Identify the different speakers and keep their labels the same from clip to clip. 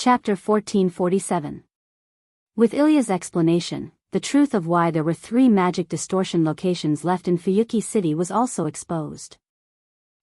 Speaker 1: Chapter 1447. With Ilya's explanation, the truth of why there were 3 magic distortion locations left in Fuyuki City was also exposed.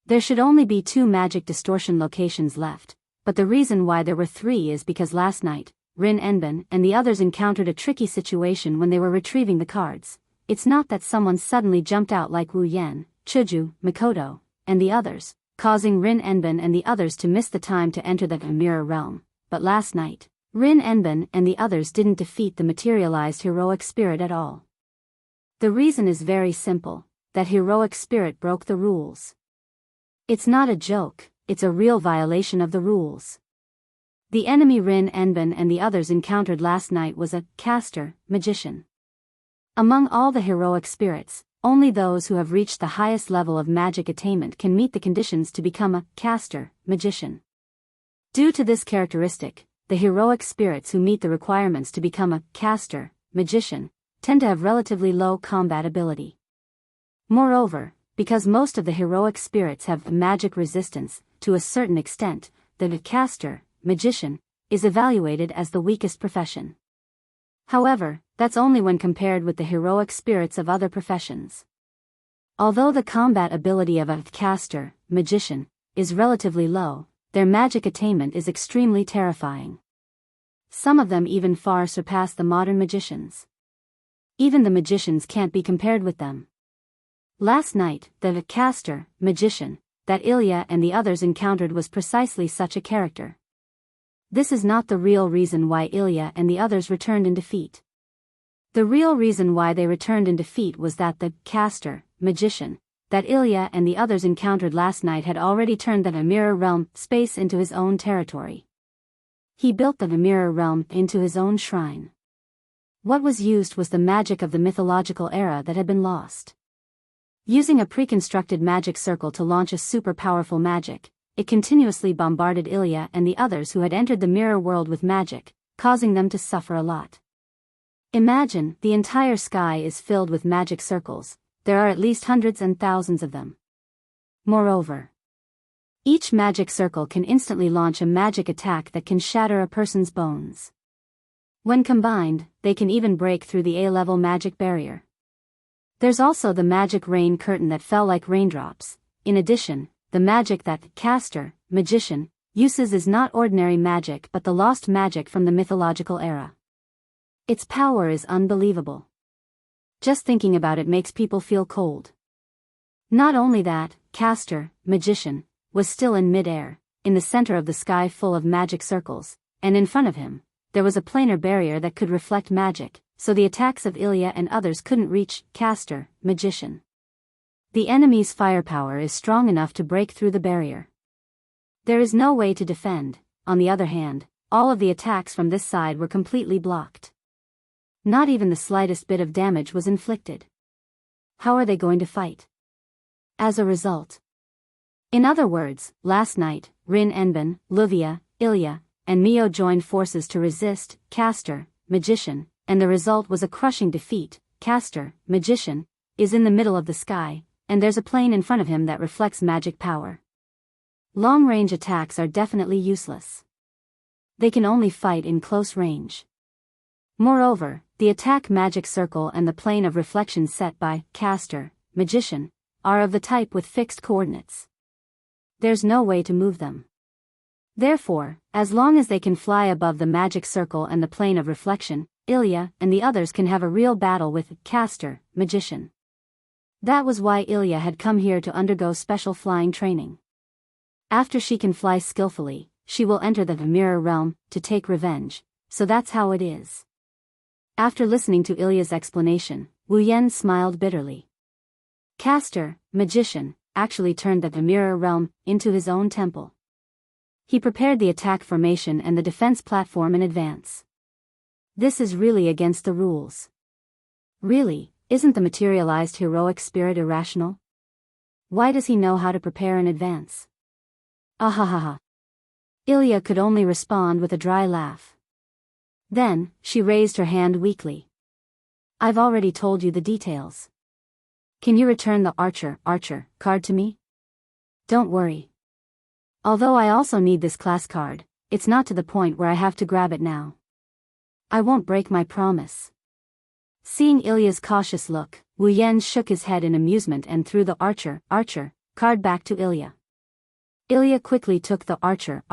Speaker 1: There should only be 2 magic distortion locations left, but the reason why there were 3 is because last night, Rin Enben and the others encountered a tricky situation when they were retrieving the cards. It's not that someone suddenly jumped out like Wu Yan, Chuju, Mikoto, and the others, causing Rin Enben and the others to miss the time to enter the mirror realm, but last night, Rin Enben and the others didn't defeat the materialized heroic spirit at all. The reason is very simple, that heroic spirit broke the rules. It's not a joke, it's a real violation of the rules. The enemy Rin Enben and the others encountered last night was a caster, magician. Among all the heroic spirits, only those who have reached the highest level of magic attainment can meet the conditions to become a caster, magician. Due to this characteristic, the heroic spirits who meet the requirements to become a caster, magician, tend to have relatively low combat ability. Moreover, because most of the heroic spirits have magic resistance, to a certain extent, the caster, magician, is evaluated as the weakest profession. However, that's only when compared with the heroic spirits of other professions. Although the combat ability of a caster, magician, is relatively low, their magic attainment is extremely terrifying. Some of them even far surpass the modern magicians. Even the magicians can't be compared with them. Last night, the caster, magician, that Ilya and the others encountered was precisely such a character. This is not the real reason why Ilya and the others returned in defeat. The real reason why they returned in defeat was that the caster, magician, that Ilya and the others encountered last night had already turned the mirror realm space into his own territory. He built the mirror realm into his own shrine. What was used was the magic of the mythological era that had been lost. Using a pre-constructed magic circle to launch a super powerful magic, it continuously bombarded Ilya and the others who had entered the mirror world with magic, causing them to suffer a lot. Imagine, the entire sky is filled with magic circles. There are at least hundreds and thousands of them. Moreover, each magic circle can instantly launch a magic attack that can shatter a person's bones. When combined, they can even break through the A-level magic barrier. There's also the magic rain curtain that fell like raindrops. In addition, the magic that caster, magician, uses is not ordinary magic but the lost magic from the mythological era. Its power is unbelievable. Just thinking about it makes people feel cold. Not only that, caster, magician, was still in mid-air, in the center of the sky full of magic circles, and in front of him, there was a planar barrier that could reflect magic, so the attacks of Ilya and others couldn't reach caster, magician. The enemy's firepower is strong enough to break through the barrier. There is no way to defend. On the other hand, all of the attacks from this side were completely blocked. Not even the slightest bit of damage was inflicted. How are they going to fight? As a result. In other words, last night, Rin Enben, Luvia, Ilya, and Mio joined forces to resist caster, magician, and the result was a crushing defeat. Caster, magician, is in the middle of the sky, and there's a plane in front of him that reflects magic power. Long-range attacks are definitely useless. They can only fight in close range. Moreover, the attack magic circle and the plane of reflection set by caster, magician, are of the type with fixed coordinates. There's no way to move them. Therefore, as long as they can fly above the magic circle and the plane of reflection, Ilya and the others can have a real battle with caster, magician. That was why Ilya had come here to undergo special flying training. After she can fly skillfully, she will enter the mirror realm to take revenge, so that's how it is. After listening to Ilya's explanation, Wu Yan smiled bitterly. Caster, magician, actually turned the mirror realm into his own temple. He prepared the attack formation and the defense platform in advance. This is really against the rules. Really, isn't the materialized heroic spirit irrational? Why does he know how to prepare in advance? Ahahaha. Ilya could only respond with a dry laugh. Then, she raised her hand weakly. I've already told you the details. Can you return the archer card to me? Don't worry. Although I also need this class card, it's not to the point where I have to grab it now. I won't break my promise. Seeing Ilya's cautious look, Wu Yan shook his head in amusement and threw the archer card back to Ilya. Ilya quickly took the archer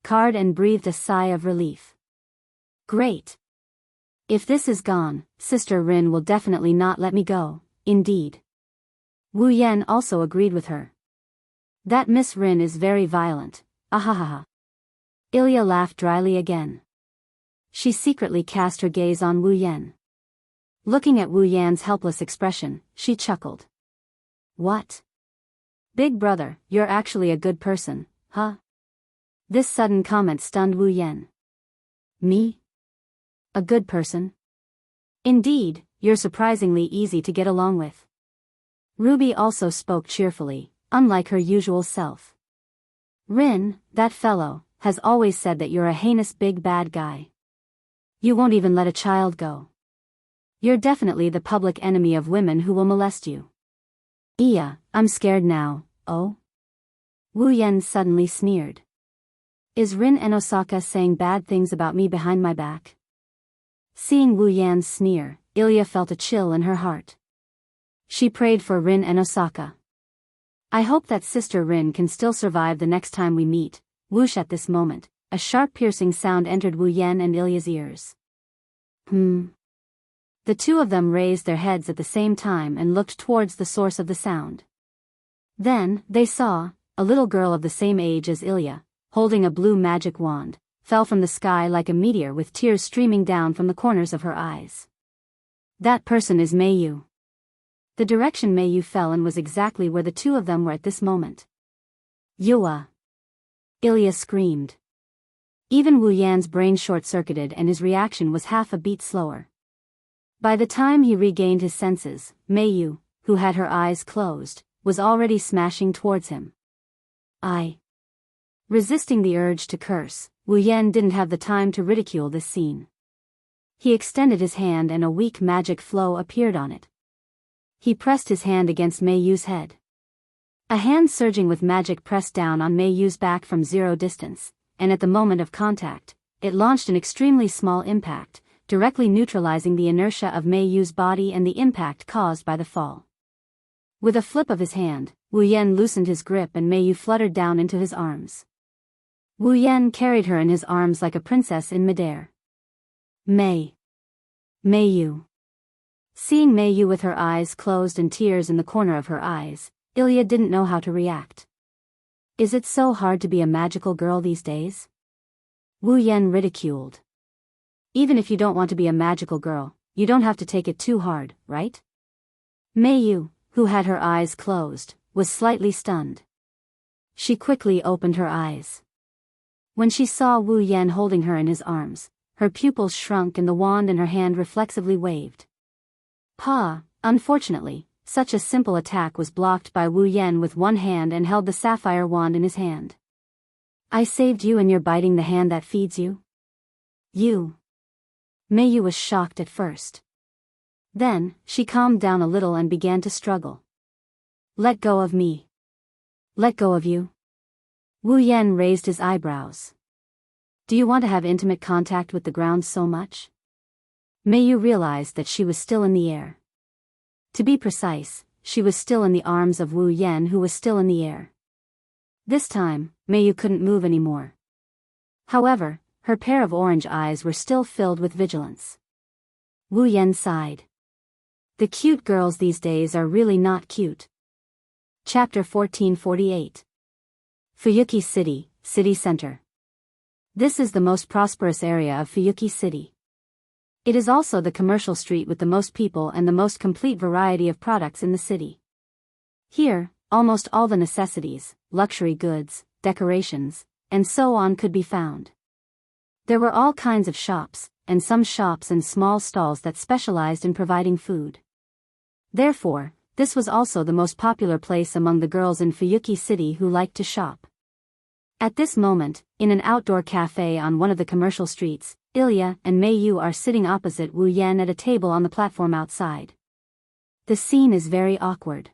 Speaker 1: card and breathed a sigh of relief. Great. If this is gone, Sister Rin will definitely not let me go, indeed. Wu Yan also agreed with her. That Miss Rin is very violent, ahahaha. Ilya laughed dryly again. She secretly cast her gaze on Wu Yan. Looking at Wu Yan's helpless expression, she chuckled. What? Big brother, you're actually a good person, huh? This sudden comment stunned Wu Yan. Me? A good person? Indeed, you're surprisingly easy to get along with. Ruby also spoke cheerfully, unlike her usual self. Rin, that fellow, has always said that you're a heinous big bad guy. You won't even let a child go. You're definitely the public enemy of women who will molest you. Iya, I'm scared now, oh? Wu Yan suddenly sneered. Is Rin and Osaka saying bad things about me behind my back? Seeing Wu Yan's sneer, Ilya felt a chill in her heart. She prayed for Rin and Osaka. I hope that Sister Rin can still survive the next time we meet. Whoosh, at this moment, a sharp piercing sound entered Wu Yan and Ilya's ears. The two of them raised their heads at the same time and looked towards the source of the sound. Then, they saw, a little girl of the same age as Ilya, holding a blue magic wand, fell from the sky like a meteor with tears streaming down from the corners of her eyes. That person is Meiyu. The direction Meiyu fell in was exactly where the two of them were at this moment. Yua! Ilya screamed. Even Wu Yan's brain short-circuited and his reaction was half a beat slower. By the time he regained his senses, Meiyu, who had her eyes closed, was already smashing towards him. Resisting the urge to curse, Wu Yan didn't have the time to ridicule this scene. He extended his hand and a weak magic flow appeared on it. He pressed his hand against Meiyu's head. A hand surging with magic pressed down on Meiyu's back from zero distance, and at the moment of contact, it launched an extremely small impact, directly neutralizing the inertia of Meiyu's body and the impact caused by the fall. With a flip of his hand, Wu Yan loosened his grip and Meiyu fluttered down into his arms. Wu Yan carried her in his arms like a princess in midair. Meiyu. Seeing Meiyu with her eyes closed and tears in the corner of her eyes, Ilya didn't know how to react. Is it so hard to be a magical girl these days? Wu Yan ridiculed. Even if you don't want to be a magical girl, you don't have to take it too hard, right? Meiyu, who had her eyes closed, was slightly stunned. She quickly opened her eyes. When she saw Wu Yan holding her in his arms, her pupils shrunk and the wand in her hand reflexively waved. Unfortunately, such a simple attack was blocked by Wu Yan with one hand and held the sapphire wand in his hand. I saved you and you're biting the hand that feeds you? You. Meiyu was shocked at first. Then, she calmed down a little and began to struggle. Let go of me. Let go of you. Wu Yan raised his eyebrows. Do you want to have intimate contact with the ground so much? Meiyu realized that she was still in the air. To be precise, she was still in the arms of Wu Yan, who was still in the air. This time, Meiyu couldn't move anymore. However, her pair of orange eyes were still filled with vigilance. Wu Yan sighed. The cute girls these days are really not cute. Chapter 1448. Fuyuki City, City Center. This is the most prosperous area of Fuyuki City. It is also the commercial street with the most people and the most complete variety of products in the city. Here, almost all the necessities, luxury goods, decorations, and so on could be found. There were all kinds of shops, and some shops and small stalls that specialized in providing food. Therefore, this was also the most popular place among the girls in Fuyuki City who liked to shop. At this moment, in an outdoor cafe on one of the commercial streets, Ilya and Meiyu are sitting opposite Wu Yan at a table on the platform outside. The scene is very awkward.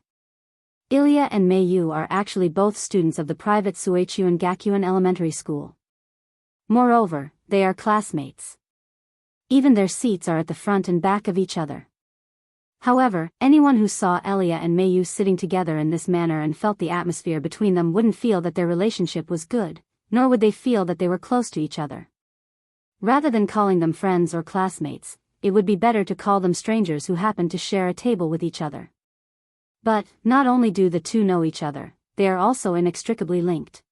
Speaker 1: Ilya and Meiyu are actually both students of the private Suichuan Gakuin Elementary School. Moreover, they are classmates. Even their seats are at the front and back of each other. However, anyone who saw Elia and Mayu sitting together in this manner and felt the atmosphere between them wouldn't feel that their relationship was good, nor would they feel that they were close to each other. Rather than calling them friends or classmates, it would be better to call them strangers who happen to share a table with each other. But, not only do the two know each other, they are also inextricably linked.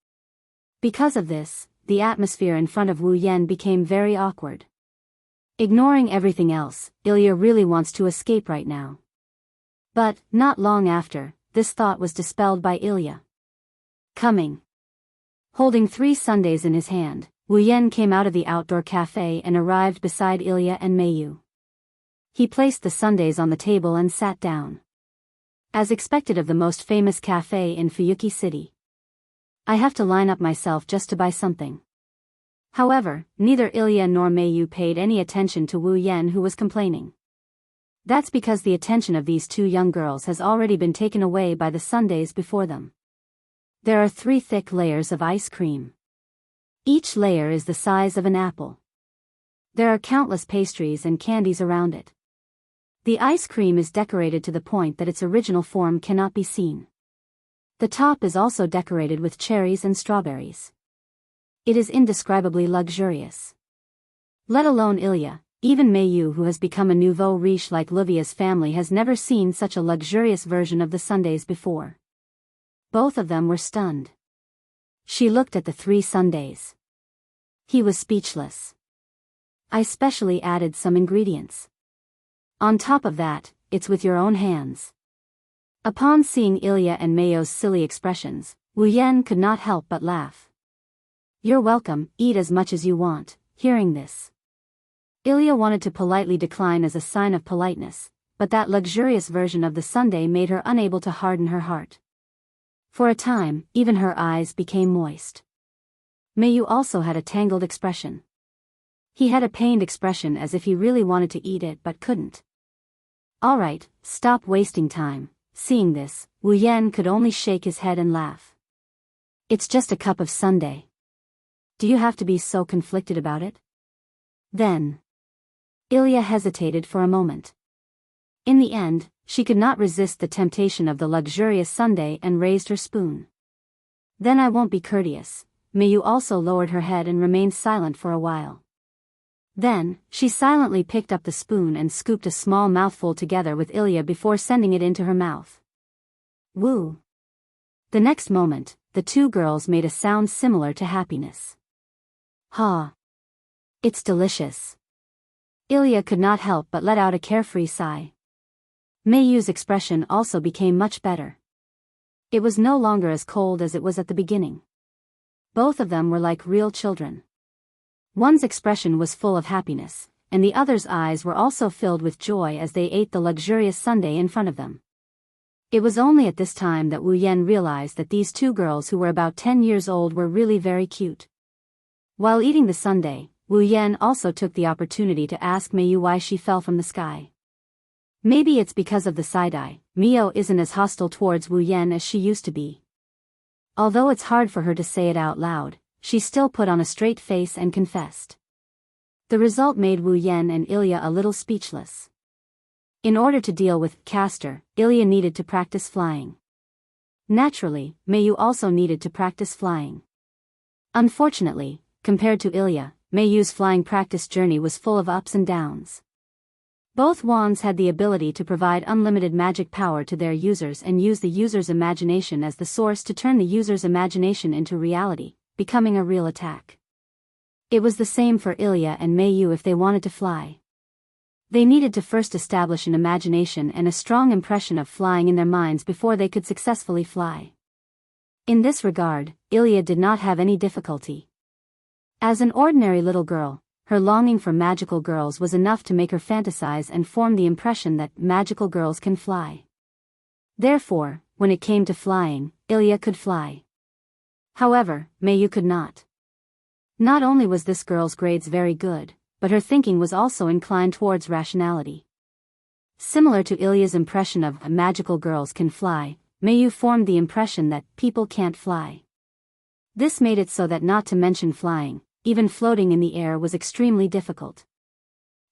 Speaker 1: Because of this, the atmosphere in front of Wu Yan became very awkward. Ignoring everything else, Ilya really wants to escape right now. But, not long after, this thought was dispelled by Ilya. Coming. Holding 3 sundaes in his hand, Wu Yan came out of the outdoor cafe and arrived beside Ilya and Mayu. He placed the sundaes on the table and sat down. As expected of the most famous cafe in Fuyuki City. I have to line up myself just to buy something. However, neither Ilya nor Mayu paid any attention to Wu Yan, who was complaining. That's because the attention of these two young girls has already been taken away by the sundaes before them. There are 3 thick layers of ice cream. Each layer is the size of an apple. There are countless pastries and candies around it. The ice cream is decorated to the point that its original form cannot be seen. The top is also decorated with cherries and strawberries. It is indescribably luxurious. Let alone Ilya, even Mayu, who has become a nouveau riche like Livia's family, has never seen such a luxurious version of the sundaes before. Both of them were stunned. She looked at the 3 sundaes. He was speechless. I specially added some ingredients. On top of that, it's with your own hands. Upon seeing Ilya and Mayu's silly expressions, Wu Yan could not help but laugh. You're welcome, eat as much as you want. Hearing this, Ilya wanted to politely decline as a sign of politeness, but that luxurious version of the sundae made her unable to harden her heart. For a time, even her eyes became moist. Mayu also had a tangled expression. He had a pained expression, as if he really wanted to eat it but couldn't. Alright, stop wasting time. Seeing this, Wu Yan could only shake his head and laugh. It's just a cup of sundae. Do you have to be so conflicted about it? Then. Ilya hesitated for a moment. In the end, she could not resist the temptation of the luxurious sundae and raised her spoon. Then I won't be courteous. Mayu also lowered her head and remained silent for a while. Then, she silently picked up the spoon and scooped a small mouthful together with Ilya before sending it into her mouth. Woo! The next moment, the 2 girls made a sound similar to happiness. Ha! It's delicious. Ilya could not help but let out a carefree sigh. Mayu's expression also became much better. It was no longer as cold as it was at the beginning. Both of them were like real children. One's expression was full of happiness, and the other's eyes were also filled with joy as they ate the luxurious sundae in front of them. It was only at this time that Wu Yan realized that these 2 girls who were about 10 years old were really very cute. While eating the sundae, Wu Yan also took the opportunity to ask Mayu why she fell from the sky. Maybe it's because of the side-eye. Mio isn't as hostile towards Wu Yan as she used to be. Although it's hard for her to say it out loud, she still put on a straight face and confessed. The result made Wu Yan and Ilya a little speechless. In order to deal with Castor, Ilya needed to practice flying. Naturally, Mayu also needed to practice flying. Unfortunately, compared to Ilya, Mayu's flying practice journey was full of ups and downs. Both wands had the ability to provide unlimited magic power to their users and use the user's imagination as the source to turn the user's imagination into reality, becoming a real attack. It was the same for Ilya and Mayu if they wanted to fly. They needed to first establish an imagination and a strong impression of flying in their minds before they could successfully fly. In this regard, Ilya did not have any difficulty. As an ordinary little girl, her longing for magical girls was enough to make her fantasize and form the impression that magical girls can fly. Therefore, when it came to flying, Ilya could fly. However, Mayu could not. Not only was this girl's grades very good, but her thinking was also inclined towards rationality. Similar to Ilya's impression of magical girls can fly, Mayu formed the impression that people can't fly. This made it so that not to mention flying, even floating in the air was extremely difficult.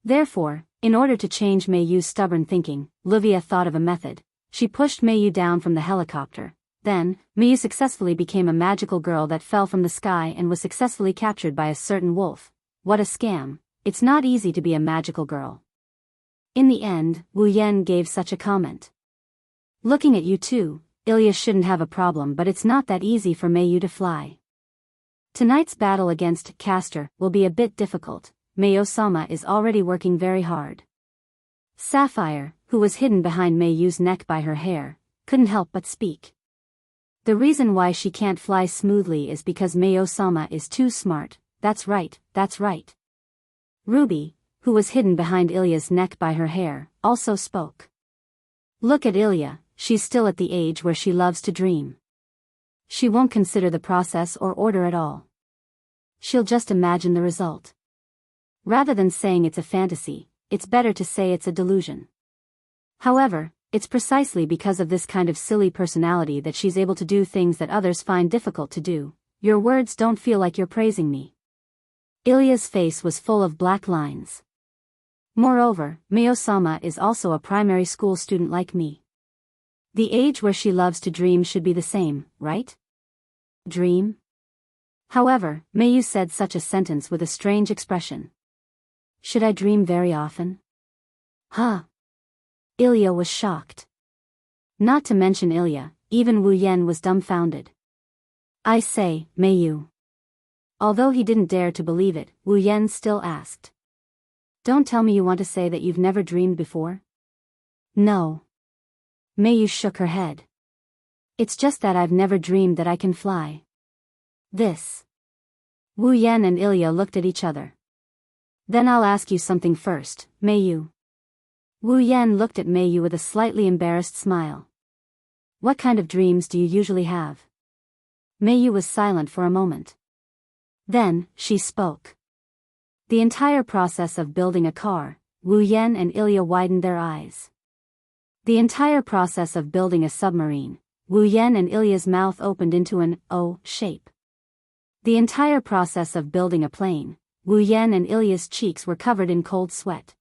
Speaker 1: Therefore, in order to change Mei Yu's stubborn thinking, Livia thought of a method. She pushed Mei Yu down from the helicopter. Then, Mei Yu successfully became a magical girl that fell from the sky and was successfully captured by a certain wolf. What a scam. It's not easy to be a magical girl. In the end, Wu Yan gave such a comment. Looking at you too, Ilya shouldn't have a problem, but it's not that easy for Mei Yu to fly. Tonight's battle against Castor will be a bit difficult. Mei-sama is already working very hard. Sapphire, who was hidden behind Mei Yu's neck by her hair, couldn't help but speak. The reason why she can't fly smoothly is because Mei-sama is too smart. That's right, that's right. Ruby, who was hidden behind Ilya's neck by her hair, also spoke. Look at Ilya, she's still at the age where she loves to dream. She won't consider the process or order at all. She'll just imagine the result. Rather than saying it's a fantasy, it's better to say it's a delusion. However, it's precisely because of this kind of silly personality that she's able to do things that others find difficult to do. Your words don't feel like you're praising me. Ilya's face was full of black lines. Moreover, Mei-sama is also a primary school student like me. The age where she loves to dream should be the same, right? Dream? However, Mei Yu said such a sentence with a strange expression. Should I dream very often? Huh? Ilya was shocked. Not to mention Ilya, even Wu Yan was dumbfounded. I say, Mei Yu. Although he didn't dare to believe it, Wu Yan still asked. Don't tell me you want to say that you've never dreamed before? No. Mei Yu shook her head. It's just that I've never dreamed that I can fly. This. Wu Yan and Ilya looked at each other. Then I'll ask you something first, Mei Yu. Wu Yan looked at Mei Yu with a slightly embarrassed smile. What kind of dreams do you usually have? Mei Yu was silent for a moment. Then, she spoke. The entire process of building a car. Wu Yan and Ilya widened their eyes. The entire process of building a submarine. Wu Yan and Ilya's mouth opened into an O shape. The entire process of building a plane. Wu Yan and Ilya's cheeks were covered in cold sweat.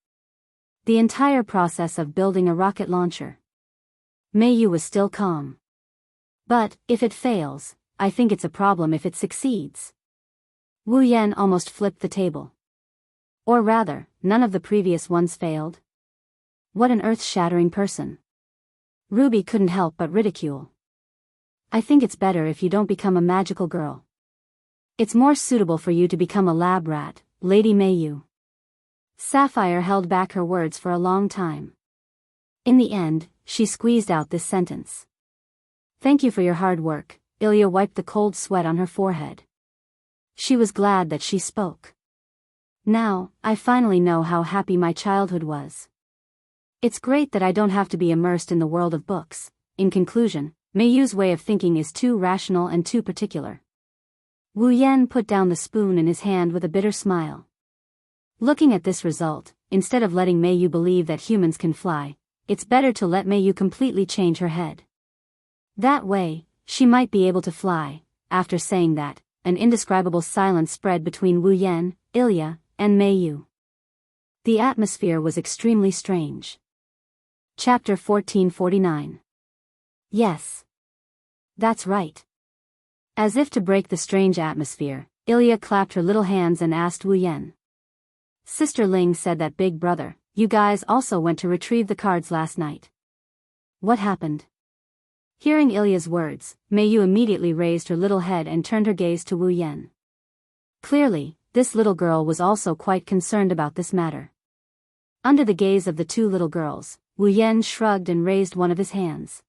Speaker 1: The entire process of building a rocket launcher. Mei Yu was still calm. But, if it fails, I think it's a problem if it succeeds. Wu Yan almost flipped the table. Or rather, none of the previous ones failed. What an earth-shattering person. Ruby couldn't help but ridicule. I think it's better if you don't become a magical girl. It's more suitable for you to become a lab rat, Lady Mei Yu. Sapphire held back her words for a long time. In the end, she squeezed out this sentence. Thank you for your hard work. Ilya wiped the cold sweat on her forehead. She was glad that she spoke. Now, I finally know how happy my childhood was. It's great that I don't have to be immersed in the world of books. In conclusion, Mei Yu's way of thinking is too rational and too particular. Wu Yan put down the spoon in his hand with a bitter smile. Looking at this result, instead of letting Mei Yu believe that humans can fly, it's better to let Mei Yu completely change her head. That way, she might be able to fly. After saying that, an indescribable silence spread between Wu Yan, Ilya, and Mei Yu. The atmosphere was extremely strange. Chapter 1449. Yes. That's right. As if to break the strange atmosphere, Ilya clapped her little hands and asked Wu Yan. Sister Ling said that Big Brother, you guys also went to retrieve the cards last night. What happened? Hearing Ilya's words, Mei Yu immediately raised her little head and turned her gaze to Wu Yan. Clearly, this little girl was also quite concerned about this matter. Under the gaze of the two little girls, Wu Yan shrugged and raised one of his hands.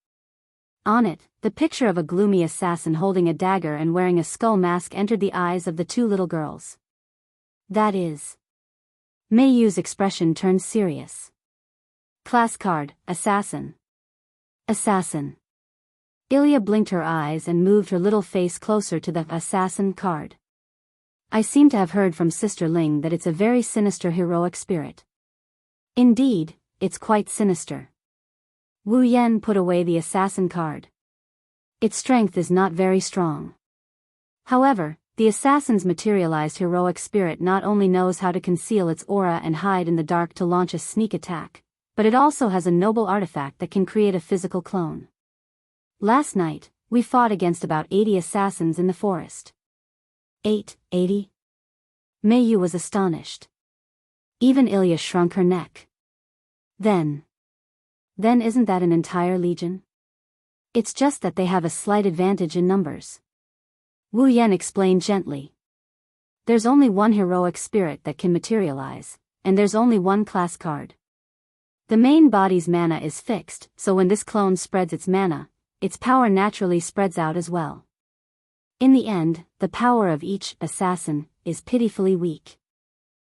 Speaker 1: On it, the picture of a gloomy assassin holding a dagger and wearing a skull mask entered the eyes of the two little girls. That is. Mei Yu's expression turned serious. Class card, assassin. Assassin. Ilya blinked her eyes and moved her little face closer to the assassin card. I seem to have heard from Sister Ling that it's a very sinister heroic spirit. Indeed, it's quite sinister. Wu Yan put away the assassin card. Its strength is not very strong. However, the assassin's materialized heroic spirit not only knows how to conceal its aura and hide in the dark to launch a sneak attack, but it also has a noble artifact that can create a physical clone. Last night, we fought against about 80 assassins in the forest. 80? Meiyu was astonished. Even Ilya shrunk her neck. Then isn't that an entire legion? It's just that they have a slight advantage in numbers. Wu Yan explained gently. There's only one heroic spirit that can materialize, and there's only one class card. The main body's mana is fixed, so when this clone spreads its mana, its power naturally spreads out as well. In the end, the power of each assassin is pitifully weak.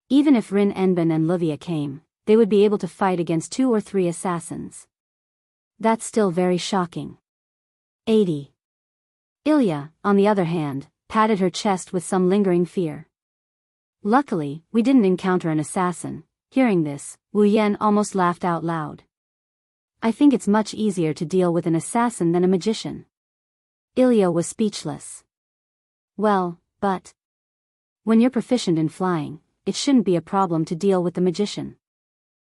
Speaker 1: Even if Rin Enbin and Livia came, they would be able to fight against 2 or 3 assassins. That's still very shocking. 80. Ilya, on the other hand, patted her chest with some lingering fear. Luckily, we didn't encounter an assassin. Hearing this, Wu Yan almost laughed out loud. I think it's much easier to deal with an assassin than a magician. Ilya was speechless. Well, but when you're proficient in flying, it shouldn't be a problem to deal with the magician.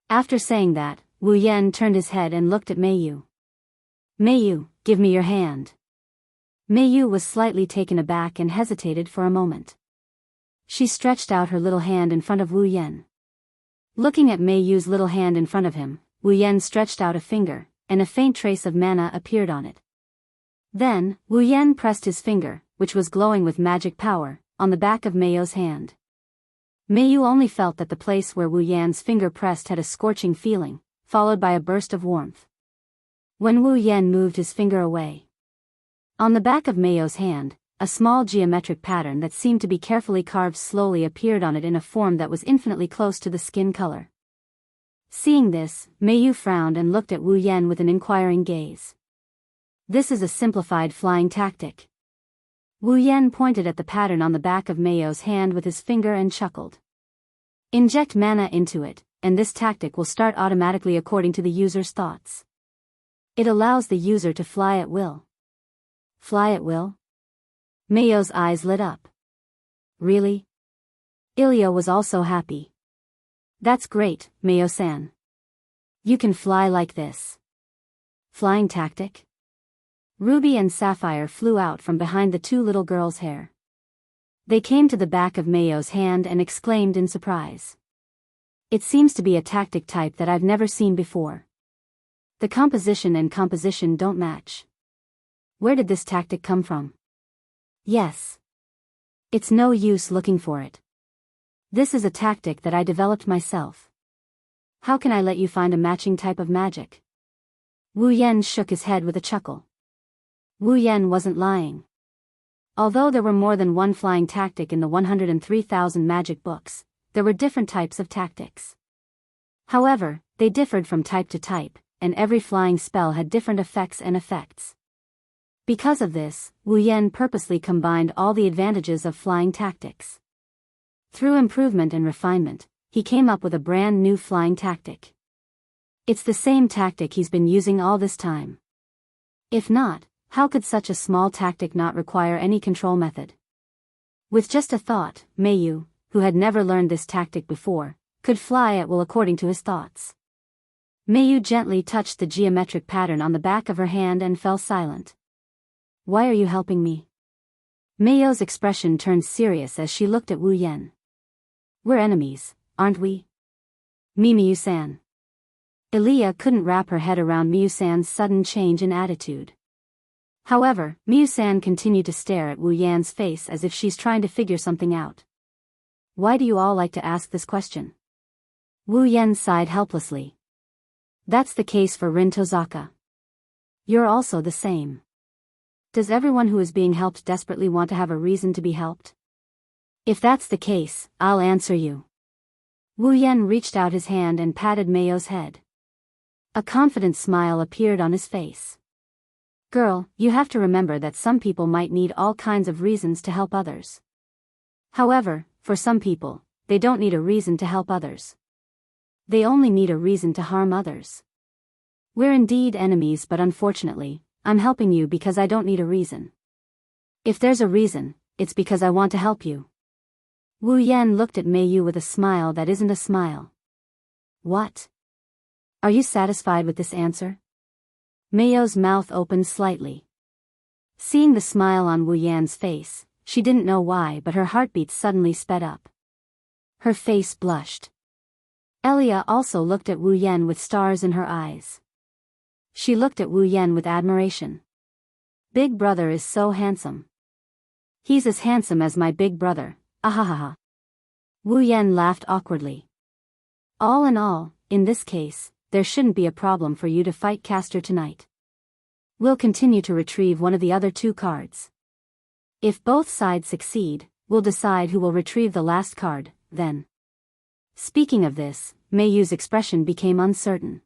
Speaker 1: After saying that, Wu Yan turned his head and looked at Meiyu. Meiyu, give me your hand. Meiyu was slightly taken aback and hesitated for a moment. She stretched out her little hand in front of Wu Yan. Looking at Meiyu's little hand in front of him, Wu Yan stretched out a finger, and a faint trace of mana appeared on it. Then, Wu Yan pressed his finger, which was glowing with magic power, on the back of Meiyu's hand. Meiyu only felt that the place where Wu Yan's finger pressed had a scorching feeling, followed by a burst of warmth. When Wu Yan moved his finger away, on the back of Meiyu's hand, a small geometric pattern that seemed to be carefully carved slowly appeared on it in a form that was infinitely close to the skin color. Seeing this, Meiyu frowned and looked at Wu Yan with an inquiring gaze. This is a simplified flying tactic. Wu Yan pointed at the pattern on the back of Meiyu's hand with his finger and chuckled. Inject mana into it, and this tactic will start automatically according to the user's thoughts. It allows the user to fly at will. Fly at will? Meiyu's eyes lit up. Really? Ilya was also happy. That's great, Meiyu-san. You can fly like this. Flying tactic? Ruby and Sapphire flew out from behind the 2 little girls' hair. They came to the back of Meiyu's hand and exclaimed in surprise. It seems to be a tactic type that I've never seen before. The composition and composition don't match. Where did this tactic come from? Yes. It's no use looking for it. This is a tactic that I developed myself. How can I let you find a matching type of magic? Wu Yan shook his head with a chuckle. Wu Yan wasn't lying. Although there were more than one flying tactic in the 103,000 magic books, there were different types of tactics. However, they differed from type to type, and every flying spell had different effects and effects. Because of this, Wu Yan purposely combined all the advantages of flying tactics. Through improvement and refinement, he came up with a brand new flying tactic. It's the same tactic he's been using all this time. If not, how could such a small tactic not require any control method? With just a thought, Meiyu, who had never learned this tactic before, could fly at will according to his thoughts. Meiyu gently touched the geometric pattern on the back of her hand and fell silent. Why are you helping me? Meiyu's expression turned serious as she looked at Wu Yan. We're enemies, aren't we? Meiyu-san. Ilya couldn't wrap her head around Meiyu-san's sudden change in attitude. However, Meiyu-san continued to stare at Wu Yan's face as if she's trying to figure something out. Why do you all like to ask this question? Wu Yan sighed helplessly. That's the case for Rin Tozaka. You're also the same. Does everyone who is being helped desperately want to have a reason to be helped? If that's the case, I'll answer you. Wu Yan reached out his hand and patted Meiyu's head. A confident smile appeared on his face. Girl, you have to remember that some people might need all kinds of reasons to help others. However, for some people, they don't need a reason to help others. They only need a reason to harm others. We're indeed enemies, but unfortunately, I'm helping you because I don't need a reason. If there's a reason, it's because I want to help you. Wu Yan looked at Mei Yu with a smile that isn't a smile. What? Are you satisfied with this answer? Mei Yu's mouth opened slightly. Seeing the smile on Wu Yan's face, she didn't know why, but her heartbeat suddenly sped up. Her face blushed. Elia also looked at Wu Yan with stars in her eyes. She looked at Wu Yan with admiration. Big brother is so handsome. He's as handsome as my big brother, ahahaha. Wu Yan laughed awkwardly. All in all, in this case, there shouldn't be a problem for you to fight Castor tonight. We'll continue to retrieve one of the other 2 cards. If both sides succeed, we'll decide who will retrieve the last card, then. Speaking of this, Mei Yu's expression became uncertain.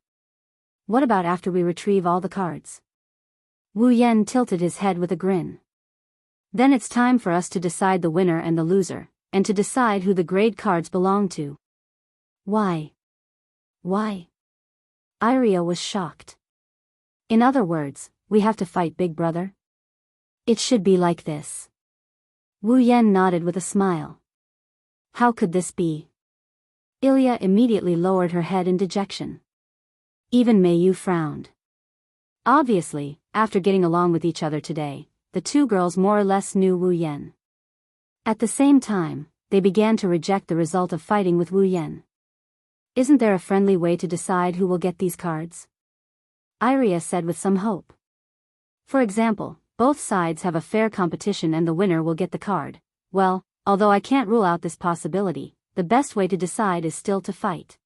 Speaker 1: What about after we retrieve all the cards? Wu Yan tilted his head with a grin. Then it's time for us to decide the winner and the loser, and to decide who the grade cards belong to. Why? Why? Iria was shocked. In other words, we have to fight Big Brother? It should be like this. Wu Yan nodded with a smile. How could this be? Ilya immediately lowered her head in dejection. Even Mei Yu frowned. Obviously, after getting along with each other today, the 2 girls more or less knew Wu Yan. At the same time, they began to reject the result of fighting with Wu Yan. Isn't there a friendly way to decide who will get these cards? Iria said with some hope. For example, both sides have a fair competition and the winner will get the card. Well, although I can't rule out this possibility, the best way to decide is still to fight.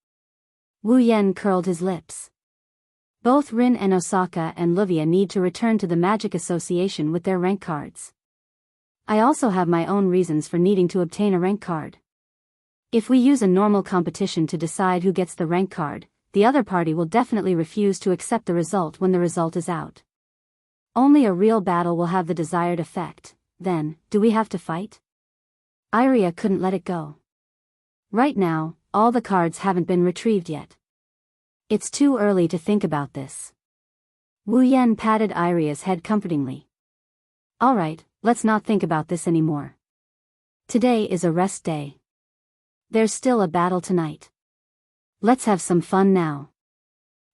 Speaker 1: Wu Yan curled his lips. Both Rin and Osaka and Livia need to return to the Magic Association with their rank cards. I also have my own reasons for needing to obtain a rank card. If we use a normal competition to decide who gets the rank card, the other party will definitely refuse to accept the result when the result is out. Only a real battle will have the desired effect. Then, do we have to fight? Iria couldn't let it go. Right now, all the cards haven't been retrieved yet. It's too early to think about this. Wu Yan patted Iria's head comfortingly. Alright, let's not think about this anymore. Today is a rest day. There's still a battle tonight. Let's have some fun now.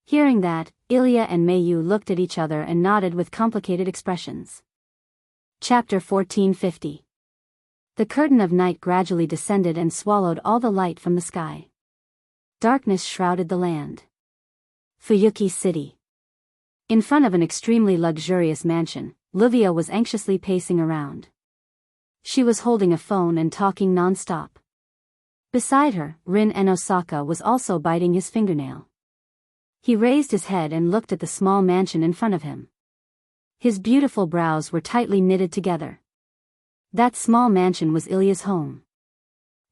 Speaker 1: Hearing that, Ilya and Mei Yu looked at each other and nodded with complicated expressions. Chapter 1450. The curtain of night gradually descended and swallowed all the light from the sky. Darkness shrouded the land. Fuyuki City. In front of an extremely luxurious mansion, Livia was anxiously pacing around. She was holding a phone and talking non-stop. Beside her, Rin and Osaka was also biting his fingernail. He raised his head and looked at the small mansion in front of him. His beautiful brows were tightly knitted together. That small mansion was Ilya's home.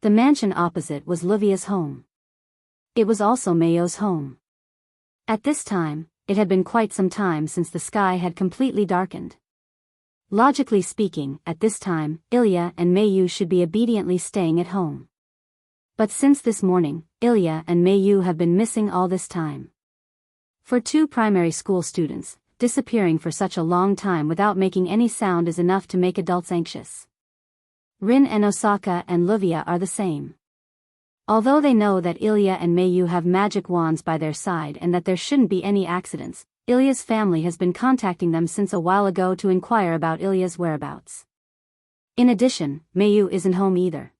Speaker 1: The mansion opposite was Livia's home. It was also Mayo's home. At this time, it had been quite some time since the sky had completely darkened. Logically speaking, at this time, Ilya and Mei Yu should be obediently staying at home. But since this morning, Ilya and Mei Yu have been missing all this time. For 2 primary school students, disappearing for such a long time without making any sound is enough to make adults anxious. Rin and Osaka and Livia are the same. Although they know that Ilya and Mei Yu have magic wands by their side and that there shouldn't be any accidents, Ilya's family has been contacting them since a while ago to inquire about Ilya's whereabouts. In addition, Mei Yu isn't home either.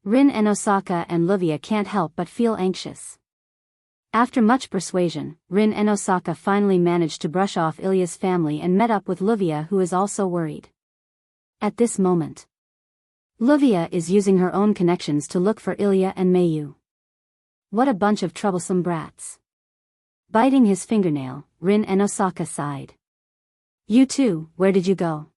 Speaker 1: Rin and Osaka and Livia can't help but feel anxious. After much persuasion, Rin and Osaka finally managed to brush off Ilya's family and met up with Livia, who is also worried. At this moment, Livia is using her own connections to look for Ilya and Mei Yu. What a bunch of troublesome brats. Biting his fingernail, Rin and Osaka sighed. You too, where did you go?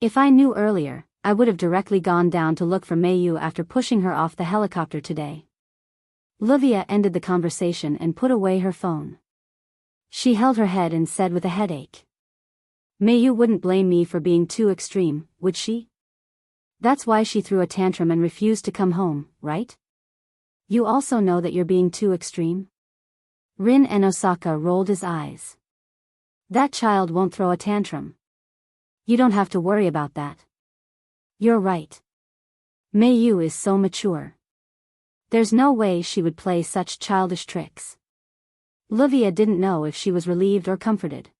Speaker 1: If I knew earlier, I would have directly gone down to look for Mei Yu after pushing her off the helicopter today. Livia ended the conversation and put away her phone. She held her head and said with a headache. Mei Yu wouldn't blame me for being too extreme, would she? That's why she threw a tantrum and refused to come home, right? You also know that you're being too extreme? Rin and Osaka rolled his eyes. That child won't throw a tantrum. You don't have to worry about that. You're right. Mei Yu is so mature. There's no way she would play such childish tricks. Livia didn't know if she was relieved or comforted.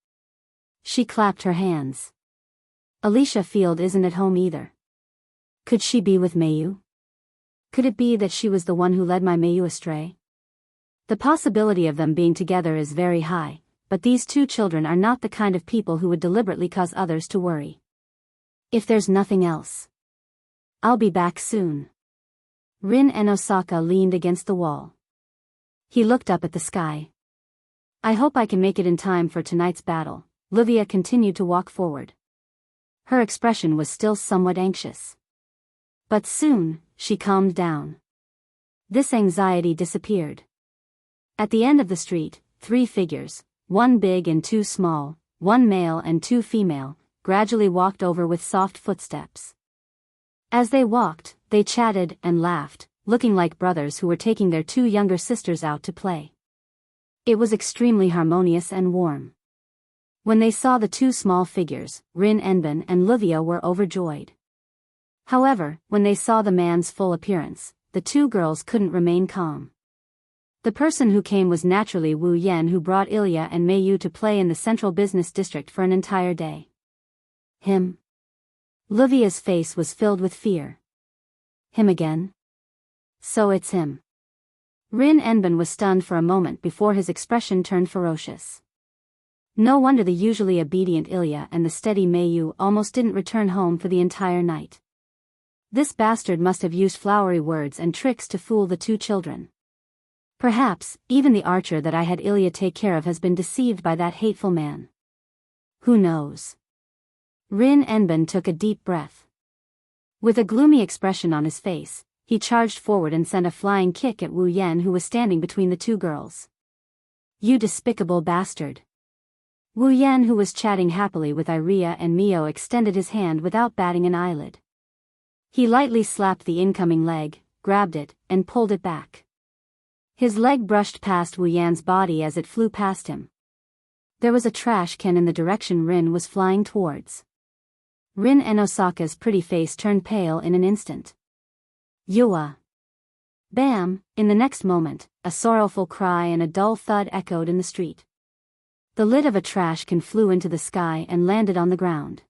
Speaker 1: She clapped her hands. Alicia Field isn't at home either. Could she be with Mei Yu? Could it be that she was the one who led my Mei Yu astray? The possibility of them being together is very high, but these two children are not the kind of people who would deliberately cause others to worry. If there's nothing else, I'll be back soon. Rin and Osaka leaned against the wall. He looked up at the sky. I hope I can make it in time for tonight's battle. Livia continued to walk forward. Her expression was still somewhat anxious. But soon, she calmed down. This anxiety disappeared. At the end of the street, 3 figures, 1 big and 2 small, 1 male and 2 female, gradually walked over with soft footsteps. As they walked, they chatted and laughed, looking like brothers who were taking their 2 younger sisters out to play. It was extremely harmonious and warm. When they saw the 2 small figures, Rin Enben and Livia were overjoyed. However, when they saw the man's full appearance, the 2 girls couldn't remain calm. The person who came was naturally Wu Yan, who brought Ilya and Mei Yu to play in the central business district for an entire day. Him? Livia's face was filled with fear. Him again? So it's him. Rin Enben was stunned for a moment before his expression turned ferocious. No wonder the usually obedient Ilya and the steady Mei Yu almost didn't return home for the entire night. This bastard must have used flowery words and tricks to fool the 2 children. Perhaps, even the archer that I had Ilya take care of has been deceived by that hateful man. Who knows? Rin Enben took a deep breath. With a gloomy expression on his face, he charged forward and sent a flying kick at Wu Yan, who was standing between the 2 girls. You despicable bastard. Wu Yan, who was chatting happily with Iria and Mio, extended his hand without batting an eyelid. He lightly slapped the incoming leg, grabbed it, and pulled it back. His leg brushed past Wu Yan's body as it flew past him. There was a trash can in the direction Rin was flying towards. Rin and Osaka's pretty face turned pale in an instant. Yua! Bam! In the next moment, a sorrowful cry and a dull thud echoed in the street. The lid of a trash can flew into the sky and landed on the ground.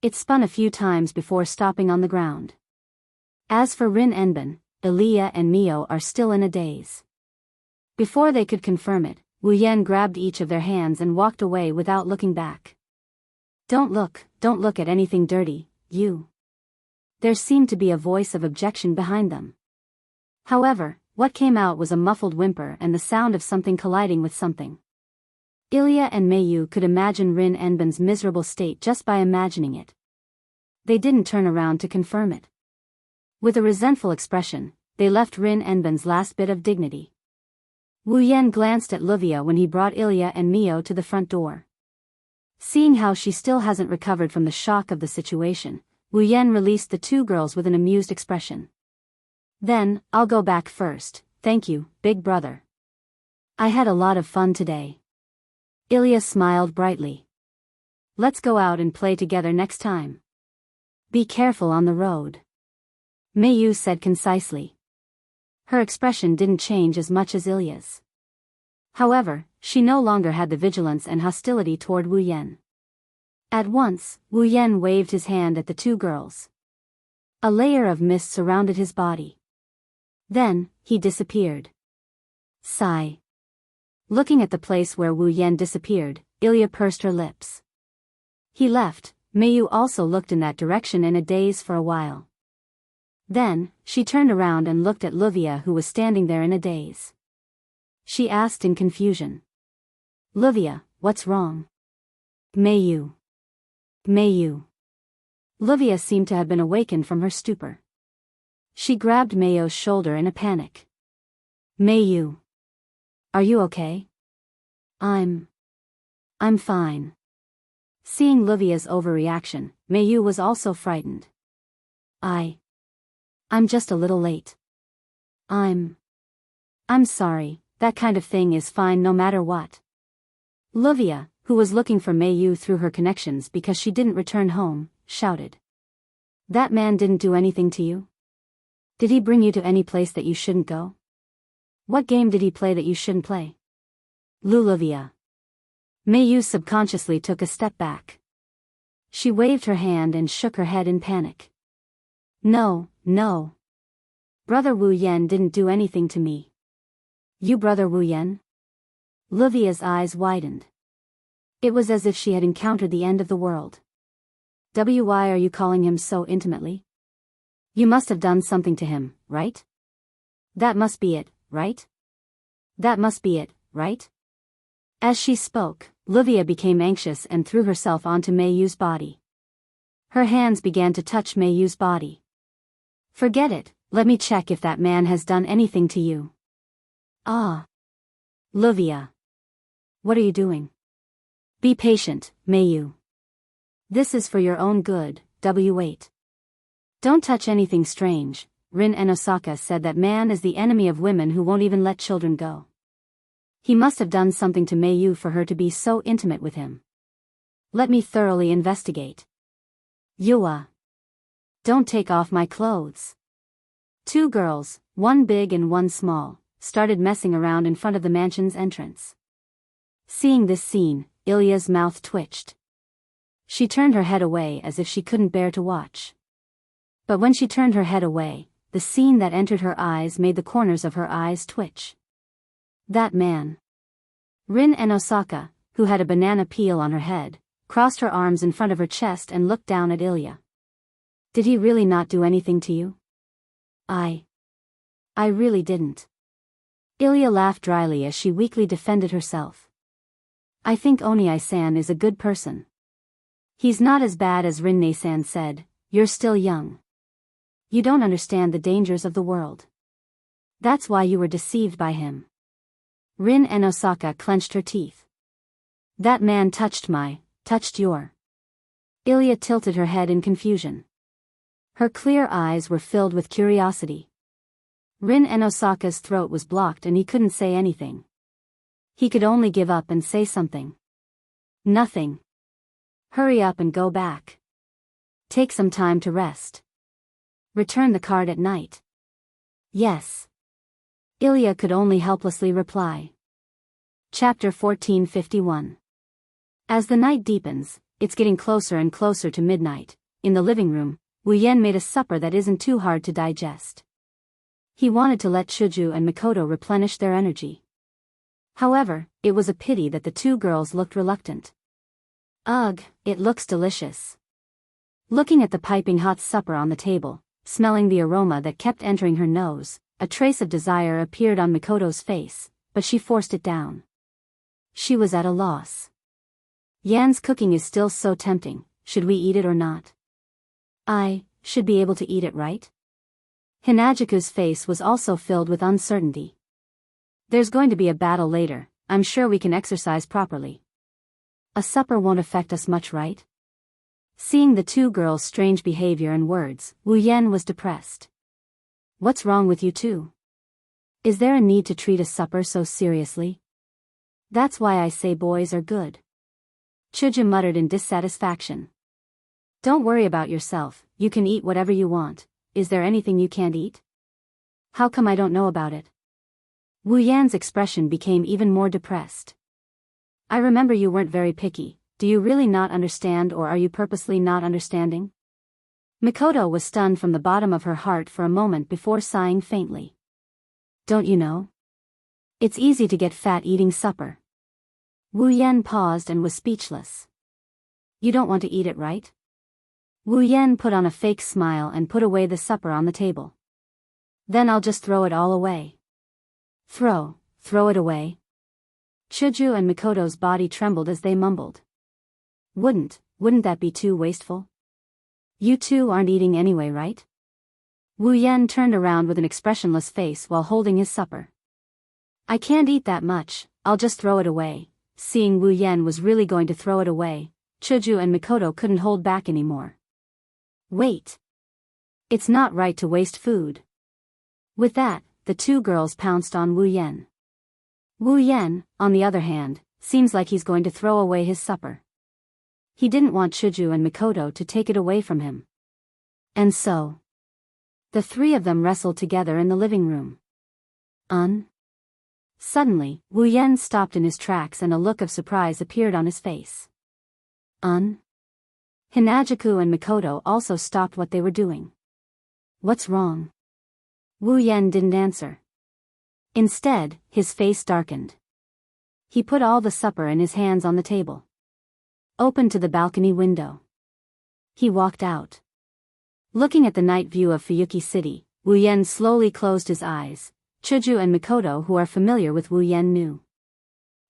Speaker 1: It spun a few times before stopping on the ground. As for Rin Enben, Ilya and Mio are still in a daze. Before they could confirm it, Wu Yan grabbed each of their hands and walked away without looking back. Don't look at anything dirty, you. There seemed to be a voice of objection behind them. However, what came out was a muffled whimper and the sound of something colliding with something. Ilya and Mei Yu could imagine Rin Enben's miserable state just by imagining it. They didn't turn around to confirm it. With a resentful expression, they left Rin Enben's last bit of dignity. Wu Yan glanced at Livia when he brought Ilya and Mio to the front door. Seeing how she still hasn't recovered from the shock of the situation, Wu Yan released the 2 girls with an amused expression. Then, I'll go back first, thank you, big brother. I had a lot of fun today. Ilya smiled brightly. Let's go out and play together next time. Be careful on the road. Mei Yu said concisely. Her expression didn't change as much as Ilya's. However, she no longer had the vigilance and hostility toward Wu Yan. At once, Wu Yan waved his hand at the 2 girls. A layer of mist surrounded his body. Then, he disappeared. Sigh. Looking at the place where Wu Yan disappeared, Ilya pursed her lips. He left. Mei Yu also looked in that direction in a daze for a while. Then, she turned around and looked at Livia, who was standing there in a daze. She asked in confusion. Livia, what's wrong? Mei Yu. Mei Yu. Livia seemed to have been awakened from her stupor. She grabbed Mei Yu's shoulder in a panic. Mei Yu. Are you okay? I'm fine. Seeing Livia's overreaction, Mei Yu was also frightened. I'm just a little late. I'm sorry, that kind of thing is fine no matter what. Livia, who was looking for Mei Yu through her connections because she didn't return home, shouted. That man didn't do anything to you? Did he bring you to any place that you shouldn't go? What game did he play that you shouldn't play? Luluvia. Mayu subconsciously took a step back. She waved her hand and shook her head in panic. No, no. Brother Wu Yan didn't do anything to me. You brother Wu Yan? Luvia's eyes widened. It was as if she had encountered the end of the world. Why are you calling him so intimately? You must have done something to him, right? That must be it, right? That must be it, right? As she spoke, Luvia became anxious and threw herself onto Mayu's body. Her hands began to touch Mayu's body. Forget it, let me check if that man has done anything to you. Ah. Luvia. What are you doing? Be patient, Mayu. This is for your own good, wait. Don't touch anything strange. Rin and Osaka said that man is the enemy of women who won't even let children go. He must have done something to Mayu for her to be so intimate with him. Let me thoroughly investigate. Yua. Don't take off my clothes. Two girls, one big and one small, started messing around in front of the mansion's entrance. Seeing this scene, Ilya's mouth twitched. She turned her head away as if she couldn't bear to watch. But when she turned her head away, the scene that entered her eyes made the corners of her eyes twitch. That man. Rin and Osaka, who had a banana peel on her head, crossed her arms in front of her chest and looked down at Ilya. Did he really not do anything to you? I really didn't. Ilya laughed dryly as she weakly defended herself. I think Oniai-san is a good person. He's not as bad as Rinne-san said. You're still young. You don't understand the dangers of the world. That's why you were deceived by him. Rin and Osaka clenched her teeth. That man touched your. Ilya tilted her head in confusion. Her clear eyes were filled with curiosity. Rin and Osaka's throat was blocked and he couldn't say anything. He could only give up and say something. Nothing. Hurry up and go back. Take some time to rest. Return the card at night. Yes. Ilya could only helplessly reply. Chapter 1451. As the night deepens, it's getting closer and closer to midnight. In the living room, Wu Yan made a supper that isn't too hard to digest. He wanted to let Chuju and Mikoto replenish their energy. However, it was a pity that the two girls looked reluctant. Ugh, it looks delicious. Looking at the piping hot supper on the table, smelling the aroma that kept entering her nose, a trace of desire appeared on Mikoto's face, but she forced it down. She was at a loss. Yan's cooking is still so tempting, should we eat it or not? I should be able to eat it, right? Hinajiku's face was also filled with uncertainty. There's going to be a battle later, I'm sure we can exercise properly. A supper won't affect us much, right? Seeing the two girls' strange behavior and words, Wu Yan was depressed. What's wrong with you two? Is there a need to treat a supper so seriously? That's why I say boys are good. Chuju muttered in dissatisfaction. Don't worry about yourself, you can eat whatever you want. Is there anything you can't eat? How come I don't know about it? Wu Yan's expression became even more depressed. I remember you weren't very picky. Do you really not understand, or are you purposely not understanding? Mikoto was stunned from the bottom of her heart for a moment before sighing faintly. Don't you know? It's easy to get fat eating supper. Wu Yan paused and was speechless. You don't want to eat it, right? Wu Yan put on a fake smile and put away the supper on the table. Then I'll just throw it all away. Throw it away? Chuju and Mikoto's body trembled as they mumbled. Wouldn't that be too wasteful? You two aren't eating anyway, right? Wu Yan turned around with an expressionless face while holding his supper. I can't eat that much, I'll just throw it away. Seeing Wu Yan was really going to throw it away, Chuju and Mikoto couldn't hold back anymore. Wait. It's not right to waste food. With that, the two girls pounced on Wu Yan. Wu Yan, on the other hand, seems like he's going to throw away his supper. He didn't want Chuju and Mikoto to take it away from him. And so, the three of them wrestled together in the living room. Suddenly, Wu Yan stopped in his tracks and a look of surprise appeared on his face. Hinajaku and Mikoto also stopped what they were doing. What's wrong? Wu Yan didn't answer. Instead, his face darkened. He put all the supper in his hands on the table. Open to the balcony window. He walked out. Looking at the night view of Fuyuki City, Wu Yan slowly closed his eyes. Chuju and Mikoto, who are familiar with Wu Yan, knew.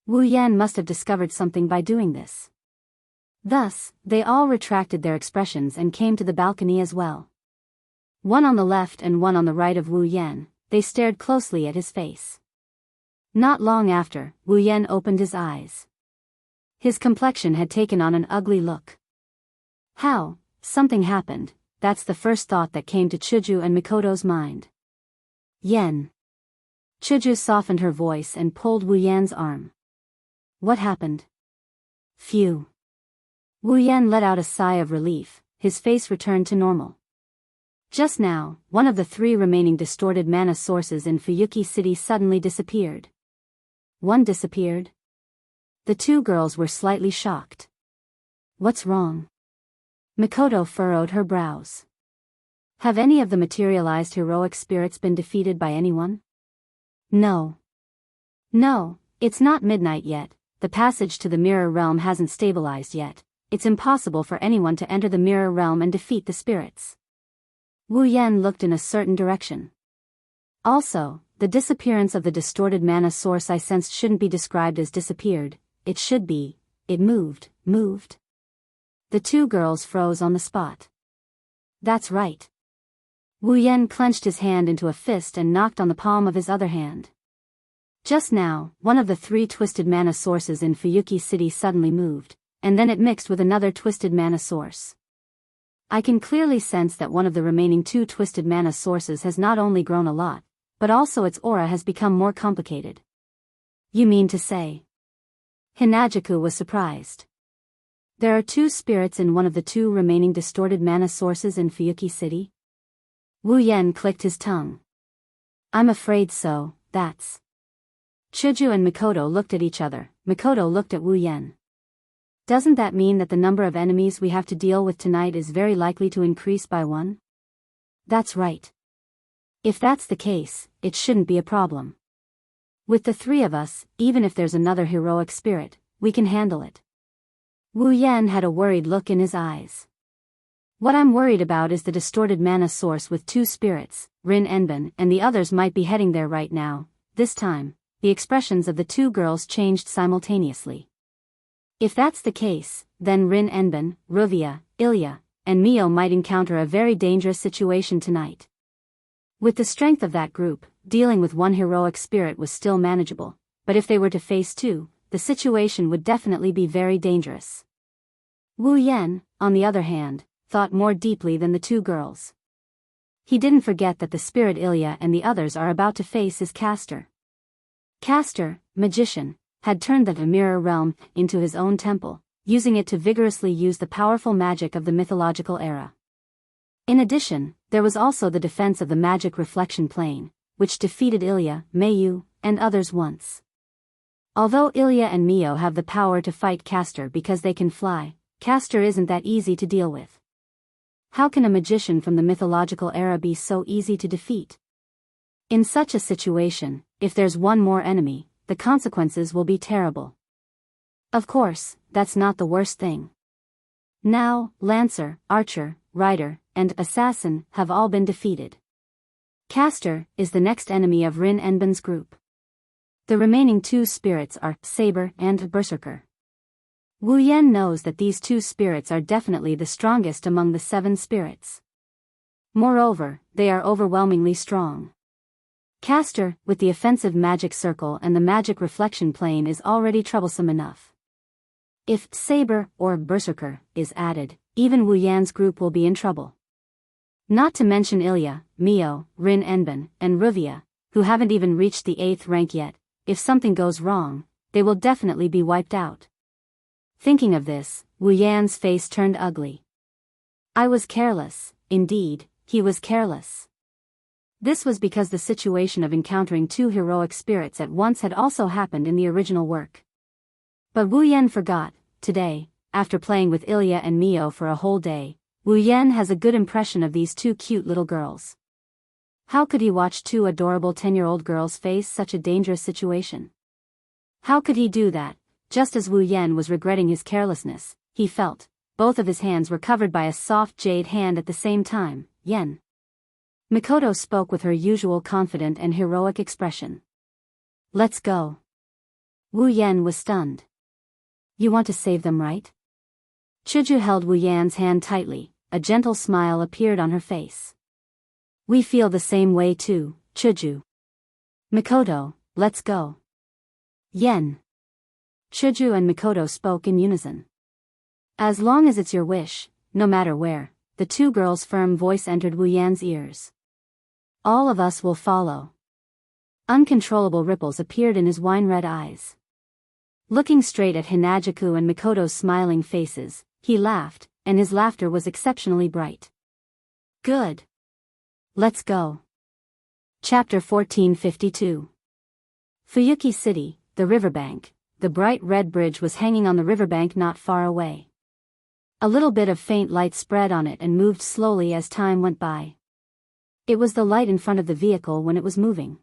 Speaker 1: Wu Yan must have discovered something by doing this. Thus, they all retracted their expressions and came to the balcony as well. One on the left and one on the right of Wu Yan, they stared closely at his face. Not long after, Wu Yan opened his eyes. His complexion had taken on an ugly look. How? Something happened, that's the first thought that came to Chuju and Mikoto's mind. Yen. Chuju softened her voice and pulled Wu Yan's arm. What happened? Phew. Wu Yan let out a sigh of relief, his face returned to normal. Just now, one of the three remaining distorted mana sources in Fuyuki City suddenly disappeared. One disappeared? The two girls were slightly shocked. What's wrong? Mikoto furrowed her brows. Have any of the materialized heroic spirits been defeated by anyone? No. No, it's not midnight yet, the passage to the mirror realm hasn't stabilized yet, it's impossible for anyone to enter the mirror realm and defeat the spirits. Wu Yan looked in a certain direction. Also, the disappearance of the distorted mana source I sensed shouldn't be described as disappeared, it should be, it moved. The two girls froze on the spot. That's right. Wu Yan clenched his hand into a fist and knocked on the palm of his other hand. Just now, one of the three twisted mana sources in Fuyuki City suddenly moved, and then it mixed with another twisted mana source. I can clearly sense that one of the remaining two twisted mana sources has not only grown a lot, but also its aura has become more complicated. You mean to say? Hinajaku was surprised. There are two spirits in one of the two remaining distorted mana sources in Fuyuki City? Wu Yan clicked his tongue. I'm afraid so, that's... Chuju and Mikoto looked at each other. Mikoto looked at Wu Yan. Doesn't that mean that the number of enemies we have to deal with tonight is very likely to increase by one? That's right. If that's the case, it shouldn't be a problem. With the three of us, even if there's another heroic spirit, we can handle it. Wu Yan had a worried look in his eyes. What I'm worried about is the distorted mana source with two spirits, Rin Enben, and the others might be heading there right now. This time, the expressions of the two girls changed simultaneously. If that's the case, then Rin Enben, Ruvia, Ilya, and Mio might encounter a very dangerous situation tonight. With the strength of that group, dealing with one heroic spirit was still manageable, but if they were to face two, the situation would definitely be very dangerous. Wu Yan, on the other hand, thought more deeply than the two girls. He didn't forget that the spirit Ilya and the others are about to face is Castor. Castor, magician, had turned the mirror realm into his own temple, using it to vigorously use the powerful magic of the mythological era. In addition, there was also the defense of the magic reflection plane, which defeated Ilya, Mayu, and others once. Although Ilya and Mio have the power to fight Castor because they can fly, Castor isn't that easy to deal with. How can a magician from the mythological era be so easy to defeat? In such a situation, if there's one more enemy, the consequences will be terrible. Of course, that's not the worst thing. Now, Lancer, Archer, Rider, and Assassin have all been defeated. Castor is the next enemy of Rin Enben's group. The remaining two spirits are Saber and Berserker. Wu Yan knows that these two spirits are definitely the strongest among the 7 spirits. Moreover, they are overwhelmingly strong. Castor, with the offensive magic circle and the magic reflection plane, is already troublesome enough. If Saber or Berserker is added, even Wu Yan's group will be in trouble. Not to mention Ilya, Mio, Rin Enben, and Ruvia, who haven't even reached the 8th rank yet. If something goes wrong, they will definitely be wiped out. Thinking of this, Wu Yan's face turned ugly. I was careless, indeed, he was careless. This was because the situation of encountering two heroic spirits at once had also happened in the original work. But Wu Yan forgot. Today, after playing with Ilya and Mio for a whole day, Wu Yan has a good impression of these two cute little girls. How could he watch two adorable 10-year-old girls face such a dangerous situation? How could he do that? Just as Wu Yan was regretting his carelessness, he felt both of his hands were covered by a soft jade hand at the same time. Yen. Mikoto spoke with her usual confident and heroic expression. Let's go. Wu Yan was stunned. You want to save them, right? Chuju held Wu Yan's hand tightly, a gentle smile appeared on her face. We feel the same way too, Chuju. Mikoto, let's go. Yen. Chuju and Mikoto spoke in unison. As long as it's your wish, no matter where, the two girls' firm voice entered Wu Yan's ears. All of us will follow. Uncontrollable ripples appeared in his wine-red eyes. Looking straight at Hinajuku and Mikoto's smiling faces, he laughed, and his laughter was exceptionally bright. Good. Let's go. Chapter 1452. Fuyuki City, the riverbank. The bright red bridge was hanging on the riverbank not far away. A little bit of faint light spread on it and moved slowly as time went by. It was the light in front of the vehicle when it was moving.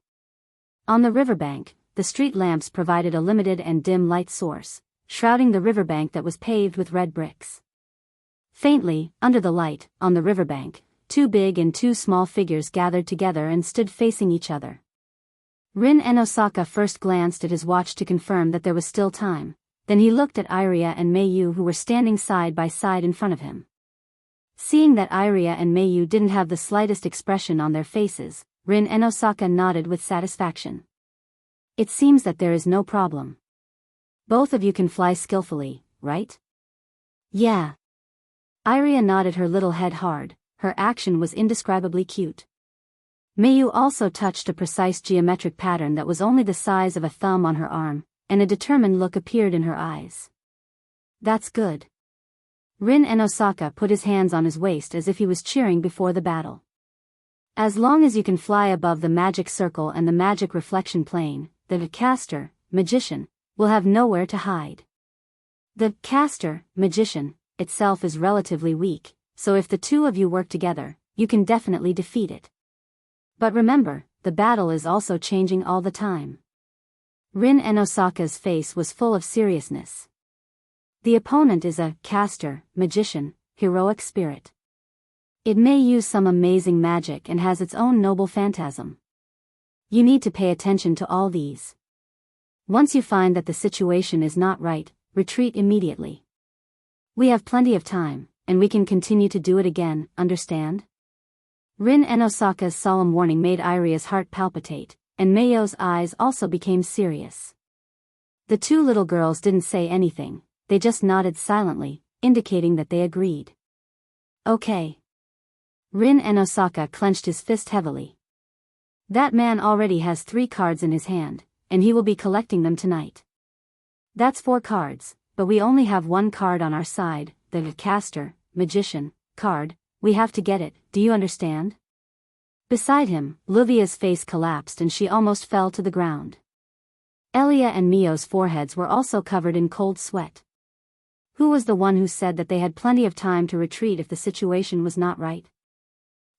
Speaker 1: On the riverbank, the street lamps provided a limited and dim light source, shrouding the riverbank that was paved with red bricks. Faintly, under the light, on the riverbank, two big and two small figures gathered together and stood facing each other. Rin and Osaka first glanced at his watch to confirm that there was still time, then he looked at Iria and Meiyu who were standing side by side in front of him. Seeing that Iria and Meiyu didn't have the slightest expression on their faces, Rin and Osaka nodded with satisfaction. It seems that there is no problem. Both of you can fly skillfully, right? Yeah. Iria nodded her little head hard, her action was indescribably cute. Meiyu also touched a precise geometric pattern that was only the size of a thumb on her arm, and a determined look appeared in her eyes. That's good. Rin and Osaka put his hands on his waist as if he was cheering before the battle. As long as you can fly above the magic circle and the magic reflection plane, the caster, magician, will have nowhere to hide. The caster, magician, itself is relatively weak, so if the two of you work together, you can definitely defeat it. But remember, the battle is also changing all the time. Rin and Osaka's face was full of seriousness. The opponent is a caster, magician, heroic spirit. It may use some amazing magic and has its own noble phantasm. You need to pay attention to all these. Once you find that the situation is not right, retreat immediately. We have plenty of time, and we can continue to do it again, understand? Rin and Osaka's solemn warning made Iria's heart palpitate, and Meiyu's eyes also became serious. The two little girls didn't say anything, they just nodded silently, indicating that they agreed. Okay. Rin and Osaka clenched his fist heavily. That man already has 3 cards in his hand, and he will be collecting them tonight. That's 4 cards, but we only have 1 card on our side, the caster, magician, card. We have to get it, do you understand? Beside him, Livia's face collapsed and she almost fell to the ground. Elia and Mio's foreheads were also covered in cold sweat. Who was the one who said that they had plenty of time to retreat if the situation was not right?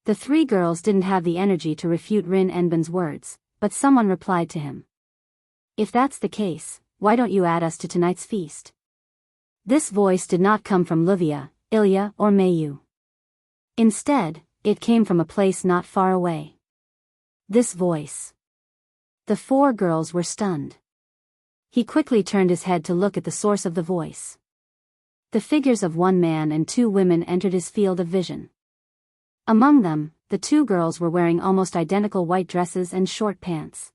Speaker 1: The 3 girls didn't have the energy to refute Rin Enben's words, but someone replied to him. If that's the case, why don't you add us to tonight's feast? This voice did not come from Livia, Ilya, or Meiyu. Instead, it came from a place not far away. This voice. The 4 girls were stunned. He quickly turned his head to look at the source of the voice. The figures of 1 man and 2 women entered his field of vision. Among them, the 2 girls were wearing almost identical white dresses and short pants.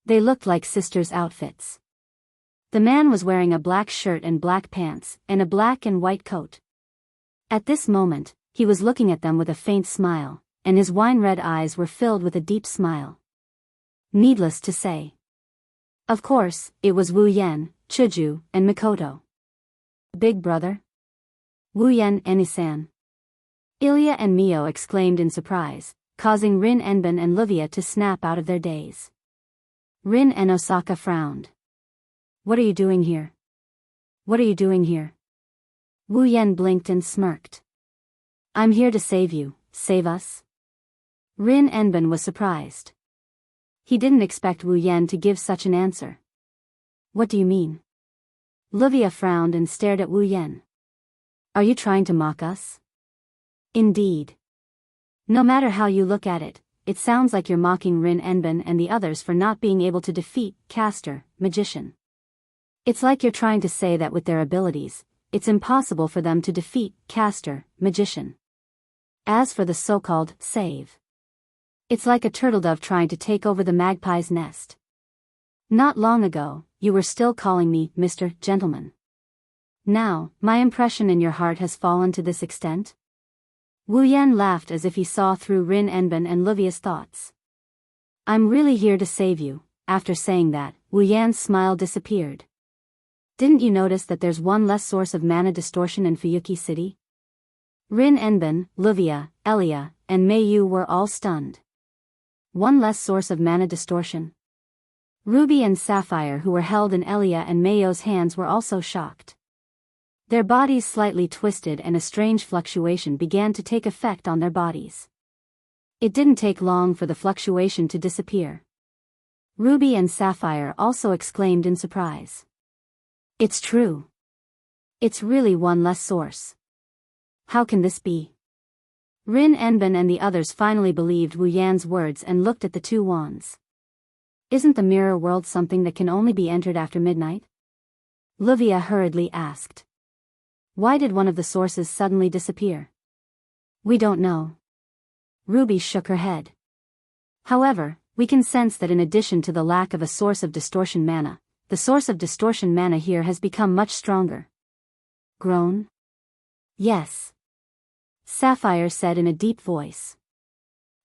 Speaker 1: They looked like sisters' outfits. The man was wearing a black shirt and black pants, and a black and white coat. At this moment, he was looking at them with a faint smile, and his wine-red eyes were filled with a deep smile. Needless to say. Of course, it was Wu Yan, Chuju, and Mikoto. Big brother? Wu Yan Enisan. Ilya and Mio exclaimed in surprise, causing Rin Enben and Livia to snap out of their daze. Rin and Osaka frowned. What are you doing here? What are you doing here? Wu Yan blinked and smirked. I'm here to save you, save us? Rin Enben was surprised. He didn't expect Wu Yan to give such an answer. What do you mean? Livia frowned and stared at Wu Yan. Are you trying to mock us? Indeed. No matter how you look at it, it sounds like you're mocking Rin Enben and the others for not being able to defeat Caster, Magician. It's like you're trying to say that with their abilities, it's impossible for them to defeat Caster, Magician. As for the so-called save, it's like a turtledove trying to take over the magpie's nest. Not long ago, you were still calling me Mr. Gentleman. Now, my impression in your heart has fallen to this extent? Wu Yan laughed as if he saw through Rin Enben and Livia's thoughts. I'm really here to save you. After saying that, Wu Yan's smile disappeared. Didn't you notice that there's one less source of mana distortion in Fuyuki City? Rin Enben, Livia, Elia, and Mei Yu were all stunned. One less source of mana distortion? Ruby and Sapphire, who were held in Elia and Mei Yu's hands, were also shocked. Their bodies slightly twisted and a strange fluctuation began to take effect on their bodies. It didn't take long for the fluctuation to disappear. Ruby and Sapphire also exclaimed in surprise. It's true. It's really one less source. How can this be? Rin Enben and the others finally believed Wu Yan's words and looked at the two wands. Isn't the mirror world something that can only be entered after midnight? Livia hurriedly asked. Why did one of the sources suddenly disappear? We don't know. Ruby shook her head. However, we can sense that in addition to the lack of a source of distortion mana, the source of distortion mana here has become much stronger. Grown? Yes. Sapphire said in a deep voice.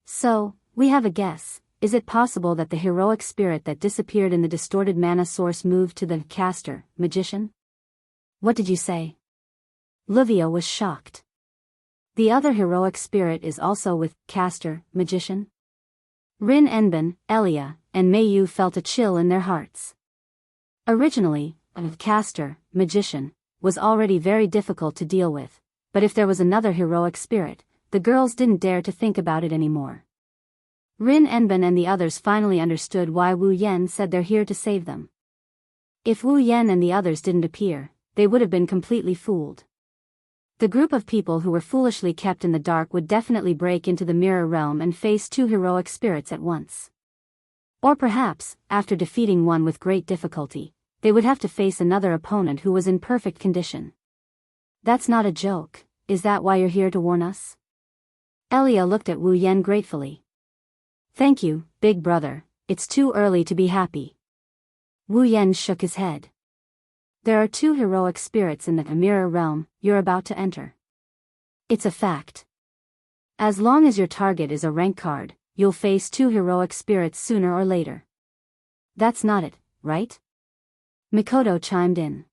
Speaker 1: So, we have a guess. Is it possible that the heroic spirit that disappeared in the distorted mana source moved to the caster, magician? What did you say? Livia was shocked. The other heroic spirit is also with caster, magician? Rin Enben, Elia, and Mei Yu felt a chill in their hearts. Originally, a caster, magician, was already very difficult to deal with, but if there was another heroic spirit, the girls didn't dare to think about it anymore. Rin Enben and the others finally understood why Wu Yan said they're here to save them. If Wu Yan and the others didn't appear, they would have been completely fooled. The group of people who were foolishly kept in the dark would definitely break into the mirror realm and face two heroic spirits at once. Or perhaps, after defeating one with great difficulty, they would have to face another opponent who was in perfect condition. That's not a joke. Is that why you're here to warn us? Elia looked at Wu Yan gratefully. Thank you, big brother, it's too early to be happy. Wu Yan shook his head. There are two heroic spirits in the mirror realm you're about to enter. It's a fact. As long as your target is a rank card, you'll face two heroic spirits sooner or later. That's not it, right? Mikoto chimed in.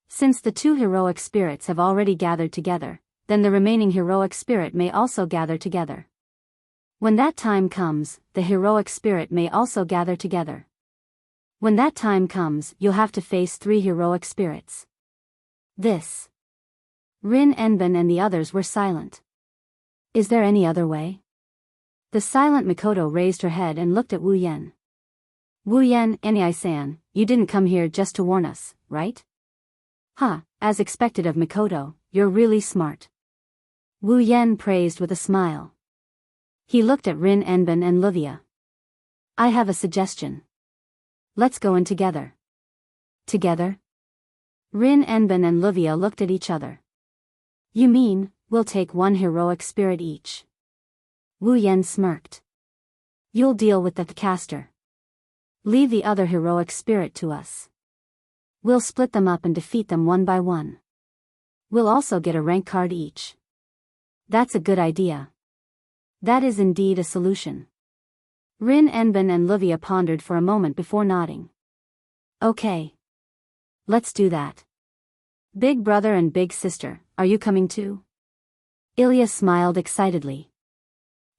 Speaker 1: Since the two heroic spirits have already gathered together, then the remaining heroic spirit may also gather together. When that time comes, the heroic spirit may also gather together. When that time comes, you'll have to face three heroic spirits. This. Rin Enben and the others were silent. Is there any other way? The silent Mikoto raised her head and looked at Wu Yan. Wu Yan, Eni-san, you didn't come here just to warn us, right? As expected of Mikoto, you're really smart. Wu Yan praised with a smile. He looked at Rin Enben and Livia. I have a suggestion. Let's go in together. Together? Rin Enben and Livia looked at each other. You mean, we'll take one heroic spirit each? Wu Yan smirked. You'll deal with the caster. Leave the other heroic spirit to us. We'll split them up and defeat them one by one. We'll also get a rank card each. That's a good idea. That is indeed a solution. Rin Enben and Livia pondered for a moment before nodding. Okay. Let's do that. Big brother and big sister, are you coming too? Ilya smiled excitedly.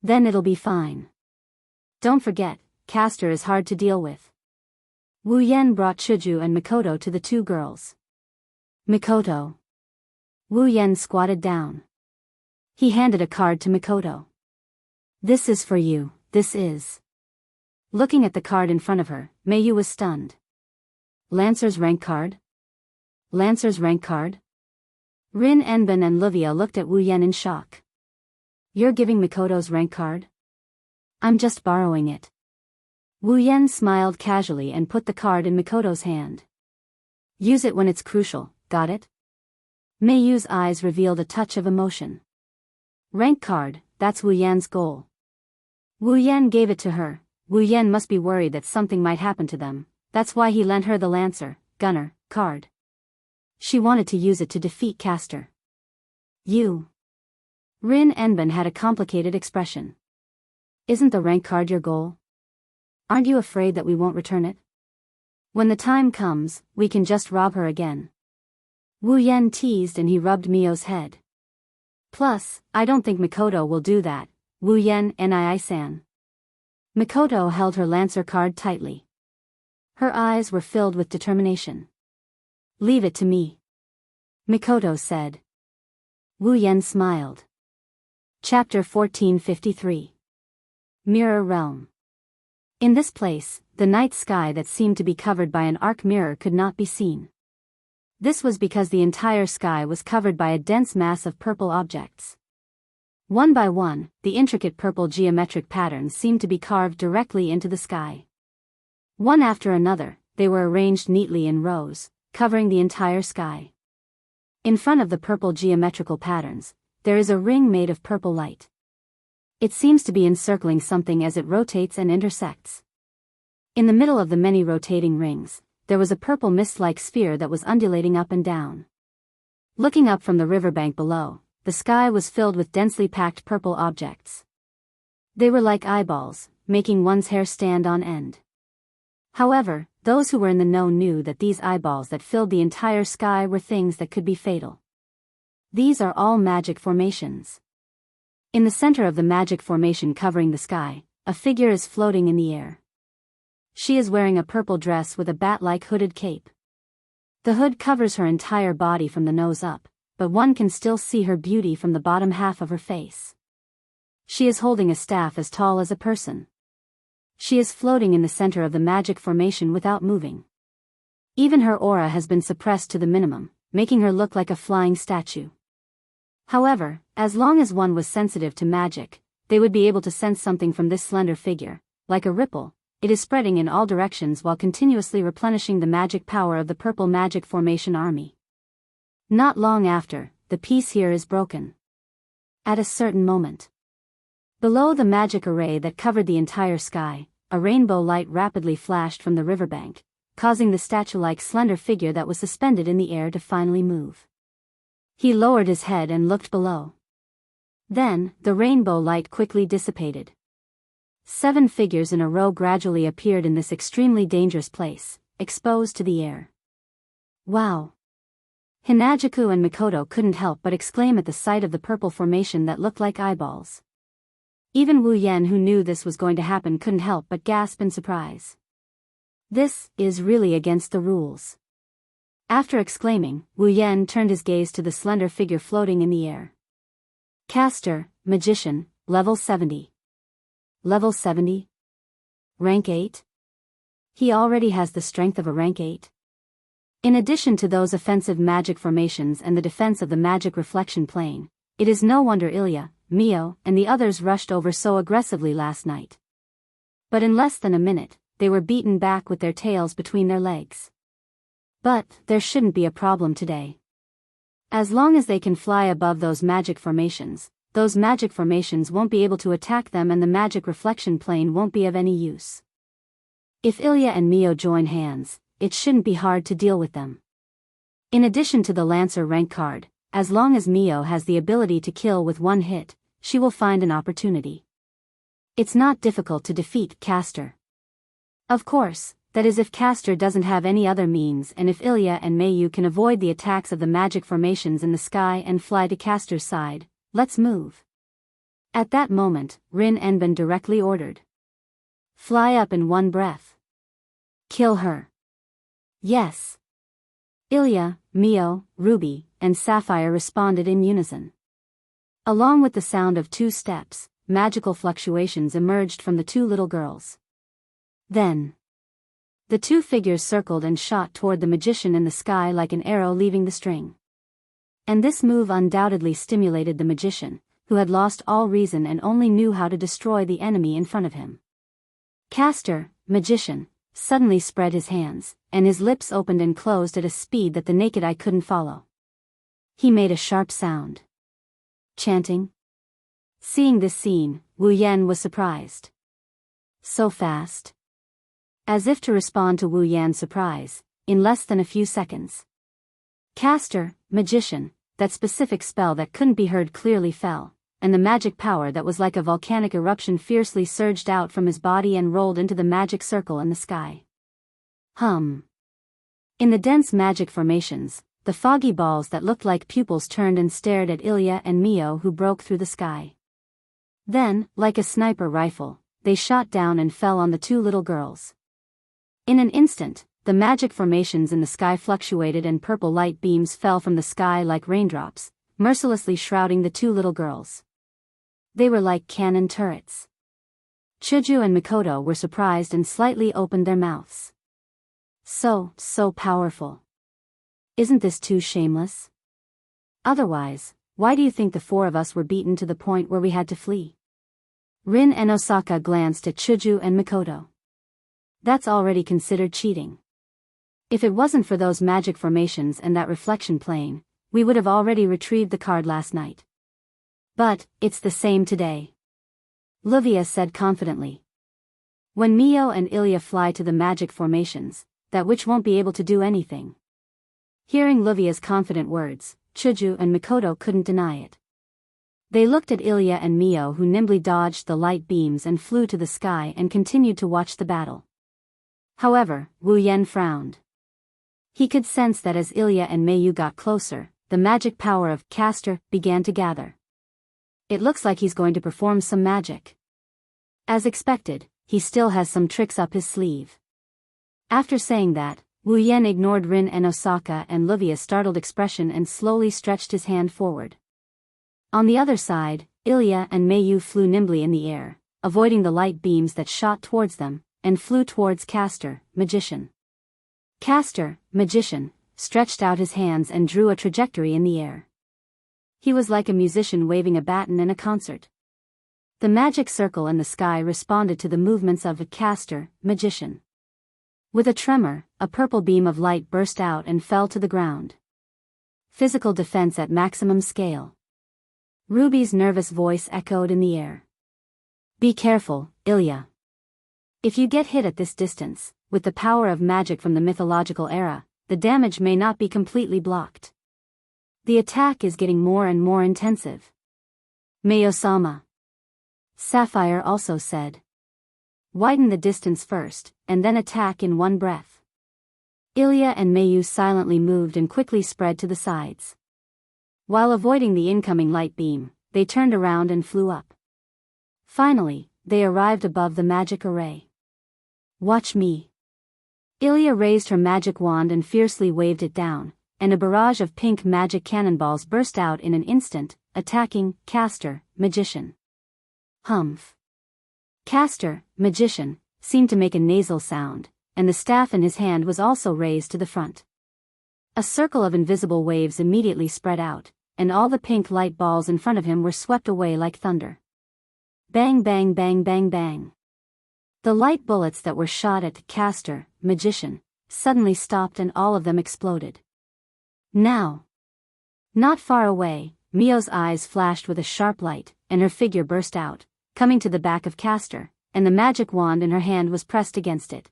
Speaker 1: Then it'll be fine. Don't forget, Castor is hard to deal with. Wu Yan brought Chuju and Mikoto to the two girls. Mikoto. Wu Yan squatted down. He handed a card to Mikoto. This is for you, this is. Looking at the card in front of her, Meiyu was stunned. Lancer's rank card? Lancer's rank card? Rin Enbin and Livia looked at Wu Yan in shock. You're giving Mikoto's rank card? I'm just borrowing it. Wu Yan smiled casually and put the card in Mikoto's hand. Use it when it's crucial, got it? Meiyu's eyes revealed a touch of emotion. Rank card, that's Wu Yan's goal. Wu Yan gave it to her. Wu Yan must be worried that something might happen to them, that's why he lent her the Lancer, Gunner, card. She wanted to use it to defeat Castor. You. Rin Enbin had a complicated expression. Isn't the rank card your goal? Aren't you afraid that we won't return it? When the time comes, we can just rob her again. Wu Yan teased and he rubbed Mio's head. Plus, I don't think Mikoto will do that, Wu Yan Nii-san. Mikoto held her Lancer card tightly. Her eyes were filled with determination. Leave it to me. Mikoto said. Wu Yan smiled. Chapter 1453. Mirror Realm. In this place, the night sky that seemed to be covered by an arc mirror could not be seen. This was because the entire sky was covered by a dense mass of purple objects. One by one, the intricate purple geometric patterns seemed to be carved directly into the sky. One after another, they were arranged neatly in rows, covering the entire sky. In front of the purple geometrical patterns, there is a ring made of purple light. It seems to be encircling something as it rotates and intersects. In the middle of the many rotating rings, there was a purple mist-like sphere that was undulating up and down. Looking up from the riverbank below, the sky was filled with densely packed purple objects. They were like eyeballs, making one's hair stand on end. However, those who were in the know knew that these eyeballs that filled the entire sky were things that could be fatal. These are all magic formations. In the center of the magic formation covering the sky, a figure is floating in the air. She is wearing a purple dress with a bat-like hooded cape. The hood covers her entire body from the nose up, but one can still see her beauty from the bottom half of her face. She is holding a staff as tall as a person. She is floating in the center of the magic formation without moving. Even her aura has been suppressed to the minimum, making her look like a flying statue. However, as long as one was sensitive to magic, they would be able to sense something from this slender figure. Like a ripple, it is spreading in all directions while continuously replenishing the magic power of the purple magic formation army. Not long after, the peace here is broken. At a certain moment. Below the magic array that covered the entire sky, a rainbow light rapidly flashed from the riverbank, causing the statue-like slender figure that was suspended in the air to finally move. He lowered his head and looked below. Then, the rainbow light quickly dissipated. 7 figures in a row gradually appeared in this extremely dangerous place, exposed to the air. Wow! Hinajuku and Mikoto couldn't help but exclaim at the sight of the purple formation that looked like eyeballs. Even Wu Yan, who knew this was going to happen, couldn't help but gasp in surprise. This is really against the rules. After exclaiming, Wu Yan turned his gaze to the slender figure floating in the air. Caster, Magician, level 70. Level 70? Rank 8? He already has the strength of a rank 8. In addition to those offensive magic formations and the defense of the magic reflection plane, it is no wonder Ilya, Mio, and the others rushed over so aggressively last night. But in less than a minute, they were beaten back with their tails between their legs. But there shouldn't be a problem today. As long as they can fly above those magic formations won't be able to attack them and the magic reflection plane won't be of any use. If Ilya and Mio join hands, it shouldn't be hard to deal with them. In addition to the Lancer rank card, as long as Mio has the ability to kill with one hit, she will find an opportunity. It's not difficult to defeat Castor. Of course, that is if Castor doesn't have any other means, and if Ilya and Meiyu can avoid the attacks of the magic formations in the sky and fly to Castor's side, let's move. At that moment, Rin Enbin directly ordered. Fly up in one breath. Kill her. Yes. Ilya, Mio, Ruby, and Sapphire responded in unison. Along with the sound of 2 steps, magical fluctuations emerged from the 2 little girls. Then, the 2 figures circled and shot toward the magician in the sky like an arrow leaving the string. And this move undoubtedly stimulated the magician, who had lost all reason and only knew how to destroy the enemy in front of him. Caster, magician, suddenly spread his hands, and his lips opened and closed at a speed that the naked eye couldn't follow. He made a sharp sound. Chanting. Seeing this scene, Wu Yan was surprised. So fast. As if to respond to Wu Yan's surprise, in less than a few seconds. Caster, magician, that specific spell that couldn't be heard clearly fell, and the magic power that was like a volcanic eruption fiercely surged out from his body and rolled into the magic circle in the sky. Hum. In the dense magic formations, the foggy balls that looked like pupils turned and stared at Ilya and Mio, who broke through the sky. Then, like a sniper rifle, they shot down and fell on the 2 little girls. In an instant, the magic formations in the sky fluctuated and purple light beams fell from the sky like raindrops, mercilessly shrouding the 2 little girls. They were like cannon turrets. Chuju and Mikoto were surprised and slightly opened their mouths. So powerful. Isn't this too shameless? Otherwise, why do you think the 4 of us were beaten to the point where we had to flee? Rin and Osaka glanced at Chuju and Mikoto. That's already considered cheating. If it wasn't for those magic formations and that reflection plane, we would have already retrieved the card last night. But, it's the same today. Livia said confidently. When Mio and Ilya fly to the magic formations, that witch won't be able to do anything. Hearing Livia's confident words, Chuju and Mikoto couldn't deny it. They looked at Ilya and Mio, who nimbly dodged the light beams and flew to the sky and continued to watch the battle. However, Wu Yan frowned. He could sense that as Ilya and Mayu got closer, the magic power of Caster began to gather. It looks like he's going to perform some magic. As expected, he still has some tricks up his sleeve. After saying that, Wu Yan ignored Rin and Osaka and Livia's startled expression and slowly stretched his hand forward. On the other side, Ilya and Mayu flew nimbly in the air, avoiding the light beams that shot towards them, and flew towards Caster, magician. Caster, magician, stretched out his hands and drew a trajectory in the air. He was like a musician waving a baton in a concert. The magic circle in the sky responded to the movements of a Caster, magician. With a tremor, a purple beam of light burst out and fell to the ground. Physical defense at maximum scale. Ruby's nervous voice echoed in the air. Be careful, Ilya. If you get hit at this distance, with the power of magic from the mythological era, the damage may not be completely blocked. The attack is getting more and more intensive. Mayo-sama. Sapphire also said. Widen the distance first, and then attack in one breath. Ilya and Mayu silently moved and quickly spread to the sides. While avoiding the incoming light beam, they turned around and flew up. Finally, they arrived above the magic array. Watch me. Ilya raised her magic wand and fiercely waved it down, and a barrage of pink magic cannonballs burst out in an instant, attacking Caster, magician. Humph. Caster, magician, seemed to make a nasal sound, and the staff in his hand was also raised to the front. A circle of invisible waves immediately spread out, and all the pink light balls in front of him were swept away like thunder. Bang bang bang bang bang. The light bullets that were shot at Caster, magician, suddenly stopped and all of them exploded. Now. Not far away, Mio's eyes flashed with a sharp light, and her figure burst out, coming to the back of Caster, and the magic wand in her hand was pressed against it.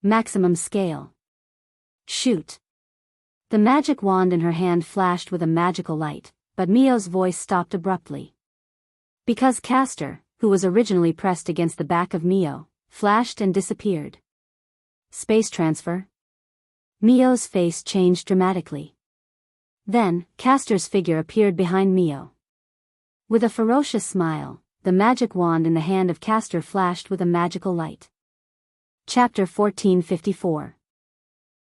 Speaker 1: Maximum scale. Shoot. The magic wand in her hand flashed with a magical light, but Mio's voice stopped abruptly. Because Caster, who was originally pressed against the back of Mio, flashed and disappeared. Space transfer. Mio's face changed dramatically. Then, Caster's figure appeared behind Mio. With a ferocious smile, the magic wand in the hand of Castor flashed with a magical light. Chapter 1454.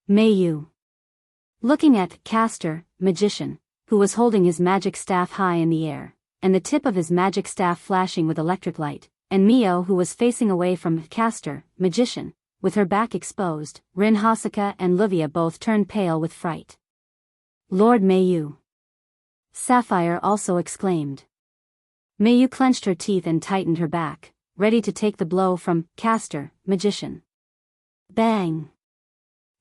Speaker 1: Mei Yu. Looking at Castor, magician, who was holding his magic staff high in the air, and the tip of his magic staff flashing with electric light, and Mio who was facing away from Castor, magician, with her back exposed, Rin Hosoka and Livia both turned pale with fright. Lord Mei Yu. Sapphire also exclaimed. Mei Yu clenched her teeth and tightened her back, ready to take the blow from Castor, magician. Bang!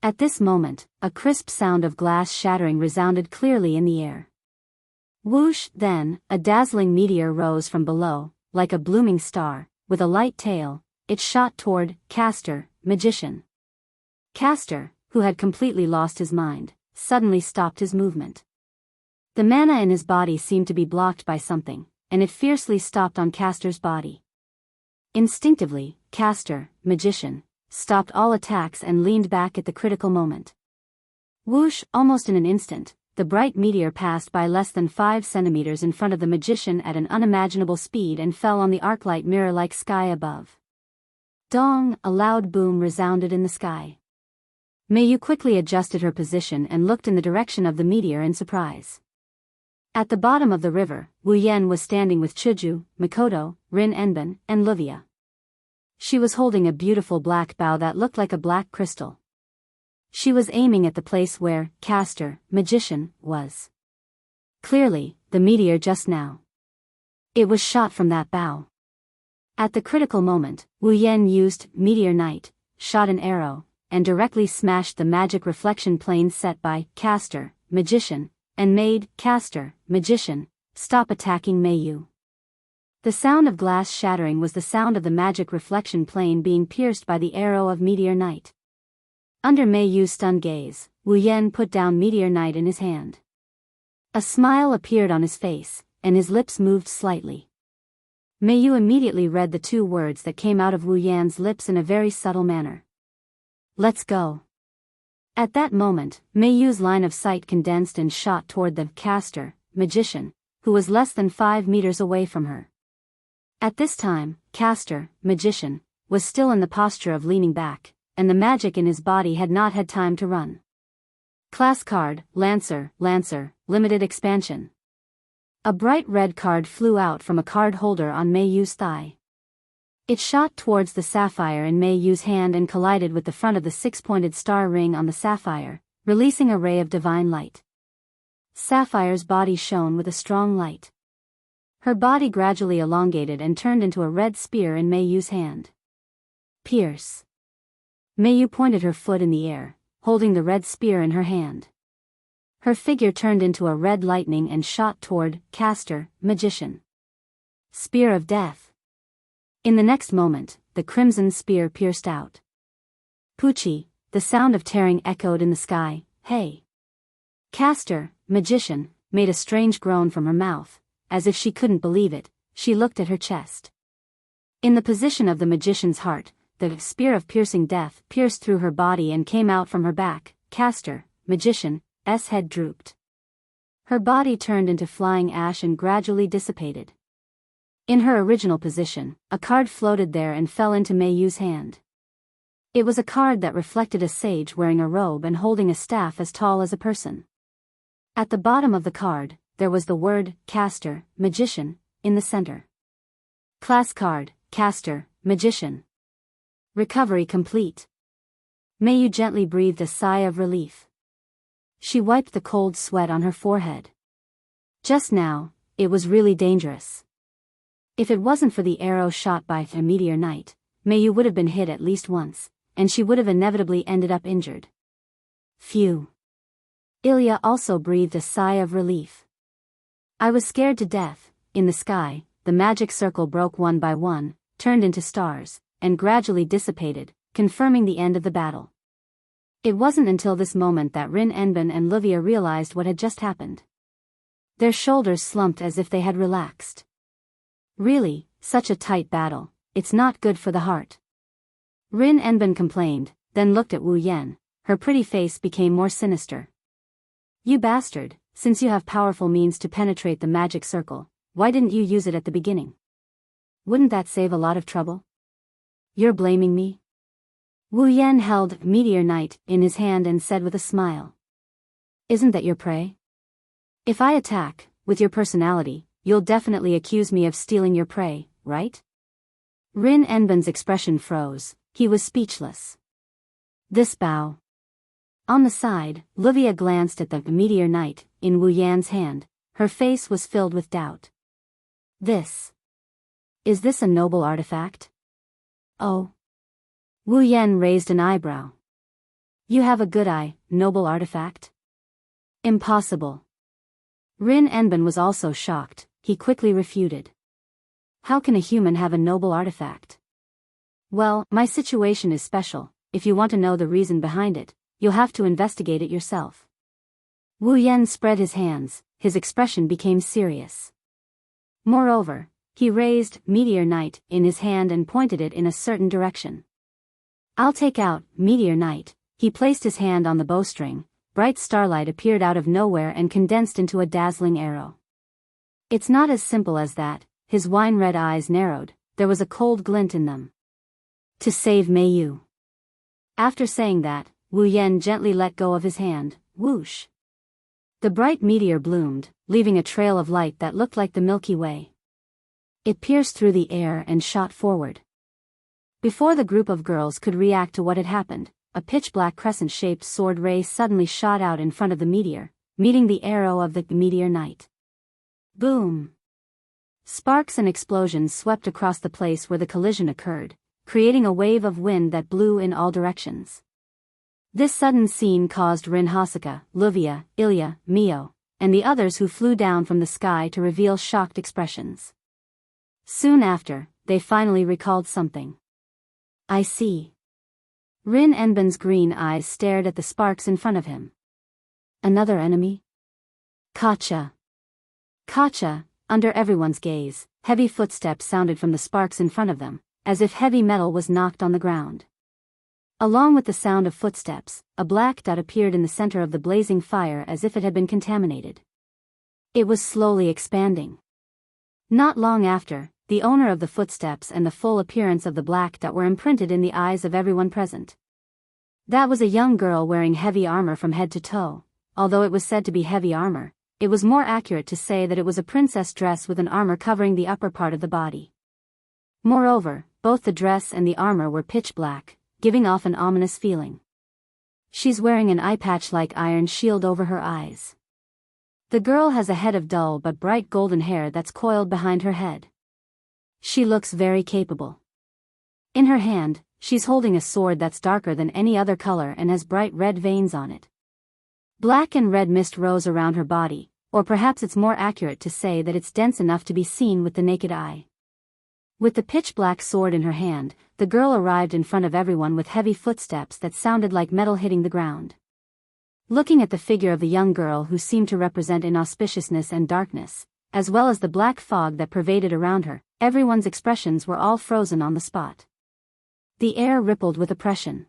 Speaker 1: At this moment, a crisp sound of glass shattering resounded clearly in the air. Whoosh! Then, a dazzling meteor rose from below, like a blooming star, with a light tail. It shot toward Castor, magician. Castor, who had completely lost his mind, suddenly stopped his movement. The mana in his body seemed to be blocked by something, and it fiercely stopped on Castor's body. Instinctively, Castor, magician, stopped all attacks and leaned back at the critical moment. Whoosh! Almost in an instant, the bright meteor passed by less than 5 centimeters in front of the magician at an unimaginable speed and fell on the arclight mirror-like sky above. Dong! A loud boom resounded in the sky. Mei Yu quickly adjusted her position and looked in the direction of the meteor in surprise. At the bottom of the river, Wu Yan was standing with Chuju, Mikoto, Rin Enben, and Livia. She was holding a beautiful black bow that looked like a black crystal. She was aiming at the place where Castor, magician, was. Clearly, the meteor just now. It was shot from that bow. At the critical moment, Wu Yan used Meteor Knight, shot an arrow, and directly smashed the magic reflection plane set by Castor, magician, and made Castor, magician, stop attacking Mei Yu. The sound of glass shattering was the sound of the magic reflection plane being pierced by the arrow of Meteor Knight. Under Mei Yu's stunned gaze, Wu Yan put down Meteor Knight in his hand. A smile appeared on his face, and his lips moved slightly. Mei Yu immediately read the 2 words that came out of Wu Yan's lips in a very subtle manner. Let's go. At that moment, Mei Yu's line of sight condensed and shot toward the Castor, magician, who was less than 5 meters away from her. At this time, Castor, magician, was still in the posture of leaning back, and the magic in his body had not had time to run. Class card, Lancer, limited expansion. A bright red card flew out from a card holder on Mei Yu's thigh. It shot towards the sapphire in Mei Yu's hand and collided with the front of the 6-pointed star ring on the sapphire, releasing a ray of divine light. Sapphire's body shone with a strong light. Her body gradually elongated and turned into a red spear in Mei Yu's hand. Pierce. Mei Yu pointed her foot in the air, holding the red spear in her hand. Her figure turned into a red lightning and shot toward Castor, magician. Spear of death. In the next moment, the crimson spear pierced out. Poochie, the sound of tearing echoed in the sky. Hey! Castor, magician, made a strange groan from her mouth. As if she couldn't believe it, she looked at her chest. In the position of the magician's heart, the spear of piercing death pierced through her body and came out from her back. Castor, magician's head drooped. Her body turned into flying ash and gradually dissipated. In her original position, a card floated there and fell into Mei Yu's hand. It was a card that reflected a sage wearing a robe and holding a staff as tall as a person. At the bottom of the card, there was the word, Castor, magician, in the center. Class card, Castor, magician. Recovery complete. Mei Yu gently breathed a sigh of relief. She wiped the cold sweat on her forehead. Just now, it was really dangerous. If it wasn't for the arrow shot by a Meteor Knight, Mei Yu would have been hit at least once, and she would have inevitably ended up injured. Phew. Ilya also breathed a sigh of relief. I was scared to death. In the sky, the magic circle broke one by one, turned into stars, and gradually dissipated, confirming the end of the battle. It wasn't until this moment that Rin Enben and Livia realized what had just happened. Their shoulders slumped as if they had relaxed. Really, such a tight battle, it's not good for the heart. Rin Enben complained, then looked at Wu Yan. Her pretty face became more sinister. You bastard, since you have powerful means to penetrate the magic circle, why didn't you use it at the beginning? Wouldn't that save a lot of trouble? You're blaming me? Wu Yan held Meteor Knight in his hand and said with a smile. Isn't that your prey? If I attack, with your personality, you'll definitely accuse me of stealing your prey, right? Rin Enben's expression froze, he was speechless. This bow. On the side, Livia glanced at the Meteor Knight in Wu Yan's hand, her face was filled with doubt. Is this a noble artifact? Oh. Wu Yan raised an eyebrow. You have a good eye, noble artifact? Impossible. Rin Enben was also shocked, he quickly refuted. How can a human have a noble artifact? Well, my situation is special, if you want to know the reason behind it, you'll have to investigate it yourself. Wu Yan spread his hands, his expression became serious. Moreover, he raised Meteor Knight in his hand and pointed it in a certain direction. I'll take out Meteor Knight. He placed his hand on the bowstring, bright starlight appeared out of nowhere and condensed into a dazzling arrow. It's not as simple as that, his wine-red eyes narrowed, there was a cold glint in them. To save Mei Yu. After saying that, Wu Yan gently let go of his hand, whoosh. The bright meteor bloomed, leaving a trail of light that looked like the Milky Way. It pierced through the air and shot forward. Before the group of girls could react to what had happened, a pitch-black crescent-shaped sword ray suddenly shot out in front of the meteor, meeting the arrow of the Meteor Knight. Boom! Sparks and explosions swept across the place where the collision occurred, creating a wave of wind that blew in all directions. This sudden scene caused Rin Hasaka, Livia, Ilya, Mio, and the others who flew down from the sky to reveal shocked expressions. Soon after, they finally recalled something. I see. Rin Enben's green eyes stared at the sparks in front of him. Another enemy? Kacha. Kacha, under everyone's gaze, heavy footsteps sounded from the sparks in front of them, as if heavy metal was knocked on the ground. Along with the sound of footsteps, a black dot appeared in the center of the blazing fire as if it had been contaminated. It was slowly expanding. Not long after, the owner of the footsteps and the full appearance of the black dot were imprinted in the eyes of everyone present. That was a young girl wearing heavy armor from head to toe. Although it was said to be heavy armor, it was more accurate to say that it was a princess dress with an armor covering the upper part of the body. Moreover, both the dress and the armor were pitch black, giving off an ominous feeling. She's wearing an eye patch-like iron shield over her eyes. The girl has a head of dull but bright golden hair that's coiled behind her head. She looks very capable. In her hand, she's holding a sword that's darker than any other color and has bright red veins on it. Black and red mist rose around her body, or perhaps it's more accurate to say that it's dense enough to be seen with the naked eye. With the pitch-black sword in her hand, the girl arrived in front of everyone with heavy footsteps that sounded like metal hitting the ground. Looking at the figure of the young girl who seemed to represent inauspiciousness and darkness, as well as the black fog that pervaded around her, everyone's expressions were all frozen on the spot. The air rippled with oppression.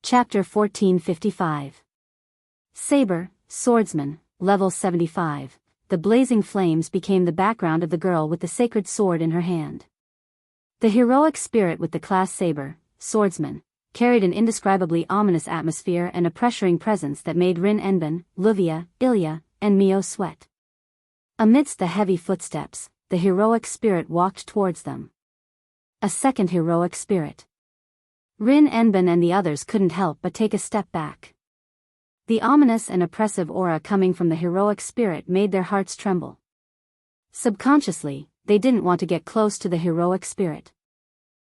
Speaker 1: Chapter 1455. Saber, Swordsman, Level 75. The blazing flames became the background of the girl with the sacred sword in her hand. The heroic spirit with the class Saber, Swordsman, carried an indescribably ominous atmosphere and a pressuring presence that made Rin Enben, Livia, Ilya, and Mio sweat. Amidst the heavy footsteps, the heroic spirit walked towards them. A second heroic spirit. Rin Enben and the others couldn't help but take a step back. The ominous and oppressive aura coming from the heroic spirit made their hearts tremble. Subconsciously, they didn't want to get close to the heroic spirit.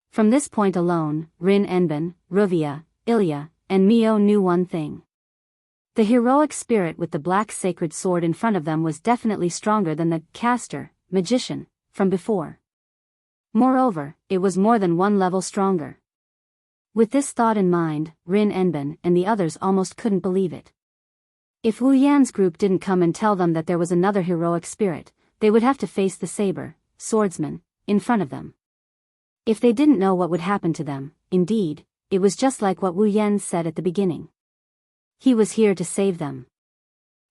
Speaker 1: From this point alone, Rin Enben, Ruvia, Ilya, and Mio knew one thing. The heroic spirit with the black sacred sword in front of them was definitely stronger than the caster, magician, from before. Moreover, it was more than one level stronger. With this thought in mind, Rin Enben and the others almost couldn't believe it. If Wu Yan's group didn't come and tell them that there was another heroic spirit, they would have to face the Saber, Swordsman, in front of them. If they didn't know what would happen to them, indeed, it was just like what Wu Yan said at the beginning. He was here to save them.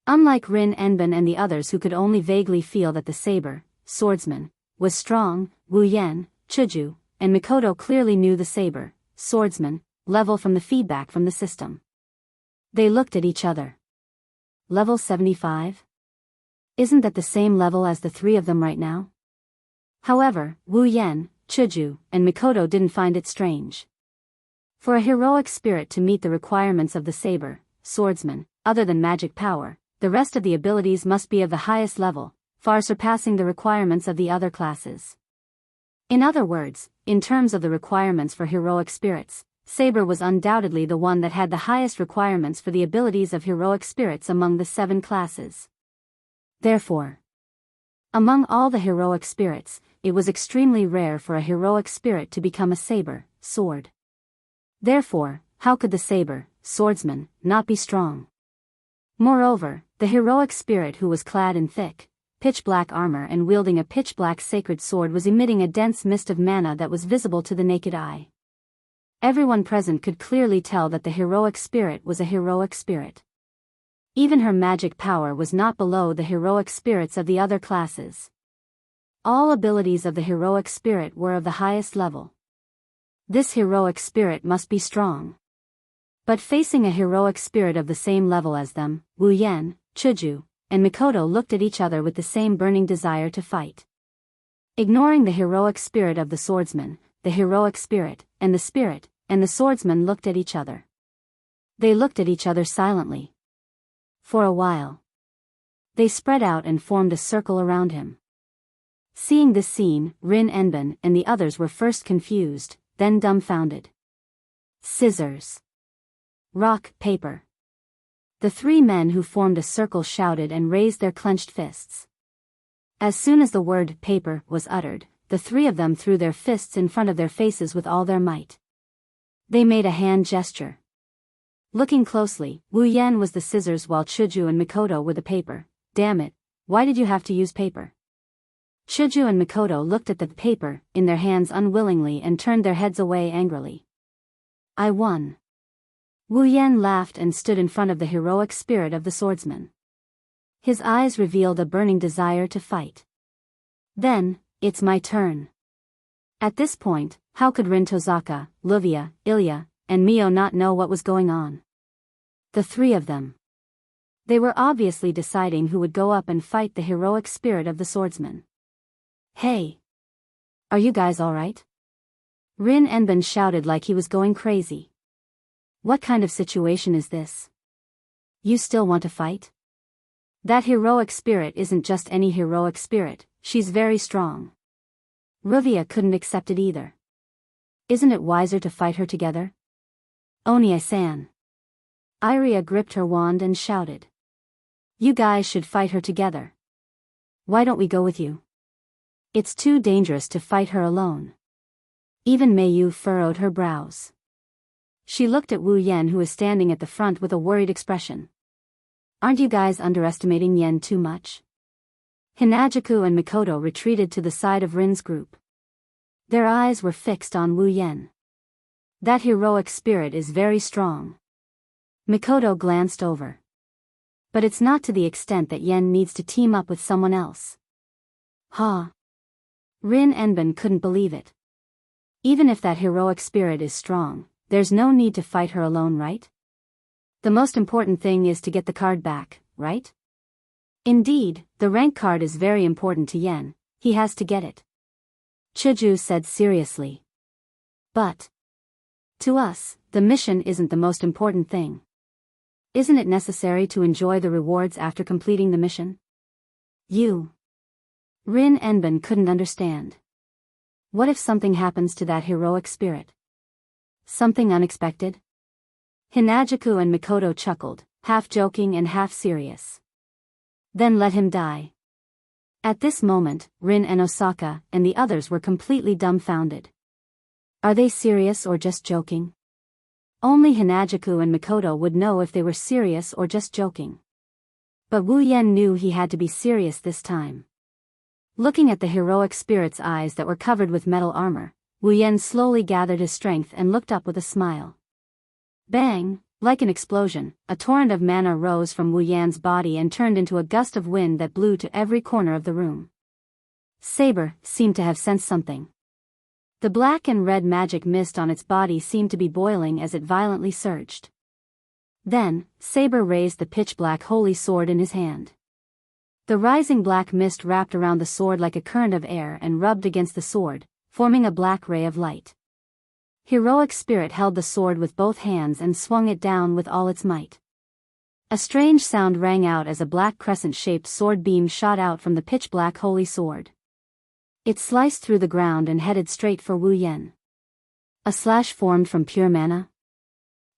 Speaker 1: Unlike Rin Enben and the others who could only vaguely feel that the Saber, swordsman, was strong. Wu Yan, Chuju, and Mikoto clearly knew the saber, swordsman, level from the feedback from the system. They looked at each other. Level 75? Isn't that the same level as the three of them right now? However, Wu Yan, Chuju, and Mikoto didn't find it strange. For a heroic spirit to meet the requirements of the saber, swordsman, other than magic power, the rest of the abilities must be of the highest level, far surpassing the requirements of the other classes. In other words, in terms of the requirements for heroic spirits, saber was undoubtedly the one that had the highest requirements for the abilities of heroic spirits among the 7 classes. Therefore, among all the heroic spirits, it was extremely rare for a heroic spirit to become a saber, sword. Therefore, how could the saber, swordsman, not be strong? Moreover, the heroic spirit who was clad in thick, pitch-black armor and wielding a pitch-black sacred sword was emitting a dense mist of mana that was visible to the naked eye. Everyone present could clearly tell that the heroic spirit was a heroic spirit. Even her magic power was not below the heroic spirits of the other classes. All abilities of the heroic spirit were of the highest level. This heroic spirit must be strong. But facing a heroic spirit of the same level as them, Wu Yan, Chuju, and Mikoto looked at each other with the same burning desire to fight. Ignoring the heroic spirit of the swordsman, the heroic spirit, and the swordsman looked at each other. They looked at each other silently. For a while, they spread out and formed a circle around him. Seeing this scene, Rin Enben and the others were first confused, then dumbfounded. Scissors. Rock, paper. The 3 men who formed a circle shouted and raised their clenched fists. As soon as the word paper was uttered, the 3 of them threw their fists in front of their faces with all their might. They made a hand gesture. Looking closely, Wu Yan was the scissors while Chuju and Mikoto were the paper. Damn it, why did you have to use paper? Chuju and Mikoto looked at the paper in their hands unwillingly and turned their heads away angrily. I won. Wu Yan laughed and stood in front of the heroic spirit of the swordsman. His eyes revealed a burning desire to fight. Then, it's my turn. At this point, how could Rin Tozaka, Luvia, Ilya, and Mio not know what was going on? The 3 of them. They were obviously deciding who would go up and fight the heroic spirit of the swordsman. Hey! Are you guys alright? Rin Enben shouted like he was going crazy. What kind of situation is this? You still want to fight? That heroic spirit isn't just any heroic spirit, she's very strong. Ruvia couldn't accept it either. Isn't it wiser to fight her together? Onie-san. Iria gripped her wand and shouted. You guys should fight her together. Why don't we go with you? It's too dangerous to fight her alone. Even Mayu furrowed her brows. She looked at Wu Yan who was standing at the front with a worried expression. Aren't you guys underestimating Yen too much? Hinajuku and Mikoto retreated to the side of Rin's group. Their eyes were fixed on Wu Yan. That heroic spirit is very strong. Mikoto glanced over. But it's not to the extent that Yen needs to team up with someone else. Huh? Rin Enben couldn't believe it. Even if that heroic spirit is strong, there's no need to fight her alone, right? The most important thing is to get the card back, right? Indeed, the rank card is very important to Yen, he has to get it. Chuju said seriously. But to us, the mission isn't the most important thing. Isn't it necessary to enjoy the rewards after completing the mission? Rin Enben couldn't understand. What if something happens to that heroic spirit? Something unexpected? Hinajuku and Mikoto chuckled, half joking and half serious. Then let him die. At this moment, Rin and Osaka and the others were completely dumbfounded. Are they serious or just joking? Only Hinajuku and Mikoto would know if they were serious or just joking. But Wu Yan knew he had to be serious this time. Looking at the heroic spirit's eyes that were covered with metal armor, Wu Yan slowly gathered his strength and looked up with a smile. Bang! Like an explosion, a torrent of mana rose from Wu Yan's body and turned into a gust of wind that blew to every corner of the room. Saber seemed to have sensed something. The black and red magic mist on its body seemed to be boiling as it violently surged. Then, Saber raised the pitch-black holy sword in his hand. The rising black mist wrapped around the sword like a current of air and rubbed against the sword, forming a black ray of light. Heroic Spirit held the sword with both hands and swung it down with all its might. A strange sound rang out as a black crescent-shaped sword beam shot out from the pitch-black holy sword. It sliced through the ground and headed straight for Wu Yan. A slash formed from pure mana?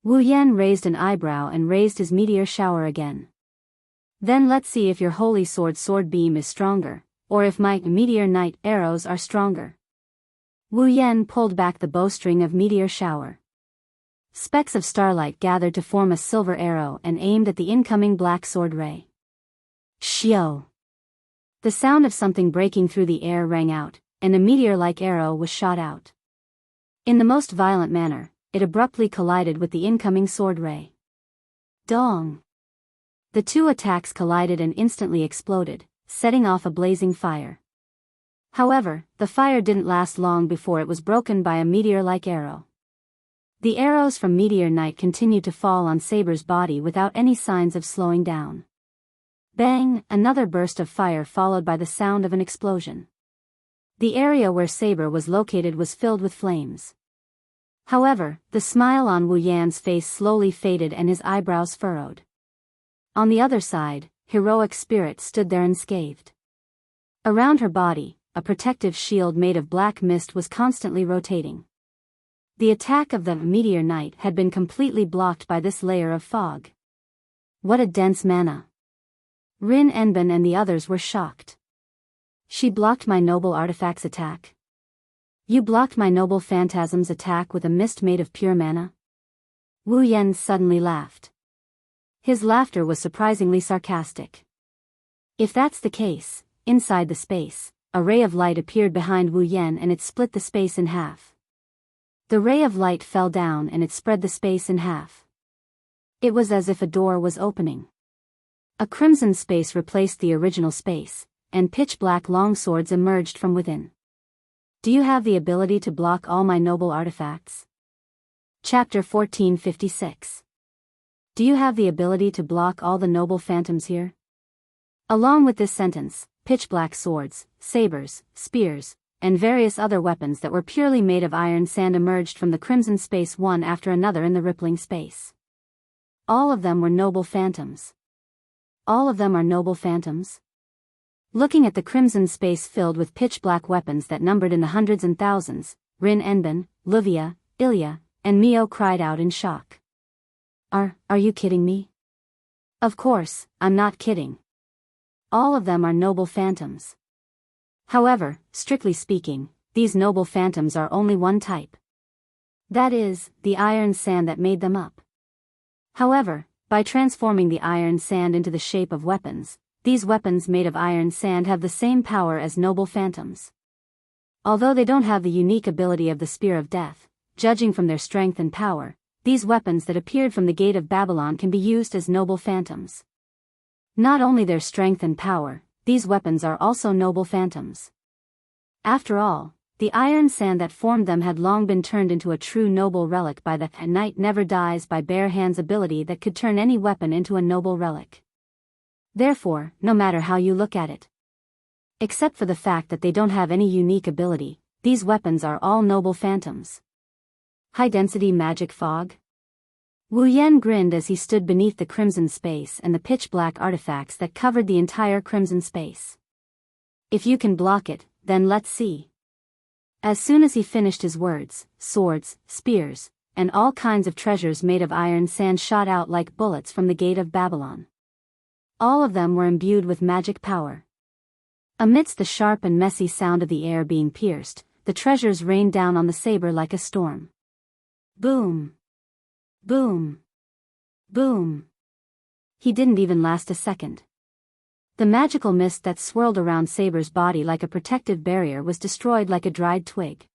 Speaker 1: Wu Yan raised an eyebrow and raised his meteor shower again. Then let's see if your holy sword beam is stronger, or if my meteor knight arrows are stronger. Wu Yan pulled back the bowstring of meteor shower. Specks of starlight gathered to form a silver arrow and aimed at the incoming black sword ray. Shio! The sound of something breaking through the air rang out, and a meteor-like arrow was shot out. In the most violent manner, it abruptly collided with the incoming sword ray. Dong! The two attacks collided and instantly exploded, setting off a blazing fire. However, the fire didn't last long before it was broken by a meteor-like arrow. The arrows from Meteor Knight continued to fall on Saber's body without any signs of slowing down. Bang! Another burst of fire followed by the sound of an explosion. The area where Saber was located was filled with flames. However, the smile on Wu Yan's face slowly faded and his eyebrows furrowed. On the other side, Heroic Spirit stood there unscathed. Around her body, a protective shield made of black mist was constantly rotating. The attack of the Meteor Knight had been completely blocked by this layer of fog. What a dense mana! Rin Enbin and the others were shocked. She blocked my noble artifact's attack. You blocked my noble phantasm's attack with a mist made of pure mana? Wu Yan suddenly laughed. His laughter was surprisingly sarcastic. If that's the case, inside the space, a ray of light appeared behind Wu Yan and it split the space in half. The ray of light fell down and it spread the space in half. It was as if a door was opening. A crimson space replaced the original space, and pitch-black longswords emerged from within. Do you have the ability to block all my noble artifacts? Chapter 1456. Do you have the ability to block all the noble phantoms here? Along with this sentence, pitch-black swords, sabers, spears, and various other weapons that were purely made of iron sand emerged from the crimson space one after another in the rippling space. All of them were noble phantoms. All of them are noble phantoms? Looking at the crimson space filled with pitch-black weapons that numbered in the hundreds and thousands, Rin Enbin, Luvia, Ilya, and Mio cried out in shock. Are you kidding me? Of course, I'm not kidding. All of them are noble phantoms. However, strictly speaking, these noble phantoms are only one type. That is, the iron sand that made them up. However, by transforming the iron sand into the shape of weapons, these weapons made of iron sand have the same power as noble phantoms. Although they don't have the unique ability of the Spear of Death, judging from their strength and power, these weapons that appeared from the Gate of Babylon can be used as noble phantoms. Not only their strength and power, these weapons are also noble phantoms. After all, the iron sand that formed them had long been turned into a true noble relic by the Knight Never Dies by Bare Hands ability that could turn any weapon into a noble relic. Therefore, no matter how you look at it, except for the fact that they don't have any unique ability, these weapons are all noble phantoms. High-density magic fog? Wu Yan grinned as he stood beneath the crimson space and the pitch-black artifacts that covered the entire crimson space. If you can block it, then let's see. As soon as he finished his words, swords, spears, and all kinds of treasures made of iron sand shot out like bullets from the Gate of Babylon. All of them were imbued with magic power. Amidst the sharp and messy sound of the air being pierced, the treasures rained down on the saber like a storm. Boom! Boom! Boom! He didn't even last a second. The magical mist that swirled around Saber's body like a protective barrier was destroyed like a dried twig.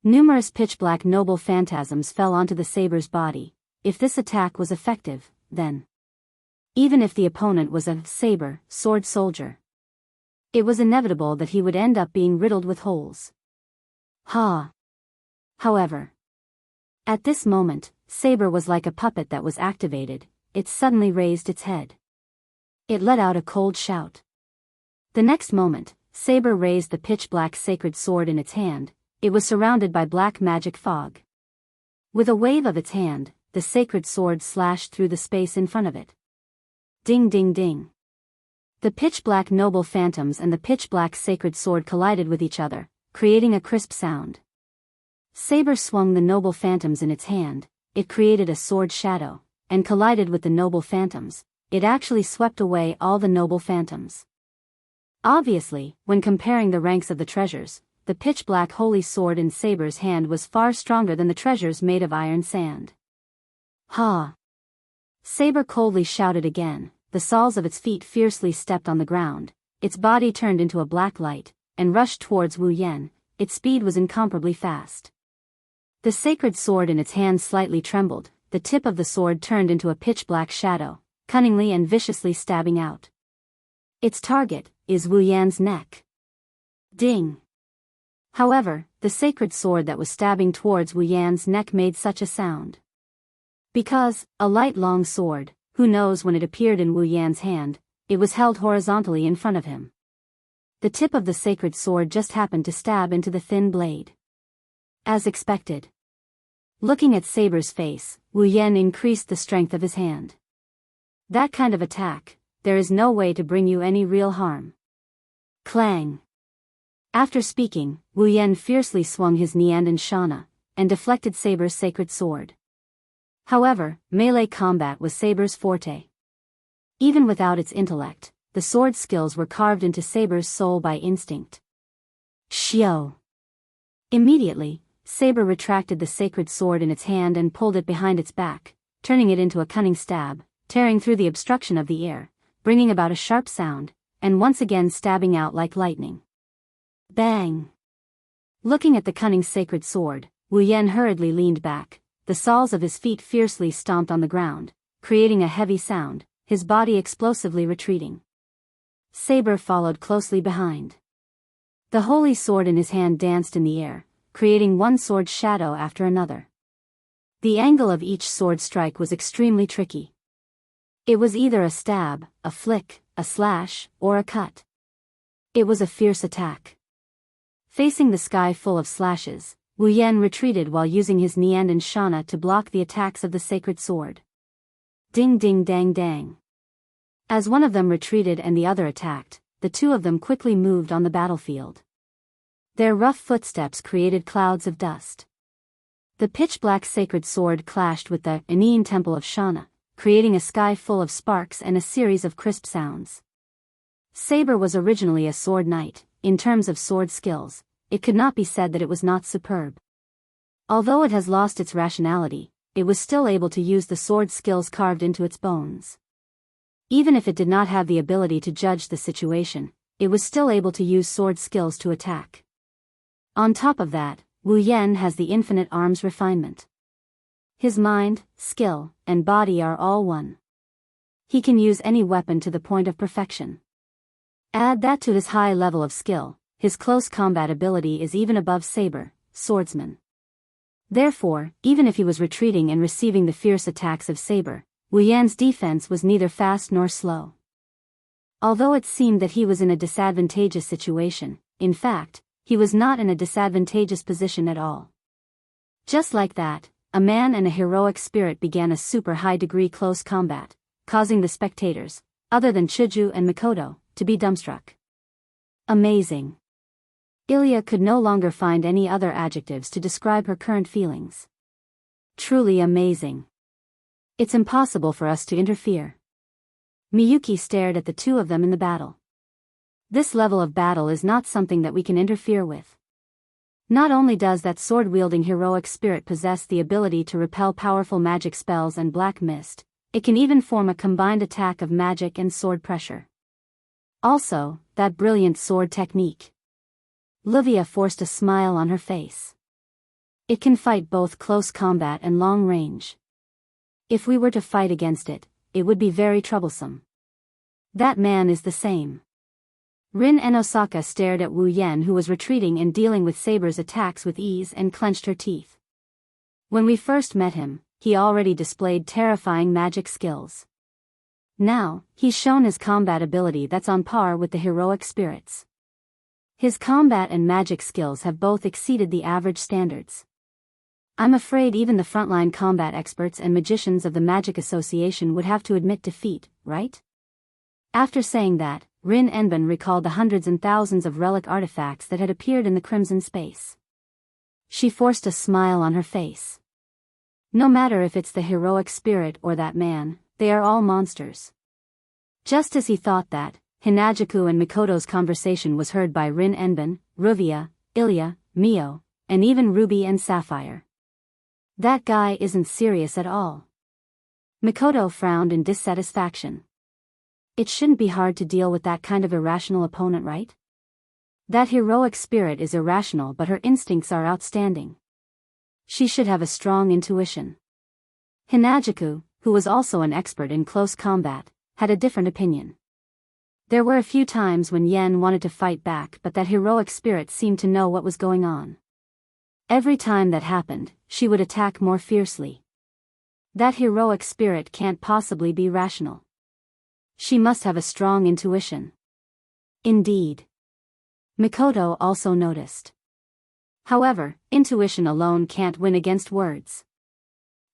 Speaker 1: Numerous pitch-black noble phantasms fell onto the Saber's body. If this attack was effective, then even if the opponent was a saber, sword soldier. It was inevitable that he would end up being riddled with holes. Ha! However, at this moment, Saber was like a puppet that was activated. It suddenly raised its head. It let out a cold shout. The next moment, Saber raised the pitch-black sacred sword in its hand. It was surrounded by black magic fog. With a wave of its hand, the sacred sword slashed through the space in front of it. Ding ding ding. The pitch-black noble phantoms and the pitch-black sacred sword collided with each other, creating a crisp sound. Saber swung the noble phantoms in its hand. It created a sword shadow, and collided with the noble phantoms. It actually swept away all the noble phantoms. Obviously, when comparing the ranks of the treasures, the pitch-black holy sword in Saber's hand was far stronger than the treasures made of iron sand. Ha! Saber coldly shouted again. The soles of its feet fiercely stepped on the ground. Its body turned into a black light, and rushed towards Wu Yan. Its speed was incomparably fast. The sacred sword in its hand slightly trembled. The tip of the sword turned into a pitch-black shadow, cunningly and viciously stabbing out. Its target is Wu Yan's neck. Ding! However, the sacred sword that was stabbing towards Wu Yan's neck made such a sound. Because, a light long sword, who knows when it appeared in Wu Yan's hand, it was held horizontally in front of him. The tip of the sacred sword just happened to stab into the thin blade. As expected. Looking at Saber's face, Wu Yan increased the strength of his hand. That kind of attack, there is no way to bring you any real harm. Clang! After speaking, Wu Yan fiercely swung his Niandan Shana, and deflected Saber's sacred sword. However, melee combat was Saber's forte. Even without its intellect, the sword skills were carved into Saber's soul by instinct. Xiao! Immediately, Saber retracted the sacred sword in its hand and pulled it behind its back, turning it into a cunning stab, tearing through the obstruction of the air, bringing about a sharp sound, and once again stabbing out like lightning. Bang! Looking at the cunning sacred sword, Wu Yan hurriedly leaned back. The soles of his feet fiercely stomped on the ground, creating a heavy sound, his body explosively retreating. Saber followed closely behind. The holy sword in his hand danced in the air, creating one sword shadow after another. The angle of each sword strike was extremely tricky. It was either a stab, a flick, a slash, or a cut. It was a fierce attack. Facing the sky full of slashes, Wu Yan retreated while using his Niandan Shana to block the attacks of the sacred sword. Ding ding dang dang. As one of them retreated and the other attacked, the two of them quickly moved on the battlefield. Their rough footsteps created clouds of dust. The pitch-black sacred sword clashed with the Anian Temple of Shana, creating a sky full of sparks and a series of crisp sounds. Saber was originally a sword knight. In terms of sword skills, it could not be said that it was not superb. Although it has lost its rationality, it was still able to use the sword skills carved into its bones. Even if it did not have the ability to judge the situation, it was still able to use sword skills to attack. On top of that, Wu Yan has the infinite arms refinement. His mind, skill, and body are all one. He can use any weapon to the point of perfection. Add that to his high level of skill, his close combat ability is even above Saber, swordsman. Therefore, even if he was retreating and receiving the fierce attacks of Saber, Wu Yan's defense was neither fast nor slow. Although it seemed that he was in a disadvantageous situation, in fact, he was not in a disadvantageous position at all. Just like that, a man and a heroic spirit began a super high-degree close combat, causing the spectators, other than Chuju and Mikoto, to be dumbstruck. Amazing. Ilya could no longer find any other adjectives to describe her current feelings. Truly amazing. It's impossible for us to interfere. Miyuki stared at the two of them in the battle. This level of battle is not something that we can interfere with. Not only does that sword-wielding heroic spirit possess the ability to repel powerful magic spells and black mist, it can even form a combined attack of magic and sword pressure. Also, that brilliant sword technique. Livia forced a smile on her face. It can fight both close combat and long range. If we were to fight against it, it would be very troublesome. That man is the same. Rin and Osaka stared at Wu Yan, who was retreating and dealing with Saber's attacks with ease, and clenched her teeth. When we first met him, he already displayed terrifying magic skills. Now, he's shown his combat ability that's on par with the heroic spirits. His combat and magic skills have both exceeded the average standards. I'm afraid even the frontline combat experts and magicians of the Magic Association would have to admit defeat, right? After saying that, Rin Enban recalled the hundreds and thousands of relic artifacts that had appeared in the Crimson Space. She forced a smile on her face. No matter if it's the heroic spirit or that man, they are all monsters. Just as he thought that, Hinajaku and Mikoto's conversation was heard by Rin Enban, Ruvia, Ilya, Mio, and even Ruby and Sapphire. That guy isn't serious at all. Mikoto frowned in dissatisfaction. It shouldn't be hard to deal with that kind of irrational opponent, right? That heroic spirit is irrational, but her instincts are outstanding. She should have a strong intuition. Hinajaku, who was also an expert in close combat, had a different opinion. There were a few times when Yen wanted to fight back, but that heroic spirit seemed to know what was going on. Every time that happened, she would attack more fiercely. That heroic spirit can't possibly be rational. She must have a strong intuition. Indeed. Mikoto also noticed. However, intuition alone can't win against words.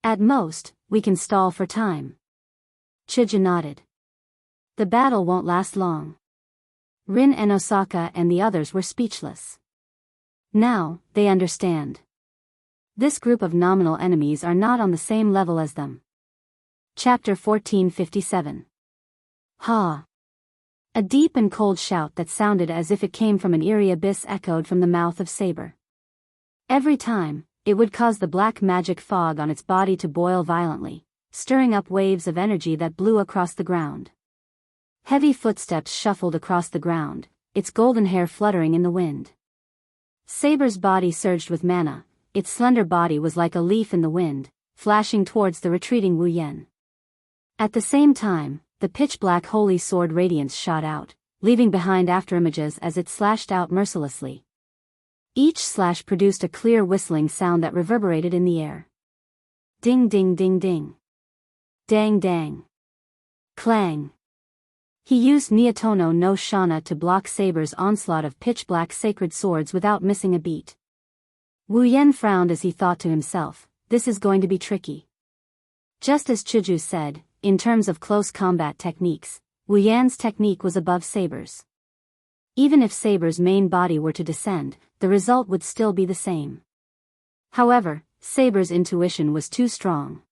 Speaker 1: At most, we can stall for time. Chija nodded. The battle won't last long. Rin and Osaka and the others were speechless. Now, they understand. This group of nominal enemies are not on the same level as them. Chapter 1457. Ha! A deep and cold shout that sounded as if it came from an eerie abyss echoed from the mouth of Saber. Every time, it would cause the black magic fog on its body to boil violently, stirring up waves of energy that blew across the ground. Heavy footsteps shuffled across the ground, its golden hair fluttering in the wind. Saber's body surged with mana, its slender body was like a leaf in the wind, flashing towards the retreating Wu Yan. At the same time, the pitch-black holy sword radiance shot out, leaving behind afterimages as it slashed out mercilessly. Each slash produced a clear whistling sound that reverberated in the air. Ding ding ding ding. Dang dang. Clang. He used Niatono no Shana to block Saber's onslaught of pitch-black sacred swords without missing a beat. Wu Yan frowned as he thought to himself, this is going to be tricky. Just as Chiju said, in terms of close combat techniques, Wu Yan's technique was above Saber's. Even if Saber's main body were to descend, the result would still be the same. However, Saber's intuition was too strong.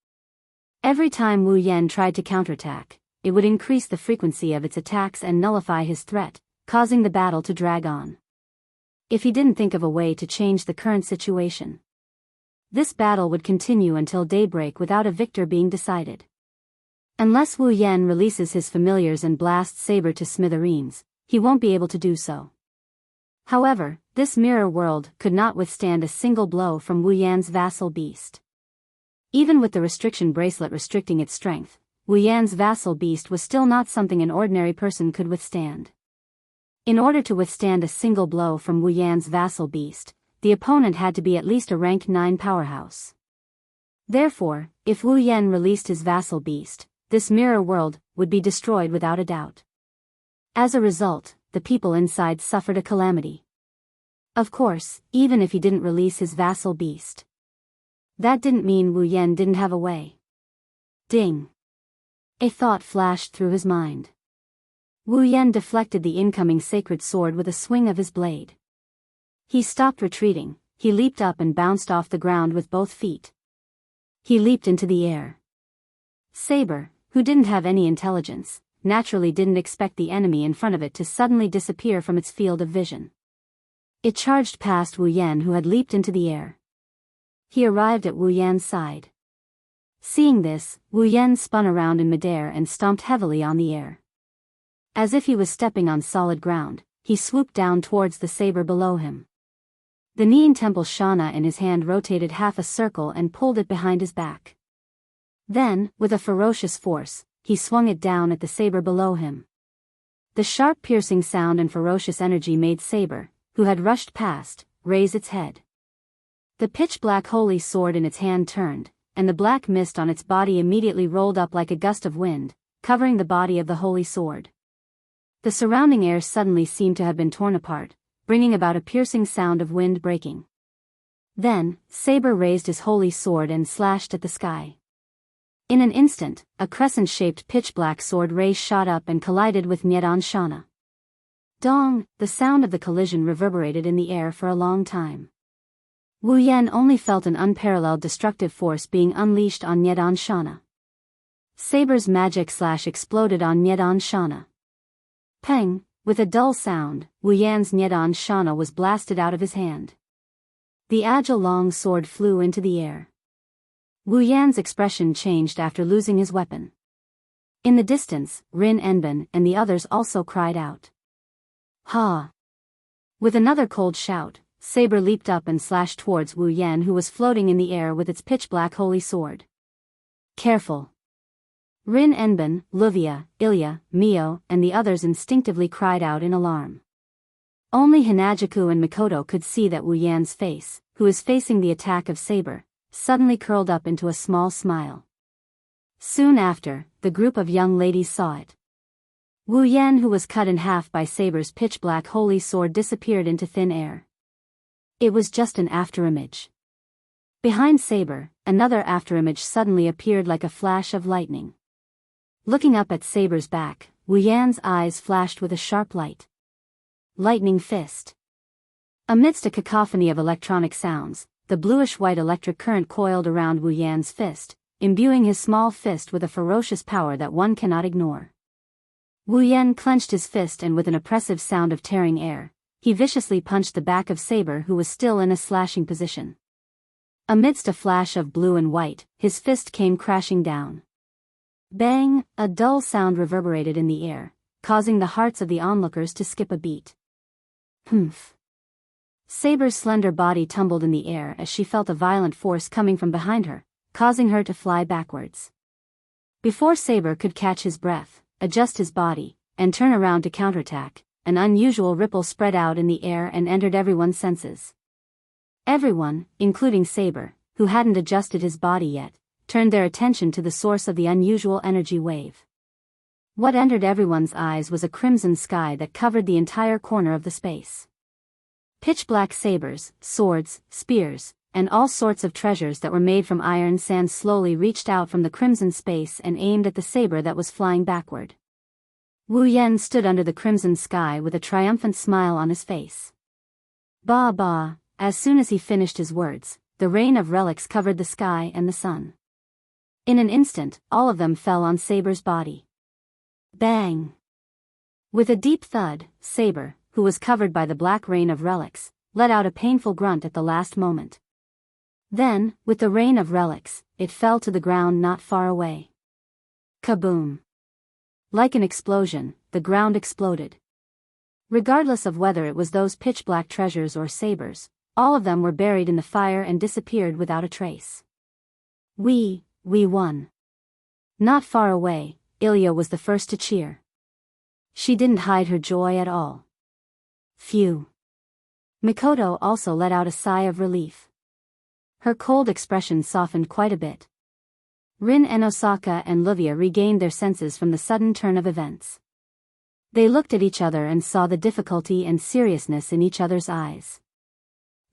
Speaker 1: Every time Wu Yan tried to counterattack, it would increase the frequency of its attacks and nullify his threat, causing the battle to drag on. If he didn't think of a way to change the current situation, this battle would continue until daybreak without a victor being decided. Unless Wu Yan releases his familiars and blasts Saber to smithereens, he won't be able to do so. However, this mirror world could not withstand a single blow from Wu Yan's vassal beast. Even with the restriction bracelet restricting its strength, Wu Yan's vassal beast was still not something an ordinary person could withstand. In order to withstand a single blow from Wu Yan's vassal beast, the opponent had to be at least a rank 9 powerhouse. Therefore, if Wu Yan released his vassal beast, this mirror world would be destroyed without a doubt. As a result, the people inside suffered a calamity. Of course, even if he didn't release his vassal beast, that didn't mean Wu Yan didn't have a way. Ding! A thought flashed through his mind. Wu Yan deflected the incoming sacred sword with a swing of his blade. He stopped retreating, he leaped up and bounced off the ground with both feet. He leaped into the air. Saber, who didn't have any intelligence, naturally didn't expect the enemy in front of it to suddenly disappear from its field of vision. It charged past Wu Yan, who had leaped into the air. He arrived at Wu Yan's side. Seeing this, Wu Yan spun around in midair and stomped heavily on the air. As if he was stepping on solid ground, he swooped down towards the saber below him. The Nein Temple Shana in his hand rotated half a circle and pulled it behind his back. Then, with a ferocious force, he swung it down at the saber below him. The sharp piercing sound and ferocious energy made Saber, who had rushed past, raise its head. The pitch-black holy sword in its hand turned, and the black mist on its body immediately rolled up like a gust of wind, covering the body of the holy sword. The surrounding air suddenly seemed to have been torn apart, bringing about a piercing sound of wind breaking. Then, Saber raised his holy sword and slashed at the sky. In an instant, a crescent-shaped pitch-black sword ray shot up and collided with Nyedan Shana. Dong, the sound of the collision reverberated in the air for a long time. Wu Yan only felt an unparalleled destructive force being unleashed on Nyedan Shana. Saber's magic slash exploded on Nyedan Shana. Peng, with a dull sound, Wu Yan's Nyedan Shana was blasted out of his hand. The agile long sword flew into the air. Wu Yan's expression changed after losing his weapon. In the distance, Rin Enben and the others also cried out. Ha! With another cold shout, Saber leaped up and slashed towards Wu Yan, who was floating in the air with its pitch-black holy sword. Careful! Rin Enben, Luvia, Ilya, Mio, and the others instinctively cried out in alarm. Only Hinajaku and Mikoto could see that Wu Yan's face, who is facing the attack of Saber, suddenly curled up into a small smile. Soon after, the group of young ladies saw it. Wu Yan, who was cut in half by Saber's pitch-black holy sword, disappeared into thin air. It was just an afterimage. Behind Saber, another afterimage suddenly appeared like a flash of lightning. Looking up at Saber's back, Wu Yan's eyes flashed with a sharp light. Lightning fist. Amidst a cacophony of electronic sounds, the bluish-white electric current coiled around Wu Yan's fist, imbuing his small fist with a ferocious power that one cannot ignore. Wu Yan clenched his fist and with an oppressive sound of tearing air, he viciously punched the back of Saber, who was still in a slashing position. Amidst a flash of blue and white, his fist came crashing down. Bang! A dull sound reverberated in the air, causing the hearts of the onlookers to skip a beat. Humph! Saber's slender body tumbled in the air as she felt a violent force coming from behind her, causing her to fly backwards. Before Saber could catch his breath, adjust his body, and turn around to counterattack, an unusual ripple spread out in the air and entered everyone's senses. Everyone, including Saber, who hadn't adjusted his body yet, turned their attention to the source of the unusual energy wave. What entered everyone's eyes was a crimson sky that covered the entire corner of the space. Pitch-black sabers, swords, spears, and all sorts of treasures that were made from iron sand slowly reached out from the crimson space and aimed at the saber that was flying backward. Wu Yan stood under the crimson sky with a triumphant smile on his face. Ba ba, as soon as he finished his words, the rain of relics covered the sky and the sun. In an instant, all of them fell on Saber's body. Bang! With a deep thud, Saber, who was covered by the black rain of relics, let out a painful grunt at the last moment. Then, with the rain of relics, it fell to the ground not far away. Kaboom! Like an explosion, the ground exploded. Regardless of whether it was those pitch-black treasures or sabers, all of them were buried in the fire and disappeared without a trace. We won. Not far away, Ilya was the first to cheer. She didn't hide her joy at all. Phew. Mikoto also let out a sigh of relief. Her cold expression softened quite a bit. Rin and Osaka and Luvia regained their senses from the sudden turn of events. They looked at each other and saw the difficulty and seriousness in each other's eyes.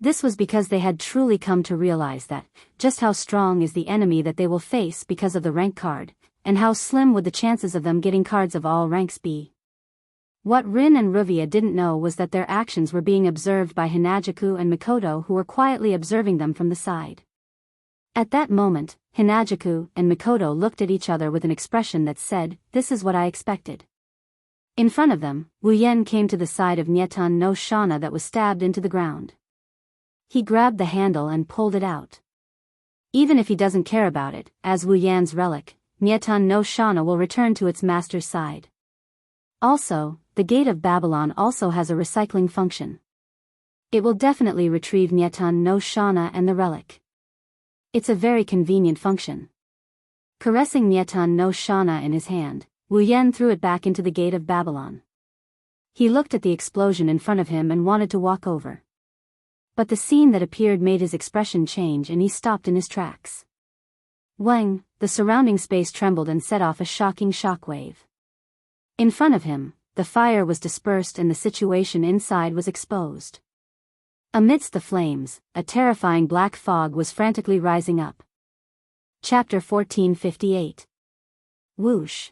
Speaker 1: This was because they had truly come to realize that, just how strong is the enemy that they will face because of the rank card, and how slim would the chances of them getting cards of all ranks be. What Rin and Luvia didn't know was that their actions were being observed by Hinajaku and Mikoto, who were quietly observing them from the side. At that moment, Hinajaku and Mikoto looked at each other with an expression that said, "This is what I expected." In front of them, Wu Yan came to the side of Nyetan no Shana that was stabbed into the ground. He grabbed the handle and pulled it out. Even if he doesn't care about it, as Wu Yan's relic, Nyetan no Shana will return to its master's side. Also, the Gate of Babylon also has a recycling function. It will definitely retrieve Nyetan no Shana and the relic. It's a very convenient function. Caressing Nyetan no Shana in his hand, Wu Yan threw it back into the Gate of Babylon. He looked at the explosion in front of him and wanted to walk over. But the scene that appeared made his expression change and he stopped in his tracks. Wang, the surrounding space trembled and set off a shocking shockwave. In front of him, the fire was dispersed and the situation inside was exposed. Amidst the flames, a terrifying black fog was frantically rising up. Chapter 1458. Whoosh.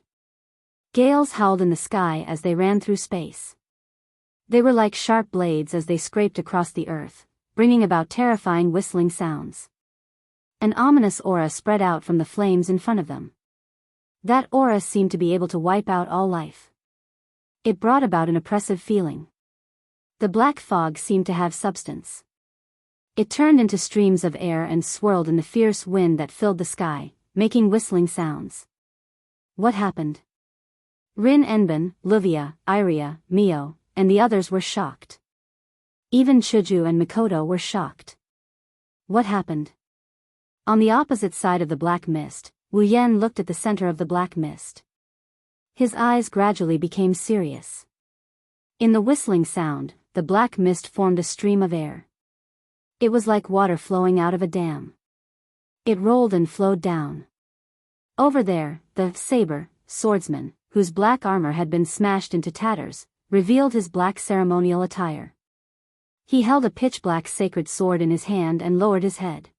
Speaker 1: Gales howled in the sky as they ran through space. They were like sharp blades as they scraped across the earth, bringing about terrifying whistling sounds. An ominous aura spread out from the flames in front of them. That aura seemed to be able to wipe out all life. It brought about an oppressive feeling. The black fog seemed to have substance. It turned into streams of air and swirled in the fierce wind that filled the sky, making whistling sounds. What happened? Rin Enbin, Luvia, Iria, Mio, and the others were shocked. Even Chuju and Mikoto were shocked. What happened? On the opposite side of the black mist, Wu Yan looked at the center of the black mist. His eyes gradually became serious. In the whistling sound, the black mist formed a stream of air. It was like water flowing out of a dam. It rolled and flowed down. Over there, the saber, swordsman, whose black armor had been smashed into tatters, revealed his black ceremonial attire. He held a pitch-black sacred sword in his hand and lowered his head.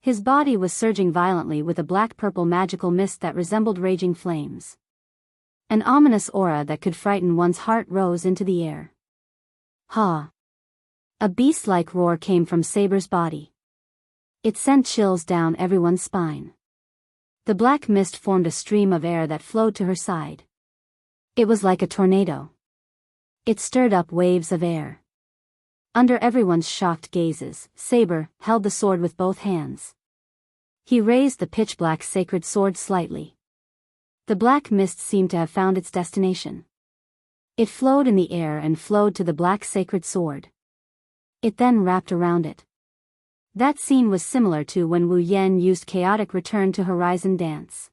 Speaker 1: His body was surging violently with a black-purple magical mist that resembled raging flames. An ominous aura that could frighten one's heart rose into the air. Ha! A beast-like roar came from Saber's body. It sent chills down everyone's spine. The black mist formed a stream of air that flowed to her side. It was like a tornado. It stirred up waves of air. Under everyone's shocked gazes, Saber held the sword with both hands. He raised the pitch-black sacred sword slightly. The black mist seemed to have found its destination. It flowed in the air and flowed to the black sacred sword. It then wrapped around it. That scene was similar to when Wu Yan used chaotic return to horizon dance.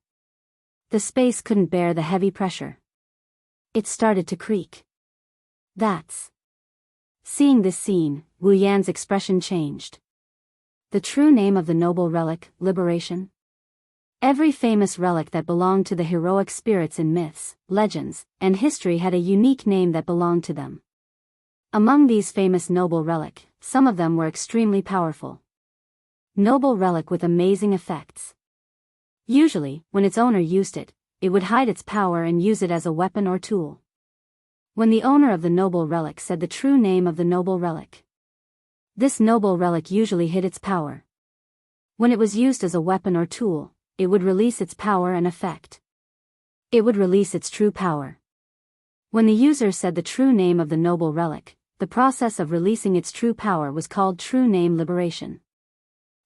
Speaker 1: The space couldn't bear the heavy pressure. It started to creak. That's... Seeing this scene, Wu Yan's expression changed. The true name of the noble relic, liberation? Every famous relic that belonged to the heroic spirits in myths, legends, and history had a unique name that belonged to them. Among these famous noble relic, some of them were extremely powerful. Noble relic with amazing effects. Usually, when its owner used it, it would hide its power and use it as a weapon or tool. When the owner of the noble relic said the true name of the noble relic, this noble relic usually hid its power. When it was used as a weapon or tool, it would release its power and effect. It would release its true power. When the user said the true name of the noble relic, the process of releasing its true power was called true name liberation.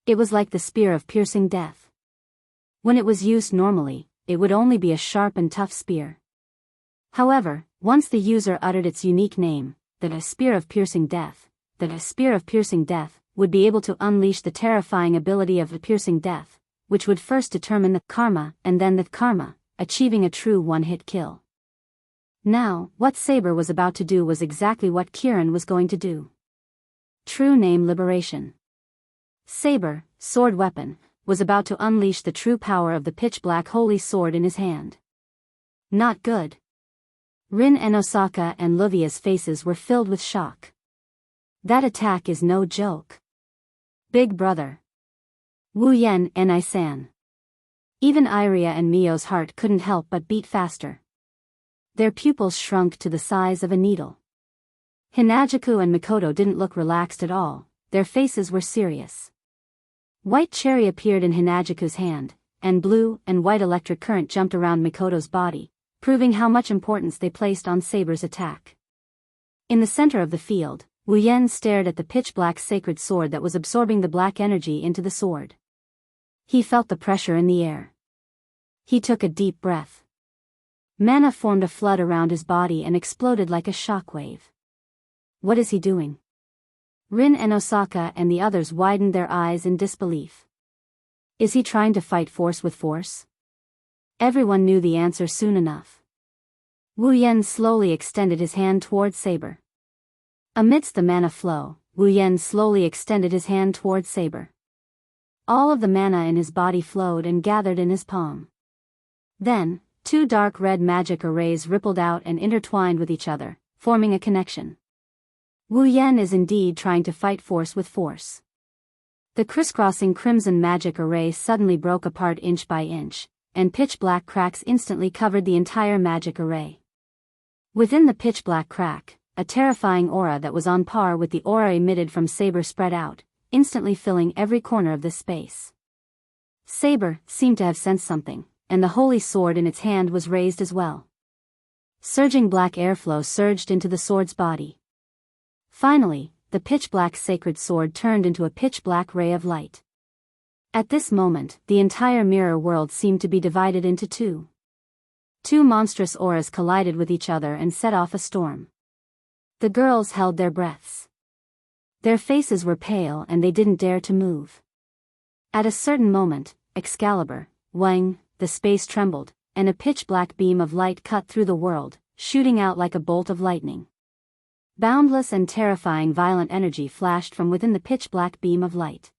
Speaker 1: It was like the spear of piercing death. When it was used normally, it would only be a sharp and tough spear. However, once the user uttered its unique name, the spear of piercing death, the spear of piercing death would be able to unleash the terrifying ability of the piercing death, which would first determine the karma and then the karma, achieving a true one-hit kill. Now, what Saber was about to do was exactly what Kiran was going to do. True name liberation. Saber, sword weapon, was about to unleash the true power of the pitch-black holy sword in his hand. Not good. Rin and Osaka and Luvia's faces were filled with shock. That attack is no joke. Big brother. Wu Yan and I-san. Even Iria and Mio's heart couldn't help but beat faster. Their pupils shrunk to the size of a needle. Hinajaku and Mikoto didn't look relaxed at all, their faces were serious. White cherry appeared in Hinajaku's hand, and blue and white electric current jumped around Mikoto's body, proving how much importance they placed on Saber's attack. In the center of the field, Wu Yan stared at the pitch-black sacred sword that was absorbing the black energy into the sword. He felt the pressure in the air. He took a deep breath. Mana formed a flood around his body and exploded like a shockwave. What is he doing? Rin and Osaka and the others widened their eyes in disbelief. Is he trying to fight force with force? Everyone knew the answer soon enough. Wu Yan slowly extended his hand toward Saber. Amidst the mana flow, Wu Yan slowly extended his hand toward Saber. All of the mana in his body flowed and gathered in his palm. Then, two dark red magic arrays rippled out and intertwined with each other, forming a connection. Wu Yan is indeed trying to fight force with force. The crisscrossing crimson magic array suddenly broke apart inch by inch, and pitch-black cracks instantly covered the entire magic array. Within the pitch-black crack, a terrifying aura that was on par with the aura emitted from Saber spread out, instantly filling every corner of this space. Saber seemed to have sensed something, and the holy sword in its hand was raised as well. Surging black airflow surged into the sword's body. Finally, the pitch-black sacred sword turned into a pitch-black ray of light. At this moment, the entire mirror world seemed to be divided into two. Two monstrous auras collided with each other and set off a storm. The girls held their breaths. Their faces were pale and they didn't dare to move. At a certain moment, Excalibur, Wang, the space trembled, and a pitch-black beam of light cut through the world, shooting out like a bolt of lightning. Boundless and terrifying violent energy flashed from within the pitch-black beam of light.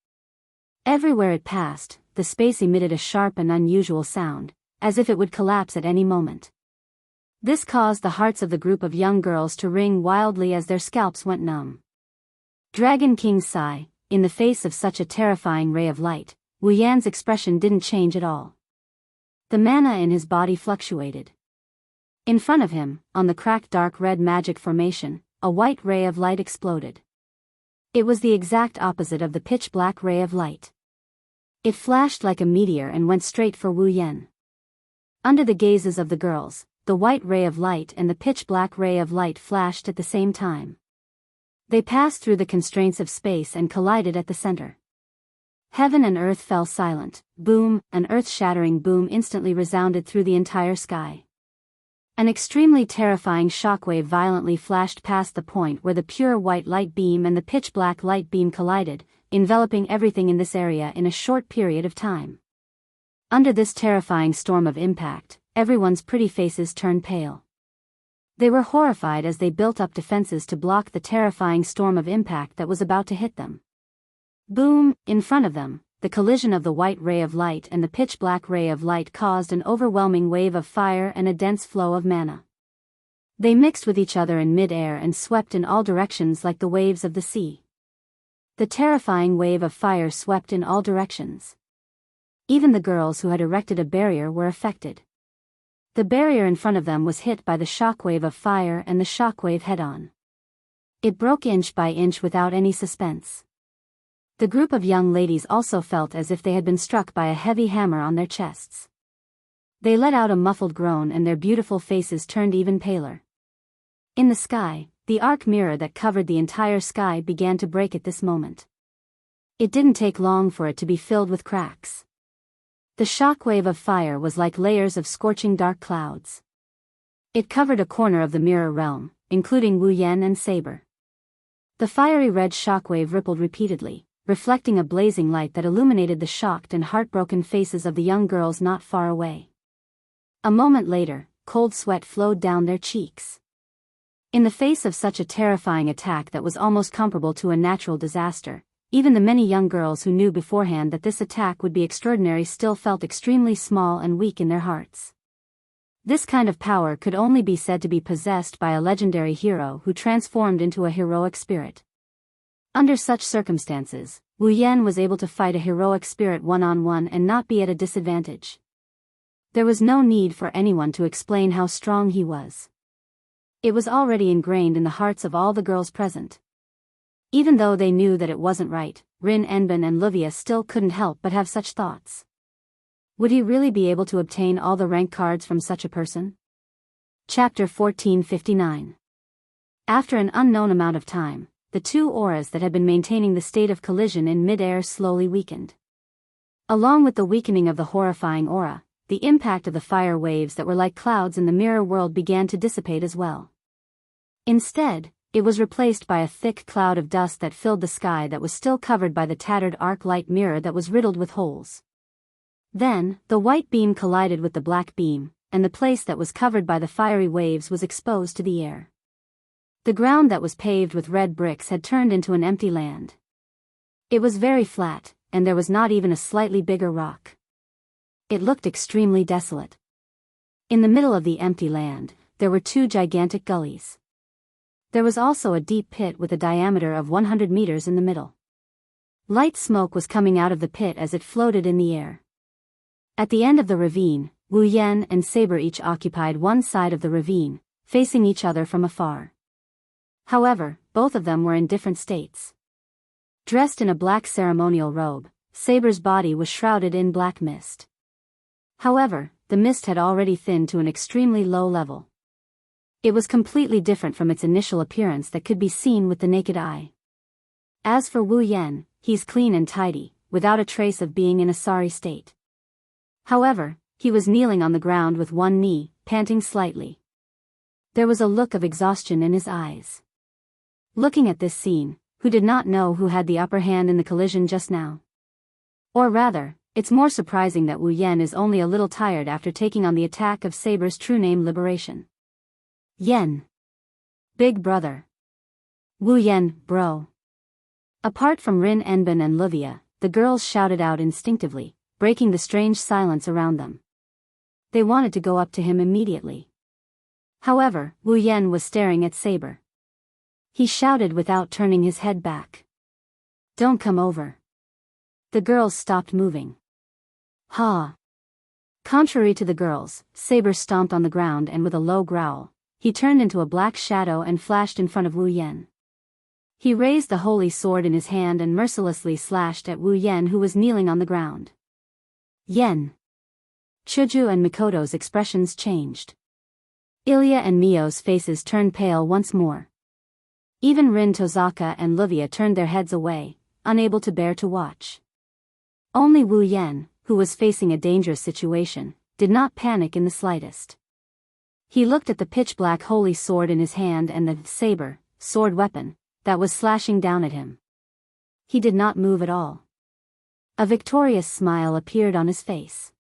Speaker 1: Everywhere it passed, the space emitted a sharp and unusual sound, as if it would collapse at any moment. This caused the hearts of the group of young girls to ring wildly as their scalps went numb. Dragon King sigh, in the face of such a terrifying ray of light, Wu Yan's expression didn't change at all. The mana in his body fluctuated. In front of him, on the cracked dark red magic formation, a white ray of light exploded. It was the exact opposite of the pitch-black ray of light. It flashed like a meteor and went straight for Wu Yan. Under the gazes of the girls, the white ray of light and the pitch-black ray of light flashed at the same time. They passed through the constraints of space and collided at the center. Heaven and earth fell silent. Boom, an earth-shattering boom instantly resounded through the entire sky. An extremely terrifying shockwave violently flashed past the point where the pure white light beam and the pitch-black light beam collided, enveloping everything in this area in a short period of time. Under this terrifying storm of impact, everyone's pretty faces turned pale. They were horrified as they built up defenses to block the terrifying storm of impact that was about to hit them. Boom, in front of them, the collision of the white ray of light and the pitch-black ray of light caused an overwhelming wave of fire and a dense flow of mana. They mixed with each other in mid-air and swept in all directions like the waves of the sea. The terrifying wave of fire swept in all directions. Even the girls who had erected a barrier were affected. The barrier in front of them was hit by the shockwave of fire and the shockwave head-on. It broke inch by inch without any suspense. The group of young ladies also felt as if they had been struck by a heavy hammer on their chests. They let out a muffled groan and their beautiful faces turned even paler. In the sky, the arc mirror that covered the entire sky began to break at this moment. It didn't take long for it to be filled with cracks. The shockwave of fire was like layers of scorching dark clouds. It covered a corner of the mirror realm, including Wu Yan and Saber. The fiery red shockwave rippled repeatedly, reflecting a blazing light that illuminated the shocked and heartbroken faces of the young girls not far away. A moment later, cold sweat flowed down their cheeks. In the face of such a terrifying attack that was almost comparable to a natural disaster, even the many young girls who knew beforehand that this attack would be extraordinary still felt extremely small and weak in their hearts. This kind of power could only be said to be possessed by a legendary hero who transformed into a heroic spirit. Under such circumstances, Wu Yan was able to fight a heroic spirit one-on-one and not be at a disadvantage. There was no need for anyone to explain how strong he was. It was already ingrained in the hearts of all the girls present. Even though they knew that it wasn't right, Rin Enbin and Livia still couldn't help but have such thoughts. Would he really be able to obtain all the rank cards from such a person? Chapter 1459. After an unknown amount of time, the two auras that had been maintaining the state of collision in mid-air slowly weakened. Along with the weakening of the horrifying aura, the impact of the fire waves that were like clouds in the mirror world began to dissipate as well. Instead, it was replaced by a thick cloud of dust that filled the sky that was still covered by the tattered arc light mirror that was riddled with holes. Then, the white beam collided with the black beam, and the place that was covered by the fiery waves was exposed to the air. The ground that was paved with red bricks had turned into an empty land. It was very flat, and there was not even a slightly bigger rock. It looked extremely desolate. In the middle of the empty land, there were 2 gigantic gullies. There was also a deep pit with a diameter of 100 meters in the middle. Light smoke was coming out of the pit as it floated in the air. At the end of the ravine, Wu Yan and Saber each occupied one side of the ravine, facing each other from afar. However, both of them were in different states. Dressed in a black ceremonial robe, Saber's body was shrouded in black mist. However, the mist had already thinned to an extremely low level. It was completely different from its initial appearance that could be seen with the naked eye. As for Wu Yan, he's clean and tidy, without a trace of being in a sorry state. However, he was kneeling on the ground with one knee, panting slightly. There was a look of exhaustion in his eyes. Looking at this scene, who did not know who had the upper hand in the collision just now? Or rather, it's more surprising that Wu Yan is only a little tired after taking on the attack of Saber's true name Liberation. Yen. Big brother. Wu Yan, bro. Apart from Rin Enbin and Livia, the girls shouted out instinctively, breaking the strange silence around them. They wanted to go up to him immediately. However, Wu Yan was staring at Saber. He shouted without turning his head back. Don't come over. The girls stopped moving. Ha! Contrary to the girls, Saber stomped on the ground and with a low growl, he turned into a black shadow and flashed in front of Wu Yan. He raised the holy sword in his hand and mercilessly slashed at Wu Yan, who was kneeling on the ground. Yen. Chuju and Mikoto's expressions changed. Ilya and Mio's faces turned pale once more. Even Rin Tozaka and Livia turned their heads away, unable to bear to watch. Only Wu Yan, who was facing a dangerous situation, did not panic in the slightest. He looked at the pitch-black holy sword in his hand and the saber, sword weapon, that was slashing down at him. He did not move at all. A victorious smile appeared on his face.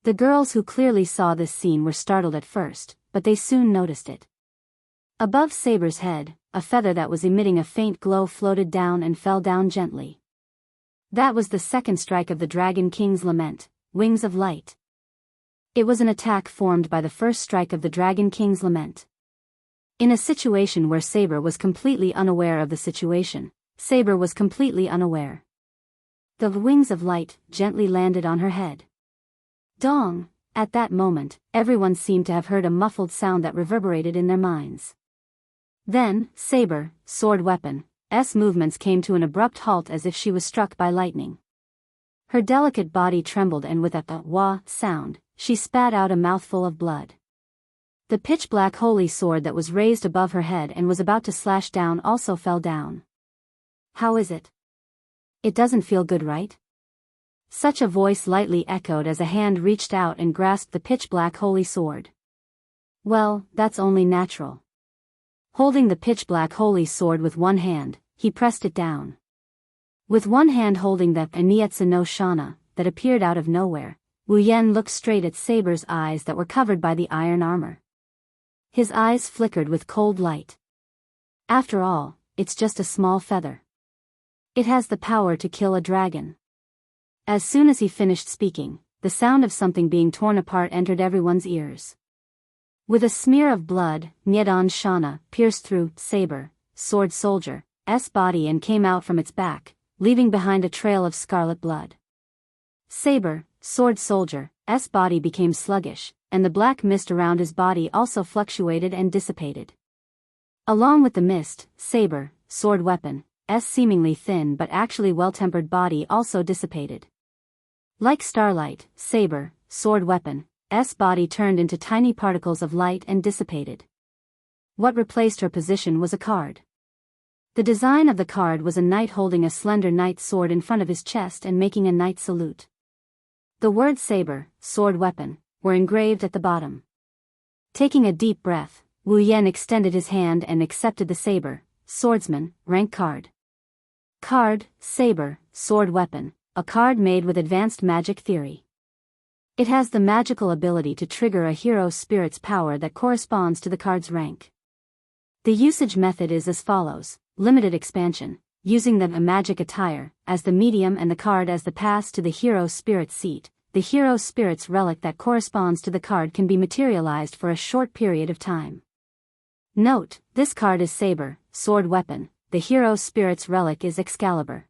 Speaker 1: The girls who clearly saw this scene were startled at first, but they soon noticed it. Above Saber's head, a feather that was emitting a faint glow floated down and fell down gently. That was the second strike of the Dragon King's Lament, Wings of Light. It was an attack formed by the first strike of the Dragon King's Lament. In a situation where Saber was completely unaware of the situation, Saber was completely unaware. The Wings of Light gently landed on her head. Dong! At that moment, everyone seemed to have heard a muffled sound that reverberated in their minds. Then, Saber, sword weapon's movements came to an abrupt halt as if she was struck by lightning. Her delicate body trembled and with a wah sound, she spat out a mouthful of blood. The pitch-black holy sword that was raised above her head and was about to slash down also fell down. How is it? It doesn't feel good, right? Such a voice lightly echoed as a hand reached out and grasped the pitch-black holy sword. Well, that's only natural. Holding the pitch-black holy sword with one hand, he pressed it down. With one hand holding the Anietsu no Shana, that appeared out of nowhere, Wu Yan looked straight at Saber's eyes that were covered by the iron armor. His eyes flickered with cold light. After all, it's just a small feather. It has the power to kill a dragon. As soon as he finished speaking, the sound of something being torn apart entered everyone's ears. With a smear of blood, Nyedan Shana pierced through Saber, sword soldier's body and came out from its back, leaving behind a trail of scarlet blood. Saber, sword soldier's body became sluggish, and the black mist around his body also fluctuated and dissipated. Along with the mist, Saber, sword weapon's seemingly thin but actually well-tempered body also dissipated. Like starlight, Saber, sword weapon's body turned into tiny particles of light and dissipated. What replaced her position was a card. The design of the card was a knight holding a slender knight's sword in front of his chest and making a knight salute. The words Saber, sword weapon, were engraved at the bottom. Taking a deep breath, Wu Yan extended his hand and accepted the Saber, swordsman, rank card. Card, Saber, sword weapon, a card made with advanced magic theory. It has the magical ability to trigger a hero spirit's power that corresponds to the card's rank. The usage method is as follows: limited expansion, using the magic attire as the medium and the card as the pass to the hero spirit seat. The hero spirit's relic that corresponds to the card can be materialized for a short period of time. Note, this card is saber, sword weapon. The hero spirit's relic is Excalibur.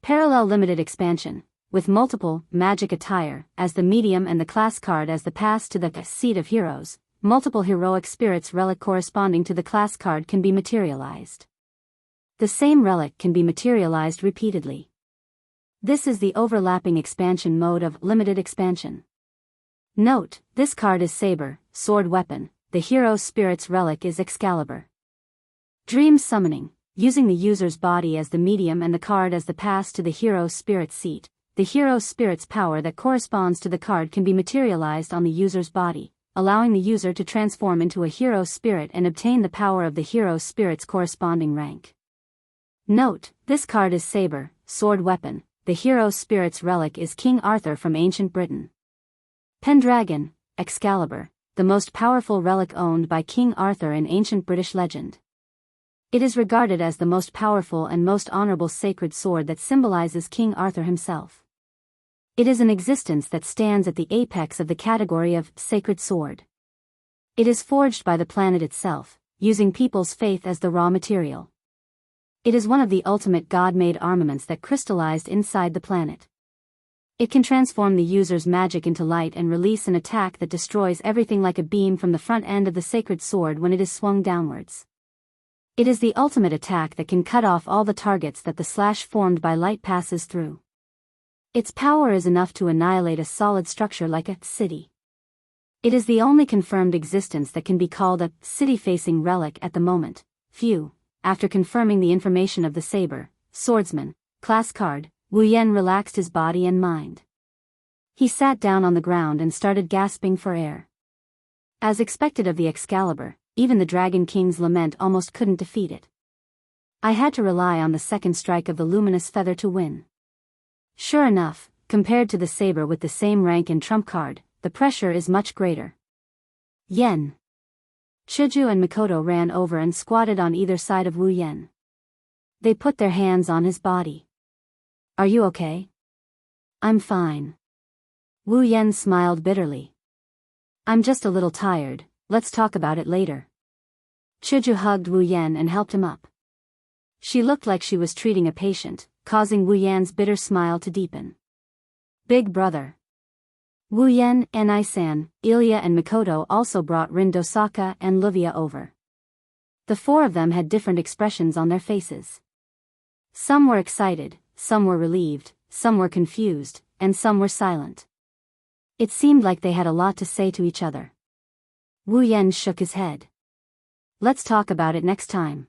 Speaker 1: Parallel limited expansion, with multiple magic attire as the medium and the class card as the pass to the seat of heroes. Multiple heroic spirits relic corresponding to the class card can be materialized. The same relic can be materialized repeatedly. This is the overlapping expansion mode of limited expansion. Note, this card is saber, sword weapon. The hero spirit's relic is Excalibur. Dream summoning, using the user's body as the medium and the card as the pass to the hero spirit seat. The hero spirit's power that corresponds to the card can be materialized on the user's body, allowing the user to transform into a hero spirit and obtain the power of the hero spirit's corresponding rank. Note, this card is saber, sword weapon. The hero spirit's relic is King Arthur from ancient Britain. Pendragon, Excalibur, the most powerful relic owned by King Arthur in ancient British legend. It is regarded as the most powerful and most honorable sacred sword that symbolizes King Arthur himself. It is an existence that stands at the apex of the category of sacred sword. It is forged by the planet itself, using people's faith as the raw material. It is one of the ultimate God-made armaments that crystallized inside the planet. It can transform the user's magic into light and release an attack that destroys everything like a beam from the front end of the sacred sword when it is swung downwards. It is the ultimate attack that can cut off all the targets that the slash formed by light passes through. Its power is enough to annihilate a solid structure like a city. It is the only confirmed existence that can be called a city-facing relic at the moment. Few. After confirming the information of the saber, swordsman, class card, Wu Yen relaxed his body and mind. He sat down on the ground and started gasping for air. As expected of the Excalibur, even the Dragon King's lament almost couldn't defeat it. I had to rely on the second strike of the luminous feather to win. Sure enough, compared to the saber with the same rank and trump card, the pressure is much greater. Yen. Chuju and Mikoto ran over and squatted on either side of Wu Yen. They put their hands on his body. "Are you okay?" "I'm fine." Wu Yen smiled bitterly. "I'm just a little tired, let's talk about it later." Chuju hugged Wu Yen and helped him up. She looked like she was treating a patient, causing Wu Yan's bitter smile to deepen. "Big brother." Wu Yen, Enai-san, Ilya and Mikoto also brought Rin Dosaka and Livia over. The four of them had different expressions on their faces. Some were excited, some were relieved, some were confused, and some were silent. It seemed like they had a lot to say to each other. Wu Yen shook his head. "Let's talk about it next time.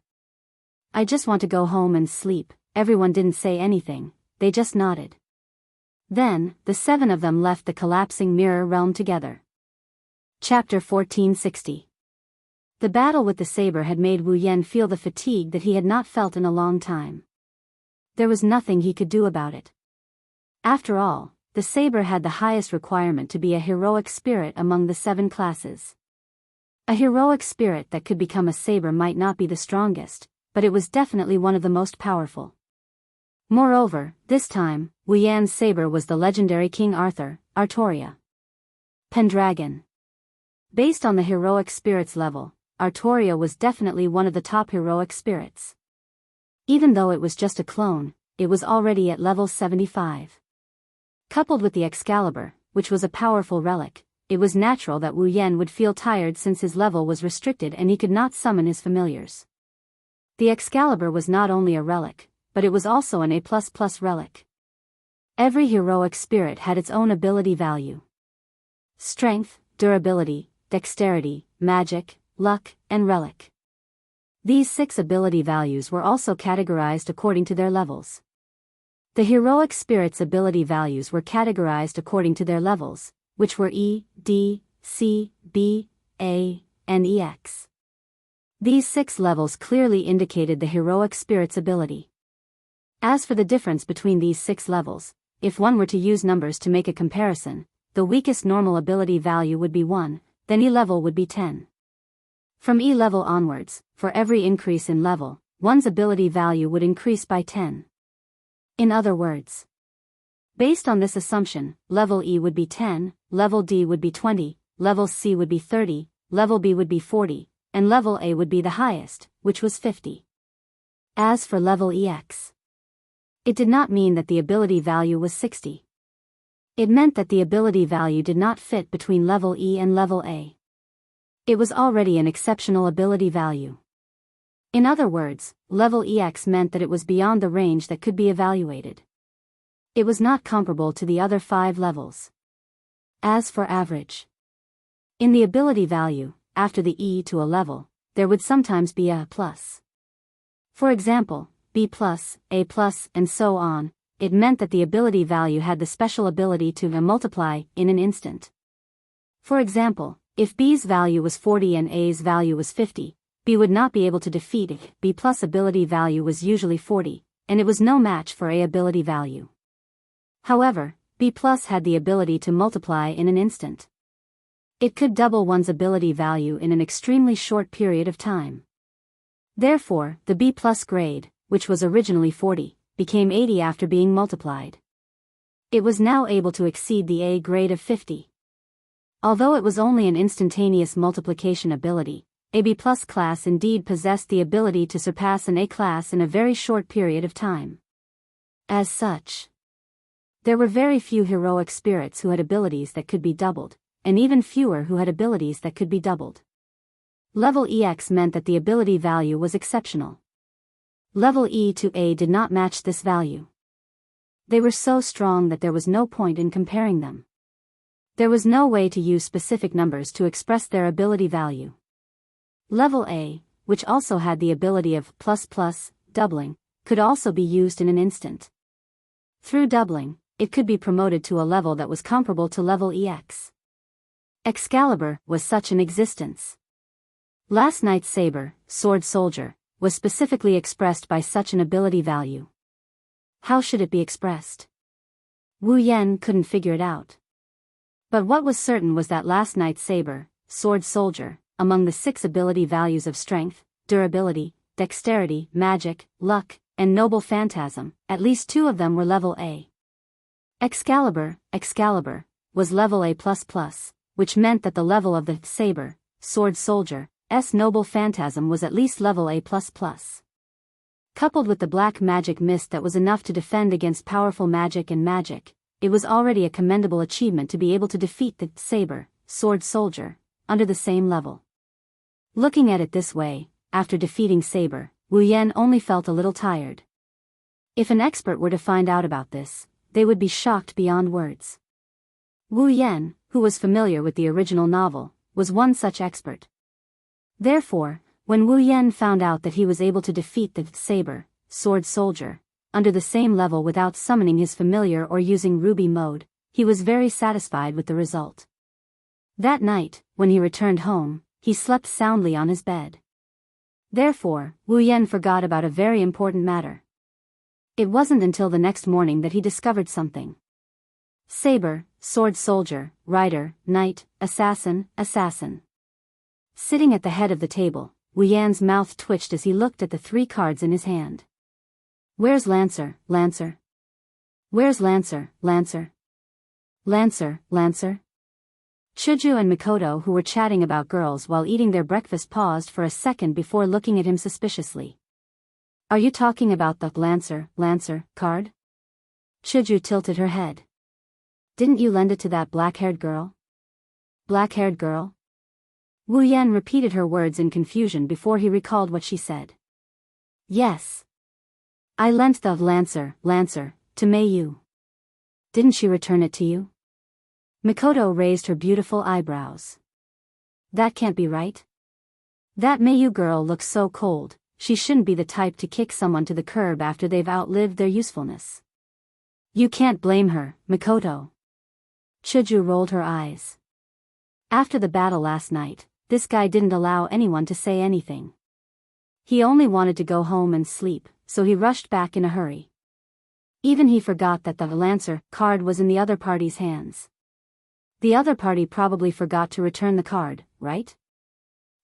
Speaker 1: I just want to go home and sleep." Everyone didn't say anything, they just nodded. Then, the seven of them left the collapsing mirror realm together. Chapter 1460. The battle with the saber had made Wu Yen feel the fatigue that he had not felt in a long time. There was nothing he could do about it. After all, the saber had the highest requirement to be a heroic spirit among the 7 classes. A heroic spirit that could become a saber might not be the strongest, but it was definitely one of the most powerful. Moreover, this time, Wu Yan's saber was the legendary King Arthur, Artoria. Pendragon. Based on the heroic spirits level, Artoria was definitely one of the top heroic spirits. Even though it was just a clone, it was already at level 75. Coupled with the Excalibur, which was a powerful relic, it was natural that Wu Yen would feel tired since his level was restricted and he could not summon his familiars. The Excalibur was not only a relic, but it was also an A++ relic. Every heroic spirit had its own ability value. Strength, durability, dexterity, magic, luck, and relic. These 6 ability values were also categorized according to their levels. The heroic spirit's ability values were categorized according to their levels, which were E, D, C, B, A, and EX. These 6 levels clearly indicated the heroic spirit's ability. As for the difference between these 6 levels, if one were to use numbers to make a comparison, the weakest normal ability value would be 1, then E level would be 10. From E level onwards, for every increase in level, one's ability value would increase by 10. In other words, based on this assumption, level E would be 10, level D would be 20, level C would be 30, level B would be 40, and level A would be the highest, which was 50. As for level EX, it did not mean that the ability value was 60. It meant that the ability value did not fit between level E and level A. It was already an exceptional ability value. In other words, level EX meant that it was beyond the range that could be evaluated. It was not comparable to the other 5 levels. As for average, in the ability value, after the E to a level, there would sometimes be a plus. For example, B+, A+, and so on. It meant that the ability value had the special ability to multiply in an instant. For example, if B's value was 40 and A's value was 50, B would not be able to defeat it. B+ ability value was usually 40, and it was no match for A ability value. However, B+ had the ability to multiply in an instant. It could double one's ability value in an extremely short period of time. Therefore, the B+ grade, which was originally 40, became 80 after being multiplied. It was now able to exceed the A grade of 50. Although it was only an instantaneous multiplication ability, a B+ class indeed possessed the ability to surpass an A class in a very short period of time. As such, there were very few heroic spirits who had abilities that could be doubled, and even fewer who had abilities that could be doubled. Level EX meant that the ability value was exceptional. Level E to A did not match this value. They were so strong that there was no point in comparing them. There was no way to use specific numbers to express their ability value. Level A, which also had the ability of doubling, could also be used in an instant. Through doubling, it could be promoted to a level that was comparable to level EX. Excalibur was such an existence. Last Knight's saber, sword soldier, was specifically expressed by such an ability value. How should it be expressed? Wu Yan couldn't figure it out. But what was certain was that Last Knight's saber, sword soldier, among the 6 ability values of strength, durability, dexterity, magic, luck, and noble phantasm, at least 2 of them were level A. Excalibur was level A++, which meant that the level of the saber, sword soldier, noble phantasm was at least level A++. Coupled with the black magic mist that was enough to defend against powerful magic and magic, it was already a commendable achievement to be able to defeat the saber, sword soldier, under the same level. Looking at it this way, after defeating Saber, Wu Yan only felt a little tired. If an expert were to find out about this, they would be shocked beyond words. Wu Yan, who was familiar with the original novel, was one such expert. Therefore, when Wu Yan found out that he was able to defeat the saber, sword soldier, under the same level without summoning his familiar or using ruby mode, he was very satisfied with the result. That night, when he returned home, he slept soundly on his bed. Therefore, Wu Yan forgot about a very important matter. It wasn't until the next morning that he discovered something. Saber, sword soldier, rider, knight, assassin. Sitting at the head of the table, Wu Yan's mouth twitched as he looked at the 3 cards in his hand. Where's Lancer? Where's Lancer? Chuju and Mikoto, who were chatting about girls while eating their breakfast, paused for a second before looking at him suspiciously. Are you talking about the Lancer card? Chuju tilted her head. Didn't you lend it to that black-haired girl? Black-haired girl? Wu Yan repeated her words in confusion before he recalled what she said. Yes. I lent the Lancer, to Mei Yu. Didn't she return it to you? Mikoto raised her beautiful eyebrows. That can't be right. That Mei Yu girl looks so cold, she shouldn't be the type to kick someone to the curb after they've outlived their usefulness. You can't blame her, Mikoto. Chuju rolled her eyes. After the battle last night, this guy didn't allow anyone to say anything. He only wanted to go home and sleep, so he rushed back in a hurry. Even he forgot that the Lancer card was in the other party's hands. The other party probably forgot to return the card, right?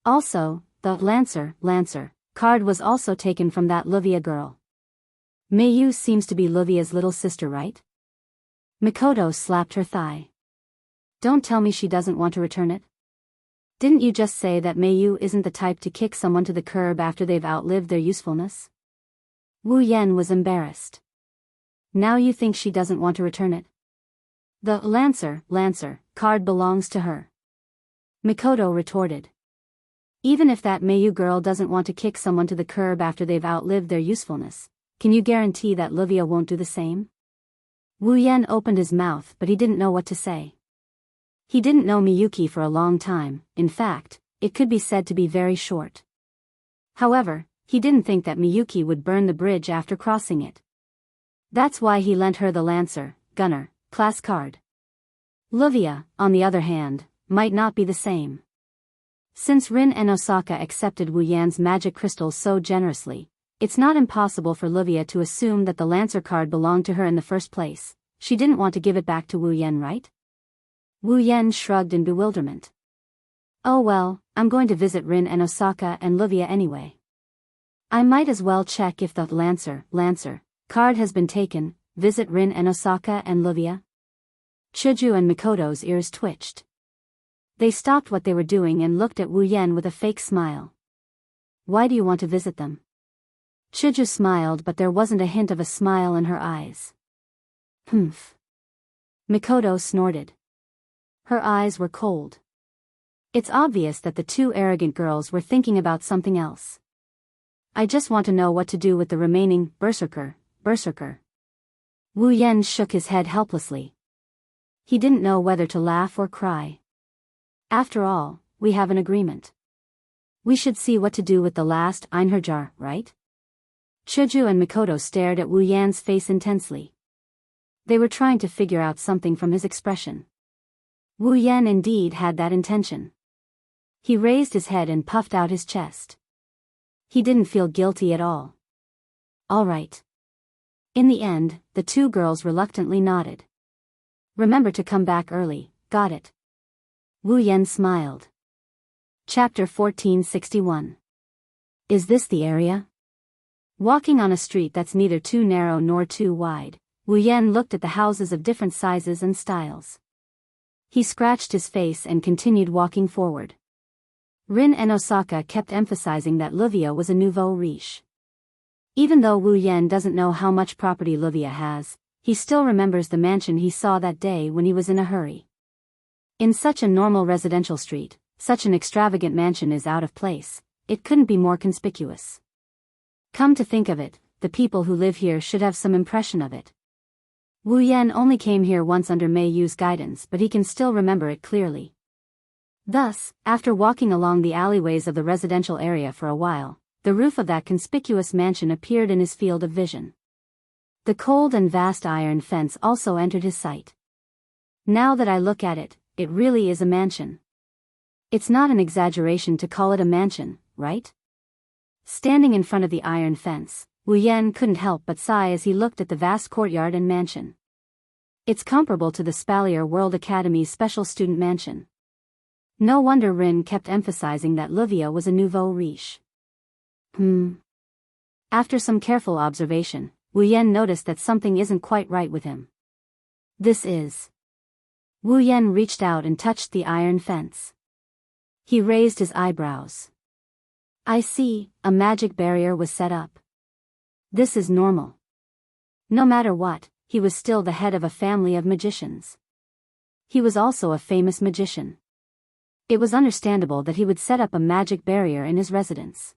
Speaker 1: Also, the Lancer card was also taken from that Luvia girl. Mayu seems to be Luvia's little sister, right? Mikoto slapped her thigh. Don't tell me she doesn't want to return it. Didn't you just say that Mayu isn't the type to kick someone to the curb after they've outlived their usefulness? Wu Yen was embarrassed. Now you think she doesn't want to return it? The Lancer card belongs to her. Mikoto retorted. Even if that Mayu girl doesn't want to kick someone to the curb after they've outlived their usefulness, can you guarantee that Luvia won't do the same? Wu Yen opened his mouth, but he didn't know what to say. He didn't know Miyuki for a long time. In fact, it could be said to be very short. However, he didn't think that Miyuki would burn the bridge after crossing it. That's why he lent her the Lancer class card. Luvia, on the other hand, might not be the same. Since Rin and Osaka accepted Wu Yan's magic crystals so generously, it's not impossible for Luvia to assume that the Lancer card belonged to her in the first place. She didn't want to give it back to Wu Yan, right? Wu Yan shrugged in bewilderment. Oh well, I'm going to visit Rin and Osaka and Luvia anyway. I might as well check if the Lancer card has been taken. Visit Rin and Osaka and Luvia? Chuju and Mikoto's ears twitched. They stopped what they were doing and looked at Wu Yan with a fake smile. Why do you want to visit them? Chuju smiled, but there wasn't a hint of a smile in her eyes. Humph. Mikoto snorted. Her eyes were cold. It's obvious that the two arrogant girls were thinking about something else. I just want to know what to do with the remaining berserker. Wu Yan shook his head helplessly. He didn't know whether to laugh or cry. After all, we have an agreement. We should see what to do with the last Einherjar, right? Chuju and Mikoto stared at Wu Yan's face intensely. They were trying to figure out something from his expression. Wu Yan indeed had that intention. He raised his head and puffed out his chest. He didn't feel guilty at all. All right. In the end, the two girls reluctantly nodded. Remember to come back early, got it? Wu Yan smiled. Chapter 1461. Is this the area? Walking on a street that's neither too narrow nor too wide, Wu Yan looked at the houses of different sizes and styles. He scratched his face and continued walking forward. Rin and Osaka kept emphasizing that Luvia was a nouveau riche. Even though Wu Yan doesn't know how much property Luvia has, he still remembers the mansion he saw that day when he was in a hurry. In such a normal residential street, such an extravagant mansion is out of place. It couldn't be more conspicuous. Come to think of it, the people who live here should have some impression of it. Wu Yan only came here once under Mei Yu's guidance, but he can still remember it clearly. Thus, after walking along the alleyways of the residential area for a while, the roof of that conspicuous mansion appeared in his field of vision. The cold and vast iron fence also entered his sight. Now that I look at it, it really is a mansion. It's not an exaggeration to call it a mansion, right? Standing in front of the iron fence, Wu Yan couldn't help but sigh as he looked at the vast courtyard and mansion. It's comparable to the Spalier World Academy's special student mansion. No wonder Rin kept emphasizing that Luvia was a nouveau riche. After some careful observation, Wu Yan noticed that something isn't quite right with him. This is... Wu Yan reached out and touched the iron fence. He raised his eyebrows. I see, a magic barrier was set up. This is normal. No matter what, he was still the head of a family of magicians. He was also a famous magician. It was understandable that he would set up a magic barrier in his residence.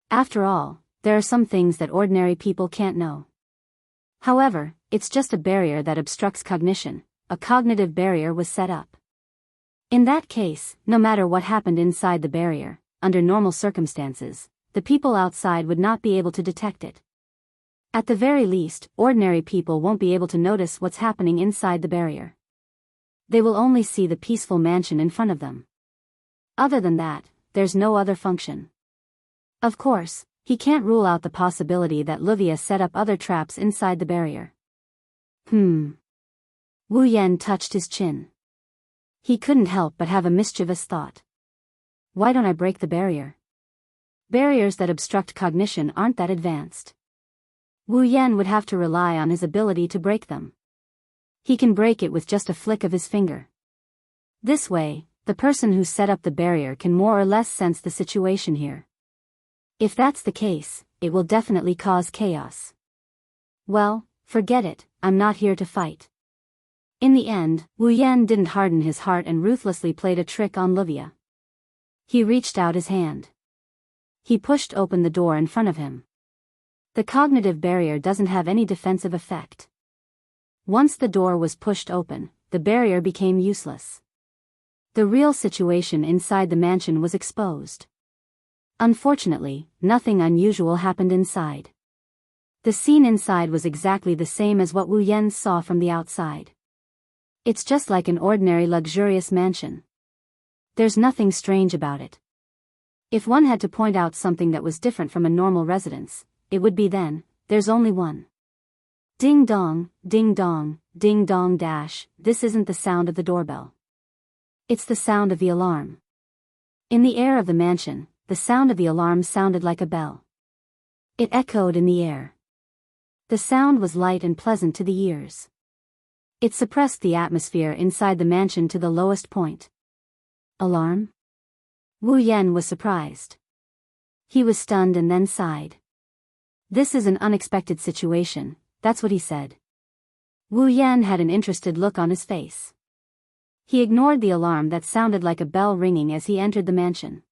Speaker 1: After all, there are some things that ordinary people can't know. However, it's just a barrier that obstructs cognition. A cognitive barrier was set up. In that case, no matter what happened inside the barrier, under normal circumstances, the people outside would not be able to detect it. At the very least, ordinary people won't be able to notice what's happening inside the barrier. They will only see the peaceful mansion in front of them. Other than that, there's no other function. Of course, he can't rule out the possibility that Luvia set up other traps inside the barrier. Wu Yan touched his chin. He couldn't help but have a mischievous thought. Why don't I break the barrier? Barriers that obstruct cognition aren't that advanced. Wu Yan would have to rely on his ability to break them. He can break it with just a flick of his finger. This way, the person who set up the barrier can more or less sense the situation here. If that's the case, it will definitely cause chaos. Well, forget it, I'm not here to fight. In the end, Wu Yan didn't harden his heart and ruthlessly played a trick on Livia. He reached out his hand. He pushed open the door in front of him. The cognitive barrier doesn't have any defensive effect. Once the door was pushed open, the barrier became useless. The real situation inside the mansion was exposed. Unfortunately, nothing unusual happened inside. The scene inside was exactly the same as what Wu Yan saw from the outside. It's just like an ordinary luxurious mansion. There's nothing strange about it. If one had to point out something that was different from a normal residence, it would be then, there's only one. Ding dong, ding dong dash, this isn't the sound of the doorbell. It's the sound of the alarm. In the air of the mansion, the sound of the alarm sounded like a bell. It echoed in the air. The sound was light and pleasant to the ears. It suppressed the atmosphere inside the mansion to the lowest point. Alarm? Wu Yan was surprised. He was stunned and then sighed. This is an unexpected situation, that's what he said. Wu Yan had an interested look on his face. He ignored the alarm that sounded like a bell ringing as he entered the mansion.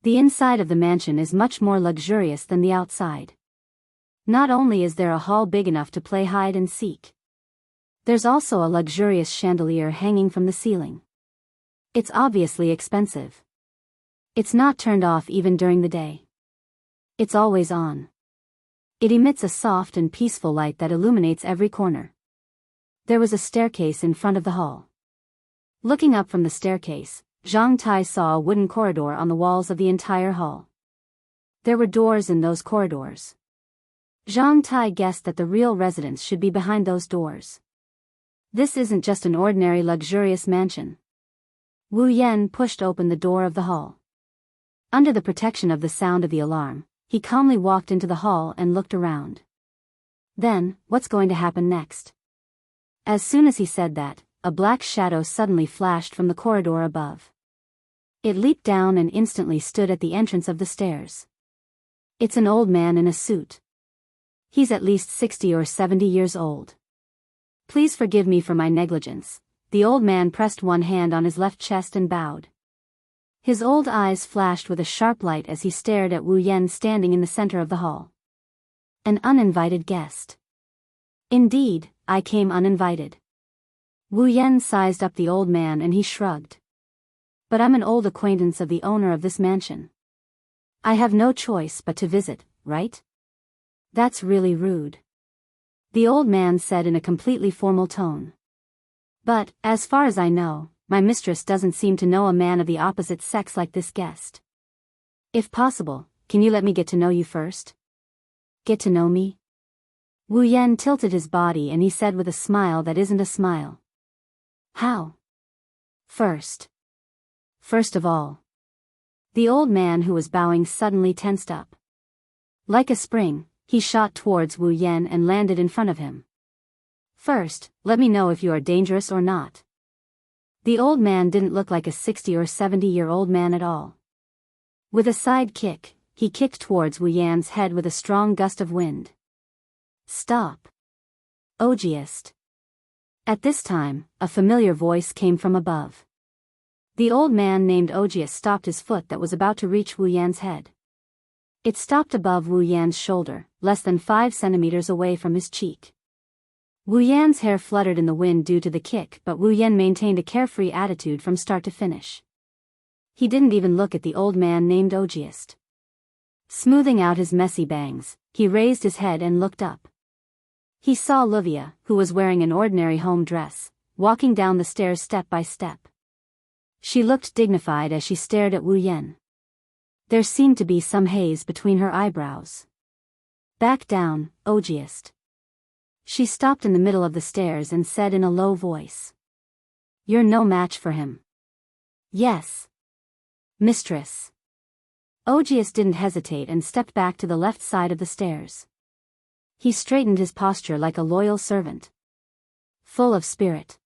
Speaker 1: The inside of the mansion is much more luxurious than the outside. Not only is there a hall big enough to play hide and seek. There's also a luxurious chandelier hanging from the ceiling. It's obviously expensive. It's not turned off even during the day. It's always on. It emits a soft and peaceful light that illuminates every corner. There was a staircase in front of the hall. Looking up from the staircase, Zhang Tai saw a wooden corridor on the walls of the entire hall. There were doors in those corridors. Zhang Tai guessed that the real residence should be behind those doors. This isn't just an ordinary luxurious mansion. Wu Yan pushed open the door of the hall. Under the protection of the sound of the alarm, he calmly walked into the hall and looked around. Then, what's going to happen next? As soon as he said that, a black shadow suddenly flashed from the corridor above. It leaped down and instantly stood at the entrance of the stairs. It's an old man in a suit. He's at least 60 or 70 years old. Please forgive me for my negligence. The old man pressed one hand on his left chest and bowed. His old eyes flashed with a sharp light as he stared at Wu Yan standing in the center of the hall. An uninvited guest. Indeed, I came uninvited. Wu Yan sized up the old man and he shrugged. But I'm an old acquaintance of the owner of this mansion. I have no choice but to visit, right? That's really rude. The old man said in a completely formal tone. But, as far as I know, my mistress doesn't seem to know a man of the opposite sex like this guest. If possible, can you let me get to know you first? Get to know me? Wu Yan tilted his body and he said with a smile that isn't a smile. How? First of all. The old man who was bowing suddenly tensed up. Like a spring, he shot towards Wu Yan and landed in front of him. First, let me know if you are dangerous or not. The old man didn't look like a 60 or 70-year-old man at all. With a side kick, he kicked towards Wu Yan's head with a strong gust of wind. Stop. Ogiest. At this time, a familiar voice came from above. The old man named Ogiest stopped his foot that was about to reach Wu Yan's head. It stopped above Wu Yan's shoulder, less than 5 centimeters away from his cheek. Wu Yan's hair fluttered in the wind due to the kick, but Wu Yan maintained a carefree attitude from start to finish. He didn't even look at the old man named Ogiest. Smoothing out his messy bangs, he raised his head and looked up. He saw Livia, who was wearing an ordinary home dress, walking down the stairs step by step. She looked dignified as she stared at Wu Yan. There seemed to be some haze between her eyebrows. Back down, Ogiest. She stopped in the middle of the stairs and said in a low voice. You're no match for him. Yes. Mistress. Augeas didn't hesitate and stepped back to the left side of the stairs. He straightened his posture like a loyal servant. Full of spirit.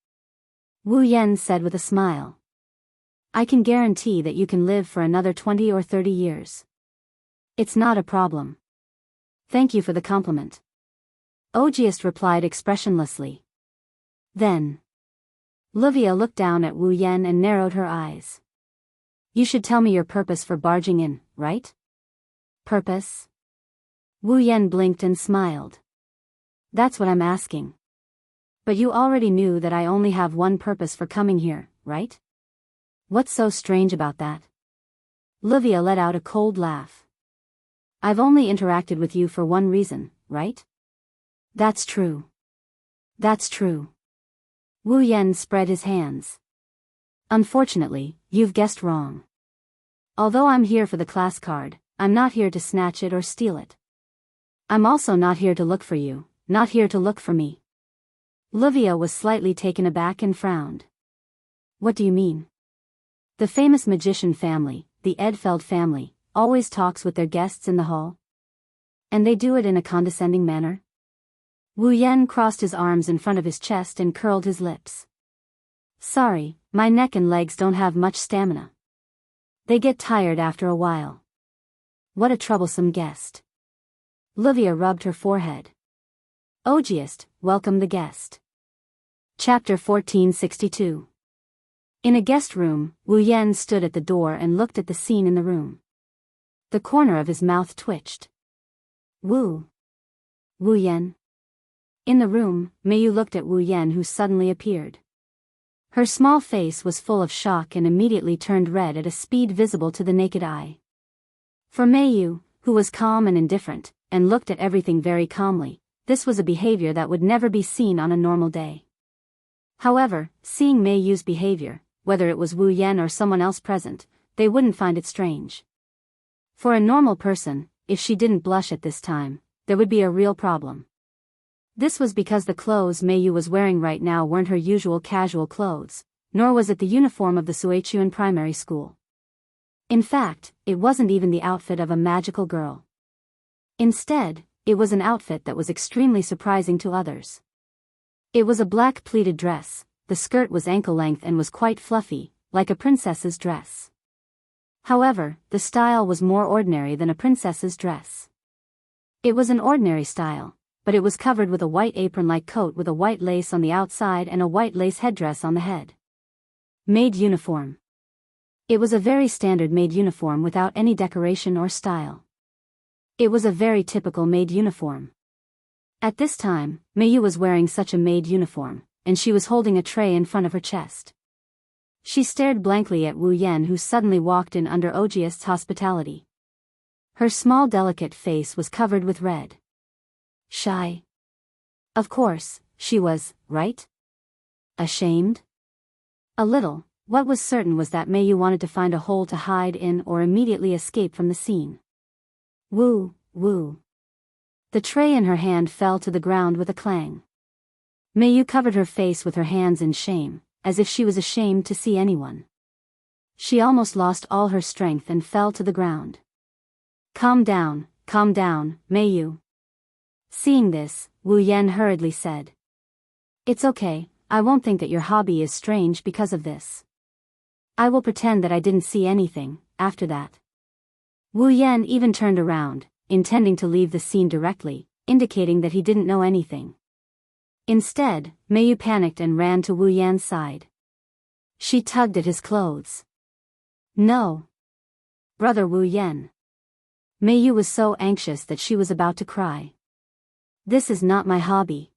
Speaker 1: Wu Yan said with a smile. I can guarantee that you can live for another 20 or 30 years. It's not a problem. Thank you for the compliment. Augeas replied expressionlessly. Then. Livia looked down at Wu Yan and narrowed her eyes. You should tell me your purpose for barging in, right? Purpose? Wu Yan blinked and smiled. That's what I'm asking. But you already knew that I only have one purpose for coming here, right? What's so strange about that? Livia let out a cold laugh. I've only interacted with you for one reason, right? That's true. That's true. Wu Yan spread his hands. Unfortunately, you've guessed wrong. Although I'm here for the class card, I'm not here to snatch it or steal it. I'm also not here to look for you, not here to look for me. Livia was slightly taken aback and frowned. What do you mean? The famous magician family, the Edfeld family, always talks with their guests in the hall. And they do it in a condescending manner? Wu Yan crossed his arms in front of his chest and curled his lips. Sorry, my neck and legs don't have much stamina. They get tired after a while. What a troublesome guest. Livia rubbed her forehead. Augeas, welcome the guest. Chapter 1462. In a guest room, Wu Yan stood at the door and looked at the scene in the room. The corner of his mouth twitched. Wu Yan. In the room, Meiyu looked at Wu Yan, who suddenly appeared. Her small face was full of shock and immediately turned red at a speed visible to the naked eye. For Meiyu, who was calm and indifferent, and looked at everything very calmly, this was a behavior that would never be seen on a normal day. However, seeing Meiyu's behavior, whether it was Wu Yan or someone else present, they wouldn't find it strange. For a normal person, if she didn't blush at this time, there would be a real problem. This was because the clothes Meiyu was wearing right now weren't her usual casual clothes, nor was it the uniform of the Suichuan primary school. In fact, it wasn't even the outfit of a magical girl. Instead, it was an outfit that was extremely surprising to others. It was a black pleated dress, the skirt was ankle-length and was quite fluffy, like a princess's dress. However, the style was more ordinary than a princess's dress. It was an ordinary style, but it was covered with a white apron-like coat with a white lace on the outside and a white lace headdress on the head. Maid uniform. It was a very standard maid uniform without any decoration or style. It was a very typical maid uniform. At this time, Meiyu was wearing such a maid uniform, and she was holding a tray in front of her chest. She stared blankly at Wu Yan, who suddenly walked in under Augeas' hospitality. Her small delicate face was covered with red. Shy? Of course, she was, right? Ashamed? A little. What was certain was that Meiyu wanted to find a hole to hide in or immediately escape from the scene. Woo. The tray in her hand fell to the ground with a clang. Meiyu covered her face with her hands in shame, as if she was ashamed to see anyone. She almost lost all her strength and fell to the ground. Calm down, Meiyu. Seeing this, Wu Yan hurriedly said. It's okay, I won't think that your hobby is strange because of this. I will pretend that I didn't see anything, after that. Wu Yan even turned around, intending to leave the scene directly, indicating that he didn't know anything. Instead, Meiyu panicked and ran to Wu Yan's side. She tugged at his clothes. No. Brother Wu Yan. Meiyu was so anxious that she was about to cry. This is not my hobby.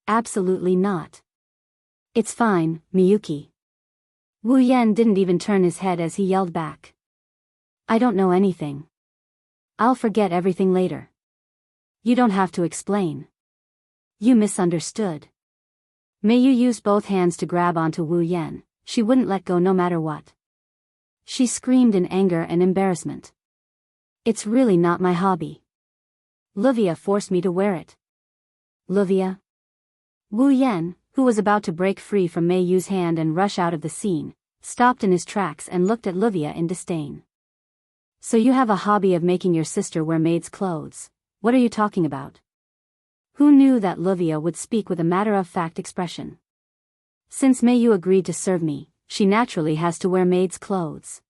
Speaker 1: Absolutely not. It's fine, Miyuki. Wu Yan didn't even turn his head as he yelled back. I don't know anything. I'll forget everything later. You don't have to explain. You misunderstood. Meiyu used both hands to grab onto Wu Yan. She wouldn't let go no matter what. She screamed in anger and embarrassment. It's really not my hobby. Livia forced me to wear it. Livia? Wu Yan, who was about to break free from Mei Yu's hand and rush out of the scene, stopped in his tracks and looked at Livia in disdain. So you have a hobby of making your sister wear maid's clothes. What are you talking about? Who knew that Livia would speak with a matter-of-fact expression? Since Mei Yu agreed to serve me, she naturally has to wear maid's clothes.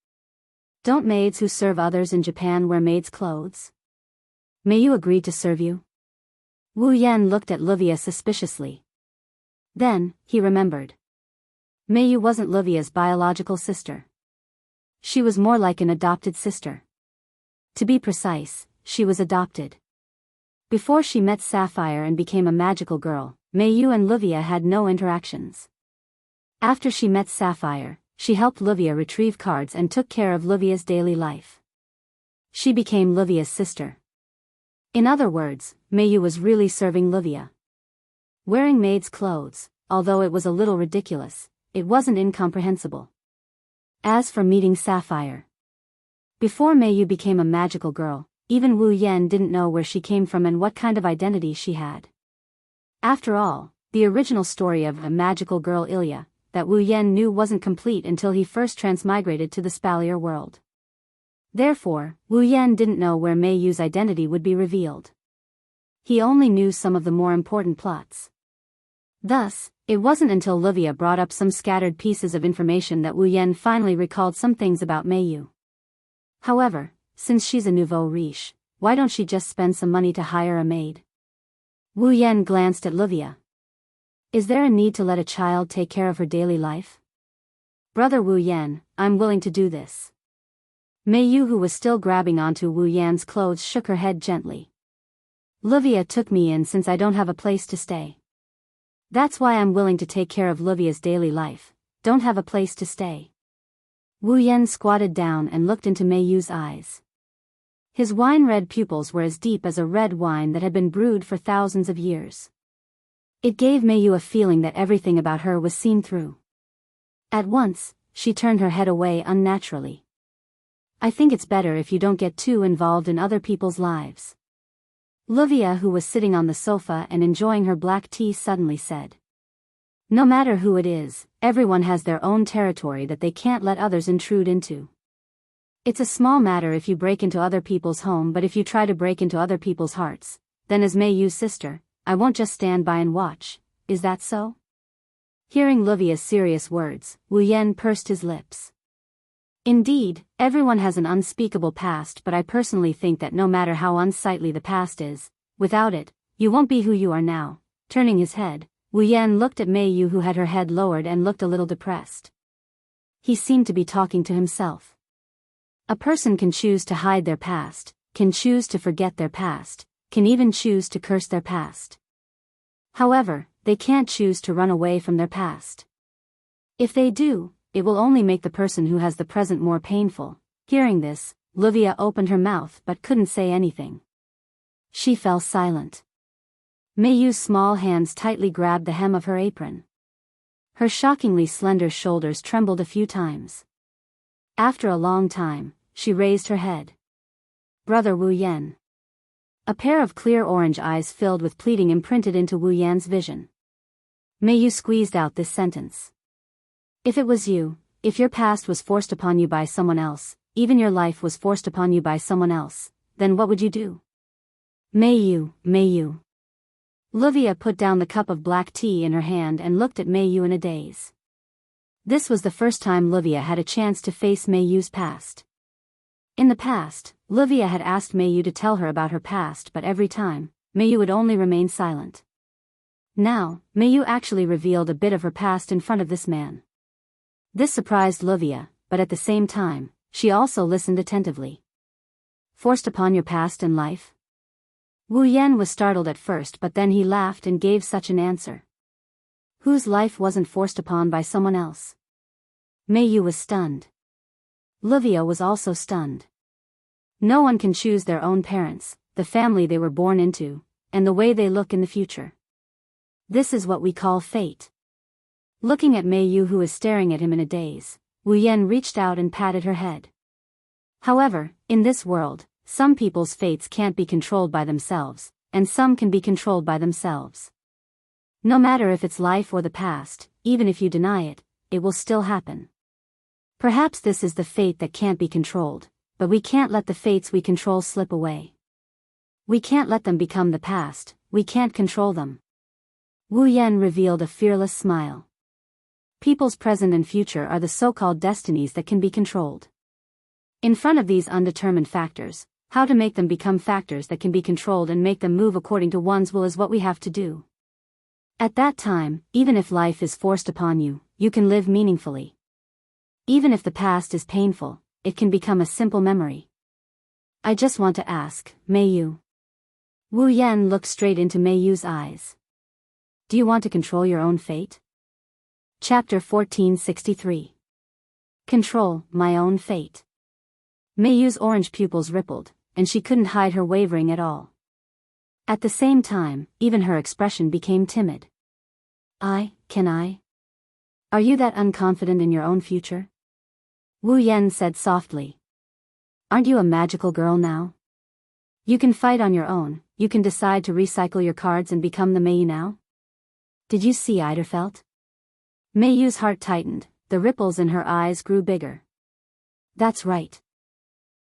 Speaker 1: Don't maids who serve others in Japan wear maid's clothes? Mei Yu agreed to serve you? Wu Yan looked at Livia suspiciously. Then, he remembered. Mei Yu wasn't Livia's biological sister. She was more like an adopted sister. To be precise, she was adopted. Before she met Sapphire and became a magical girl, Mei Yu and Livia had no interactions. After she met Sapphire, she helped Livia retrieve cards and took care of Livia's daily life. She became Livia's sister. In other words, Mei Yu was really serving Livia. Wearing maid's clothes, although it was a little ridiculous, it wasn't incomprehensible. As for meeting Sapphire. Before Mei Yu became a magical girl, even Wu Yan didn't know where she came from and what kind of identity she had. After all, the original story of a magical girl Ilya, that Wu Yan knew wasn't complete until he first transmigrated to the Spalier world. Therefore, Wu Yan didn't know where Mei Yu's identity would be revealed. He only knew some of the more important plots. Thus, it wasn't until Livia brought up some scattered pieces of information that Wu Yan finally recalled some things about Mei Yu. However, since she's a nouveau riche, why don't she just spend some money to hire a maid? Wu Yan glanced at Livia. Is there a need to let a child take care of her daily life? Brother Wu Yan, I'm willing to do this. Mei Yu, who was still grabbing onto Wu Yan's clothes, shook her head gently. Livia took me in since I don't have a place to stay. That's why I'm willing to take care of Livia's daily life. Don't have a place to stay. Wu Yan squatted down and looked into Mei Yu's eyes. His wine-red pupils were as deep as a red wine that had been brewed for thousands of years. It gave Mei Yu a feeling that everything about her was seen through. At once, she turned her head away unnaturally. I think it's better if you don't get too involved in other people's lives. Livia, who was sitting on the sofa and enjoying her black tea, suddenly said. No matter who it is, everyone has their own territory that they can't let others intrude into. It's a small matter if you break into other people's home, but if you try to break into other people's hearts, then as Mei Yu's sister, I won't just stand by and watch. Is that so? Hearing Livia's serious words, Wu Yan pursed his lips. Indeed, everyone has an unspeakable past, but I personally think that no matter how unsightly the past is, without it, you won't be who you are now. Turning his head, Wu Yan looked at Mei Yu, who had her head lowered and looked a little depressed. He seemed to be talking to himself. A person can choose to hide their past, can choose to forget their past, can even choose to curse their past. However, they can't choose to run away from their past. If they do, it will only make the person who has the present more painful. Hearing this, Livia opened her mouth but couldn't say anything. She fell silent. Mei Yu's small hands tightly grabbed the hem of her apron. Her shockingly slender shoulders trembled a few times. After a long time, she raised her head. Brother Wu Yan. A pair of clear orange eyes filled with pleading imprinted into Wu Yan's vision. Mei Yu squeezed out this sentence. If it was you, if your past was forced upon you by someone else, even your life was forced upon you by someone else, then what would you do? Mei Yu, Mei Yu. Livia put down the cup of black tea in her hand and looked at Mei Yu in a daze. This was the first time Livia had a chance to face Mei Yu's past. In the past, Livia had asked Mei Yu to tell her about her past, but every time, Mei Yu would only remain silent. Now, Mei Yu actually revealed a bit of her past in front of this man. This surprised Livia, but at the same time, she also listened attentively. Forced upon your past and life? Wu Yan was startled at first, but then he laughed and gave such an answer. Whose life wasn't forced upon by someone else? Mei Yu was stunned. Livia was also stunned. No one can choose their own parents, the family they were born into, and the way they look in the future. This is what we call fate. Looking at Mei Yu, who is staring at him in a daze, Wu Yan reached out and patted her head. However, in this world, some people's fates can't be controlled by themselves, and some can be controlled by themselves. No matter if it's life or the past, even if you deny it, it will still happen. Perhaps this is the fate that can't be controlled, but we can't let the fates we control slip away. We can't let them become the past, we can't control them. Wu Yan revealed a fearless smile. People's present and future are the so-called destinies that can be controlled. In front of these undetermined factors, how to make them become factors that can be controlled and make them move according to one's will is what we have to do. At that time, even if life is forced upon you, you can live meaningfully. Even if the past is painful, it can become a simple memory. I just want to ask, Mei Yu. Wu Yan looked straight into Mei Yu's eyes. Do you want to control your own fate? Chapter 1463. Control my own fate. Mei Yu's orange pupils rippled, and she couldn't hide her wavering at all. At the same time, even her expression became timid. Can I? Are you that unconfident in your own future? Wu Yan said softly. Aren't you a magical girl now? You can fight on your own, you can decide to recycle your cards and become the Mei Yu now? Did you see Eiderfelt? Mei Yu's heart tightened, the ripples in her eyes grew bigger. That's right.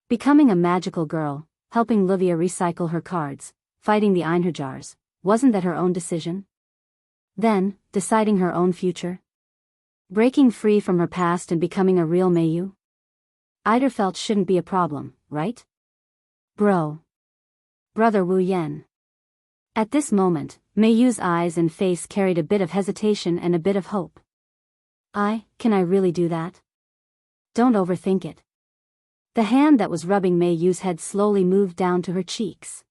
Speaker 1: Becoming a magical girl, helping Livia recycle her cards, fighting the Einherjars, wasn't that her own decision? Then, deciding her own future? Breaking free from her past and becoming a real Mei Yu? Eiderfelt shouldn't be a problem, right? Brother Wu Yan. At this moment, Mei Yu's eyes and face carried a bit of hesitation and a bit of hope. Can I really do that? Don't overthink it. The hand that was rubbing Mei Yu's head slowly moved down to her cheeks.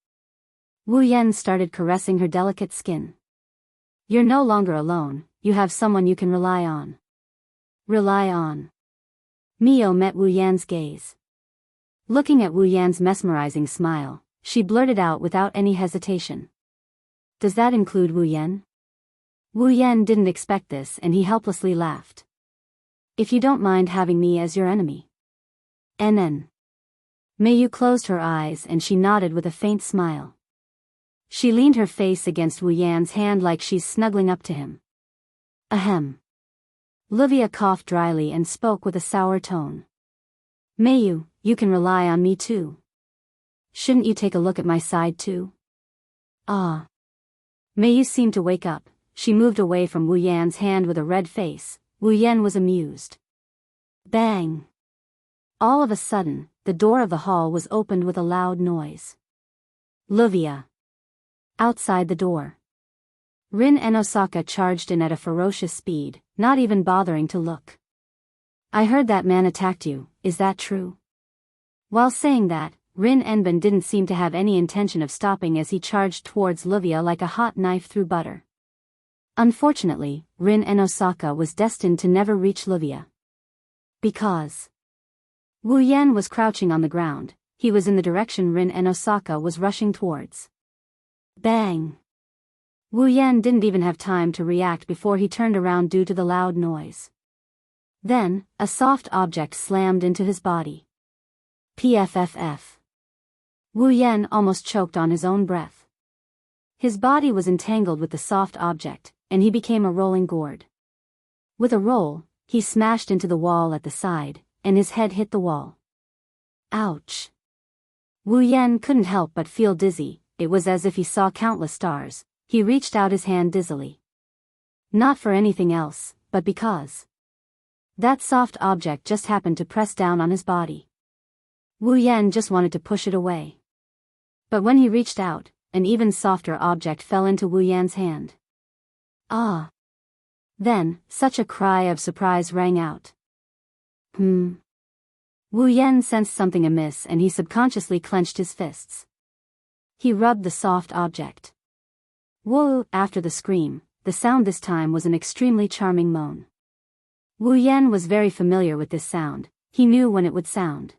Speaker 1: Wu Yan started caressing her delicate skin. You're no longer alone, you have someone you can rely on. Rely on. Mio met Wu Yan's gaze. Looking at Wu Yan's mesmerizing smile, she blurted out without any hesitation. Does that include Wu Yan? Wu Yan didn't expect this and he helplessly laughed. If you don't mind having me as your enemy. NN. Mei Yu closed her eyes and she nodded with a faint smile. She leaned her face against Wu Yan's hand like she's snuggling up to him. Ahem. Livia coughed dryly and spoke with a sour tone. Mei Yu, you can rely on me too. Shouldn't you take a look at my side too? Mei Yu seemed to wake up. She moved away from Wu Yan's hand with a red face. Wu Yan was amused. Bang! All of a sudden, the door of the hall was opened with a loud noise. Livia. Outside the door. Rin and Osaka charged in at a ferocious speed, not even bothering to look. I heard that man attacked you, is that true? While saying that, Rin Enben didn't seem to have any intention of stopping as he charged towards Livia like a hot knife through butter. Unfortunately, Rin and Osaka was destined to never reach Livia. Because Wu Yan was crouching on the ground, he was in the direction Rin and Osaka was rushing towards. Bang! Wu Yan didn't even have time to react before he turned around due to the loud noise. Then, a soft object slammed into his body. PFFF. Wu Yan almost choked on his own breath. His body was entangled with the soft object, and he became a rolling gourd. With a roll, he smashed into the wall at the side, and his head hit the wall. Ouch! Wu Yan couldn't help but feel dizzy. It was as if he saw countless stars. He reached out his hand dizzily. Not for anything else, but because that soft object just happened to press down on his body. Wu Yan just wanted to push it away. But when he reached out, an even softer object fell into Wu Yan's hand. Then, such a cry of surprise rang out. Wu Yan sensed something amiss and he subconsciously clenched his fists. He rubbed the soft object. Whoa! After the scream, the sound this time was an extremely charming moan. Wu Yan was very familiar with this sound, he knew when it would sound.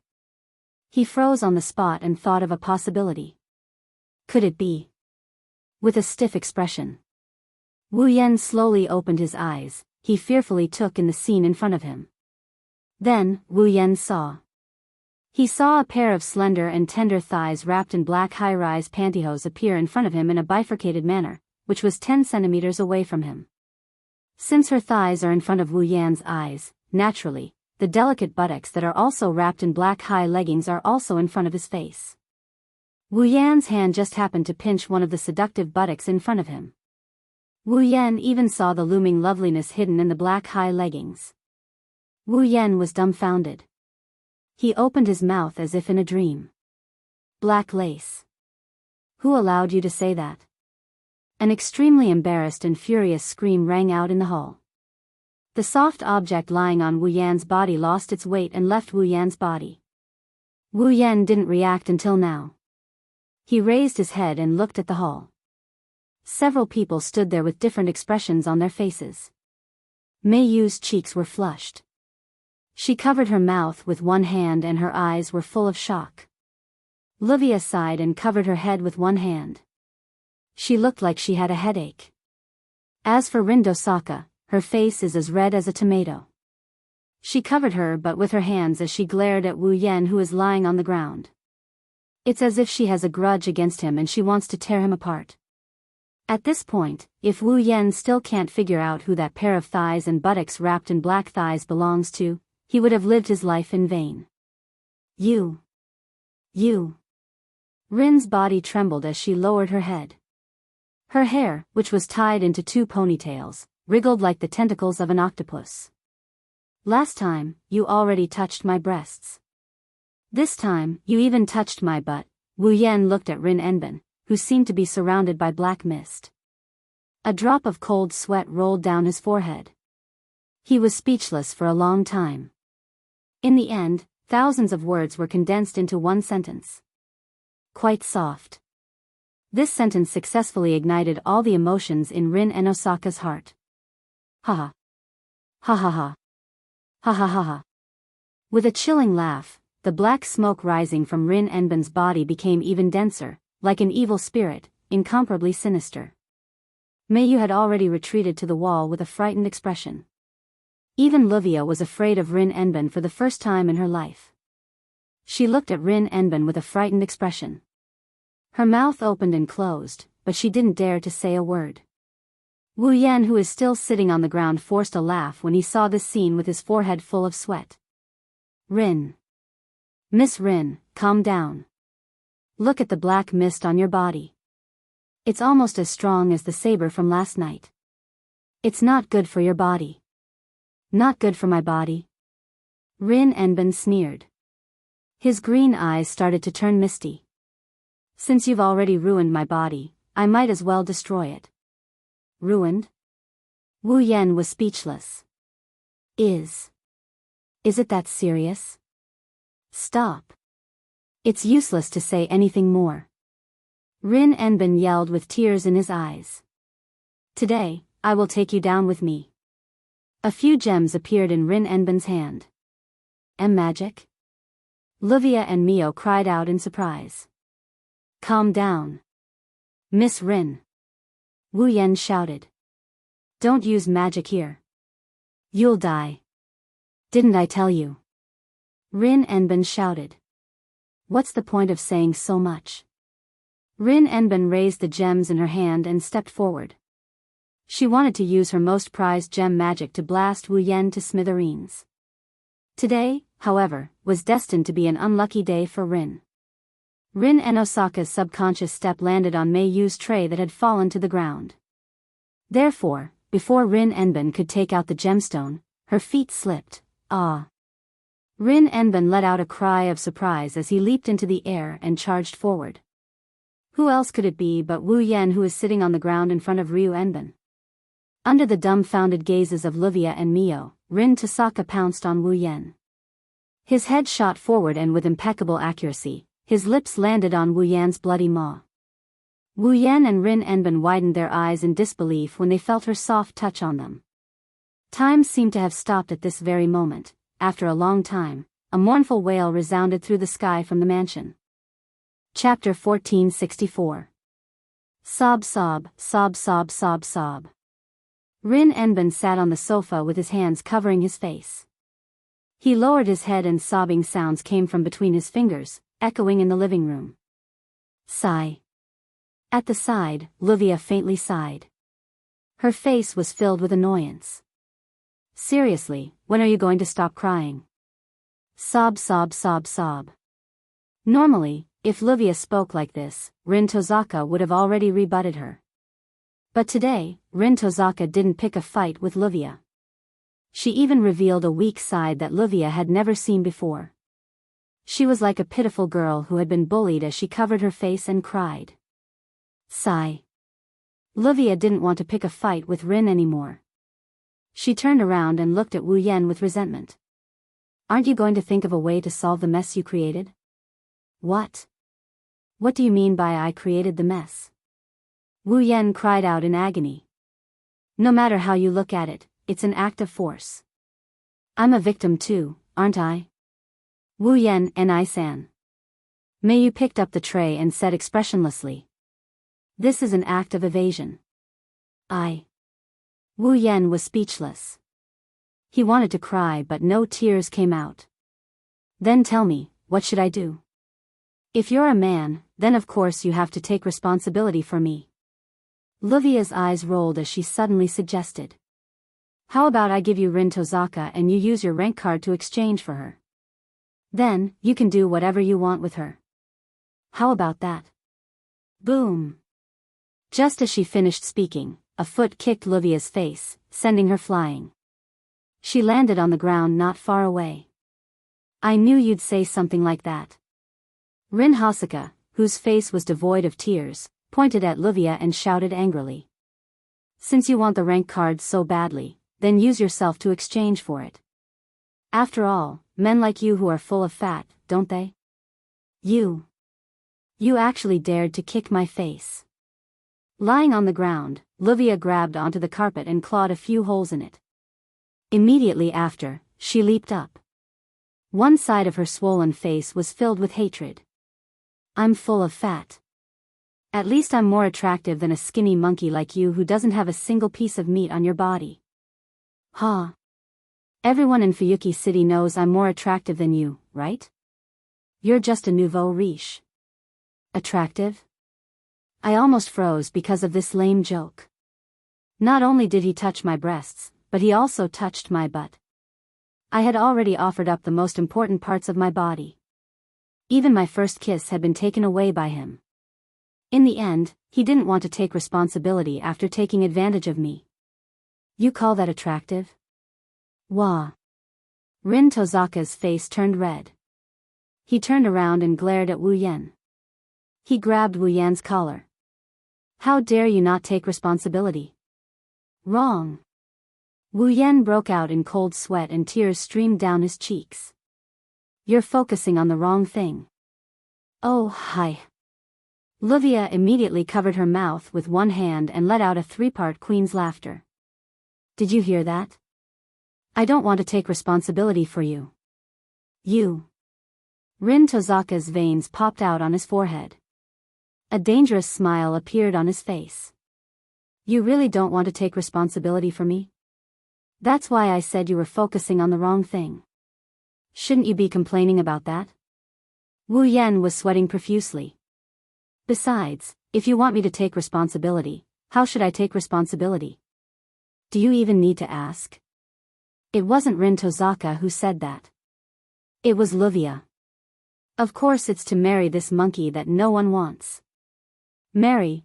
Speaker 1: He froze on the spot and thought of a possibility. Could it be? With a stiff expression, Wu Yan slowly opened his eyes, he fearfully took in the scene in front of him. Then, Wu Yan saw. He saw a pair of slender and tender thighs wrapped in black high-rise pantyhose appear in front of him in a bifurcated manner, which was 10 centimeters away from him. Since her thighs are in front of Wu Yan's eyes, naturally, the delicate buttocks that are also wrapped in black high leggings are also in front of his face. Wu Yan's hand just happened to pinch one of the seductive buttocks in front of him. Wu Yan even saw the looming loveliness hidden in the black high leggings. Wu Yan was dumbfounded. He opened his mouth as if in a dream. Black lace. Who allowed you to say that? An extremely embarrassed and furious scream rang out in the hall. The soft object lying on Wu Yan's body lost its weight and left Wu Yan's body. Wu Yan didn't react until now. He raised his head and looked at the hall. Several people stood there with different expressions on their faces. Mei Yu's cheeks were flushed. She covered her mouth with one hand and her eyes were full of shock. Livia sighed and covered her head with one hand. She looked like she had a headache. As for Rin Dosaka, her face is as red as a tomato. She covered her butt with her hands as she glared at Wu Yan, who is lying on the ground. It's as if she has a grudge against him and she wants to tear him apart. At this point, if Wu Yan still can't figure out who that pair of thighs and buttocks wrapped in black thighs belongs to, he would have lived his life in vain. You. Rin's body trembled as she lowered her head. Her hair, which was tied into 2 ponytails, wriggled like the tentacles of an octopus. Last time, you already touched my breasts. This time, you even touched my butt. Wu Yan looked at Rin Enben, who seemed to be surrounded by black mist. A drop of cold sweat rolled down his forehead. He was speechless for a long time. In the end, thousands of words were condensed into one sentence. Quite soft. This sentence successfully ignited all the emotions in Rin Enosaka's heart. Ha ha. Ha ha ha. Ha ha ha ha. With a chilling laugh, the black smoke rising from Rin Enben's body became even denser, like an evil spirit, incomparably sinister. Mei Yu had already retreated to the wall with a frightened expression. Even Livia was afraid of Rin Enben for the first time in her life. She looked at Rin Enben with a frightened expression. Her mouth opened and closed, but she didn't dare to say a word. Wu Yan, who is still sitting on the ground, forced a laugh when he saw this scene with his forehead full of sweat. Rin. Miss Rin, calm down. Look at the black mist on your body. It's almost as strong as the saber from last night. It's not good for your body. Not good for my body. Rin Enben sneered. His green eyes started to turn misty. Since you've already ruined my body, I might as well destroy it. Ruined? Wu Yan was speechless. Is it that serious? Stop. It's useless to say anything more. Rin Enben yelled with tears in his eyes. Today, I will take you down with me. A few gems appeared in Rin Enben's hand. Magic? Livia and Mio cried out in surprise. Calm down. Miss Rin. Wu Yan shouted. Don't use magic here. You'll die. Didn't I tell you? Rin Enben shouted. What's the point of saying so much? Rin Enben raised the gems in her hand and stepped forward. She wanted to use her most prized gem magic to blast Wu Yan to smithereens. Today, however, was destined to be an unlucky day for Rin. Rin Enosaka's subconscious step landed on Mei Yu's tray that had fallen to the ground. Therefore, before Rin Enben could take out the gemstone, her feet slipped. Ah! Rin Enben let out a cry of surprise as he leaped into the air and charged forward. Who else could it be but Wu Yan, who is sitting on the ground in front of Ryu Enben? Under the dumbfounded gazes of Livia and Mio, Rin Tosaka pounced on Wu Yan. His head shot forward and with impeccable accuracy, his lips landed on Wu Yan's bloody maw. Wu Yan and Rin Enben widened their eyes in disbelief when they felt her soft touch on them. Time seemed to have stopped at this very moment. After a long time, a mournful wail resounded through the sky from the mansion. Chapter 1464. Sob sob, sob sob sob sob. Rin Enben sat on the sofa with his hands covering his face. He lowered his head and sobbing sounds came from between his fingers, echoing in the living room. Sigh. At the side, Livia faintly sighed. Her face was filled with annoyance. Seriously, when are you going to stop crying? Sob, sob, sob, sob. Normally, if Livia spoke like this, Rin Tozaka would have already rebutted her. But today, Rin Tozaka didn't pick a fight with Livia. She even revealed a weak side that Livia had never seen before. She was like a pitiful girl who had been bullied as she covered her face and cried. Sigh. Livia didn't want to pick a fight with Rin anymore. She turned around and looked at Wu Yan with resentment. Aren't you going to think of a way to solve the mess you created? What? What do you mean by I created the mess? Wu Yan cried out in agony. No matter how you look at it, it's an act of force. I'm a victim too, aren't I? Wu Yan and I-san. Mei Yu picked up the tray and said expressionlessly. This is an act of evasion. Wu Yan was speechless. He wanted to cry but no tears came out. Then tell me, what should I do? If you're a man, then of course you have to take responsibility for me. Livia's eyes rolled as she suddenly suggested. How about I give you Rin Tozaka and you use your rank card to exchange for her? Then, you can do whatever you want with her. How about that? Boom. Just as she finished speaking, a foot kicked Livia's face, sending her flying. She landed on the ground not far away. I knew you'd say something like that. Rin Hasaka, whose face was devoid of tears, pointed at Livia and shouted angrily. Since you want the rank card so badly, then use yourself to exchange for it. After all, men like you who are full of fat, don't they? You actually dared to kick my face. Lying on the ground, Livia grabbed onto the carpet and clawed a few holes in it. Immediately after, she leaped up. One side of her swollen face was filled with hatred. I'm full of fat. At least I'm more attractive than a skinny monkey like you who doesn't have a single piece of meat on your body. Ha! Everyone in Fuyuki City knows I'm more attractive than you, right? You're just a nouveau riche. Attractive? I almost froze because of this lame joke. Not only did he touch my breasts, but he also touched my butt. I had already offered up the most important parts of my body. Even my first kiss had been taken away by him. In the end, he didn't want to take responsibility after taking advantage of me. You call that attractive? Wah. Rin Tozaka's face turned red. He turned around and glared at Wu Yan. He grabbed Wu Yan's collar. How dare you not take responsibility? Wrong. Wu Yan broke out in cold sweat and tears streamed down his cheeks. You're focusing on the wrong thing. Oh, hi. Livia immediately covered her mouth with one hand and let out a three-part queen's laughter. Did you hear that? I don't want to take responsibility for you. You. Rin Tozaka's veins popped out on his forehead. A dangerous smile appeared on his face. You really don't want to take responsibility for me? That's why I said you were focusing on the wrong thing. Shouldn't you be complaining about that? Wu Yan was sweating profusely. Besides, if you want me to take responsibility, how should I take responsibility? Do you even need to ask? It wasn't Rin Tozaka who said that. It was Livia. Of course it's to marry this monkey that no one wants. Marry.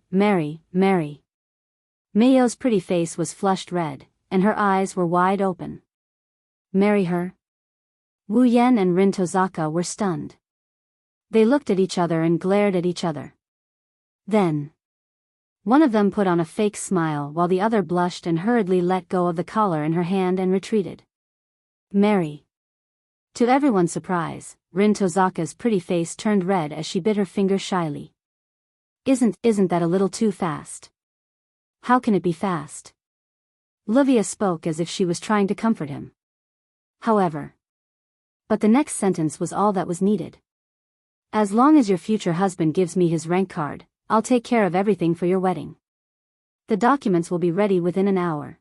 Speaker 1: Mayo's pretty face was flushed red, and her eyes were wide open. Marry her? Wu Yan and Rin Tozaka were stunned. They looked at each other and glared at each other. Then, one of them put on a fake smile while the other blushed and hurriedly let go of the collar in her hand and retreated. Marry. To everyone's surprise, Rin Tozaka's pretty face turned red as she bit her finger shyly. Isn't that a little too fast? How can it be fast? Livia spoke as if she was trying to comfort him. However. But the next sentence was all that was needed. As long as your future husband gives me his rank card, I'll take care of everything for your wedding. The documents will be ready within an hour.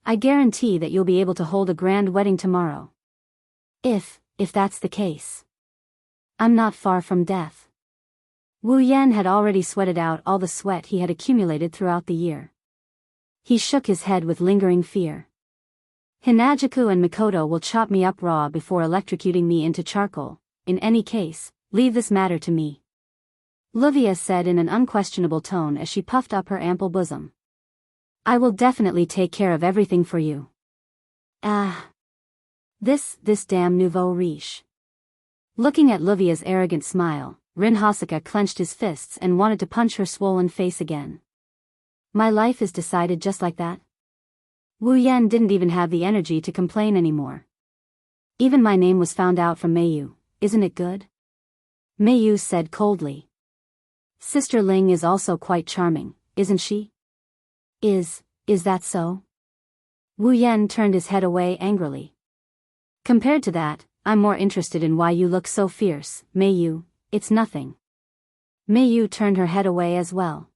Speaker 1: I guarantee that you'll be able to hold a grand wedding tomorrow. If that's the case. I'm not far from death. Wu Yan had already sweated out all the sweat he had accumulated throughout the year. He shook his head with lingering fear. Hinajaku and Mikoto will chop me up raw before electrocuting me into charcoal. In any case, leave this matter to me. Livia said in an unquestionable tone as she puffed up her ample bosom. I will definitely take care of everything for you. Ah. This damn nouveau riche. Looking at Livia's arrogant smile, Rin Hosoka clenched his fists and wanted to punch her swollen face again. My life is decided just like that? Wu Yan didn't even have the energy to complain anymore. Even my name was found out from Meiyu, isn't it good? Meiyu said coldly. Sister Ling is also quite charming, isn't she? Is that so? Wu Yan turned his head away angrily. Compared to that, I'm more interested in why you look so fierce, Meiyu. It's nothing. Meiyu turned her head away as well.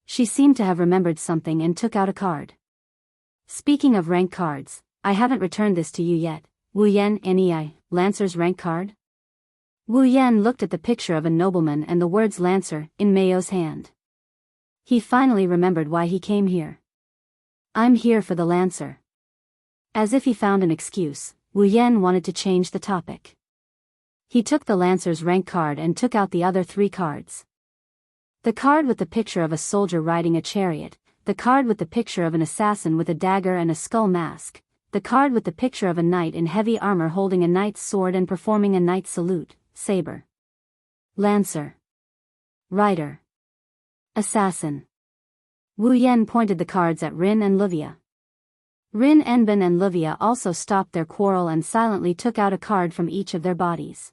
Speaker 1: She seemed to have remembered something and took out a card. Speaking of rank cards, I haven't returned this to you yet. Wu Yan Nei, Lancer's rank card? Wu Yan looked at the picture of a nobleman and the words Lancer in Meiyo's hand. He finally remembered why he came here. I'm here for the Lancer. As if he found an excuse, Wu Yan wanted to change the topic. He took the Lancer's rank card and took out the other 3 cards. The card with the picture of a soldier riding a chariot, the card with the picture of an assassin with a dagger and a skull mask, the card with the picture of a knight in heavy armor holding a knight's sword and performing a knight's salute, saber. Lancer. Rider. Assassin. Wu Yan pointed the cards at Rin and Livia. Rin Enbin and Livia also stopped their quarrel and silently took out a card from each of their bodies.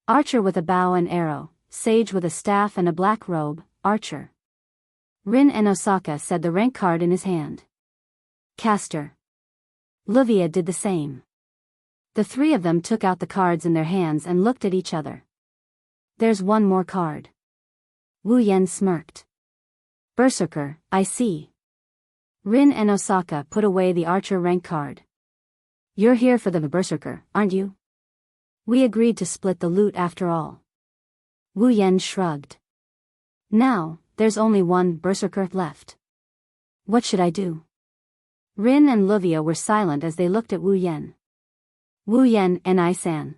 Speaker 1: Archer with a bow and arrow, sage with a staff and a black robe, archer. Rin and Osaka said the rank card in his hand. Caster. Livia did the same. The 3 of them took out the cards in their hands and looked at each other. There's one more card. Wu Yan smirked. Berserker, I see. Rin and Osaka put away the archer rank card. You're here for the Berserker, aren't you? We agreed to split the loot after all. Wu Yan shrugged. Now, there's only one Berserker left. What should I do? Rin and Livia were silent as they looked at Wu Yan. Wu Yan and I-san.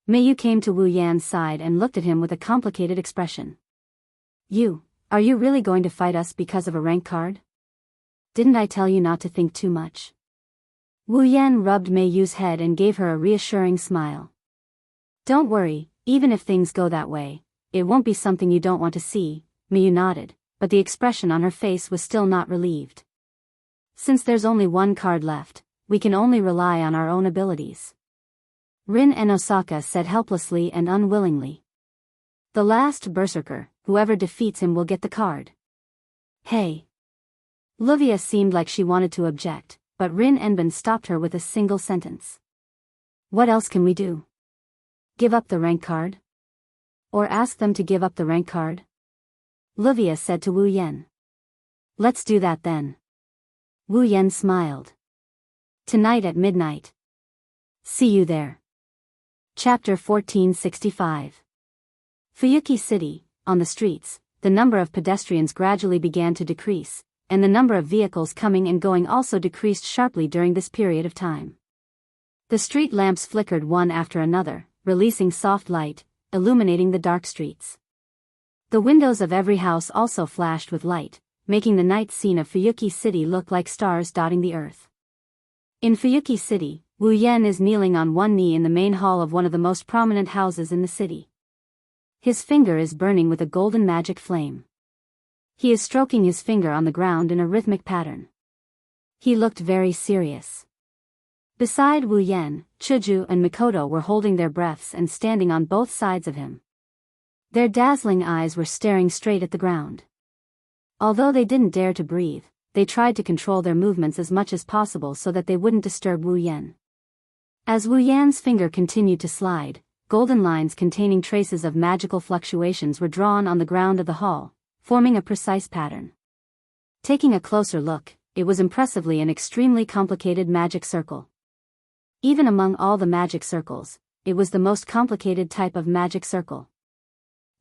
Speaker 1: Meiyu came to Wu Yan's side and looked at him with a complicated expression. Are you really going to fight us because of a rank card? Didn't I tell you not to think too much? Wu Yan rubbed Meiyu's head and gave her a reassuring smile. Don't worry, even if things go that way, it won't be something you don't want to see. Meiyu nodded, but the expression on her face was still not relieved. Since there's only one card left, we can only rely on our own abilities. Rin and Osaka said helplessly and unwillingly. The last Berserker, whoever defeats him will get the card. Hey. Livia seemed like she wanted to object, but Rin Enbin stopped her with a single sentence. What else can we do? Give up the rank card? Or ask them to give up the rank card? Livia said to Wu Yan. Let's do that then. Wu Yan smiled. Tonight at midnight. See you there. Chapter 1465. Fuyuki City, on the streets, the number of pedestrians gradually began to decrease, and the number of vehicles coming and going also decreased sharply during this period of time. The street lamps flickered one after another, releasing soft light, illuminating the dark streets. The windows of every house also flashed with light, making the night scene of Fuyuki City look like stars dotting the earth. In Fuyuki City, Wu Yan is kneeling on one knee in the main hall of one of the most prominent houses in the city. His finger is burning with a golden magic flame. He is stroking his finger on the ground in a rhythmic pattern. He looked very serious. Beside Wu Yan, Chuju and Mikoto were holding their breaths and standing on both sides of him. Their dazzling eyes were staring straight at the ground. Although they didn't dare to breathe, they tried to control their movements as much as possible so that they wouldn't disturb Wu Yan. As Wu Yan's finger continued to slide, golden lines containing traces of magical fluctuations were drawn on the ground of the hall, forming a precise pattern. Taking a closer look, it was impressively an extremely complicated magic circle. Even among all the magic circles, it was the most complicated type of magic circle.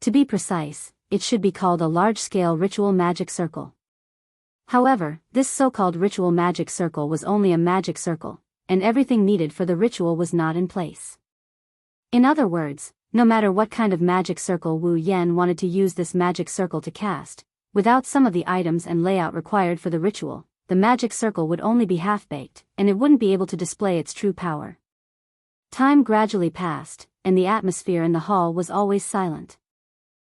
Speaker 1: To be precise, it should be called a large-scale ritual magic circle. However, this so-called ritual magic circle was only a magic circle, and everything needed for the ritual was not in place. In other words, no matter what kind of magic circle Wu Yan wanted to use this magic circle to cast, without some of the items and layout required for the ritual, the magic circle would only be half-baked, and it wouldn't be able to display its true power. Time gradually passed, and the atmosphere in the hall was always silent.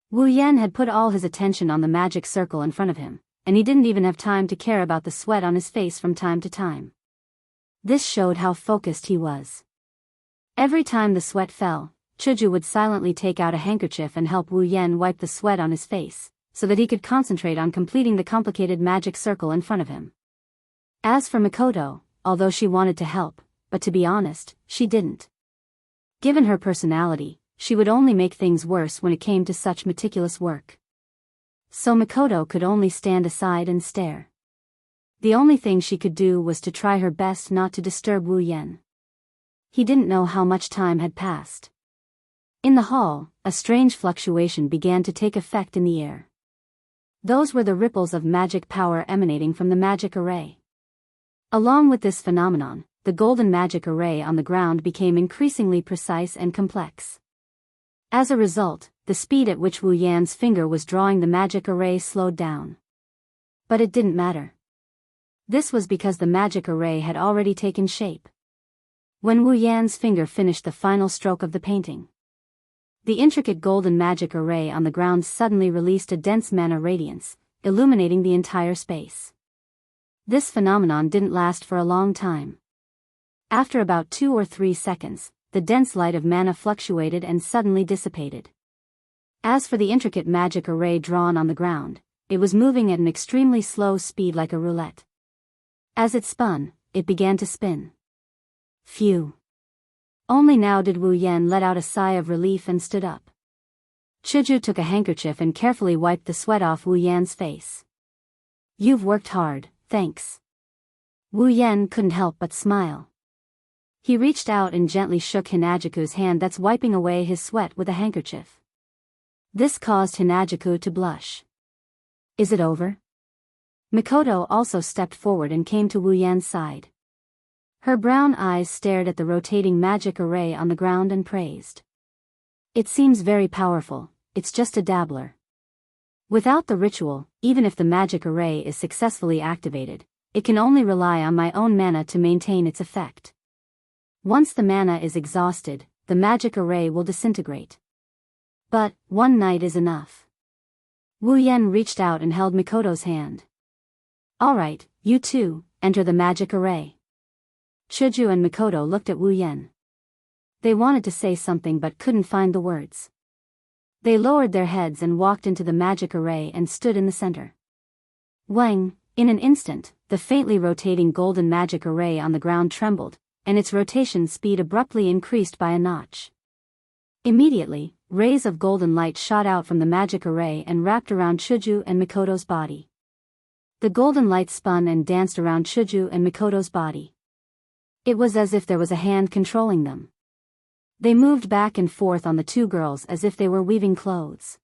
Speaker 1: Wu Yan had put all his attention on the magic circle in front of him, and he didn't even have time to care about the sweat on his face from time to time. This showed how focused he was. Every time the sweat fell, Chuju would silently take out a handkerchief and help Wu Yan wipe the sweat on his face, so that he could concentrate on completing the complicated magic circle in front of him. As for Mikoto, although she wanted to help, but to be honest, she didn't. Given her personality, she would only make things worse when it came to such meticulous work. So Mikoto could only stand aside and stare. The only thing she could do was to try her best not to disturb Wu Yan. He didn't know how much time had passed. In the hall, a strange fluctuation began to take effect in the air. Those were the ripples of magic power emanating from the magic array. Along with this phenomenon, the golden magic array on the ground became increasingly precise and complex. As a result, the speed at which Wu Yan's finger was drawing the magic array slowed down. But it didn't matter. This was because the magic array had already taken shape. When Wu Yan's finger finished the final stroke of the painting, the intricate golden magic array on the ground suddenly released a dense mana radiance, illuminating the entire space. This phenomenon didn't last for a long time. After about 2 or 3 seconds, the dense light of mana fluctuated and suddenly dissipated. As for the intricate magic array drawn on the ground, it was moving at an extremely slow speed like a roulette. As it spun, it began to spin. Phew! Only now did Wu Yan let out a sigh of relief and stood up. Chuju took a handkerchief and carefully wiped the sweat off Wu Yan's face. "You've worked hard, thanks." Wu Yan couldn't help but smile. He reached out and gently shook Hinajuku's hand that's wiping away his sweat with a handkerchief. This caused Hinajuku to blush. "Is it over?" Mikoto also stepped forward and came to Wu Yan's side. Her brown eyes stared at the rotating magic array on the ground and praised. "It seems very powerful, it's just a dabbler. Without the ritual, even if the magic array is successfully activated, it can only rely on my own mana to maintain its effect. Once the mana is exhausted, the magic array will disintegrate. But, one night is enough." Wu Yan reached out and held Mikoto's hand. "Alright, you two, enter the magic array." Chuju and Mikoto looked at Wu Yan. They wanted to say something but couldn't find the words. They lowered their heads and walked into the magic array and stood in the center. Wang! In an instant, the faintly rotating golden magic array on the ground trembled, and its rotation speed abruptly increased by a notch. Immediately, rays of golden light shot out from the magic array and wrapped around Chuju and Mikoto's body. The golden light spun and danced around Chuju and Mikoto's body. It was as if there was a hand controlling them. They moved back and forth on the two girls as if they were weaving clothes.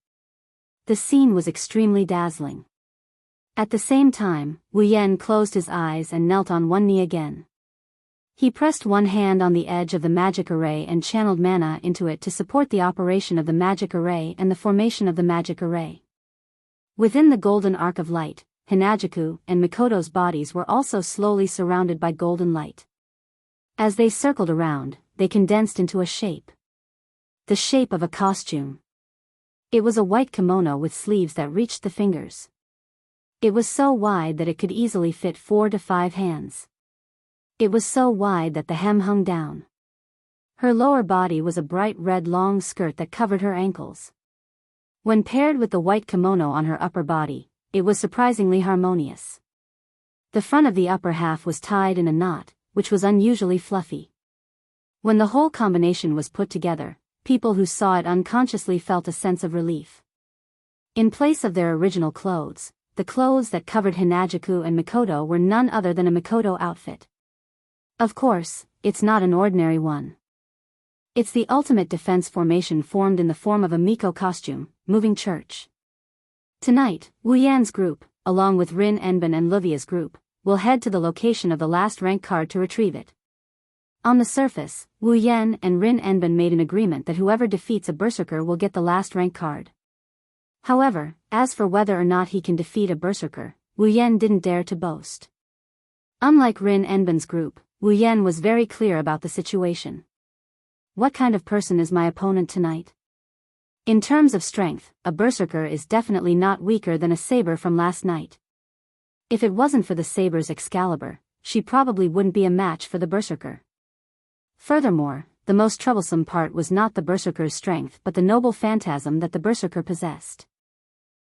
Speaker 1: The scene was extremely dazzling. At the same time, Wu Yan closed his eyes and knelt on one knee again. He pressed one hand on the edge of the magic array and channeled mana into it to support the operation of the magic array and the formation of the magic array. Within the golden arc of light, Hinajuku and Mikoto's bodies were also slowly surrounded by golden light. As they circled around, they condensed into a shape. The shape of a costume. It was a white kimono with sleeves that reached the fingers. It was so wide that it could easily fit 4 to 5 hands. It was so wide that the hem hung down. Her lower body was a bright red long skirt that covered her ankles. When paired with the white kimono on her upper body, it was surprisingly harmonious. The front of the upper half was tied in a knot, which was unusually fluffy. When the whole combination was put together, people who saw it unconsciously felt a sense of relief. In place of their original clothes, the clothes that covered Hinajuku and Mikoto were none other than a Mikoto outfit. Of course, it's not an ordinary one. It's the ultimate defense formation formed in the form of a Miko costume, moving church. Tonight, Wu Yan's group, along with Rin Enbin and Luvia's group, will head to the location of the last rank card to retrieve it. On the surface, Wu Yan and Rin Enbin made an agreement that whoever defeats a berserker will get the last rank card. However, as for whether or not he can defeat a berserker, Wu Yan didn't dare to boast. Unlike Rin Enbin's group, Wu Yan was very clear about the situation. What kind of person is my opponent tonight? In terms of strength, a berserker is definitely not weaker than a saber from last night. If it wasn't for the saber's Excalibur, she probably wouldn't be a match for the berserker. Furthermore, the most troublesome part was not the berserker's strength but the noble phantasm that the berserker possessed.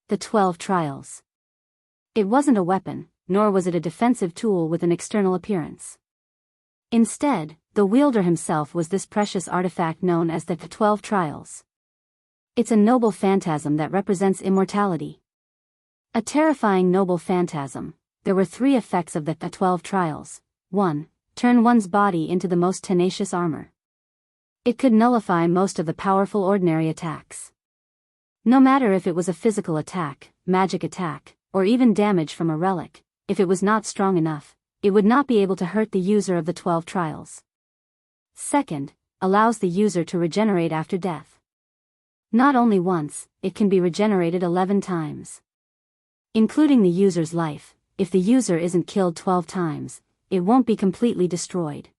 Speaker 1: The 12 Trials. It wasn't a weapon, nor was it a defensive tool with an external appearance. Instead, the wielder himself was this precious artifact known as the 12 Trials. It's a noble phantasm that represents immortality. A terrifying noble phantasm. There were 3 effects of the 12 Trials. 1. Turn one's body into the most tenacious armor. It could nullify most of the powerful ordinary attacks. No matter if it was a physical attack, magic attack, or even damage from a relic, if it was not strong enough, it would not be able to hurt the user of the 12 Trials. Second, allows the user to regenerate after death. Not only once, it can be regenerated 11 times. Including the user's life, if the user isn't killed 12 times, it won't be completely destroyed.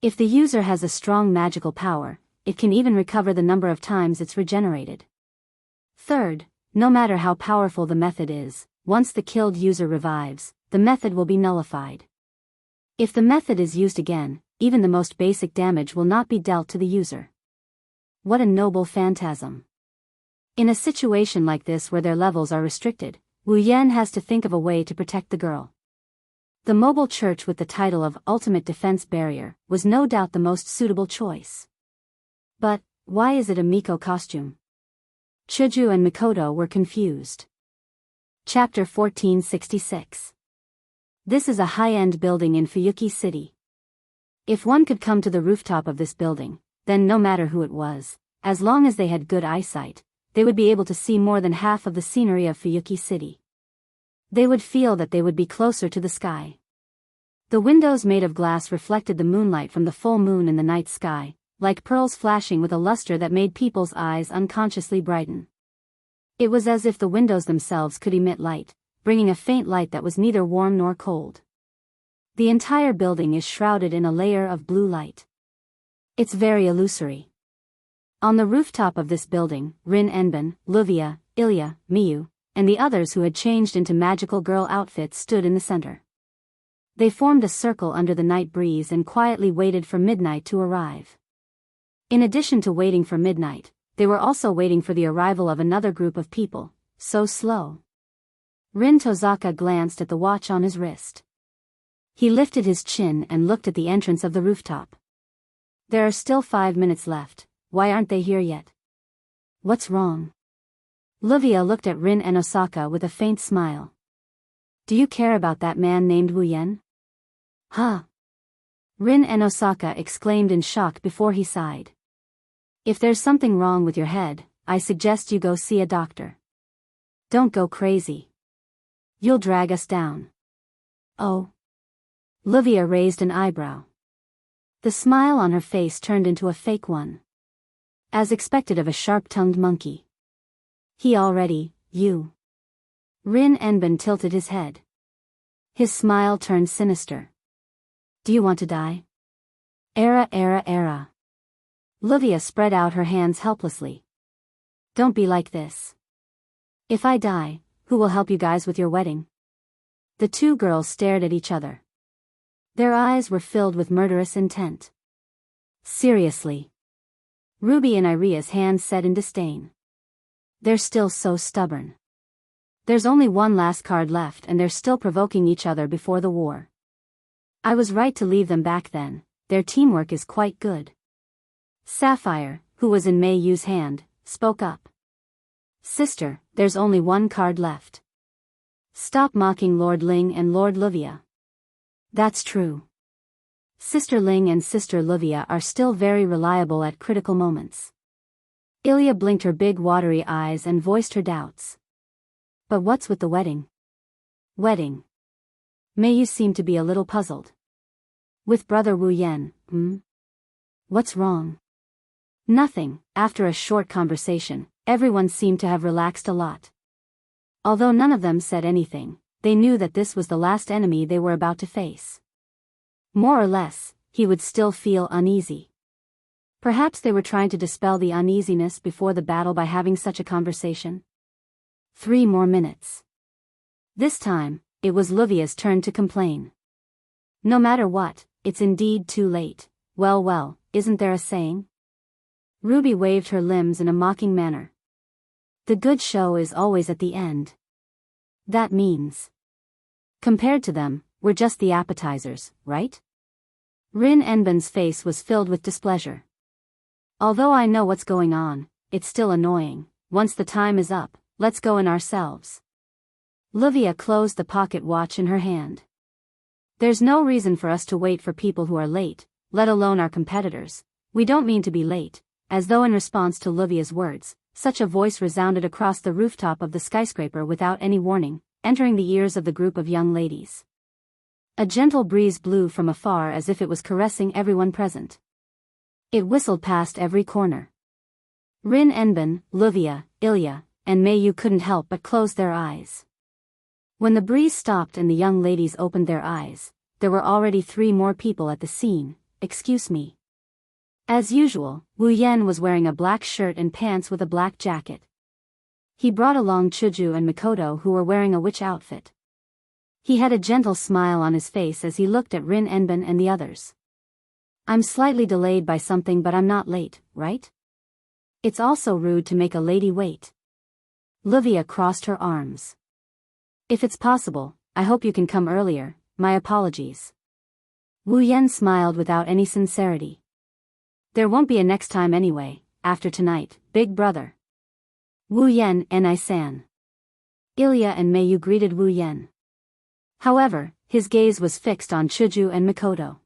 Speaker 1: If the user has a strong magical power, it can even recover the number of times it's regenerated. Third, no matter how powerful the method is, once the killed user revives, the method will be nullified. If the method is used again, even the most basic damage will not be dealt to the user. What a noble phantasm. In a situation like this where their levels are restricted, Wu Yan has to think of a way to protect the girl. The mobile church with the title of Ultimate Defense Barrier was no doubt the most suitable choice. But, why is it a Miko costume? Chuju and Mikoto were confused. Chapter 1466. This is a high-end building in Fuyuki City. If one could come to the rooftop of this building, then no matter who it was, as long as they had good eyesight, they would be able to see more than half of the scenery of Fuyuki City. They would feel that they would be closer to the sky. The windows made of glass reflected the moonlight from the full moon in the night sky, like pearls flashing with a luster that made people's eyes unconsciously brighten. It was as if the windows themselves could emit light, bringing a faint light that was neither warm nor cold. The entire building is shrouded in a layer of blue light. It's very illusory. On the rooftop of this building, Rin Enbin, Luvia, Ilya, Miyu, and the others who had changed into magical girl outfits stood in the center. They formed a circle under the night breeze and quietly waited for midnight to arrive. In addition to waiting for midnight, they were also waiting for the arrival of another group of people, so slow. Rin Tozaka glanced at the watch on his wrist. He lifted his chin and looked at the entrance of the rooftop. There are still 5 minutes left, why aren't they here yet? What's wrong? Luvia looked at Rin and Osaka with a faint smile. Do you care about that man named Wu Yan? Huh? Rin and Osaka exclaimed in shock before he sighed. If there's something wrong with your head, I suggest you go see a doctor. Don't go crazy. You'll drag us down. Oh. Luvia raised an eyebrow. The smile on her face turned into a fake one. As expected of a sharp-tongued monkey. You. Rin Enbin tilted his head. His smile turned sinister. Do you want to die? Era. Luvia spread out her hands helplessly. Don't be like this. If I die, who will help you guys with your wedding? The two girls stared at each other. Their eyes were filled with murderous intent. Seriously. Ruby and Iria's hands said in disdain. They're still so stubborn. There's only one last card left and they're still provoking each other before the war. I was right to leave them back then, their teamwork is quite good. Sapphire, who was in Mei Yu's hand, spoke up. Sister, there's only one card left. Stop mocking Lord Ling and Lord Luvia. That's true. Sister Ling and Sister Livia are still very reliable at critical moments. Ilya blinked her big watery eyes and voiced her doubts. But what's with the wedding? Wedding. Meiyu seemed to be a little puzzled. With brother Wu Yan, What's wrong? Nothing. After a short conversation, everyone seemed to have relaxed a lot. Although none of them said anything, they knew that this was the last enemy they were about to face. More or less, he would still feel uneasy. Perhaps they were trying to dispel the uneasiness before the battle by having such a conversation. 3 more minutes. This time, it was Livia's turn to complain. No matter what, it's indeed too late. Well, isn't there a saying? Ruby waved her limbs in a mocking manner. The good show is always at the end. That means, compared to them, we're just the appetizers, right? Rin Enben's face was filled with displeasure. Although I know what's going on, it's still annoying. Once the time is up, let's go in ourselves. Livia closed the pocket watch in her hand. There's no reason for us to wait for people who are late, let alone our competitors. We don't mean to be late. As though in response to Livia's words, such a voice resounded across the rooftop of the skyscraper without any warning, entering the ears of the group of young ladies. A gentle breeze blew from afar as if it was caressing everyone present. It whistled past every corner. Rin Enben, Livia, Ilya, and Meiyu couldn't help but close their eyes. When the breeze stopped and the young ladies opened their eyes, there were already 3 more people at the scene. Excuse me. As usual, Wu Yan was wearing a black shirt and pants with a black jacket. He brought along Chuju and Mikoto, who were wearing a witch outfit. He had a gentle smile on his face as he looked at Rin Enben and the others. I'm slightly delayed by something, but I'm not late, right? It's also rude to make a lady wait. Livia crossed her arms. If it's possible, I hope you can come earlier. My apologies. Wu Yan smiled without any sincerity. There won't be a next time anyway, after tonight, big brother. Wu Yan and I-san. Ilya and Meiyu greeted Wu Yan. However, his gaze was fixed on Chuju and Mikoto.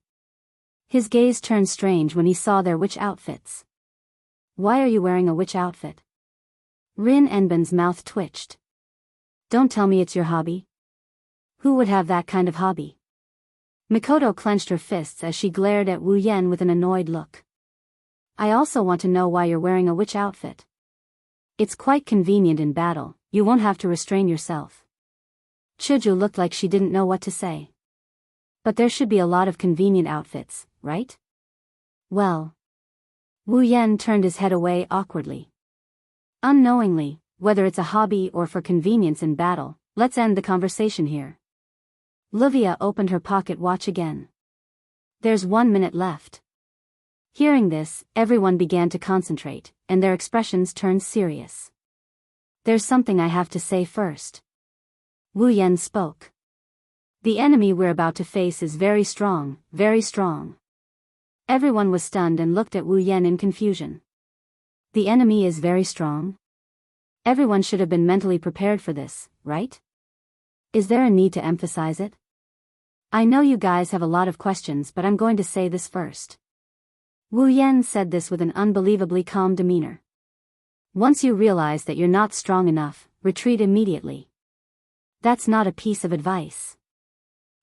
Speaker 1: His gaze turned strange when he saw their witch outfits. Why are you wearing a witch outfit? Rin Enben's mouth twitched. Don't tell me it's your hobby. Who would have that kind of hobby? Mikoto clenched her fists as she glared at Wu Yan with an annoyed look. I also want to know why you're wearing a witch outfit. It's quite convenient in battle, you won't have to restrain yourself. Chuju looked like she didn't know what to say. But there should be a lot of convenient outfits, right? Well. Wu Yan turned his head away awkwardly. Unknowingly, whether it's a hobby or for convenience in battle, let's end the conversation here. Livia opened her pocket watch again. There's 1 minute left. Hearing this, everyone began to concentrate, and their expressions turned serious. There's something I have to say first. Wu Yan spoke. The enemy we're about to face is very strong, very strong. Everyone was stunned and looked at Wu Yan in confusion. The enemy is very strong? Everyone should have been mentally prepared for this, right? Is there a need to emphasize it? I know you guys have a lot of questions, but I'm going to say this first. Wu Yan said this with an unbelievably calm demeanor. Once you realize that you're not strong enough, retreat immediately. That's not a piece of advice.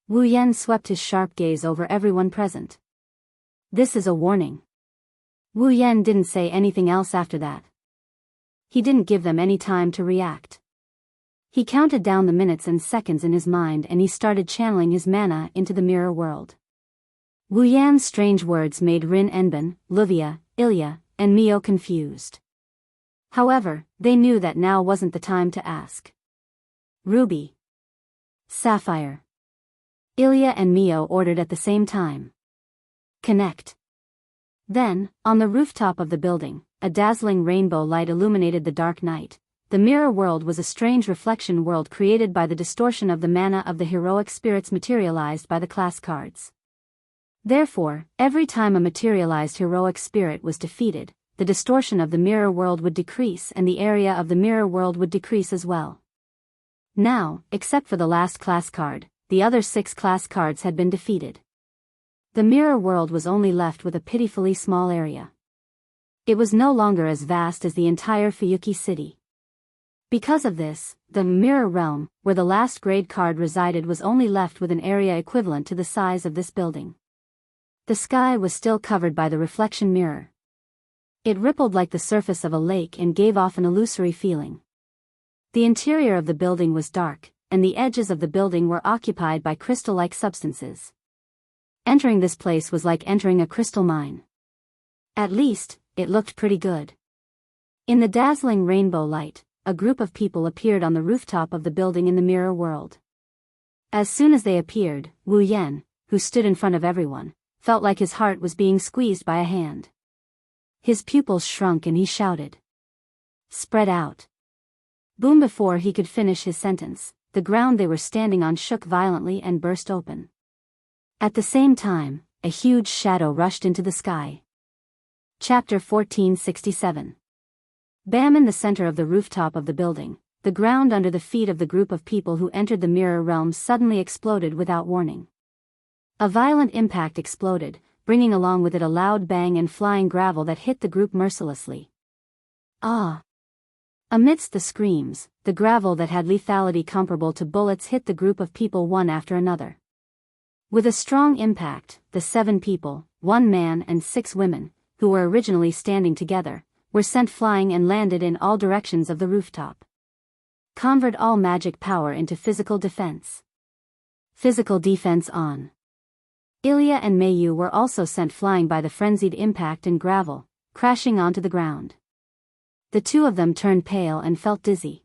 Speaker 1: Wu Yan swept his sharp gaze over everyone present. This is a warning. Wu Yan didn't say anything else after that. He didn't give them any time to react. He counted down the minutes and seconds in his mind and he started channeling his mana into the mirror world. Wu Yan's strange words made Rin Enben, Livia, Ilya, and Mio confused. However, they knew that now wasn't the time to ask. Ruby. Sapphire. Ilya and Mio ordered at the same time. Connect. Then, on the rooftop of the building, a dazzling rainbow light illuminated the dark night. The mirror world was a strange reflection world created by the distortion of the mana of the heroic spirits materialized by the class cards. Therefore, every time a materialized heroic spirit was defeated, the distortion of the mirror world would decrease and the area of the mirror world would decrease as well. Now, except for the last class card, the other 6 class cards had been defeated. The mirror world was only left with a pitifully small area. It was no longer as vast as the entire Fuyuki city. Because of this, the mirror realm, where the last grade card resided, was only left with an area equivalent to the size of this building. The sky was still covered by the reflection mirror. It rippled like the surface of a lake and gave off an illusory feeling. The interior of the building was dark, and the edges of the building were occupied by crystal-like substances. Entering this place was like entering a crystal mine. At least, it looked pretty good. In the dazzling rainbow light, a group of people appeared on the rooftop of the building in the mirror world. As soon as they appeared, Wu Yan, who stood in front of everyone, felt like his heart was being squeezed by a hand. His pupils shrunk and he shouted, "Spread out." Boom! Before he could finish his sentence, the ground they were standing on shook violently and burst open. At the same time, a huge shadow rushed into the sky. Chapter 1467. Bam! In the center of the rooftop of the building, the ground under the feet of the group of people who entered the mirror realm suddenly exploded without warning. A violent impact exploded, bringing along with it a loud bang and flying gravel that hit the group mercilessly. Ah! Amidst the screams, the gravel that had lethality comparable to bullets hit the group of people one after another. With a strong impact, the 7 people, 1 man and 6 women, who were originally standing together, were sent flying and landed in all directions of the rooftop. Convert all magic power into physical defense. Physical defense on. Ilya and Meiyu were also sent flying by the frenzied impact and gravel, crashing onto the ground. The 2 of them turned pale and felt dizzy.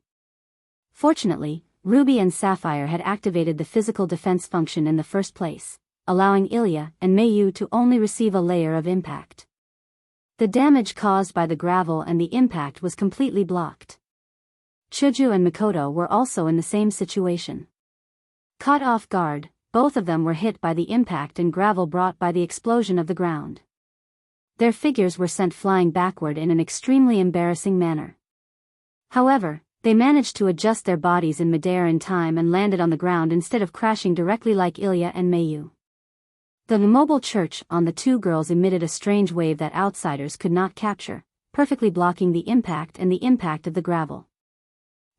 Speaker 1: Fortunately, Ruby and Sapphire had activated the physical defense function in the first place, allowing Ilya and Meiyu to only receive a layer of impact. The damage caused by the gravel and the impact was completely blocked. Chuju and Mikoto were also in the same situation. Caught off guard, both of them were hit by the impact and gravel brought by the explosion of the ground. Their figures were sent flying backward in an extremely embarrassing manner. However, they managed to adjust their bodies in midair in time and landed on the ground instead of crashing directly like Ilya and Meiyu. The immobile church on the 2 girls emitted a strange wave that outsiders could not capture, perfectly blocking the impact and the impact of the gravel.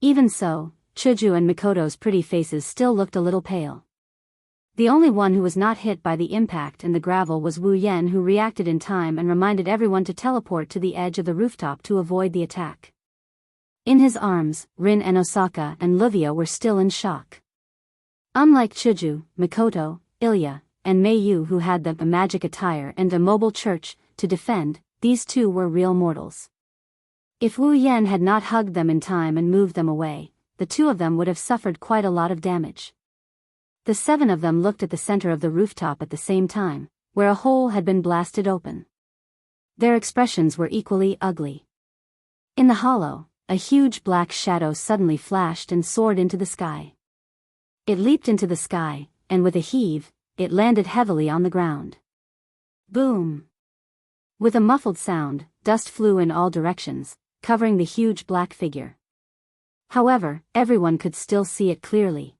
Speaker 1: Even so, Chuju and Mikoto's pretty faces still looked a little pale. The only one who was not hit by the impact and the gravel was Wu Yan, who reacted in time and reminded everyone to teleport to the edge of the rooftop to avoid the attack. In his arms, Rin and Osaka and Livia were still in shock. Unlike Chuju, Mikoto, Ilya, and Meiyu, who had the magic attire and a mobile church to defend, these 2 were real mortals. If Wu Yan had not hugged them in time and moved them away, the 2 of them would have suffered quite a lot of damage. The 7 of them looked at the center of the rooftop at the same time, where a hole had been blasted open. Their expressions were equally ugly. In the hollow, a huge black shadow suddenly flashed and soared into the sky. It leaped into the sky, and with a heave, it landed heavily on the ground. Boom! With a muffled sound, dust flew in all directions, covering the huge black figure. However, everyone could still see it clearly.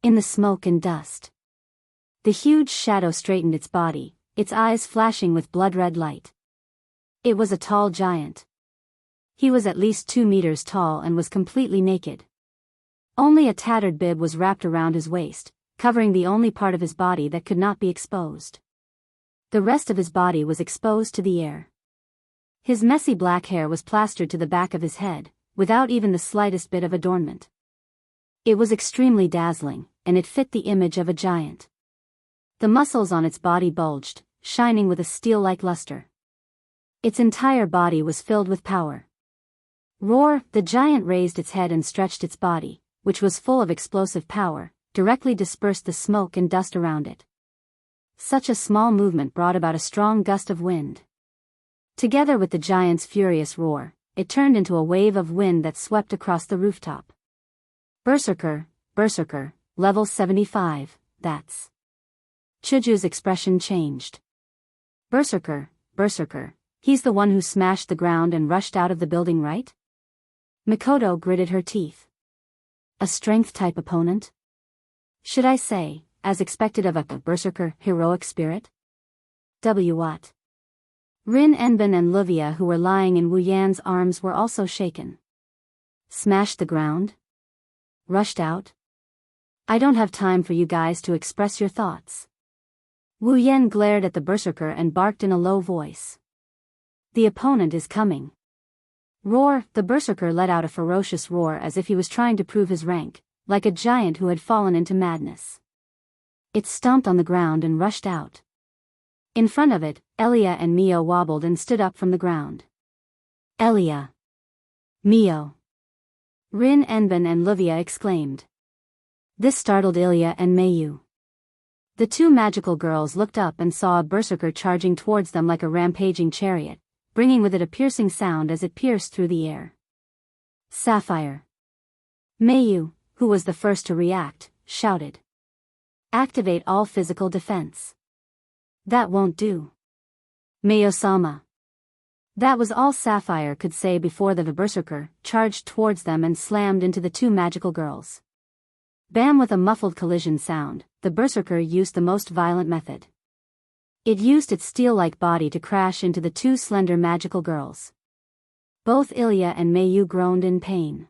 Speaker 1: In the smoke and dust, the huge shadow straightened its body, its eyes flashing with blood-red light. It was a tall giant. He was at least 2 meters tall and was completely naked. Only a tattered bib was wrapped around his waist, covering the only part of his body that could not be exposed. The rest of his body was exposed to the air. His messy black hair was plastered to the back of his head, without even the slightest bit of adornment. It was extremely dazzling, and it fit the image of a giant. The muscles on its body bulged, shining with a steel-like luster. Its entire body was filled with power. Roar! The giant raised its head and stretched its body, which was full of explosive power, directly dispersed the smoke and dust around it. Such a small movement brought about a strong gust of wind. Together with the giant's furious roar, it turned into a wave of wind that swept across the rooftop. Berserker, Berserker, level 75, that's. Chuju's expression changed. Berserker, Berserker, he's the one who smashed the ground and rushed out of the building, right? Mikoto gritted her teeth. A strength-type opponent? Should I say, as expected of a Berserker heroic spirit? What? Rin Enbin and Luvia, who were lying in Wu Yan's arms, were also shaken. Smashed the ground? Rushed out? I don't have time for you guys to express your thoughts. Wu Yan glared at the berserker and barked in a low voice. The opponent is coming. Roar! The berserker let out a ferocious roar as if he was trying to prove his rank, like a giant who had fallen into madness. It stomped on the ground and rushed out. In front of it, Elia and Mio wobbled and stood up from the ground. Elia! Mio! Rin Enbin and Luvia exclaimed. This startled Ilya and Mayu. The two magical girls looked up and saw a berserker charging towards them like a rampaging chariot, bringing with it a piercing sound as it pierced through the air. Sapphire! Mayu, who was the first to react, shouted. Activate all physical defense. That won't do. Mayo-sama. That was all Sapphire could say before the berserker charged towards them and slammed into the two magical girls. Bam! With a muffled collision sound, the berserker used the most violent method. It used its steel-like body to crash into the two slender magical girls. Both Ilya and Mayu groaned in pain.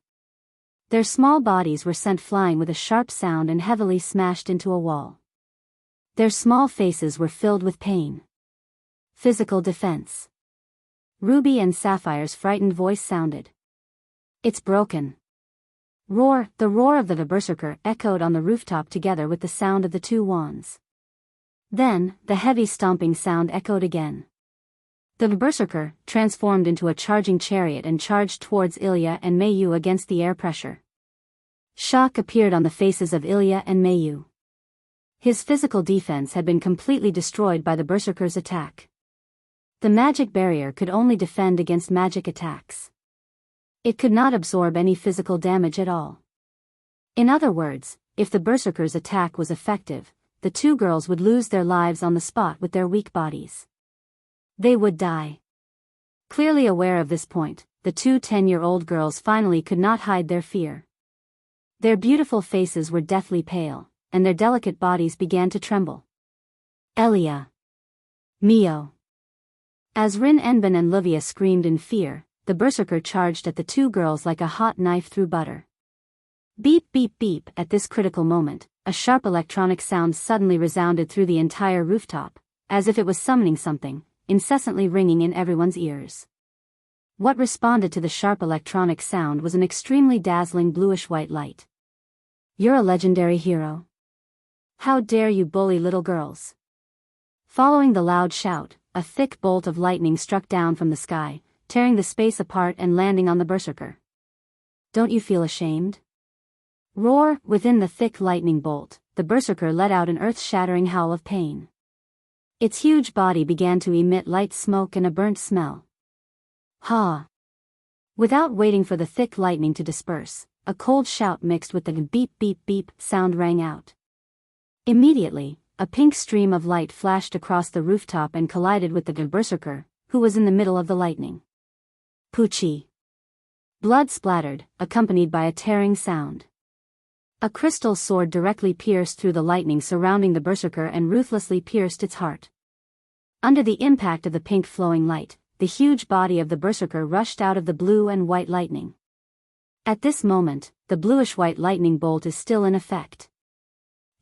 Speaker 1: Their small bodies were sent flying with a sharp sound and heavily smashed into a wall. Their small faces were filled with pain. Physical defense. Ruby and Sapphire's frightened voice sounded. It's broken. Roar! The roar of the berserker echoed on the rooftop together with the sound of the two wands. Then, the heavy stomping sound echoed again. The berserker transformed into a charging chariot and charged towards Ilya and Mayu against the air pressure. Shock appeared on the faces of Ilya and Mayu. His physical defense had been completely destroyed by the berserker's attack. The magic barrier could only defend against magic attacks. It could not absorb any physical damage at all. In other words, if the berserker's attack was effective, the two girls would lose their lives on the spot with their weak bodies. They would die. Clearly aware of this point, the two 10-year-old girls finally could not hide their fear. Their beautiful faces were deathly pale, and their delicate bodies began to tremble. Elia! Mio! As Rin Enbin and Luvia screamed in fear, the berserker charged at the two girls like a hot knife through butter. Beep beep beep! At this critical moment, a sharp electronic sound suddenly resounded through the entire rooftop, as if it was summoning something, incessantly ringing in everyone's ears. What responded to the sharp electronic sound was an extremely dazzling bluish-white light. You're a legendary hero. How dare you bully little girls? Following the loud shout, a thick bolt of lightning struck down from the sky, tearing the space apart and landing on the berserker. Don't you feel ashamed? Roar! Within the thick lightning bolt, the berserker let out an earth-shattering howl of pain. Its huge body began to emit light smoke and a burnt smell. Ha! Without waiting for the thick lightning to disperse, a cold shout mixed with the beep beep beep sound rang out. Immediately, a pink stream of light flashed across the rooftop and collided with the berserker, who was in the middle of the lightning. Poochie! Blood splattered, accompanied by a tearing sound. A crystal sword directly pierced through the lightning surrounding the berserker and ruthlessly pierced its heart. Under the impact of the pink flowing light, the huge body of the berserker rushed out of the blue and white lightning. At this moment, the bluish-white lightning bolt is still in effect.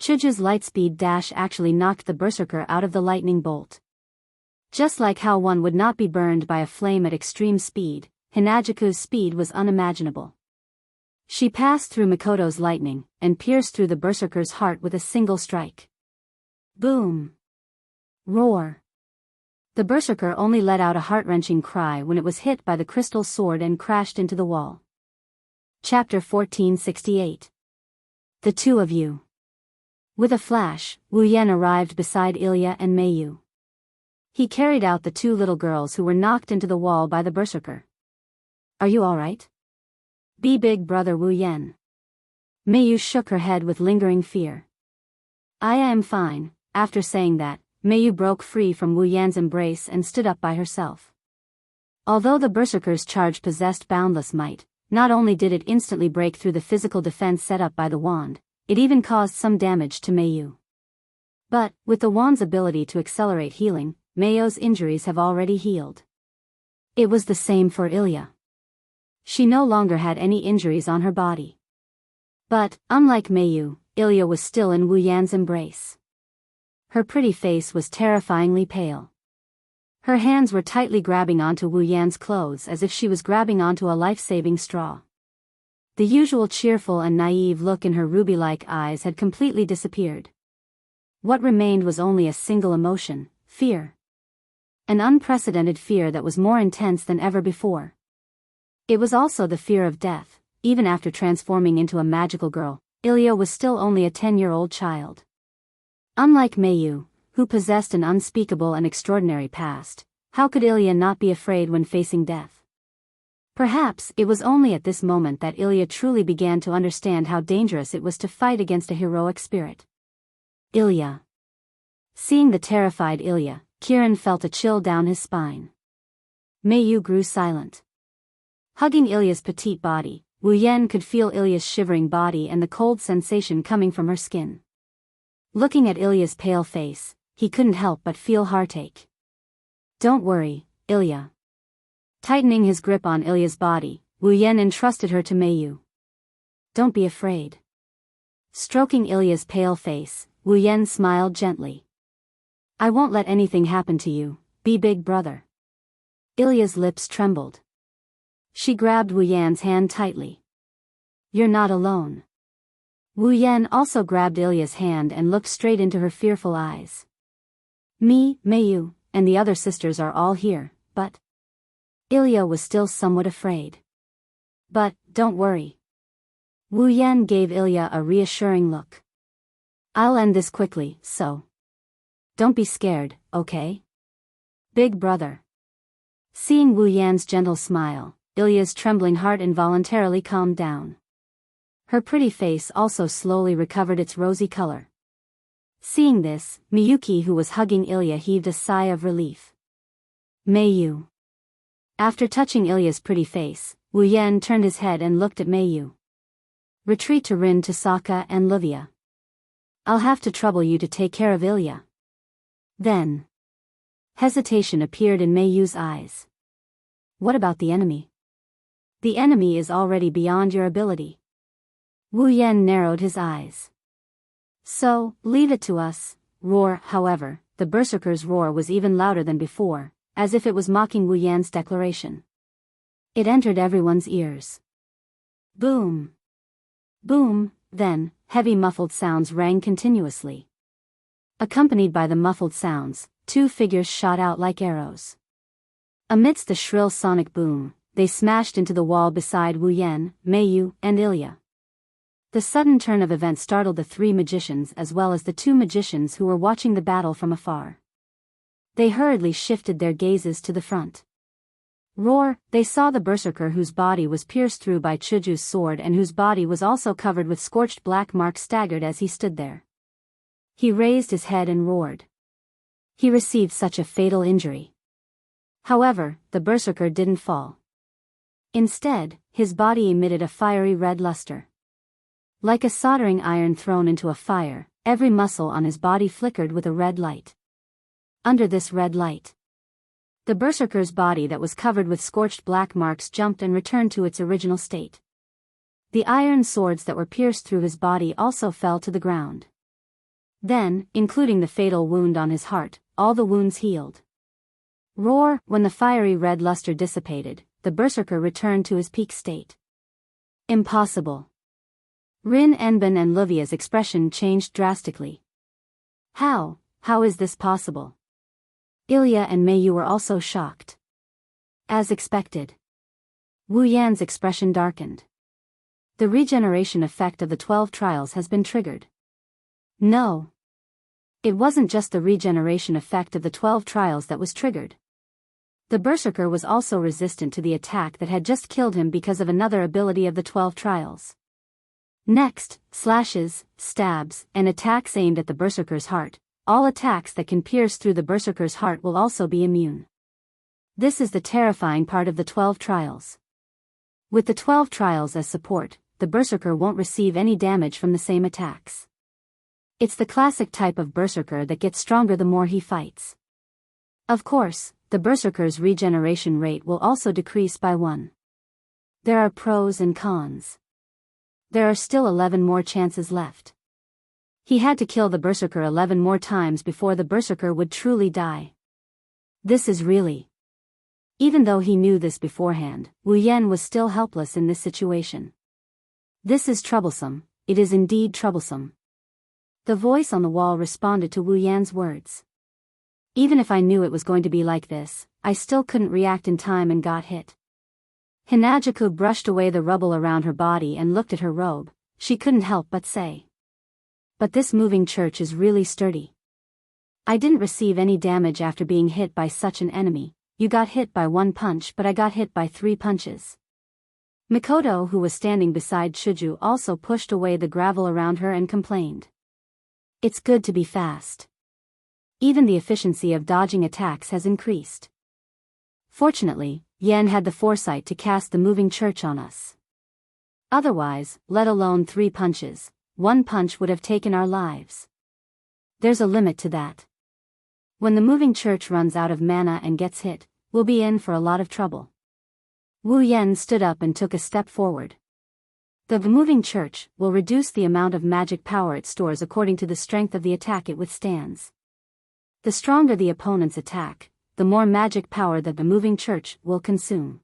Speaker 1: Chuju's lightspeed dash actually knocked the berserker out of the lightning bolt. Just like how one would not be burned by a flame at extreme speed, Hinajiku's speed was unimaginable. She passed through Mikoto's lightning, and pierced through the berserker's heart with a single strike. Boom! Roar! The berserker only let out a heart-wrenching cry when it was hit by the crystal sword and crashed into the wall. Chapter 1468. The two of you. With a flash, Wu Yan arrived beside Ilya and Mayu. He carried out the two little girls who were knocked into the wall by the berserker. Are you alright? Be big brother Wu Yan. Mayu shook her head with lingering fear. I am fine. After saying that, Mayu broke free from Wu Yan's embrace and stood up by herself. Although the berserker's charge possessed boundless might, not only did it instantly break through the physical defense set up by the wand, it even caused some damage to Mayu. But, with the wand's ability to accelerate healing, Mayo's injuries have already healed. It was the same for Ilya. She no longer had any injuries on her body. But, unlike Mayu, Ilya was still in Wu Yan's embrace. Her pretty face was terrifyingly pale. Her hands were tightly grabbing onto Wu Yan's clothes as if she was grabbing onto a life-saving straw. The usual cheerful and naive look in her ruby-like eyes had completely disappeared. What remained was only a single emotion, fear. An unprecedented fear that was more intense than ever before. It was also the fear of death. Even after transforming into a magical girl, Ilya was still only a 10-year-old child. Unlike Mayu, who possessed an unspeakable and extraordinary past, how could Ilya not be afraid when facing death? Perhaps it was only at this moment that Ilya truly began to understand how dangerous it was to fight against a heroic spirit. Ilya. Seeing the terrified Ilya, Kiran felt a chill down his spine. Mayu grew silent. Hugging Ilya's petite body, Wu Yan could feel Ilya's shivering body and the cold sensation coming from her skin. Looking at Ilya's pale face, he couldn't help but feel heartache. Don't worry, Ilya. Tightening his grip on Ilya's body, Wu Yan entrusted her to Mayu. Don't be afraid. Stroking Ilya's pale face, Wu Yan smiled gently. I won't let anything happen to you, be big brother. Ilya's lips trembled. She grabbed Wu Yan's hand tightly. You're not alone. Wu Yan also grabbed Ilya's hand and looked straight into her fearful eyes. Me, Mayu, and the other sisters are all here, but... Ilya was still somewhat afraid. But, don't worry. Wu Yan gave Ilya a reassuring look. I'll end this quickly, so... Don't be scared, okay? Big brother. Seeing Wu Yan's gentle smile, Ilya's trembling heart involuntarily calmed down. Her pretty face also slowly recovered its rosy color. Seeing this, Miyuki, who was hugging Ilya, heaved a sigh of relief. Mayu. After touching Ilya's pretty face, Wu Yan turned his head and looked at Mayu. Retreat to Rin to Sokka and Livia. I'll have to trouble you to take care of Ilya. Then. Hesitation appeared in Mayu's eyes. What about the enemy? The enemy is already beyond your ability. Wu Yan narrowed his eyes. So, leave it to us. Roar. However, the berserker's roar was even louder than before, as if it was mocking Wu Yan's declaration. It entered everyone's ears. Boom. Boom, then, heavy muffled sounds rang continuously. Accompanied by the muffled sounds, two figures shot out like arrows. Amidst the shrill sonic boom, they smashed into the wall beside Wu Yan, Mayu, and Ilya. The sudden turn of events startled the three magicians as well as the two magicians who were watching the battle from afar. They hurriedly shifted their gazes to the front. Roar, they saw the berserker whose body was pierced through by Chuju's sword and whose body was also covered with scorched black marks staggered as he stood there. He raised his head and roared. He received such a fatal injury. However, the berserker didn't fall. Instead, his body emitted a fiery red luster. Like a soldering iron thrown into a fire, every muscle on his body flickered with a red light. Under this red light, the berserker's body that was covered with scorched black marks jumped and returned to its original state. The iron swords that were pierced through his body also fell to the ground. Then, including the fatal wound on his heart, all the wounds healed. Roar, when the fiery red luster dissipated, the berserker returned to his peak state. Impossible. Rin Enbin and Livia's expression changed drastically. How is this possible? Ilya and Mayu were also shocked. As expected. Wu Yan's expression darkened. The regeneration effect of the 12 trials has been triggered. No. It wasn't just the regeneration effect of the 12 trials that was triggered. The berserker was also resistant to the attack that had just killed him because of another ability of the 12 trials. Next, slashes, stabs, and attacks aimed at the berserker's heart. All attacks that can pierce through the berserker's heart will also be immune. This is the terrifying part of the 12 trials. With the 12 trials as support, the berserker won't receive any damage from the same attacks. It's the classic type of berserker that gets stronger the more he fights. Of course, the berserker's regeneration rate will also decrease by 1. There are pros and cons. There are still 11 more chances left. He had to kill the berserker 11 more times before the berserker would truly die. This is really... Even though he knew this beforehand, Wu Yan was still helpless in this situation. This is troublesome, it is indeed troublesome. The voice on the wall responded to Wu Yan's words. Even if I knew it was going to be like this, I still couldn't react in time and got hit. Hinajaku brushed away the rubble around her body and looked at her robe. She couldn't help but say. But this moving church is really sturdy. I didn't receive any damage after being hit by such an enemy. You got hit by 1 punch, but I got hit by 3 punches. Mikoto, who was standing beside Chuju, also pushed away the gravel around her and complained. It's good to be fast. Even the efficiency of dodging attacks has increased. Fortunately, Yen had the foresight to cast the moving church on us. Otherwise, let alone 3 punches, 1 punch would have taken our lives. There's a limit to that. When the moving church runs out of mana and gets hit, we'll be in for a lot of trouble. Wu Yan stood up and took a step forward. The moving church will reduce the amount of magic power it stores according to the strength of the attack it withstands. The stronger the opponent's attack, the more magic power that the moving church will consume.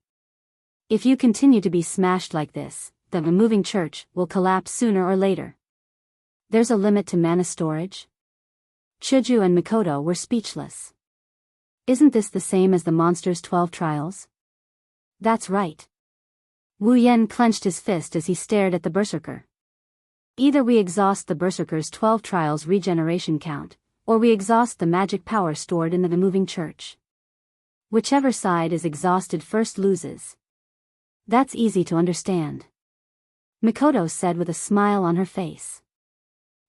Speaker 1: If you continue to be smashed like this, the moving church will collapse sooner or later. There's a limit to mana storage? Chuju and Mikoto were speechless. Isn't this the same as the monster's 12 trials? That's right. Wu Yan clenched his fist as he stared at the berserker. Either we exhaust the berserker's 12 trials regeneration count, or we exhaust the magic power stored in the moving church. Whichever side is exhausted first loses. That's easy to understand. Mikoto said with a smile on her face.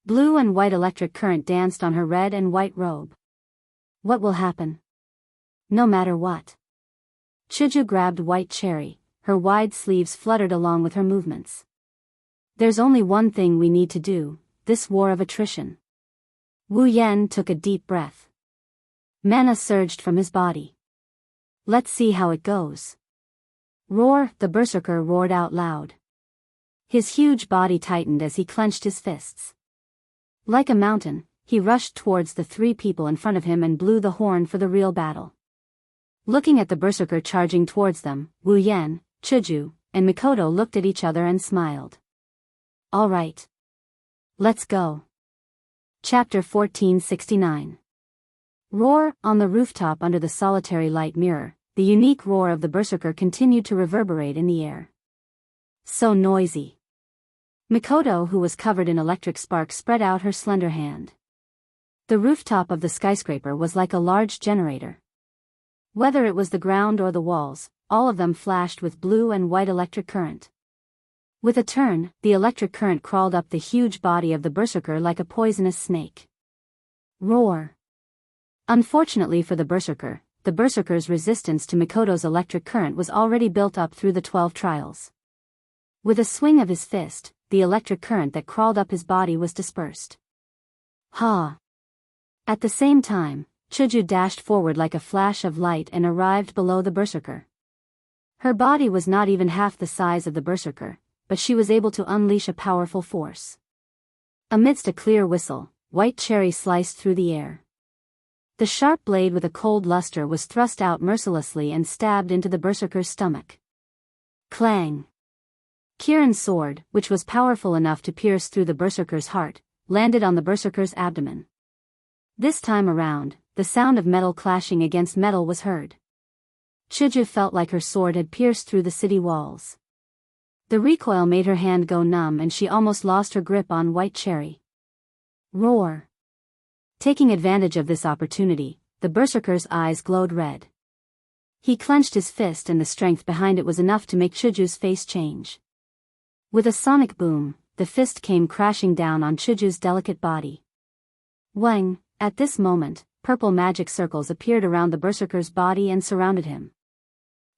Speaker 1: Blue and white electric current danced on her red and white robe. What will happen? No matter what. Chuju grabbed White Cherry, her wide sleeves fluttered along with her movements. There's only one thing we need to do, this war of attrition. Wu Yan took a deep breath. Mana surged from his body. Let's see how it goes. Roar, the berserker roared out loud. His huge body tightened as he clenched his fists. Like a mountain, he rushed towards the 3 people in front of him and blew the horn for the real battle. Looking at the berserker charging towards them, Wu Yan, Chuju, and Mikoto looked at each other and smiled. All right. Let's go. Chapter 1469. Roar, on the rooftop under the solitary light mirror, the unique roar of the berserker continued to reverberate in the air. So noisy. Mikoto, who was covered in electric sparks, spread out her slender hand. The rooftop of the skyscraper was like a large generator. Whether it was the ground or the walls, all of them flashed with blue and white electric current. With a turn, the electric current crawled up the huge body of the berserker like a poisonous snake. Roar. Unfortunately for the berserker's resistance to Mikoto's electric current was already built up through the 12 trials. With a swing of his fist, the electric current that crawled up his body was dispersed. Ha! At the same time, Chuju dashed forward like a flash of light and arrived below the berserker. Her body was not even half the size of the berserker, but she was able to unleash a powerful force. Amidst a clear whistle, White Cherry sliced through the air. The sharp blade with a cold luster was thrust out mercilessly and stabbed into the berserker's stomach. Clang! Kirin's sword, which was powerful enough to pierce through the berserker's heart, landed on the berserker's abdomen. This time around, the sound of metal clashing against metal was heard. Chuju felt like her sword had pierced through the city walls. The recoil made her hand go numb and she almost lost her grip on White Cherry. Roar! Taking advantage of this opportunity, the berserker's eyes glowed red. He clenched his fist and the strength behind it was enough to make Chuju's face change. With a sonic boom, the fist came crashing down on Chuju's delicate body. Wang! At this moment, purple magic circles appeared around the berserker's body and surrounded him.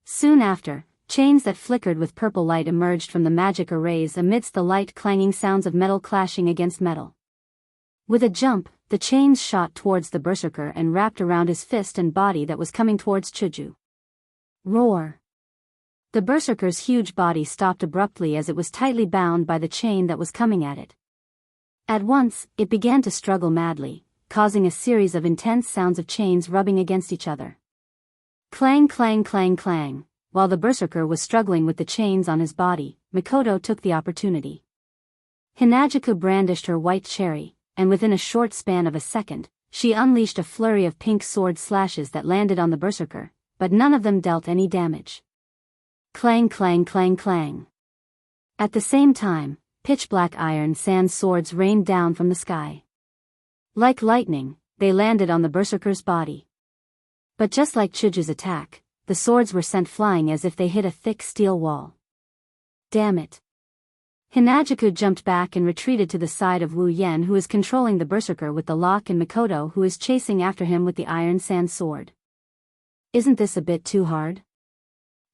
Speaker 1: Soon after, chains that flickered with purple light emerged from the magic arrays amidst the light clanging sounds of metal clashing against metal. With a jump, the chains shot towards the berserker and wrapped around his fist and body that was coming towards Chuju. Roar! The berserker's huge body stopped abruptly as it was tightly bound by the chain that was coming at it. At once, it began to struggle madly, causing a series of intense sounds of chains rubbing against each other. Clang clang clang clang. While the berserker was struggling with the chains on his body, Mikoto took the opportunity. Hinagiku brandished her white cherry, and within a short span of a second, she unleashed a flurry of pink sword slashes that landed on the berserker, but none of them dealt any damage. Clang clang clang clang. At the same time, pitch-black iron sand swords rained down from the sky. Like lightning, they landed on the berserker's body. But just like Chuju's attack, the swords were sent flying as if they hit a thick steel wall. Damn it. Hinagiku jumped back and retreated to the side of Wu Yen, who is controlling the berserker with the lock, and Mikoto, who is chasing after him with the iron sand sword. Isn't this a bit too hard?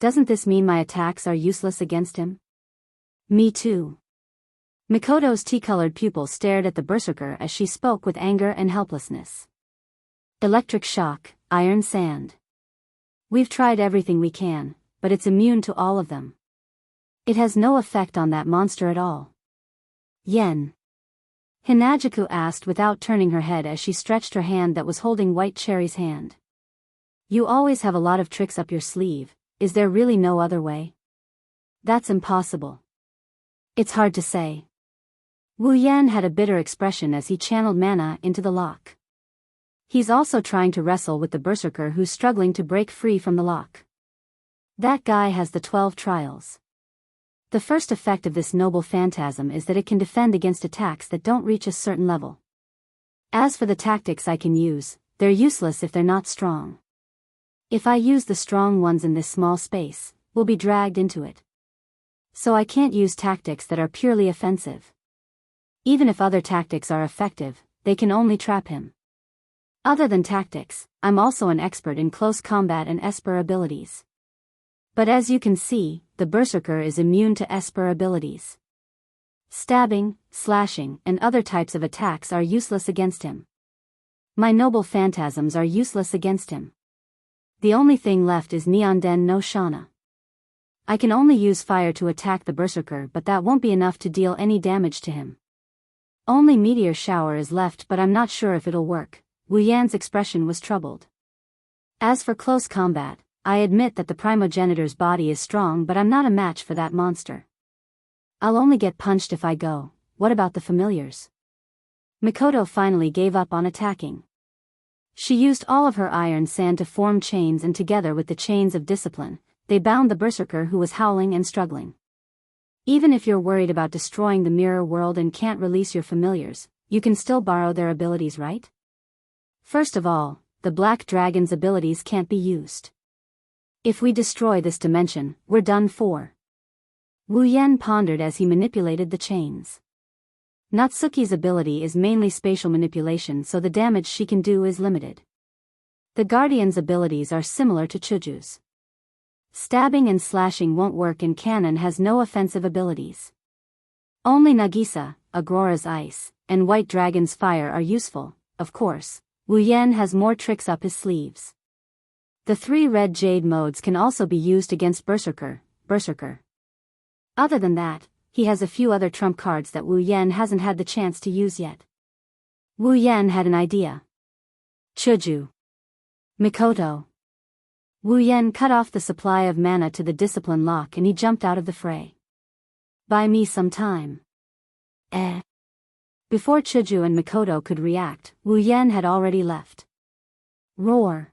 Speaker 1: Doesn't this mean my attacks are useless against him? Me too. Mikoto's tea-colored pupil stared at the berserker as she spoke with anger and helplessness. Electric shock, iron sand. We've tried everything we can, but it's immune to all of them. It has no effect on that monster at all. Yen. Hinagiku asked without turning her head as she stretched her hand that was holding White Cherry's hand. You always have a lot of tricks up your sleeve, is there really no other way? That's impossible. It's hard to say. Wu Yan had a bitter expression as he channeled mana into the lock. He's also trying to wrestle with the berserker who's struggling to break free from the lock. That guy has the 12 trials. The first effect of this noble phantasm is that it can defend against attacks that don't reach a certain level. As for the tactics I can use, they're useless if they're not strong. If I use the strong ones in this small space, we'll be dragged into it. So I can't use tactics that are purely offensive. Even if other tactics are effective, they can only trap him. Other than tactics, I'm also an expert in close combat and Esper abilities. But as you can see, the berserker is immune to Esper abilities. Stabbing, slashing, and other types of attacks are useless against him. My noble phantasms are useless against him. The only thing left is Neonden no Shana. I can only use fire to attack the berserker, but that won't be enough to deal any damage to him. Only meteor shower is left, but I'm not sure if it'll work. Wu Yan's expression was troubled. As for close combat, I admit that the primogenitor's body is strong, but I'm not a match for that monster. I'll only get punched if I go. What about the familiars? Mikoto finally gave up on attacking. She used all of her iron sand to form chains, and together with the chains of discipline, they bound the berserker who was howling and struggling. Even if you're worried about destroying the mirror world and can't release your familiars, you can still borrow their abilities, right? First of all, the Black Dragon's abilities can't be used. If we destroy this dimension, we're done for. Wu Yan pondered as he manipulated the chains. Natsuki's ability is mainly spatial manipulation, so the damage she can do is limited. The Guardian's abilities are similar to Chuju's. Stabbing and slashing won't work, and Kanon has no offensive abilities. Only Nagisa, Agrora's ice, and White Dragon's fire are useful. Of course, Wu Yan has more tricks up his sleeves. The 3 red jade modes can also be used against Berserker. Other than that, he has a few other trump cards that Wu Yan hasn't had the chance to use yet. Wu Yan had an idea. Chuju. Mikoto. Wu Yan cut off the supply of mana to the discipline lock and he jumped out of the fray. Buy me some time. Before Chuju and Mikoto could react, Wu Yan had already left. Roar.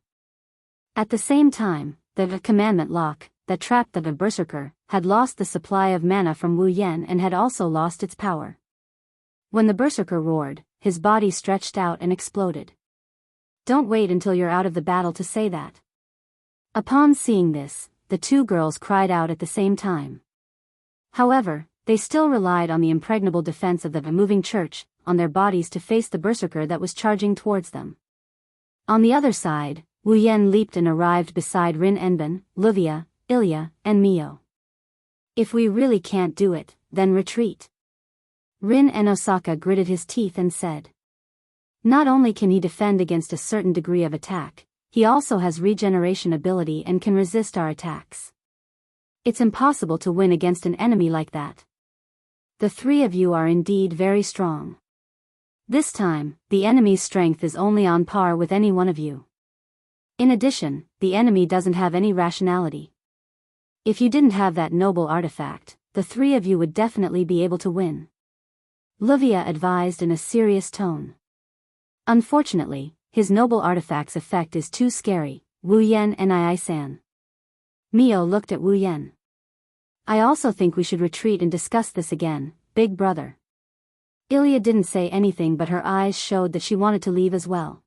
Speaker 1: At the same time, the commandment lock, that trapped the berserker, had lost the supply of mana from Wu Yan and had also lost its power. When the berserker roared, his body stretched out and exploded. Don't wait until you're out of the battle to say that. Upon seeing this, the 2 girls cried out at the same time. However, they still relied on the impregnable defense of the moving church on their bodies to face the berserker that was charging towards them. On the other side, Wu Yan leaped and arrived beside Rin Enben, Luvia, Ilya, and Mio. If we really can't do it, then retreat. Rin en Osaka gritted his teeth and said. Not only can he defend against a certain degree of attack, he also has regeneration ability and can resist our attacks. It's impossible to win against an enemy like that. The three of you are indeed very strong. This time, the enemy's strength is only on par with any one of you. In addition, the enemy doesn't have any rationality. If you didn't have that noble artifact, the three of you would definitely be able to win. Livia advised in a serious tone. Unfortunately, his noble artifact's effect is too scary, Wu Yan and Ai-san. Mio looked at Wu Yan. I also think we should retreat and discuss this again, big brother. Ilya didn't say anything, but her eyes showed that she wanted to leave as well.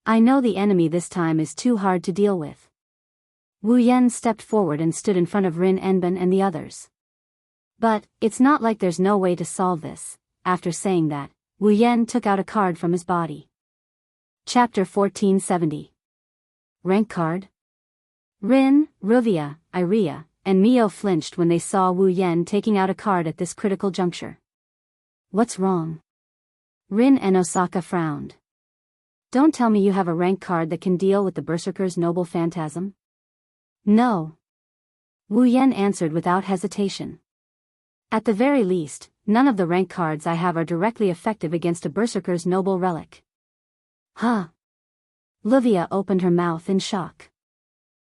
Speaker 1: I know the enemy this time is too hard to deal with. Wu Yan stepped forward and stood in front of Rin Enben and the others. But, it's not like there's no way to solve this. After saying that, Wu Yan took out a card from his body. Chapter 1470. Rank card? Rin, Ruvia, Iria, and Mio flinched when they saw Wu Yan taking out a card at this critical juncture. What's wrong? Rin and Osaka frowned. Don't tell me you have a rank card that can deal with the Berserker's noble phantasm? No. Wu Yan answered without hesitation. At the very least, none of the rank cards I have are directly effective against a Berserker's noble relic. Huh? Livia opened her mouth in shock.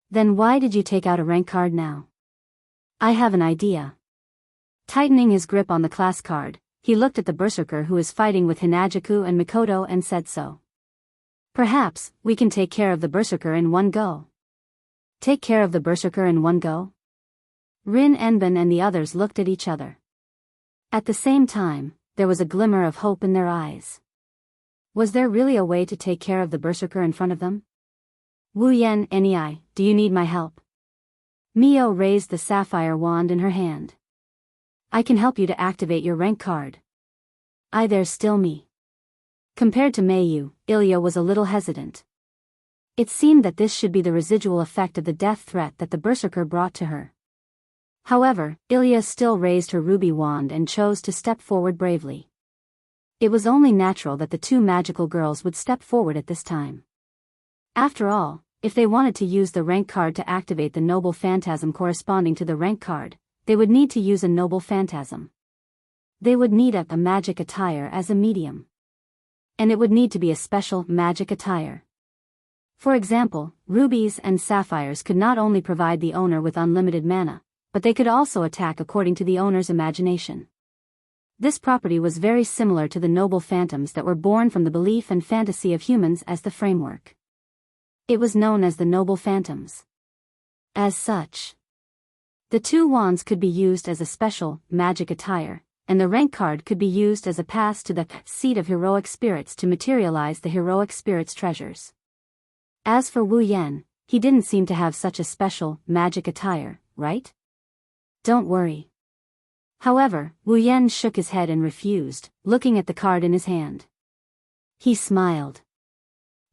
Speaker 1: Then why did you take out a rank card now? I have an idea. Tightening his grip on the class card, he looked at the Berserker who is fighting with Hinajaku and Mikoto and said so. Perhaps, we can take care of the Berserker in one go. Take care of the Berserker in one go? Rin Enben and the others looked at each other. At the same time, there was a glimmer of hope in their eyes. Was there really a way to take care of the Berserker in front of them? Wu Yan, Nei, do you need my help? Mio raised the sapphire wand in her hand. I can help you to activate your rank card. There's still me. Compared to Mayu, Ilya was a little hesitant. It seemed that this should be the residual effect of the death threat that the Berserker brought to her. However, Ilya still raised her ruby wand and chose to step forward bravely. It was only natural that the two magical girls would step forward at this time. After all, if they wanted to use the rank card to activate the noble phantasm corresponding to the rank card, they would need to use a noble phantasm. They would need a magic attire as a medium. And it would need to be a special magic attire. For example, rubies and sapphires could not only provide the owner with unlimited mana, but they could also attack according to the owner's imagination. This property was very similar to the noble phantoms that were born from the belief and fantasy of humans as the framework. It was known as the noble phantoms. As such, the two wands could be used as a special, magic attire, and the rank card could be used as a pass to the seat of heroic spirits to materialize the heroic spirits' treasures. As for Wu Yan, he didn't seem to have such a special, magic attire, right? Don't worry. However, Wu Yan shook his head and refused, looking at the card in his hand. He smiled.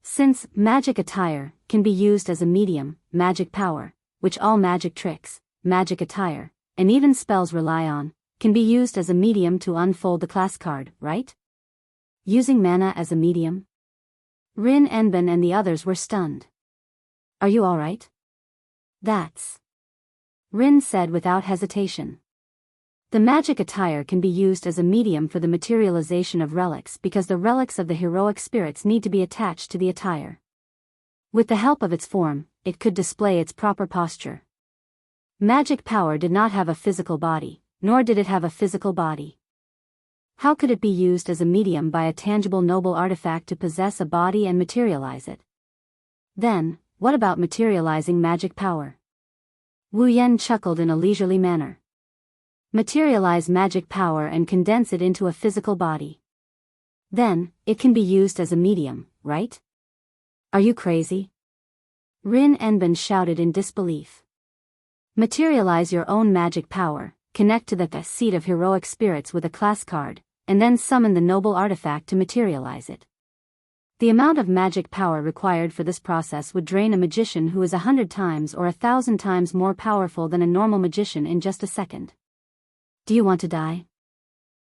Speaker 1: Since magic attire can be used as a medium, magic power, which all magic tricks, magic attire, and even spells rely on, can be used as a medium to unfold the class card, right? Using mana as a medium? Rin Enben and the others were stunned. Are you alright? That's... Rin said without hesitation. The magic attire can be used as a medium for the materialization of relics because the relics of the heroic spirits need to be attached to the attire. With the help of its form, it could display its proper posture. Magic power did not have a physical body, nor did it have a physical body. How could it be used as a medium by a tangible noble artifact to possess a body and materialize it? Then, what about materializing magic power? Wu Yan chuckled in a leisurely manner. Materialize magic power and condense it into a physical body. Then, it can be used as a medium, right? Are you crazy? Rin Enben shouted in disbelief. Materialize your own magic power, connect to the seat of heroic spirits with a class card, and then summon the noble artifact to materialize it. The amount of magic power required for this process would drain a magician who is 100 times or 1,000 times more powerful than a normal magician in just a second. Do you want to die?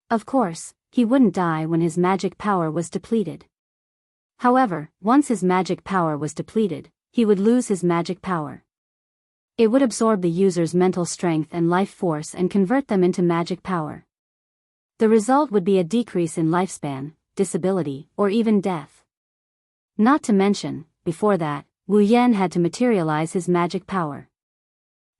Speaker 1: Of course, he wouldn't die when his magic power was depleted. However, once his magic power was depleted, he would lose his magic power. It would absorb the user's mental strength and life force and convert them into magic power. The result would be a decrease in lifespan, disability, or even death. Not to mention, before that, Wu Yan had to materialize his magic power.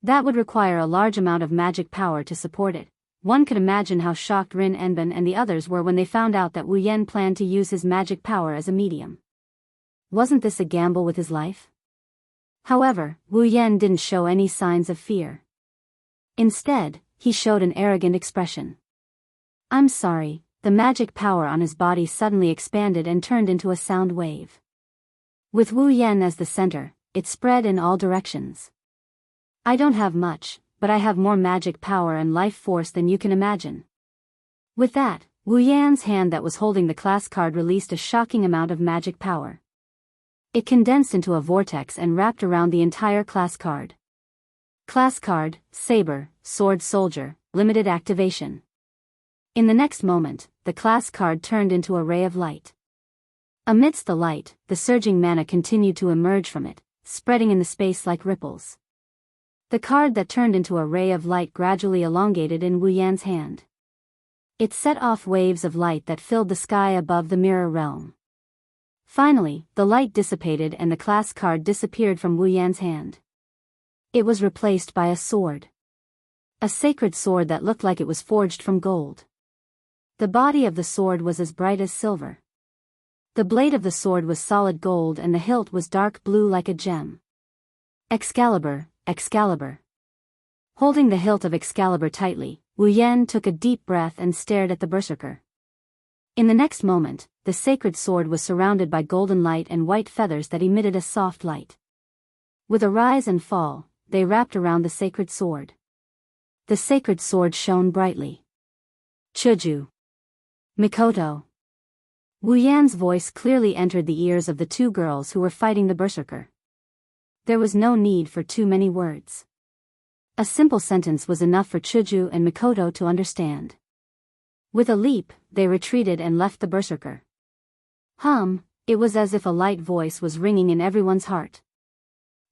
Speaker 1: That would require a large amount of magic power to support it. One could imagine how shocked Rin Enben and the others were when they found out that Wu Yan planned to use his magic power as a medium. Wasn't this a gamble with his life? However, Wu Yan didn't show any signs of fear. Instead, he showed an arrogant expression. "I'm sorry." The magic power on his body suddenly expanded and turned into a sound wave. With Wu Yan as the center, it spread in all directions. "I don't have much, but I have more magic power and life force than you can imagine." With that, Wu Yan's hand that was holding the class card released a shocking amount of magic power. It condensed into a vortex and wrapped around the entire class card. Class card, Saber, Sword Soldier, limited activation. In the next moment, the class card turned into a ray of light. Amidst the light, the surging mana continued to emerge from it, spreading in the space like ripples. The card that turned into a ray of light gradually elongated in Wu Yan's hand. It set off waves of light that filled the sky above the mirror realm. Finally, the light dissipated and the class card disappeared from Wu Yan's hand. It was replaced by a sword. A sacred sword that looked like it was forged from gold. The body of the sword was as bright as silver. The blade of the sword was solid gold and the hilt was dark blue like a gem. Excalibur, Excalibur. Holding the hilt of Excalibur tightly, Wu Yan took a deep breath and stared at the berserker. In the next moment, the sacred sword was surrounded by golden light and white feathers that emitted a soft light. With a rise and fall, they wrapped around the sacred sword. The sacred sword shone brightly. "Chuju. Mikoto." Wu Yan's voice clearly entered the ears of the two girls who were fighting the berserker. There was no need for too many words. A simple sentence was enough for Chuju and Mikoto to understand. With a leap, they retreated and left the berserker. It was as if a light voice was ringing in everyone's heart.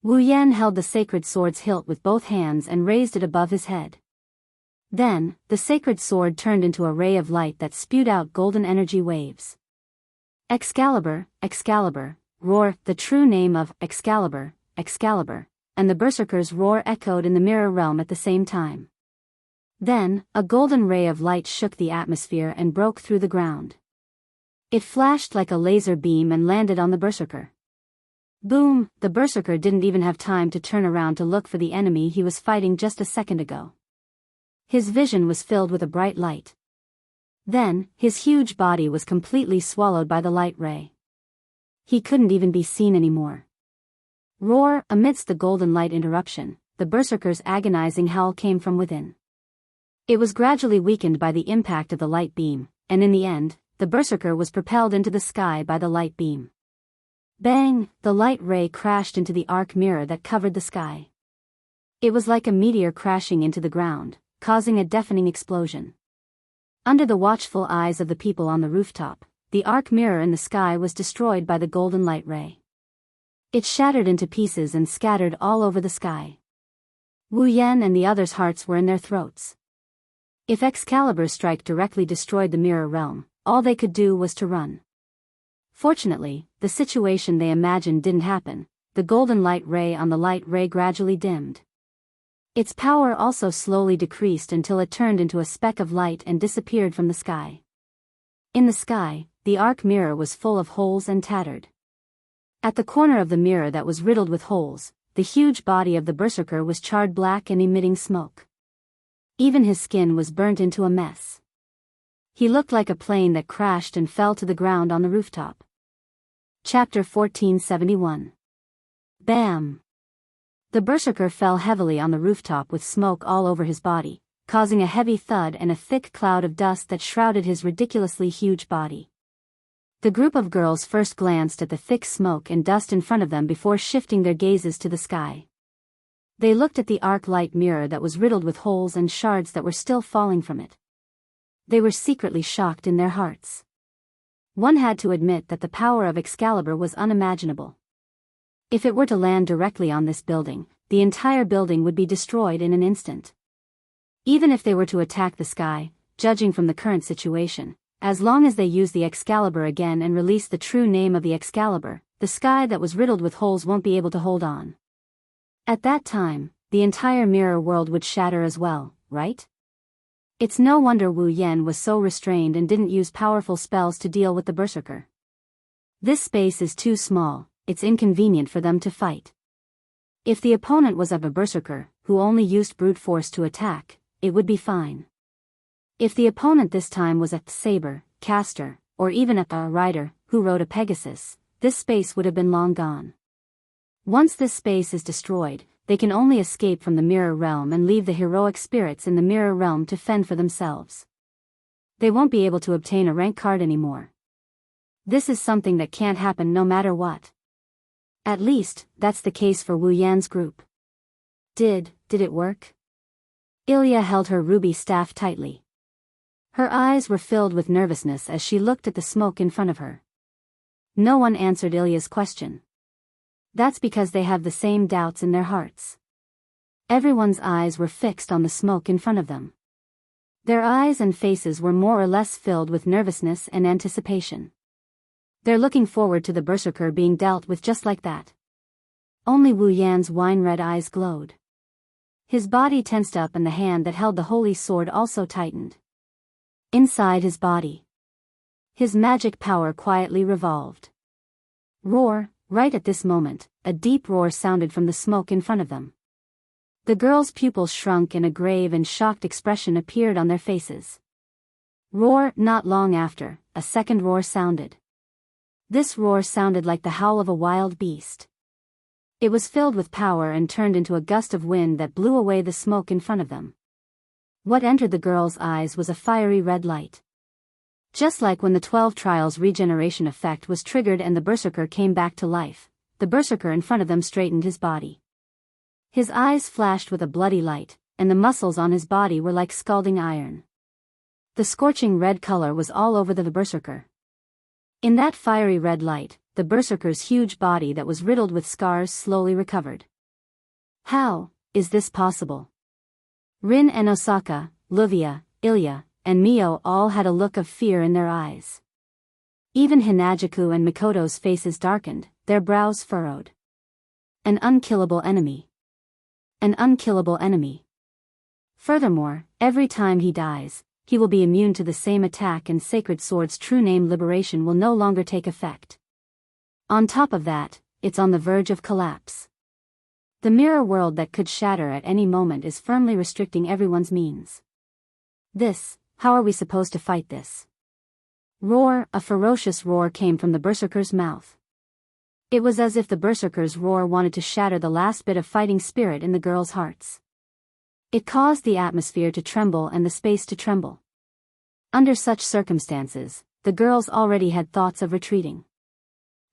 Speaker 1: Wu Yan held the sacred sword's hilt with both hands and raised it above his head. Then, the sacred sword turned into a ray of light that spewed out golden energy waves. "Excalibur, Excalibur," roar, the true name of Excalibur, Excalibur, and the berserker's roar echoed in the mirror realm at the same time. Then, a golden ray of light shook the atmosphere and broke through the ground. It flashed like a laser beam and landed on the berserker. Boom! The berserker didn't even have time to turn around to look for the enemy he was fighting just a second ago. His vision was filled with a bright light. Then, his huge body was completely swallowed by the light ray. He couldn't even be seen anymore. Roar! Amidst the golden light interruption, the berserker's agonizing howl came from within. It was gradually weakened by the impact of the light beam, and in the end, the berserker was propelled into the sky by the light beam. Bang! The light ray crashed into the arc mirror that covered the sky. It was like a meteor crashing into the ground, causing a deafening explosion. Under the watchful eyes of the people on the rooftop, the arc mirror in the sky was destroyed by the golden light ray. It shattered into pieces and scattered all over the sky. Wu Yan and the others' hearts were in their throats. If Excalibur's strike directly destroyed the mirror realm, all they could do was to run. Fortunately, the situation they imagined didn't happen. The golden light ray on the light ray gradually dimmed. Its power also slowly decreased until it turned into a speck of light and disappeared from the sky. In the sky, the arc mirror was full of holes and tattered. At the corner of the mirror that was riddled with holes, the huge body of the berserker was charred black and emitting smoke. Even his skin was burnt into a mess. He looked like a plane that crashed and fell to the ground on the rooftop. Chapter 1471. Bam! The berserker fell heavily on the rooftop with smoke all over his body, causing a heavy thud and a thick cloud of dust that shrouded his ridiculously huge body. The group of girls first glanced at the thick smoke and dust in front of them before shifting their gazes to the sky. They looked at the arc light mirror that was riddled with holes and shards that were still falling from it. They were secretly shocked in their hearts. One had to admit that the power of Excalibur was unimaginable. If it were to land directly on this building, the entire building would be destroyed in an instant. Even if they were to attack the sky, judging from the current situation, as long as they use the Excalibur again and release the true name of the Excalibur, the sky that was riddled with holes won't be able to hold on. At that time, the entire mirror world would shatter as well, right? It's no wonder Wu Yan was so restrained and didn't use powerful spells to deal with the Berserker. This space is too small, it's inconvenient for them to fight. If the opponent was of a Berserker, who only used brute force to attack, it would be fine. If the opponent this time was a saber, caster, or even a rider, who rode a Pegasus, this space would have been long gone. Once this space is destroyed, they can only escape from the mirror realm and leave the heroic spirits in the mirror realm to fend for themselves. They won't be able to obtain a rank card anymore. This is something that can't happen no matter what. At least, that's the case for Wu Yan's group. Did it work? Ilya held her ruby staff tightly. Her eyes were filled with nervousness as she looked at the smoke in front of her. No one answered Ilya's question. That's because they have the same doubts in their hearts. Everyone's eyes were fixed on the smoke in front of them. Their eyes and faces were more or less filled with nervousness and anticipation. They're looking forward to the Berserker being dealt with just like that. Only Wu Yan's wine-red eyes glowed. His body tensed up and the hand that held the holy sword also tightened. Inside his body, his magic power quietly revolved. Roar! Right at this moment, a deep roar sounded from the smoke in front of them. The girls' pupils shrunk and a grave and shocked expression appeared on their faces. Roar! Not long after, a second roar sounded. This roar sounded like the howl of a wild beast. It was filled with power and turned into a gust of wind that blew away the smoke in front of them. What entered the girls' eyes was a fiery red light. Just like when the 12 Trials regeneration effect was triggered and the Berserker came back to life, the Berserker in front of them straightened his body. His eyes flashed with a bloody light, and the muscles on his body were like scalding iron. The scorching red color was all over the Berserker. In that fiery red light, the Berserker's huge body that was riddled with scars slowly recovered. How is this possible? Rin and Osaka, Luvia, Ilya, and Mio all had a look of fear in their eyes. Even Hinajaku and Mikoto's faces darkened, their brows furrowed. An unkillable enemy. An unkillable enemy. Furthermore, every time he dies, he will be immune to the same attack and Sacred Sword's true name Liberation will no longer take effect. On top of that, it's on the verge of collapse. The mirror world that could shatter at any moment is firmly restricting everyone's means. How are we supposed to fight this? Roar! A ferocious roar came from the Berserker's mouth. It was as if the Berserker's roar wanted to shatter the last bit of fighting spirit in the girls' hearts. It caused the atmosphere to tremble and the space to tremble. Under such circumstances, the girls already had thoughts of retreating.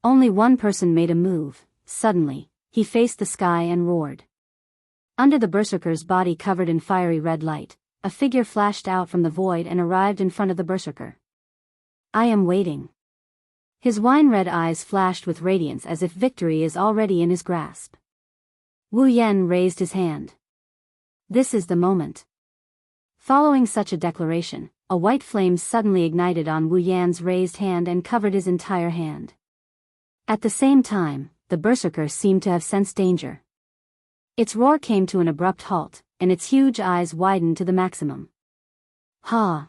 Speaker 1: Only one person made a move. Suddenly, he faced the sky and roared. Under the Berserker's body covered in fiery red light, a figure flashed out from the void and arrived in front of the Berserker. I am waiting. His wine-red eyes flashed with radiance as if victory is already in his grasp. Wu Yan raised his hand. This is the moment. Following such a declaration, a white flame suddenly ignited on Wu Yan's raised hand and covered his entire hand. At the same time, the Berserker seemed to have sensed danger. Its roar came to an abrupt halt, and its huge eyes widened to the maximum. Ha!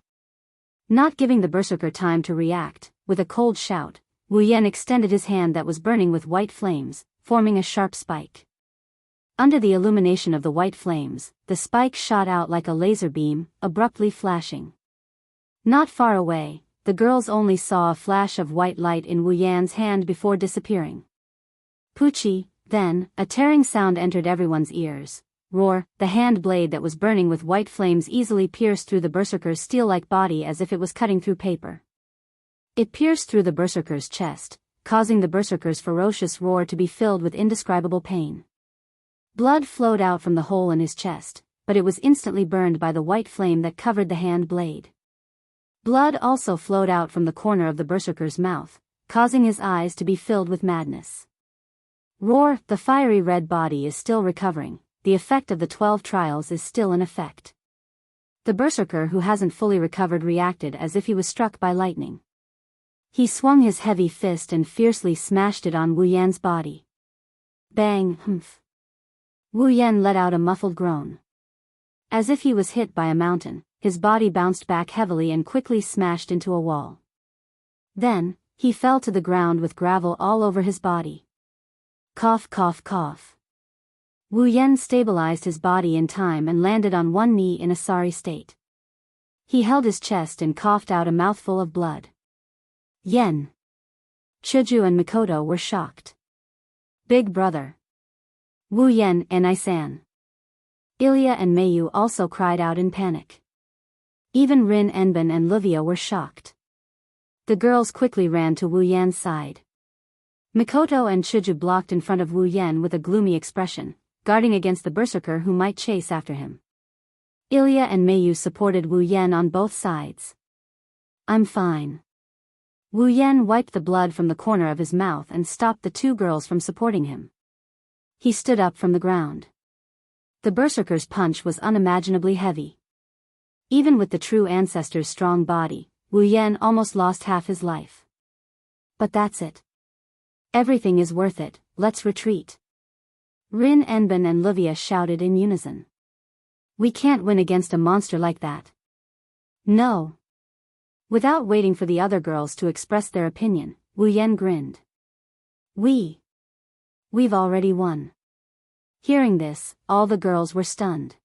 Speaker 1: Not giving the Berserker time to react, with a cold shout, Wu Yan extended his hand that was burning with white flames, forming a sharp spike. Under the illumination of the white flames, the spike shot out like a laser beam, abruptly flashing. Not far away, the girls only saw a flash of white light in Wu Yan's hand before disappearing. Pucci, then, a tearing sound entered everyone's ears. Roar! The hand blade that was burning with white flames easily pierced through the Berserker's steel-like body as if it was cutting through paper. It pierced through the Berserker's chest, causing the Berserker's ferocious roar to be filled with indescribable pain. Blood flowed out from the hole in his chest, but it was instantly burned by the white flame that covered the hand blade. Blood also flowed out from the corner of the berserker's mouth, causing his eyes to be filled with madness. Roar, the fiery red body is still recovering, the effect of the 12 trials is still in effect. The berserker who hasn't fully recovered reacted as if he was struck by lightning. He swung his heavy fist and fiercely smashed it on Wu Yan's body. Bang, humph. Wu Yan let out a muffled groan. As if he was hit by a mountain, his body bounced back heavily and quickly smashed into a wall. Then, he fell to the ground with gravel all over his body. Cough, cough, cough. Wu Yan stabilized his body in time and landed on one knee in a sorry state. He held his chest and coughed out a mouthful of blood. Yen. Chuju and Mikoto were shocked. Big brother. Wu Yan and Isan. Ilya and Mayu also cried out in panic. Even Rin Enbin and Livia were shocked. The girls quickly ran to Wu Yan's side. Mikoto and Chuju blocked in front of Wu Yan with a gloomy expression, guarding against the berserker who might chase after him. Ilya and Mayu supported Wu Yan on both sides. I'm fine. Wu Yan wiped the blood from the corner of his mouth and stopped the two girls from supporting him. He stood up from the ground. The berserker's punch was unimaginably heavy. Even with the true ancestor's strong body, Wu Yan almost lost half his life. But that's it. Everything is worth it, let's retreat. Rin Enbin and Livia shouted in unison. We can't win against a monster like that. No. Without waiting for the other girls to express their opinion, Wu Yan grinned. We've already won. Hearing this, all the girls were stunned.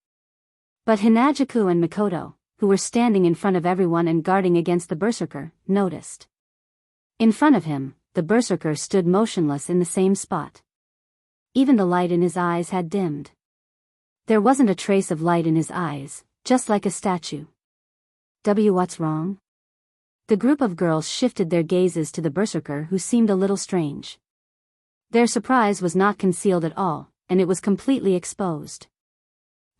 Speaker 1: But Hinajuku and Mikoto, who were standing in front of everyone and guarding against the berserker, noticed. In front of him, the berserker stood motionless in the same spot. Even the light in his eyes had dimmed. There wasn't a trace of light in his eyes, just like a statue. What's wrong? The group of girls shifted their gazes to the berserker who seemed a little strange. Their surprise was not concealed at all, and it was completely exposed.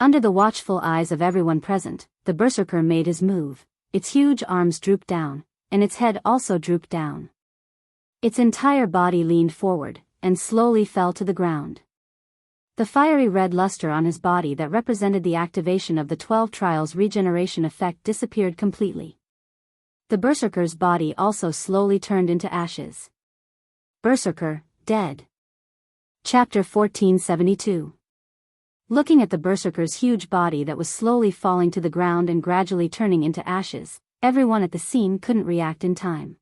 Speaker 1: Under the watchful eyes of everyone present, the berserker made his move. Its huge arms drooped down, and its head also drooped down. Its entire body leaned forward, and slowly fell to the ground. The fiery red luster on his body that represented the activation of the 12 trials regeneration effect disappeared completely. The berserker's body also slowly turned into ashes. Berserker, dead. Chapter 1472. Looking at the berserker's huge body that was slowly falling to the ground and gradually turning into ashes, everyone at the scene couldn't react in time.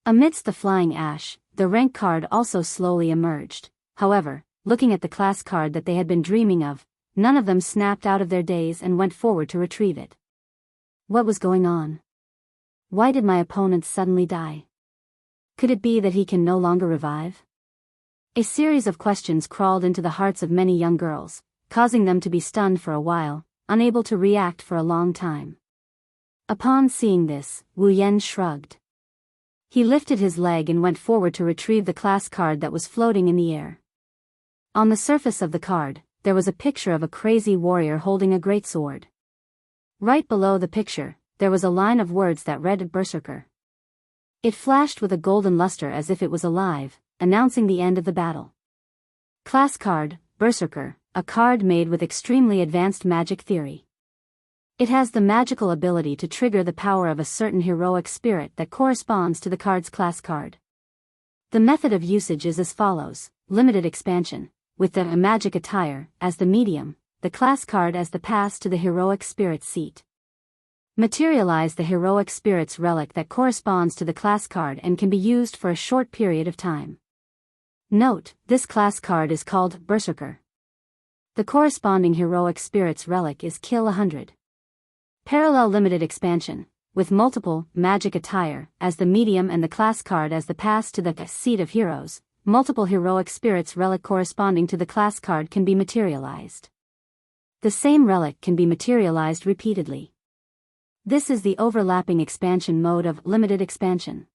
Speaker 1: Amidst the flying ash, the rank card also slowly emerged. However, looking at the class card that they had been dreaming of, none of them snapped out of their daze and went forward to retrieve it. What was going on? Why did my opponent suddenly die? Could it be that he can no longer revive? A series of questions crawled into the hearts of many young girls, causing them to be stunned for a while, unable to react for a long time. Upon seeing this, Wu Yan shrugged. He lifted his leg and went forward to retrieve the class card that was floating in the air. On the surface of the card, there was a picture of a crazy warrior holding a great sword. Right below the picture, there was a line of words that read Berserker. It flashed with a golden luster as if it was alive, announcing the end of the battle. Class card, Berserker, a card made with extremely advanced magic theory. It has the magical ability to trigger the power of a certain heroic spirit that corresponds to the card's class card. The method of usage is as follows: limited expansion, with the magic attire as the medium, the class card as the pass to the heroic spirit's seat. Materialize the heroic spirit's relic that corresponds to the class card and can be used for a short period of time. Note, this class card is called Berserker. The corresponding heroic spirit's relic is Kill 100. Parallel limited expansion, with multiple magic attire as the medium and the class card as the pass to the seat of heroes. Multiple heroic spirits relic corresponding to the class card can be materialized. The same relic can be materialized repeatedly. This is the overlapping expansion mode of limited expansion.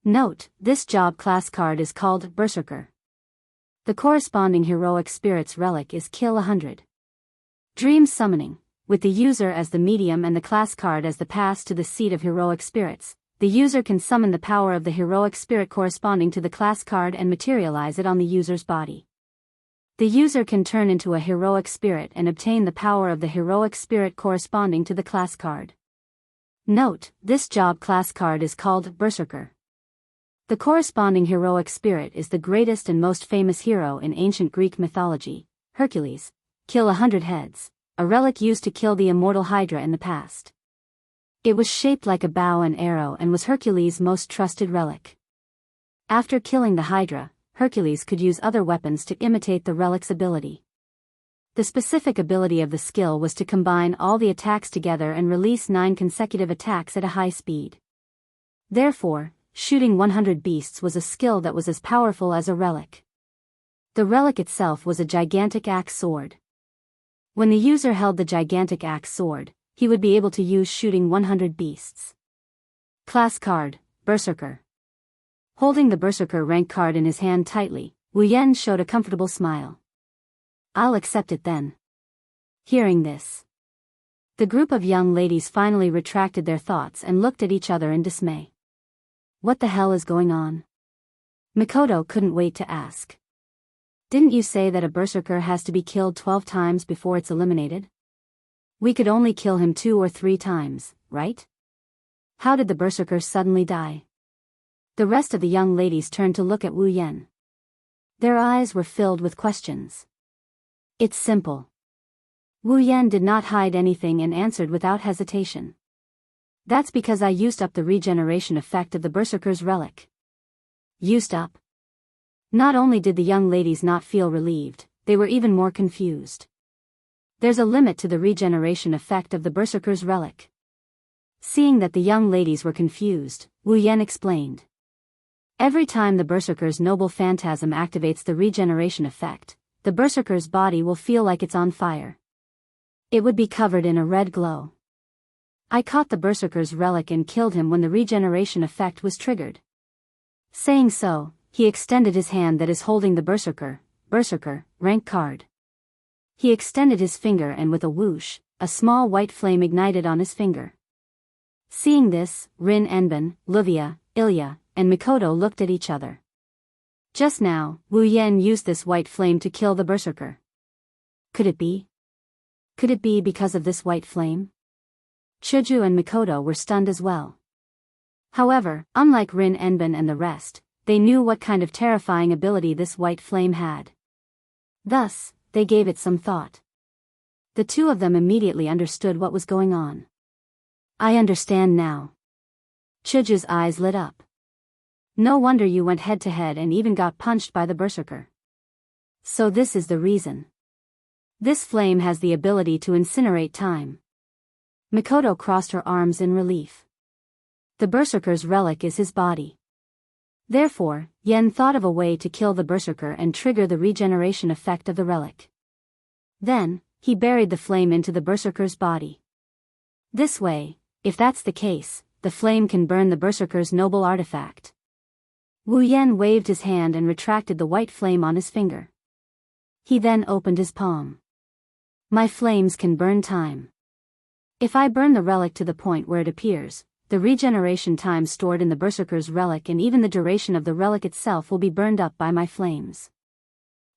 Speaker 1: Note, this job class card is called Berserker. The corresponding heroic spirit's relic is Kill 100. Dream summoning, with the user as the medium and the class card as the pass to the seat of heroic spirits. The user can summon the power of the heroic spirit corresponding to the class card and materialize it on the user's body. The user can turn into a heroic spirit and obtain the power of the heroic spirit corresponding to the class card. Note, this job class card is called Berserker. The corresponding heroic spirit is the greatest and most famous hero in ancient Greek mythology, Hercules. Kill 100 heads, a relic used to kill the immortal Hydra in the past. It was shaped like a bow and arrow and was Hercules' most trusted relic. After killing the Hydra, Hercules could use other weapons to imitate the relic's ability. The specific ability of the skill was to combine all the attacks together and release 9 consecutive attacks at a high speed. Therefore, shooting 100 beasts was a skill that was as powerful as a relic. The relic itself was a gigantic axe sword. When the user held the gigantic axe sword, he would be able to use shooting 100 beasts. Class card, Berserker. Holding the Berserker rank card in his hand tightly, Wu Yan showed a comfortable smile. I'll accept it then. Hearing this, the group of young ladies finally retracted their thoughts and looked at each other in dismay. What the hell is going on? Mikoto couldn't wait to ask. Didn't you say that a Berserker has to be killed 12 times before it's eliminated? We could only kill him 2 or 3 times, right? How did the Berserker suddenly die? The rest of the young ladies turned to look at Wu Yan. Their eyes were filled with questions. It's simple. Wu Yan did not hide anything and answered without hesitation. That's because I used up the regeneration effect of the Berserker's relic. Used up? Not only did the young ladies not feel relieved, they were even more confused. There's a limit to the regeneration effect of the Berserker's relic. Seeing that the young ladies were confused, Wu Yan explained. Every time the Berserker's noble phantasm activates the regeneration effect, the Berserker's body will feel like it's on fire. It would be covered in a red glow. I caught the Berserker's relic and killed him when the regeneration effect was triggered. Saying so, he extended his hand that is holding the Berserker rank card. He extended his finger and with a whoosh, a small white flame ignited on his finger. Seeing this, Rin Enben, Luvia, Ilya, and Mikoto looked at each other. Just now, Wu Yan used this white flame to kill the Berserker. Could it be? Could it be because of this white flame? Chuju and Mikoto were stunned as well. However, unlike Rin Enben and the rest, they knew what kind of terrifying ability this white flame had. Thus, they gave it some thought. The two of them immediately understood what was going on. I understand now. Chuju's eyes lit up. No wonder you went head to head and even got punched by the Berserker. So this is the reason. This flame has the ability to incinerate time. Mikoto crossed her arms in relief. The Berserker's relic is his body. Therefore, Yen thought of a way to kill the Berserker and trigger the regeneration effect of the relic. Then, he buried the flame into the Berserker's body. This way, if that's the case, the flame can burn the Berserker's noble artifact. Wu Yan waved his hand and retracted the white flame on his finger. He then opened his palm. My flames can burn time. If I burn the relic to the point where it appears, the regeneration time stored in the Berserker's relic and even the duration of the relic itself will be burned up by my flames.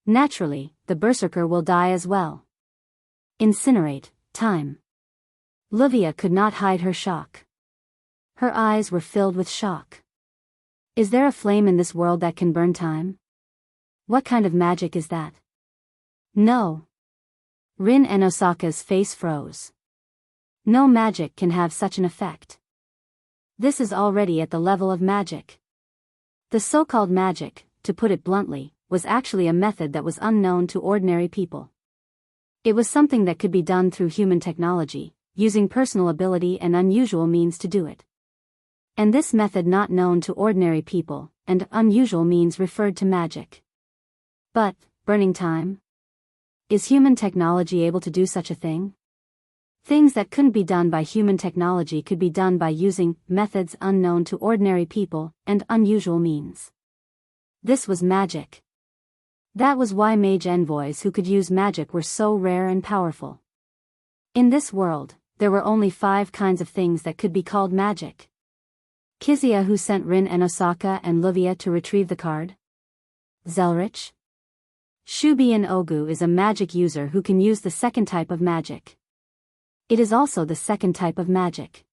Speaker 1: Naturally, the Berserker will die as well. Incinerate, time. Luvia could not hide her shock. Her eyes were filled with shock. Is there a flame in this world that can burn time? What kind of magic is that? No. Rin and Osaka's face froze. No magic can have such an effect. This is already at the level of magic. The so-called magic, to put it bluntly, was actually a method that was unknown to ordinary people. It was something that could be done through human technology, using personal ability and unusual means to do it. And this method not known to ordinary people, and unusual means referred to magic. But, burning time? Is human technology able to do such a thing? Things that couldn't be done by human technology could be done by using methods unknown to ordinary people and unusual means. This was magic. That was why mage envoys who could use magic were so rare and powerful. In this world, there were only 5 kinds of things that could be called magic. Kizia, who sent Rin and Osaka and Luvia to retrieve the card. Zelrich. Shubian Ogu is a magic user who can use the second type of magic. It is also the second type of magic.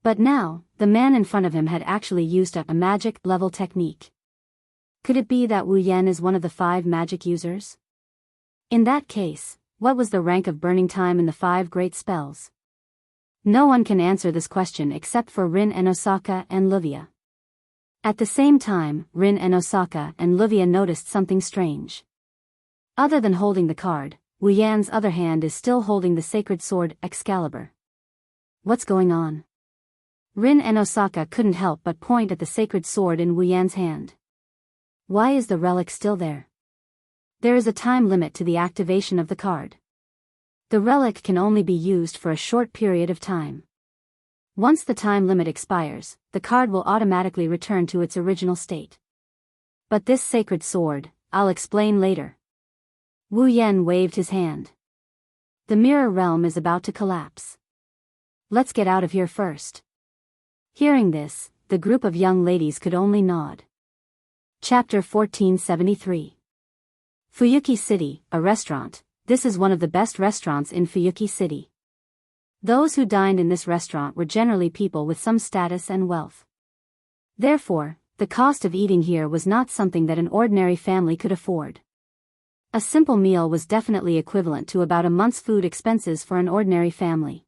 Speaker 1: But now, the man in front of him had actually used a magic level technique. Could it be that Wu Yan is one of the 5 magic users? In that case, what was the rank of burning time in the 5 great spells? No one can answer this question except for Rin and Osaka and Luvia. At the same time, Rin and Osaka and Luvia noticed something strange. Other than holding the card, Wu Yan's other hand is still holding the sacred sword Excalibur. What's going on? Rin and Osaka couldn't help but point at the sacred sword in Wu Yan's hand. Why is the relic still there? There is a time limit to the activation of the card. The relic can only be used for a short period of time. Once the time limit expires, the card will automatically return to its original state. But this sacred sword, I'll explain later. Wu Yan waved his hand. The mirror realm is about to collapse. Let's get out of here first. Hearing this, the group of young ladies could only nod. Chapter 1473. Fuyuki City, a restaurant. This is one of the best restaurants in Fuyuki City. Those who dined in this restaurant were generally people with some status and wealth. Therefore, the cost of eating here was not something that an ordinary family could afford. A simple meal was definitely equivalent to about a month's food expenses for an ordinary family.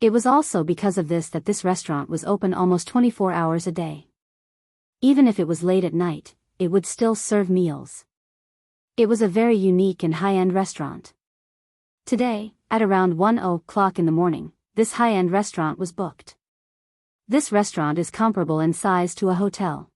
Speaker 1: It was also because of this that this restaurant was open almost 24 hours a day. Even if it was late at night, it would still serve meals. It was a very unique and high-end restaurant. Today, at around 1:00 in the morning, this high-end restaurant was booked. This restaurant is comparable in size to a hotel.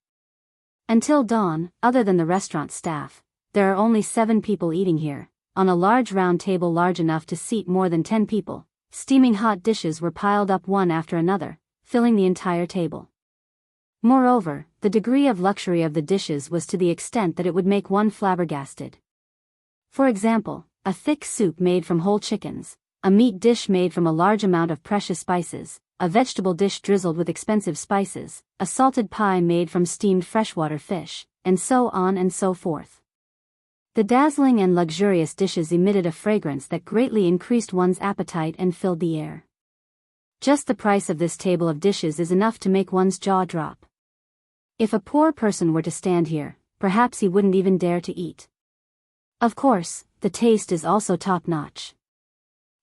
Speaker 1: Until dawn, other than the restaurant staff, there are only 7 people eating here, on a large round table large enough to seat more than 10 people. Steaming hot dishes were piled up one after another, filling the entire table. Moreover, the degree of luxury of the dishes was to the extent that it would make one flabbergasted. For example, a thick soup made from whole chickens, a meat dish made from a large amount of precious spices, a vegetable dish drizzled with expensive spices, a salted pie made from steamed freshwater fish, and so on and so forth. The dazzling and luxurious dishes emitted a fragrance that greatly increased one's appetite and filled the air. Just the price of this table of dishes is enough to make one's jaw drop. If a poor person were to stand here, perhaps he wouldn't even dare to eat. Of course, the taste is also top-notch.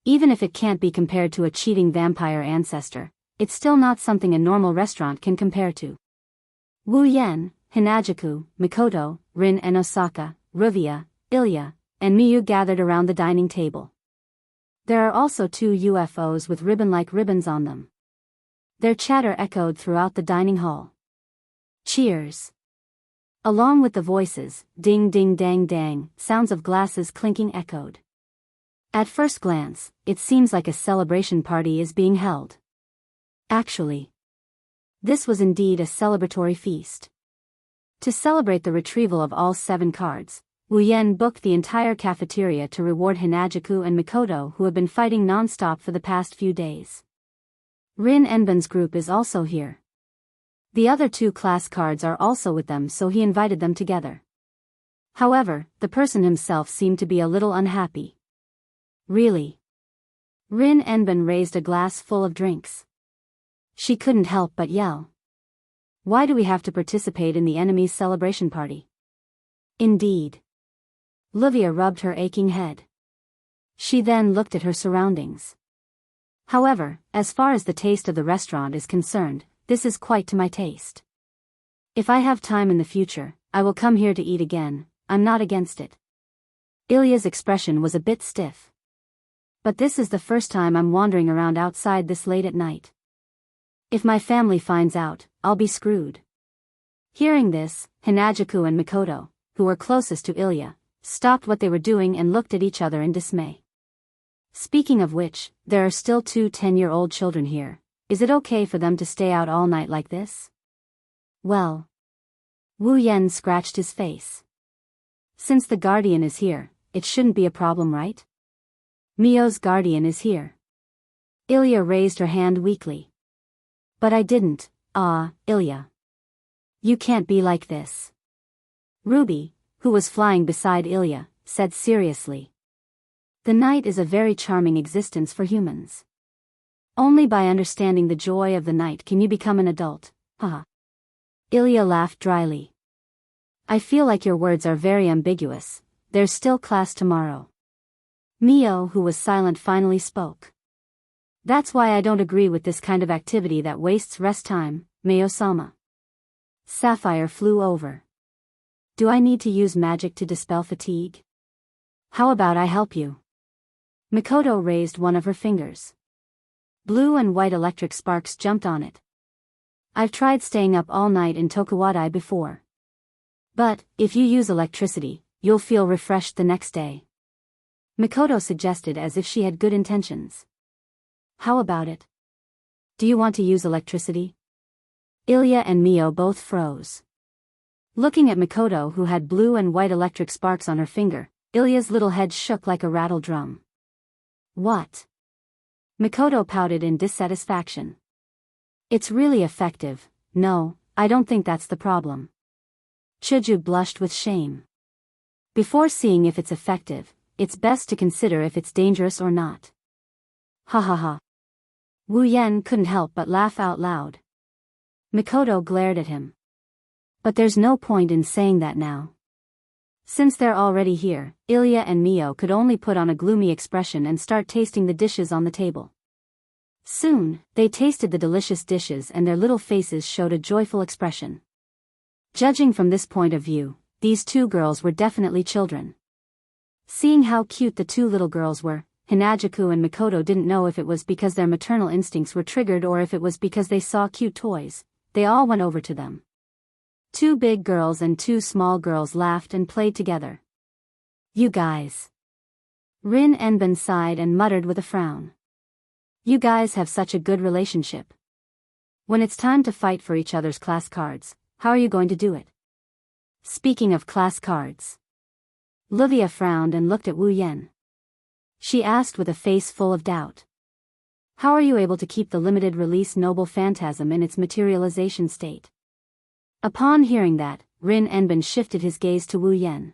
Speaker 1: Even if it can't be compared to a cheating vampire ancestor, it's still not something a normal restaurant can compare to. Wu Yan, Hinajaku, Mikoto, Rin and Osaka, Ruvia, Ilya, and Miyu gathered around the dining table. There are also 2 UFOs with ribbon-like ribbons on them. Their chatter echoed throughout the dining hall. Cheers! Along with the voices, ding ding dang dang, sounds of glasses clinking echoed. At first glance, it seems like a celebration party is being held. Actually, this was indeed a celebratory feast. To celebrate the retrieval of all 7 cards, Wu Yan booked the entire cafeteria to reward Hinajaku and Mikoto, who have been fighting non-stop for the past few days. Rin Enban's group is also here. The other 2 class cards are also with them, so he invited them together. However, the person himself seemed to be a little unhappy. Really? Rin Enban raised a glass full of drinks. She couldn't help but yell. Why do we have to participate in the enemy's celebration party? Indeed. Luvia rubbed her aching head. She then looked at her surroundings. However, as far as the taste of the restaurant is concerned, this is quite to my taste. If I have time in the future, I will come here to eat again. I'm not against it. Ilya's expression was a bit stiff. But this is the first time I'm wandering around outside this late at night. If my family finds out, I'll be screwed. Hearing this, Hinajaku and Mikoto, who were closest to Ilya, stopped what they were doing and looked at each other in dismay. Speaking of which, there are still 2 10-year-old children here. Is it okay for them to stay out all night like this? Well. Wu Yan scratched his face. Since the guardian is here, it shouldn't be a problem, right? Mio's guardian is here. Ilya raised her hand weakly. But I didn't, Ilya. You can't be like this. Ruby, who was flying beside Ilya, said seriously. The night is a very charming existence for humans. Only by understanding the joy of the night can you become an adult, haha. Ilya laughed dryly. I feel like your words are very ambiguous. There's still class tomorrow. Mio, who was silent, finally spoke. That's why I don't agree with this kind of activity that wastes rest time, Mio-sama. Sapphire flew over. Do I need to use magic to dispel fatigue? How about I help you? Mikoto raised one of her fingers. Blue and white electric sparks jumped on it. I've tried staying up all night in Tokuwadai before. But, if you use electricity, you'll feel refreshed the next day. Mikoto suggested as if she had good intentions. How about it? Do you want to use electricity? Ilya and Mio both froze. Looking at Mikoto, who had blue and white electric sparks on her finger, Ilya's little head shook like a rattle drum. What? Mikoto pouted in dissatisfaction. It's really effective. No, I don't think that's the problem. Chuju blushed with shame. Before seeing if it's effective, it's best to consider if it's dangerous or not. Ha ha ha. Wu Yen couldn't help but laugh out loud. Mikoto glared at him. But there's no point in saying that now. Since they're already here, Ilya and Mio could only put on a gloomy expression and start tasting the dishes on the table. Soon, they tasted the delicious dishes and their little faces showed a joyful expression. Judging from this point of view, these two girls were definitely children. Seeing how cute the two little girls were, Hinajuku and Mikoto didn't know if it was because their maternal instincts were triggered or if it was because they saw cute toys. They all went over to them. Two big girls and two small girls laughed and played together. You guys. Rin Enben sighed and muttered with a frown. You guys have such a good relationship. When it's time to fight for each other's class cards, how are you going to do it? Speaking of class cards. Livia frowned and looked at Wu Yen. She asked with a face full of doubt. How are you able to keep the limited release noble phantasm in its materialization state? Upon hearing that, Rin Enben shifted his gaze to Wu Yen.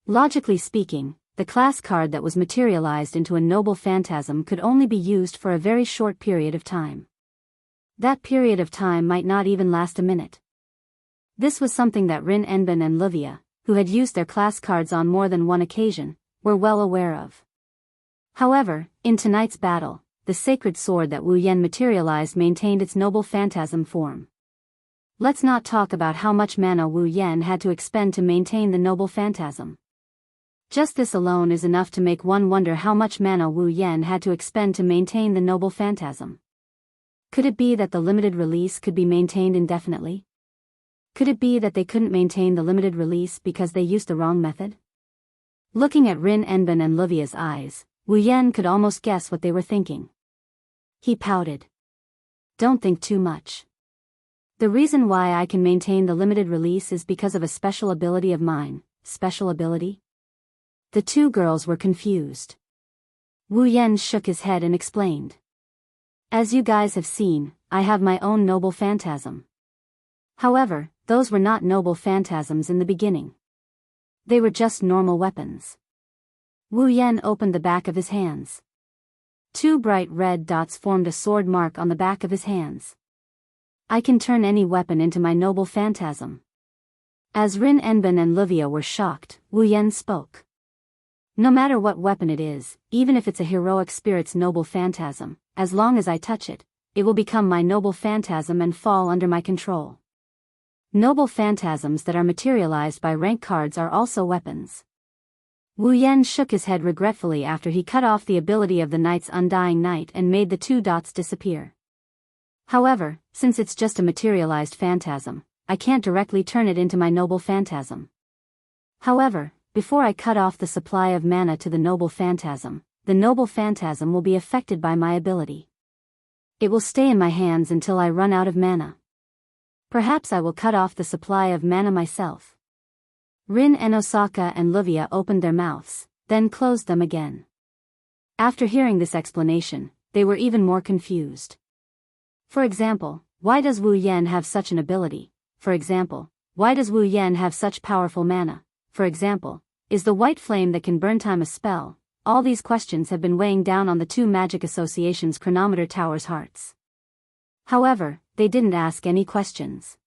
Speaker 1: Logically speaking, the class card that was materialized into a noble phantasm could only be used for a very short period of time. That period of time might not even last a minute. This was something that Rin Enben and Livia, who had used their class cards on more than one occasion, were well aware of. However, in tonight's battle, the sacred sword that Wu Yen materialized maintained its noble phantasm form. Let's not talk about how much mana Wu Yen had to expend to maintain the noble phantasm. Just this alone is enough to make one wonder how much mana Wu Yen had to expend to maintain the noble phantasm. Could it be that the limited release could be maintained indefinitely? Could it be that they couldn't maintain the limited release because they used the wrong method? Looking at Rin Enben and Livia's eyes, Wu Yen could almost guess what they were thinking. He pouted. Don't think too much. The reason why I can maintain the limited release is because of a special ability of mine. Special ability? The two girls were confused. Wu Yen shook his head and explained. As you guys have seen, I have my own noble phantasm. However, those were not noble phantasms in the beginning. They were just normal weapons. Wu Yen opened the back of his hands. Two bright red dots formed a sword mark on the back of his hands. I can turn any weapon into my noble phantasm. As Rin Enben and Livia were shocked, Wu Yen spoke. No matter what weapon it is, even if it's a heroic spirit's noble phantasm, as long as I touch it, it will become my noble phantasm and fall under my control. Noble phantasms that are materialized by rank cards are also weapons. Wu Yen shook his head regretfully after he cut off the ability of the Knight's Undying Knight and made the two dots disappear. However, since it's just a materialized phantasm, I can't directly turn it into my noble phantasm. However, before I cut off the supply of mana to the noble phantasm will be affected by my ability. It will stay in my hands until I run out of mana. Perhaps I will cut off the supply of mana myself. Rin Enosaka and Livia opened their mouths, then closed them again. After hearing this explanation, they were even more confused. For example, why does Wu Yan have such an ability? For example, why does Wu Yan have such powerful mana? For example, is the white flame that can burn time a spell? All these questions have been weighing down on the two magic associations' chronometer towers' hearts. However, they didn't ask any questions.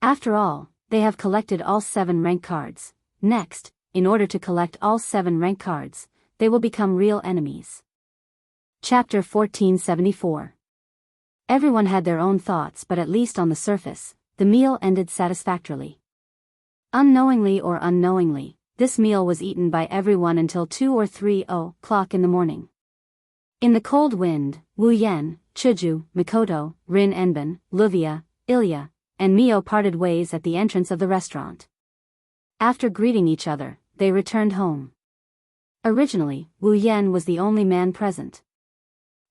Speaker 1: After all, they have collected all 7 rank cards. Next, in order to collect all 7 rank cards, they will become real enemies. Chapter 1474. Everyone had their own thoughts, but at least on the surface, the meal ended satisfactorily. Unknowingly or unknowingly, this meal was eaten by everyone until 2 or 3 o'clock in the morning. In the cold wind, Wu Yan, Chuju, Mikoto, Rin Enben, Luvia, Ilya, and Mio parted ways at the entrance of the restaurant. After greeting each other, they returned home. Originally, Wu Yan was the only man present.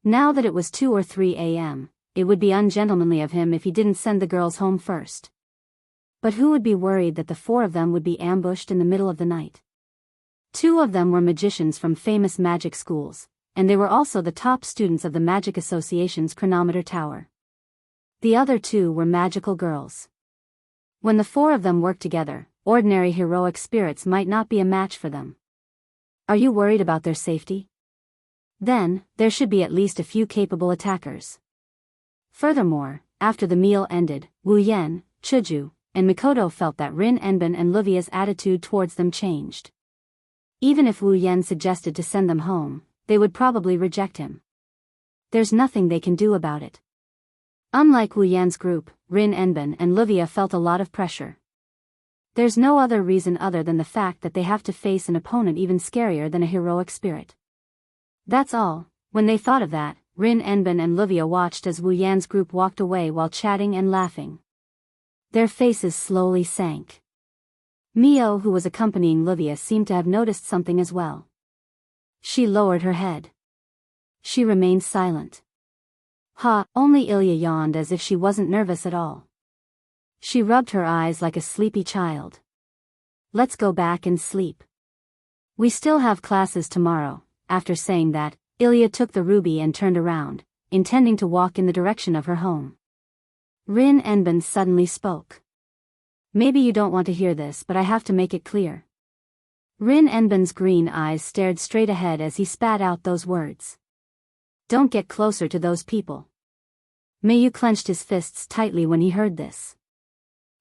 Speaker 1: Now that it was 2 or 3 a.m., it would be ungentlemanly of him if he didn't send the girls home first. But who would be worried that the 4 of them would be ambushed in the middle of the night? 2 of them were magicians from famous magic schools, and they were also the top students of the Magic Association's chronometer tower. The other 2 were magical girls. When the 4 of them worked together, ordinary heroic spirits might not be a match for them. Are you worried about their safety? Then, there should be at least a few capable attackers. Furthermore, after the meal ended, Wu Yan, Chuju, and Mikoto felt that Rin Enben and Luvia's attitude towards them changed. Even if Wu Yan suggested to send them home, they would probably reject him. There's nothing they can do about it. Unlike Wu Yan's group, Rin Enben and Luvia felt a lot of pressure. There's no other reason other than the fact that they have to face an opponent even scarier than a heroic spirit. That's all. When they thought of that, Rin Enben and Luvia watched as Wu Yan's group walked away while chatting and laughing. Their faces slowly sank. Mio, who was accompanying Luvia, seemed to have noticed something as well. She lowered her head. She remained silent. Only Ilya yawned as if she wasn't nervous at all. She rubbed her eyes like a sleepy child. Let's go back and sleep. We still have classes tomorrow. After saying that, Ilya took the ruby and turned around, intending to walk in the direction of her home. Rin Enben suddenly spoke. Maybe you don't want to hear this, but I have to make it clear. Rin Enben's green eyes stared straight ahead as he spat out those words. Don't get closer to those people. Mayu clenched his fists tightly when he heard this.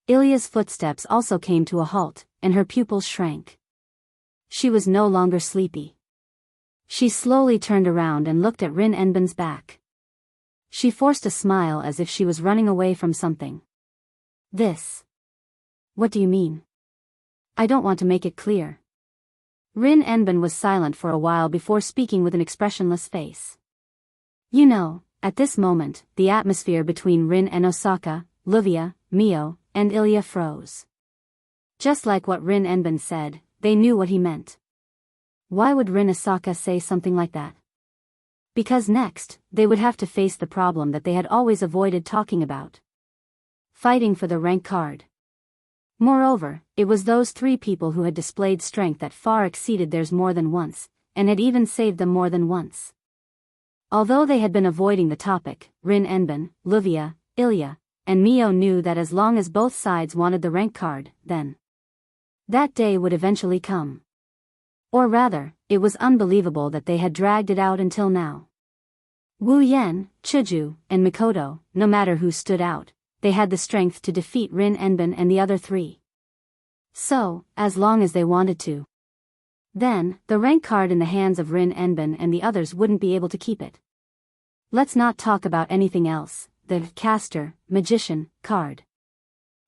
Speaker 1: Ilya's footsteps also came to a halt, and her pupils shrank. She was no longer sleepy. She slowly turned around and looked at Rin Enben's back. She forced a smile as if she was running away from something. This. What do you mean? I don't want to make it clear. Rin Enben was silent for a while before speaking with an expressionless face. You know, at this moment, the atmosphere between Rin and Osaka, Luvia, Mio, and Ilya froze. Just like what Rin Enben said, they knew what he meant. Why would Rin Osaka say something like that? Because next, they would have to face the problem that they had always avoided talking about. Fighting for the rank card. Moreover, it was those 3 people who had displayed strength that far exceeded theirs more than once, and had even saved them more than once. Although they had been avoiding the topic, Rin Enben, Luvia, Ilya, and Mio knew that as long as both sides wanted the rank card, then that day would eventually come. Or rather, it was unbelievable that they had dragged it out until now. Wu Yan, Chuju, and Mikoto, no matter who stood out, they had the strength to defeat Rin Enben and the other 3. So, as long as they wanted to. Then, the rank card in the hands of Rin Enben and the others wouldn't be able to keep it. Let's not talk about anything else, the caster, magician, card.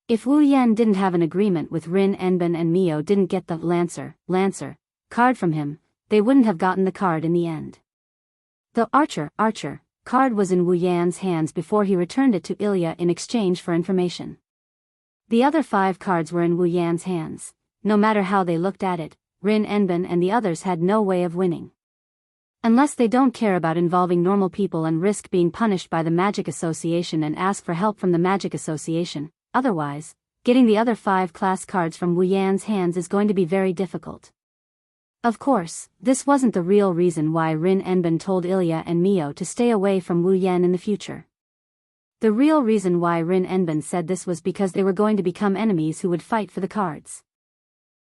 Speaker 1: If Wu Yan didn't have an agreement with Rin Enben and Mio didn't get the Lancer, card from him, they wouldn't have gotten the card in the end. The Archer, card was in Wu Yan's hands before he returned it to Ilya in exchange for information. The other 5 cards were in Wu Yan's hands. No matter how they looked at it, Rin Enben and the others had no way of winning. Unless they don't care about involving normal people and risk being punished by the Magic Association and ask for help from the Magic Association, otherwise, getting the other 5 class cards from Wu Yan's hands is going to be very difficult. Of course, this wasn't the real reason why Rin Enbin told Ilya and Mio to stay away from Wu Yan in the future. The real reason why Rin Enbin said this was because they were going to become enemies who would fight for the cards.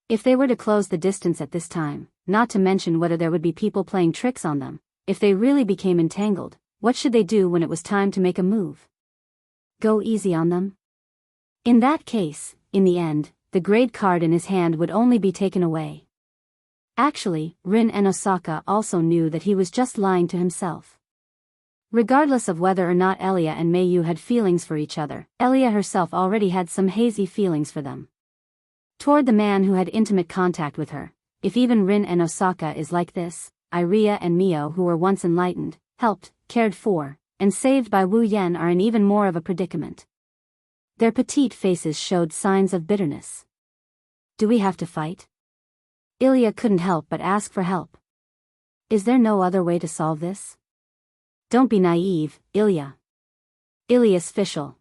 Speaker 1: If they were to close the distance at this time, not to mention whether there would be people playing tricks on them, if they really became entangled, what should they do when it was time to make a move? Go easy on them? In that case, in the end, the grade card in his hand would only be taken away. Actually, Rin and Osaka also knew that he was just lying to himself. Regardless of whether or not Elia and Mayu had feelings for each other, Elia herself already had some hazy feelings for them. Toward the man who had intimate contact with her. If even Rin and Osaka is like this, Iria and Mio, who were once enlightened, helped, cared for, and saved by Wu Yan, are in even more of a predicament. Their petite faces showed signs of bitterness. Do we have to fight? Ilya couldn't help but ask for help. Is there no other way to solve this? Don't be naive, Ilya. Ilya's official.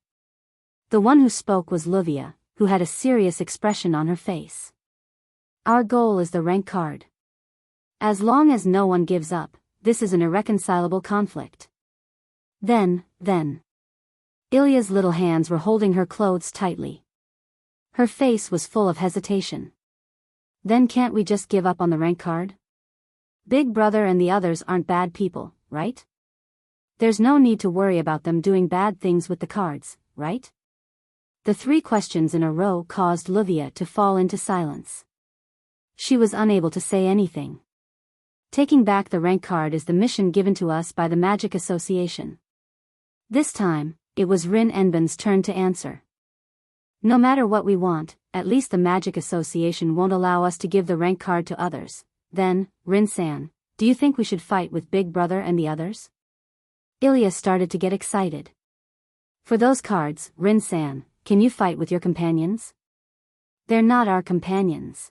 Speaker 1: The one who spoke was Luvia, who had a serious expression on her face. Our goal is the rank card. As long as no one gives up, this is an irreconcilable conflict. Then. Ilya's little hands were holding her clothes tightly. Her face was full of hesitation. Then can't we just give up on the rank card? Big Brother and the others aren't bad people, right? There's no need to worry about them doing bad things with the cards, right? The 3 questions in a row caused Luvia to fall into silence. She was unable to say anything. Taking back the rank card is the mission given to us by the Magic Association. This time, it was Rin Enbin's turn to answer. No matter what we want, at least the Magic Association won't allow us to give the rank card to others. Then, Rin-san, do you think we should fight with Big Brother and the others? Ilya started to get excited. For those cards, Rin-san, can you fight with your companions? They're not our companions.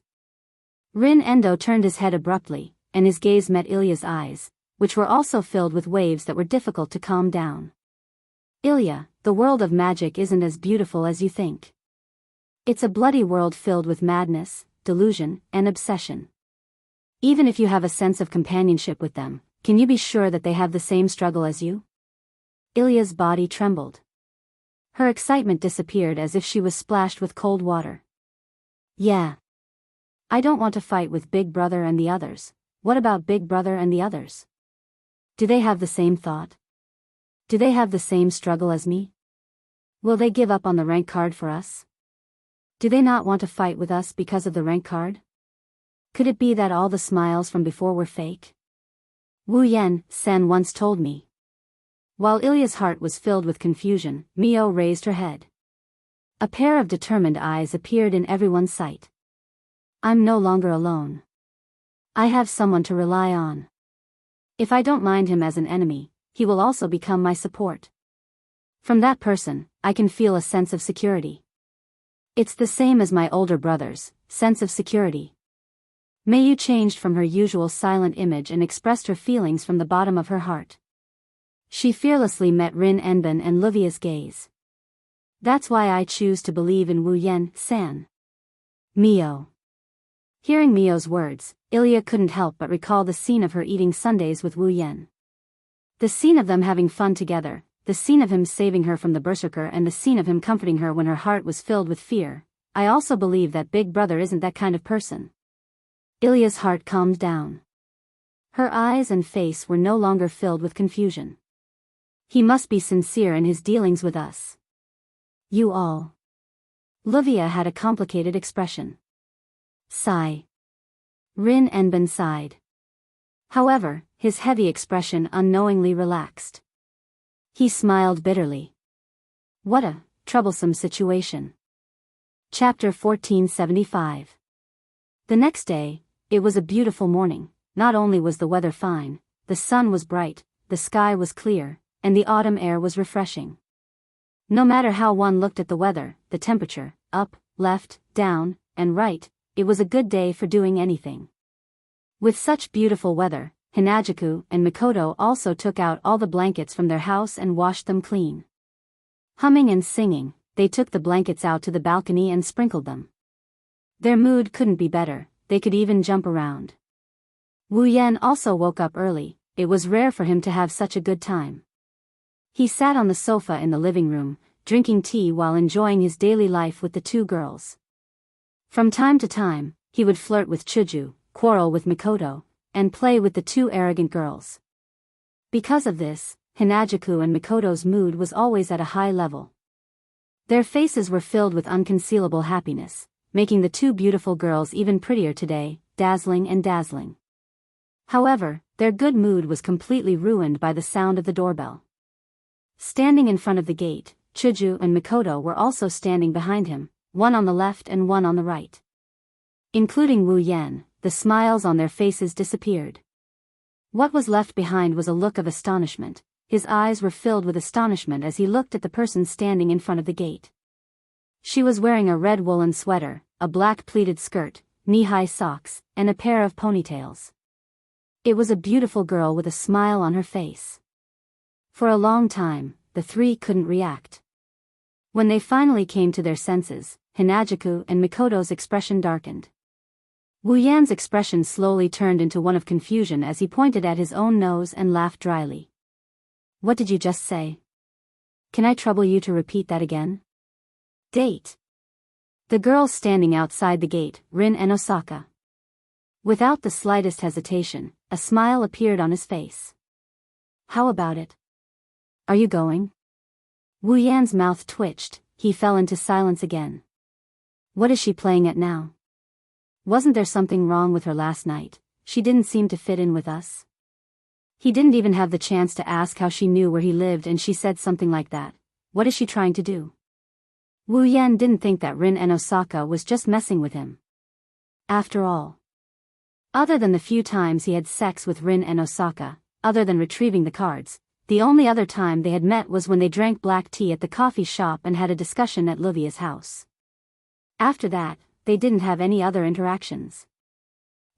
Speaker 1: Rin Endo turned his head abruptly, and his gaze met Ilya's eyes, which were also filled with waves that were difficult to calm down. Ilya, the world of magic isn't as beautiful as you think. It's a bloody world filled with madness, delusion, and obsession. Even if you have a sense of companionship with them, can you be sure that they have the same struggle as you? Ilya's body trembled. Her excitement disappeared as if she was splashed with cold water. Yeah. I don't want to fight with Big Brother and the others. What about Big Brother and the others? Do they have the same thought? Do they have the same struggle as me? Will they give up on the rank card for us? Do they not want to fight with us because of the rank card? Could it be that all the smiles from before were fake? Wu Yan-sen once told me. While Ilya's heart was filled with confusion, Mio raised her head. A pair of determined eyes appeared in everyone's sight. I'm no longer alone. I have someone to rely on. If I don't mind him as an enemy, he will also become my support. From that person, I can feel a sense of security. It's the same as my older brother's sense of security. Mayu changed from her usual silent image and expressed her feelings from the bottom of her heart. She fearlessly met Rin Enbin and Luvia's gaze. That's why I choose to believe in Wu Yan-san. Mio. Hearing Mio's words, Ilya couldn't help but recall the scene of her eating sundaes with Wu Yan. The scene of them having fun together, the scene of him saving her from the berserker, and the scene of him comforting her when her heart was filled with fear. I also believe that Big Brother isn't that kind of person. Ilya's heart calmed down. Her eyes and face were no longer filled with confusion. He must be sincere in his dealings with us. You all. Luvia had a complicated expression. Sigh. Rin Enbin sighed. However, his heavy expression unknowingly relaxed. He smiled bitterly. What a troublesome situation. Chapter 1475. The next day, it was a beautiful morning. Not only was the weather fine, the sun was bright, the sky was clear, and the autumn air was refreshing. No matter how one looked at the weather, the temperature, up, left, down, and right, it was a good day for doing anything. With such beautiful weather, Hinajuku and Mikoto also took out all the blankets from their house and washed them clean. Humming and singing, they took the blankets out to the balcony and sprinkled them. Their mood couldn't be better, they could even jump around. Wu Yan also woke up early. It was rare for him to have such a good time. He sat on the sofa in the living room, drinking tea while enjoying his daily life with the two girls. From time to time, he would flirt with Chuju, quarrel with Mikoto, and play with the two arrogant girls. Because of this, Hinajuku and Mikoto's mood was always at a high level. Their faces were filled with unconcealable happiness, making the two beautiful girls even prettier today, dazzling and dazzling. However, their good mood was completely ruined by the sound of the doorbell. Standing in front of the gate, Chuju and Mikoto were also standing behind him, one on the left and one on the right. Including Wu Yan, the smiles on their faces disappeared. What was left behind was a look of astonishment. His eyes were filled with astonishment as he looked at the person standing in front of the gate. She was wearing a red woolen sweater, a black pleated skirt, knee-high socks, and a pair of ponytails. It was a beautiful girl with a smile on her face. For a long time, the three couldn't react. When they finally came to their senses, Hinajuku and Mikoto's expression darkened. Wu Yan's expression slowly turned into one of confusion as he pointed at his own nose and laughed dryly. "What did you just say? Can I trouble you to repeat that again?" "Date." The girl standing outside the gate, Rin and Osaka. Without the slightest hesitation, a smile appeared on his face. "How about it? Are you going?" Wu Yan's mouth twitched, he fell into silence again. What is she playing at now? Wasn't there something wrong with her last night? She didn't seem to fit in with us. He didn't even have the chance to ask how she knew where he lived and she said something like that. What is she trying to do? Wu Yan didn't think that Rin and Osaka was just messing with him. After all, other than the few times he had sex with Rin and Osaka, other than retrieving the cards, the only other time they had met was when they drank black tea at the coffee shop and had a discussion at Livia's house. After that, they didn't have any other interactions.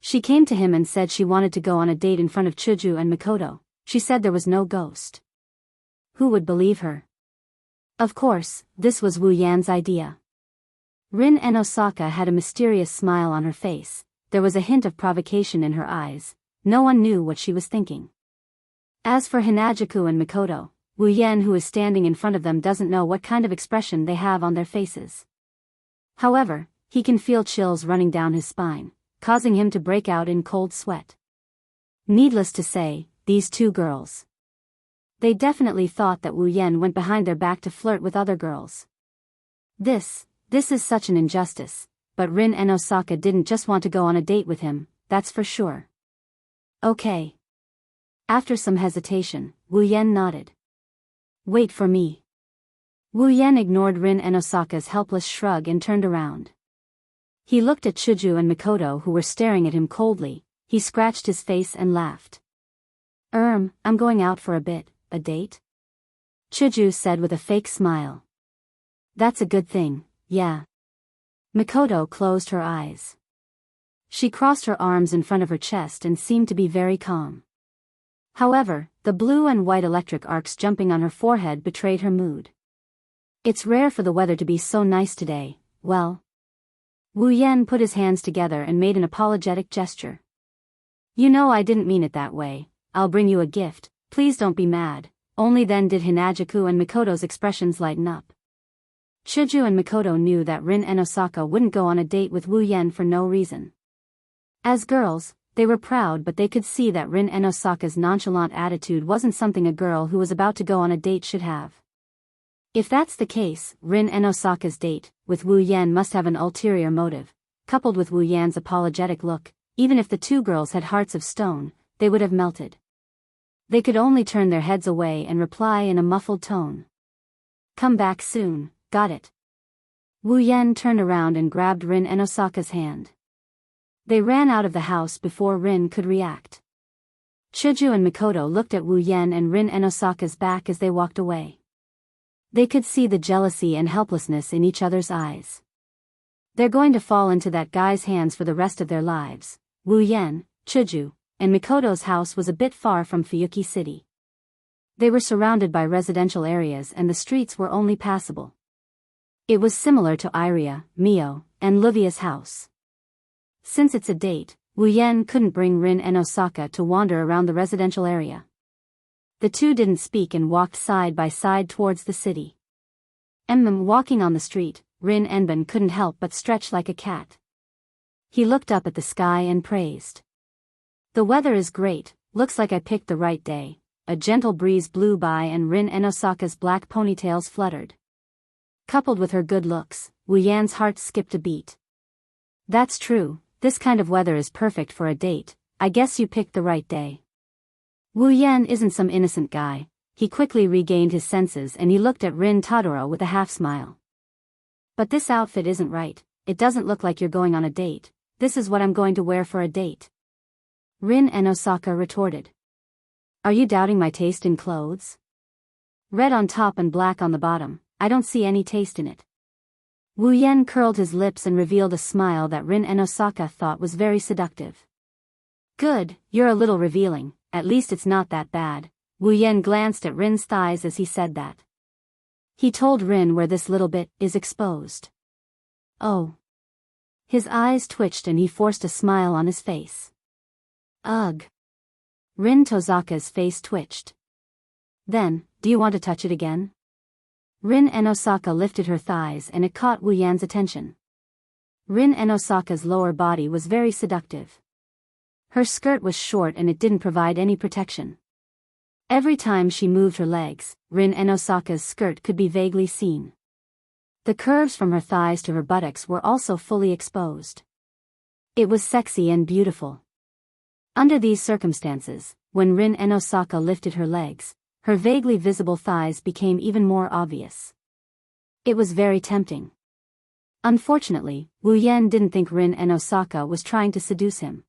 Speaker 1: She came to him and said she wanted to go on a date in front of Chuju and Mikoto. She said there was no ghost. Who would believe her? Of course, this was Wu Yan's idea. Rin and Osaka had a mysterious smile on her face. There was a hint of provocation in her eyes. No one knew what she was thinking. As for Hinajuku and Mikoto, Wu Yan, who is standing in front of them, doesn't know what kind of expression they have on their faces. However, he can feel chills running down his spine, causing him to break out in cold sweat. Needless to say, these two girls. They definitely thought that Wu Yan went behind their back to flirt with other girls. This is such an injustice, but Rin and Osaka didn't just want to go on a date with him, that's for sure. Okay. After some hesitation, Wu Yan nodded. Wait for me. Wu Yan ignored Rin and Osaka's helpless shrug and turned around. He looked at Chuju and Mikoto, who were staring at him coldly. He scratched his face and laughed. I'm going out for a bit, a date?" Chuju said with a fake smile. "That's a good thing, yeah." Mikoto closed her eyes. She crossed her arms in front of her chest and seemed to be very calm. However, the blue and white electric arcs jumping on her forehead betrayed her mood. It's rare for the weather to be so nice today, well. Wu Yan put his hands together and made an apologetic gesture. "You know I didn't mean it that way. I'll bring you a gift, please don't be mad." Only then did Hinajuku and Mikoto's expressions lighten up. Chuju and Mikoto knew that Rin and Osaka wouldn't go on a date with Wu Yan for no reason. As girls, they were proud, but they could see that Rin and Osaka's nonchalant attitude wasn't something a girl who was about to go on a date should have. If that's the case, Rin and Osaka's date with Wu Yan must have an ulterior motive. Coupled with Wu Yan's apologetic look, even if the two girls had hearts of stone, they would have melted. They could only turn their heads away and reply in a muffled tone. "Come back soon, got it?" Wu Yan turned around and grabbed Rin and Osaka's hand. They ran out of the house before Rin could react. Chuju and Mikoto looked at Wu Yan and Rin and Osaka's back as they walked away. They could see the jealousy and helplessness in each other's eyes. They're going to fall into that guy's hands for the rest of their lives. Wu Yan, Chuju, and Mikoto's house was a bit far from Fuyuki City. They were surrounded by residential areas and the streets were only passable. It was similar to Iria, Mio, and Livia's house. Since it's a date, Wu Wu Yan couldn't bring Rin and Osaka to wander around the residential area. The two didn't speak and walked side by side towards the city. Walking on the street, Rin Enban couldn't help but stretch like a cat. He looked up at the sky and praised. The weather is great, looks like I picked the right day. A gentle breeze blew by and Rin and Osaka's black ponytails fluttered. Coupled with her good looks, Wu Yan's heart skipped a beat. That's true, this kind of weather is perfect for a date. I guess you picked the right day. Wu Yan isn't some innocent guy. He quickly regained his senses and he looked at Rin Tadoro with a half-smile. But this outfit isn't right, it doesn't look like you're going on a date. This is what I'm going to wear for a date. Rin and Osaka retorted. Are you doubting my taste in clothes? Red on top and black on the bottom, I don't see any taste in it. Wu Yan curled his lips and revealed a smile that Rin and Osaka thought was very seductive. Good, you're a little revealing, at least it's not that bad. Wu Yan glanced at Rin's thighs as he said that. He told Rin where this little bit is exposed. Oh. His eyes twitched and he forced a smile on his face. Ugh. Rin Tozaka's face twitched. Then, do you want to touch it again? Rin and Osaka lifted her thighs and it caught Wu Yan's attention. Rin and Osaka's lower body was very seductive. Her skirt was short and it didn't provide any protection. Every time she moved her legs, Rin and Osaka's skirt could be vaguely seen. The curves from her thighs to her buttocks were also fully exposed. It was sexy and beautiful. Under these circumstances, when Rin and Osaka lifted her legs, her vaguely visible thighs became even more obvious. It was very tempting. Unfortunately, Wu Yan didn't think Rin and Osaka was trying to seduce him.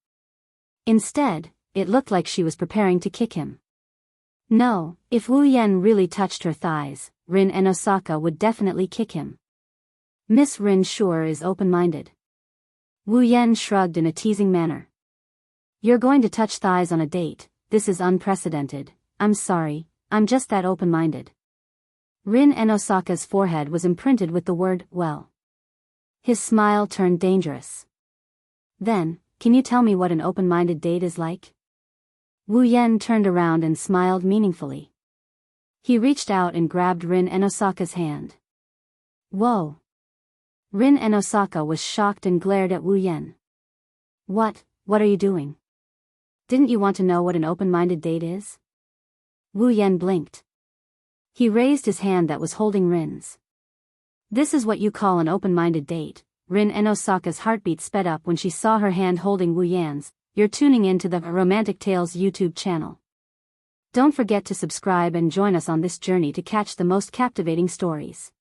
Speaker 1: Instead, it looked like she was preparing to kick him. No, if Wu Yan really touched her thighs, Rin and Osaka would definitely kick him. Miss Rin sure is open-minded. Wu Yan shrugged in a teasing manner. You're going to touch thighs on a date, this is unprecedented. I'm sorry, I'm just that open-minded. Rin and Osaka's forehead was imprinted with the word, well. His smile turned dangerous. Then, can you tell me what an open-minded date is like? Wu Yan turned around and smiled meaningfully. He reached out and grabbed Rin and Osaka's hand. Whoa! Rin and Osaka was shocked and glared at Wu Yan. What are you doing? Didn't you want to know what an open-minded date is? Wu Yan blinked. He raised his hand that was holding Rin's. This is what you call an open-minded date. Rin and Osaka's heartbeat sped up when she saw her hand holding Wu Yan's. You're tuning in to the Romantic Tales YouTube channel. Don't forget to subscribe and join us on this journey to catch the most captivating stories.